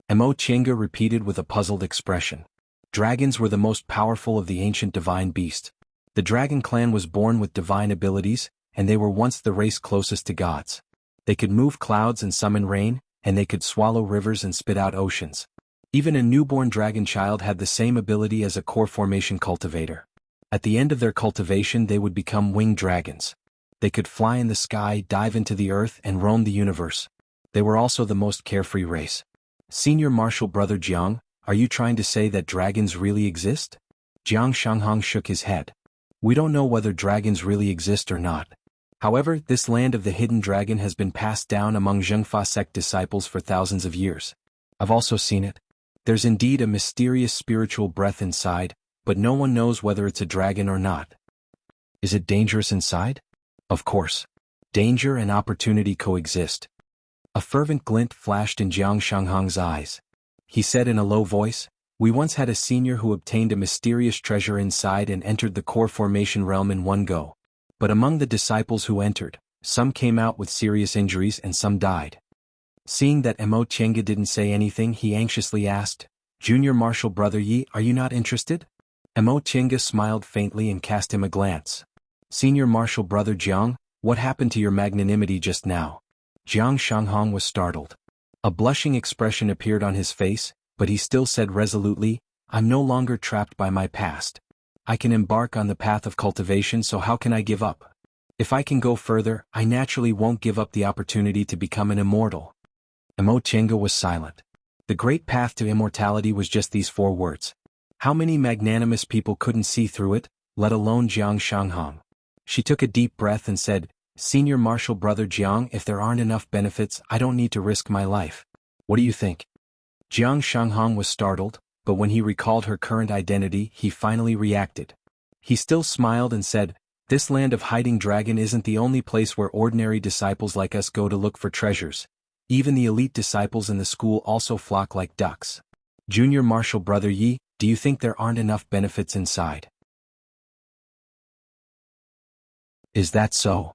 Mo Chenga repeated with a puzzled expression. Dragons were the most powerful of the ancient divine beasts. The dragon clan was born with divine abilities, and they were once the race closest to gods. They could move clouds and summon rain, and they could swallow rivers and spit out oceans. Even a newborn dragon child had the same ability as a core formation cultivator. At the end of their cultivation, they would become winged dragons. They could fly in the sky, dive into the earth, and roam the universe. They were also the most carefree race. "Senior Marshal Brother Jiang, are you trying to say that dragons really exist?" Jiang Shanghong shook his head. "We don't know whether dragons really exist or not. However, this land of the hidden dragon has been passed down among Zhengfa sect disciples for thousands of years. I've also seen it. There's indeed a mysterious spiritual breath inside, but no one knows whether it's a dragon or not." "Is it dangerous inside?" "Of course. Danger and opportunity coexist. A fervent glint flashed in Jiang Shanghang's eyes. He said in a low voice, "We once had a senior who obtained a mysterious treasure inside and entered the core formation realm in one go. But among the disciples who entered, some came out with serious injuries and some died." Seeing that Mo Chenga didn't say anything, he anxiously asked, "Junior Marshal Brother Yi, are you not interested?" Mo Chenga smiled faintly and cast him a glance. "Senior Marshal Brother Jiang, what happened to your magnanimity just now?" Jiang Shanghang was startled. A blushing expression appeared on his face, but he still said resolutely, "I'm no longer trapped by my past. I can embark on the path of cultivation, so how can I give up? If I can go further, I naturally won't give up the opportunity to become an immortal." Mo Chenga was silent. The great path to immortality was just these 4 words. How many magnanimous people couldn't see through it, let alone Jiang Shanghang? She took a deep breath and said, "Senior Marshal Brother Jiang, if there aren't enough benefits, I don't need to risk my life. What do you think?" Jiang Shanghang was startled, but when he recalled her current identity, he finally reacted. He still smiled and said, "This land of hiding dragon isn't the only place where ordinary disciples like us go to look for treasures. Even the elite disciples in the school also flock like ducks. Junior Marshal Brother Yi, do you think there aren't enough benefits inside?" "Is that so?"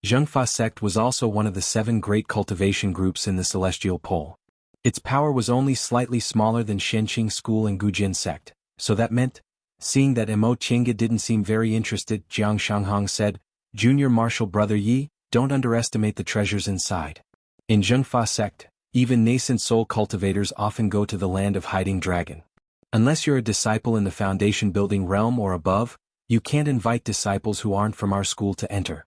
Zhengfa sect was also one of the 7 great cultivation groups in the Celestial Pole. Its power was only slightly smaller than Shenqing School and Gujin sect, so that meant, seeing that Mo Chenga didn't seem very interested, Jiang Shanghang said, "Junior Marshal Brother Yi, don't underestimate the treasures inside. In Zhengfa sect, even nascent soul cultivators often go to the land of hiding dragon. Unless you're a disciple in the foundation building realm or above, you can't invite disciples who aren't from our school to enter."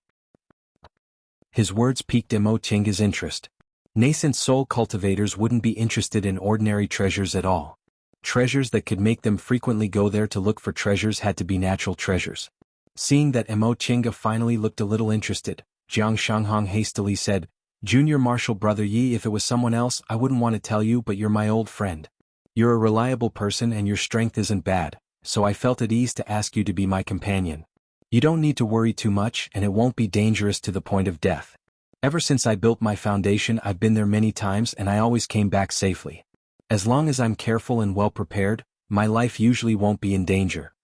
His words piqued Mo Chenga's interest. Nascent soul cultivators wouldn't be interested in ordinary treasures at all. Treasures that could make them frequently go there to look for treasures had to be natural treasures. Seeing that Mo Chenga finally looked a little interested, Jiang Shanghang hastily said, "Junior Marshal Brother Yi, if it was someone else I wouldn't want to tell you, but you're my old friend. You're a reliable person and your strength isn't bad, so I felt at ease to ask you to be my companion. You don't need to worry too much and it won't be dangerous to the point of death. Ever since I built my foundation I've been there many times and I always came back safely. As long as I'm careful and well prepared, my life usually won't be in danger."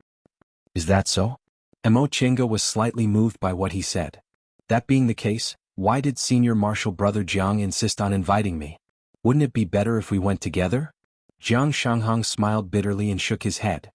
"Is that so?" Mo Chenga was slightly moved by what he said. "That being the case, why did Senior Marshal Brother Jiang insist on inviting me? Wouldn't it be better if we went together?" Jiang Shanghang smiled bitterly and shook his head.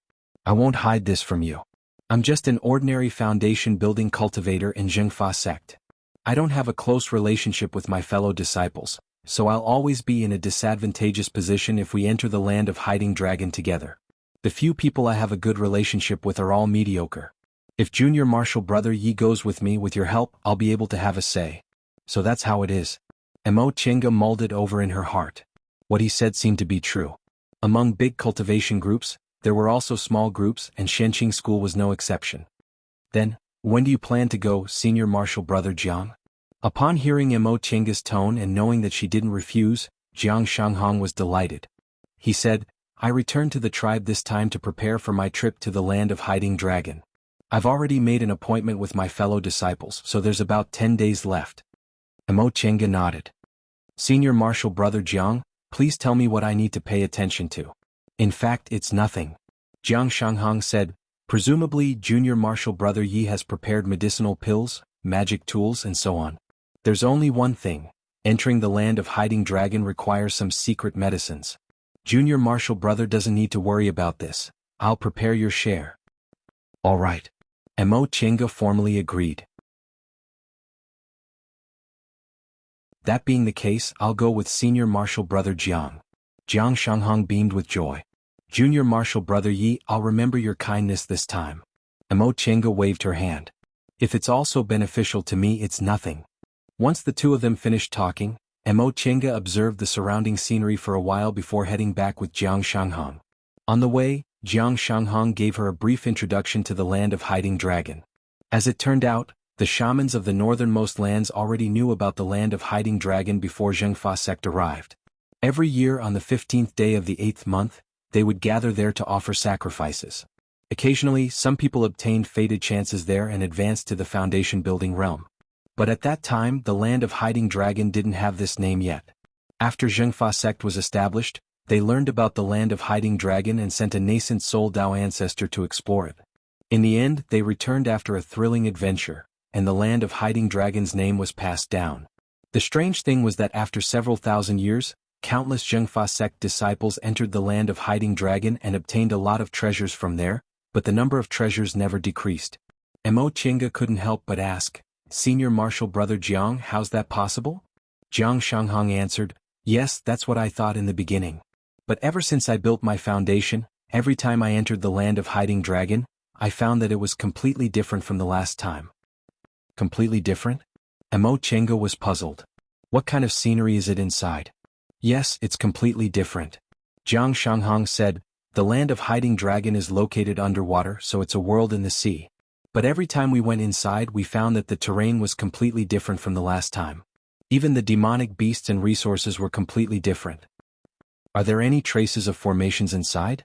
"I won't hide this from you. I'm just an ordinary foundation-building cultivator in Zhengfa sect. I don't have a close relationship with my fellow disciples, so I'll always be in a disadvantageous position if we enter the land of hiding dragon together. The few people I have a good relationship with are all mediocre. If Junior Marshal Brother Yi goes with me, with your help, I'll be able to have a say. So that's how it is." Mo Chenga mulled it over in her heart. What he said seemed to be true. Among big cultivation groups, there were also small groups, and Shenqing School was no exception. "Then, when do you plan to go, Senior Marshal Brother Jiang?" Upon hearing Mo Chenga's tone and knowing that she didn't refuse, Jiang Shanghang was delighted. He said, "I return to the tribe this time to prepare for my trip to the land of hiding dragon. I've already made an appointment with my fellow disciples, so there's about 10 days left." Mo Chenga nodded. "Senior Marshal Brother Jiang, please tell me what I need to pay attention to." "In fact, it's nothing." Jiang Shanghang said, "Presumably Junior Marshal Brother Yi has prepared medicinal pills, magic tools and so on. There's only one thing. Entering the land of hiding dragon requires some secret medicines. Junior Marshal Brother doesn't need to worry about this. I'll prepare your share." "All right." Mo Chenga formally agreed. "That being the case, I'll go with Senior Marshal Brother Jiang." Jiang Shanghang beamed with joy. "Junior Marshal Brother Yi, I'll remember your kindness this time." Mo Chenga waved her hand. "If it's also beneficial to me, it's nothing." Once the two of them finished talking, Mo Chenga observed the surrounding scenery for a while before heading back with Jiang Shanghang. On the way, Jiang Shanghang gave her a brief introduction to the land of hiding dragon. As it turned out, the shamans of the northernmost lands already knew about the land of hiding dragon before Zhengfa sect arrived. Every year on the 15th day of the 8th month, they would gather there to offer sacrifices. Occasionally, some people obtained fated chances there and advanced to the foundation-building realm. But at that time, the land of hiding dragon didn't have this name yet. After Zhengfa sect was established, they learned about the land of hiding dragon and sent a nascent soul Dao ancestor to explore it. In the end, they returned after a thrilling adventure, and the land of hiding dragon's name was passed down. The strange thing was that after several thousand years, countless Zhengfa sect disciples entered the land of hiding dragon and obtained a lot of treasures from there, but the number of treasures never decreased. Mo Qingge couldn't help but ask, "Senior Marshal Brother Jiang, how's that possible?" Jiang Shanghong answered, "Yes, that's what I thought in the beginning. But ever since I built my foundation, every time I entered the land of hiding dragon, I found that it was completely different from the last time." Completely different? Mo Qingge was puzzled. What kind of scenery is it inside? Yes, it's completely different. Jiang Shanghong said, "The land of hiding dragon is located underwater, so it's a world in the sea. But every time we went inside we found that the terrain was completely different from the last time. Even the demonic beasts and resources were completely different." "Are there any traces of formations inside?"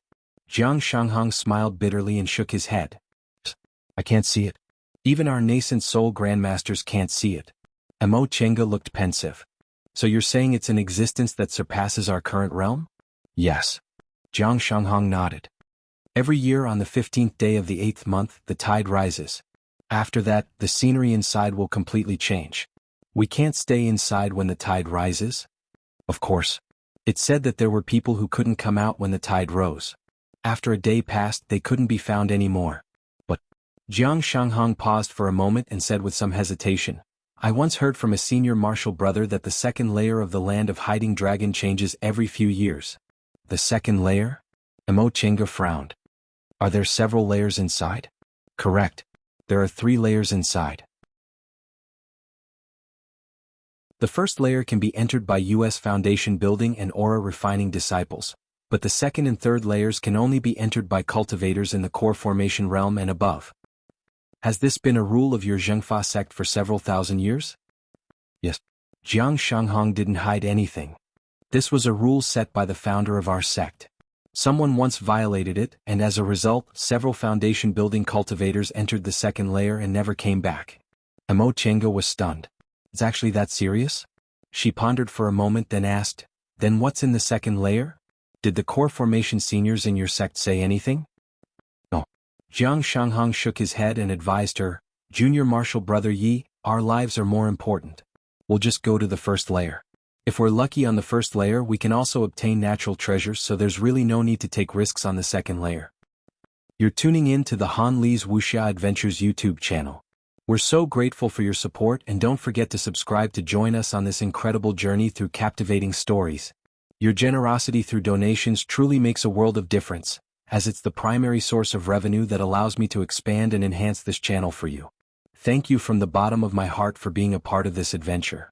Jiang Shanghong smiled bitterly and shook his head. "I can't see it. Even our nascent soul grandmasters can't see it." Mo Qingge looked pensive. "So you're saying it's an existence that surpasses our current realm?" "Yes." Jiang Shanghong nodded. "Every year on the 15th day of the 8th month, the tide rises. After that, the scenery inside will completely change. We can't stay inside when the tide rises?" "Of course. It said that there were people who couldn't come out when the tide rose. After a day passed, they couldn't be found anymore. But..." Jiang Shanghong paused for a moment and said with some hesitation, "I once heard from a senior martial brother that the second layer of the land of hiding dragon changes every few years." "The second layer?" Mo Qingge frowned. "Are there several layers inside?" "Correct. There are 3 layers inside. The first layer can be entered by U.S. Foundation building and aura refining disciples, but the second and third layers can only be entered by cultivators in the core formation realm and above." "Has this been a rule of your Zhengfa sect for several thousand years?" "Yes." Jiang Shanghong didn't hide anything. "This was a rule set by the founder of our sect. Someone once violated it, and as a result, several foundation building cultivators entered the second layer and never came back." Mo Qingge was stunned. "It's actually that serious?" She pondered for a moment then asked, "Then what's in the second layer? Did the core formation seniors in your sect say anything?" "No." Jiang Shanghong shook his head and advised her, "Junior Marshal Brother Yi, our lives are more important. We'll just go to the first layer. If we're lucky on the first layer we can also obtain natural treasures, so there's really no need to take risks on the second layer." You're tuning in to the Han Li's Wuxia Adventures YouTube channel. We're so grateful for your support, and don't forget to subscribe to join us on this incredible journey through captivating stories. Your generosity through donations truly makes a world of difference, as it's the primary source of revenue that allows me to expand and enhance this channel for you. Thank you from the bottom of my heart for being a part of this adventure.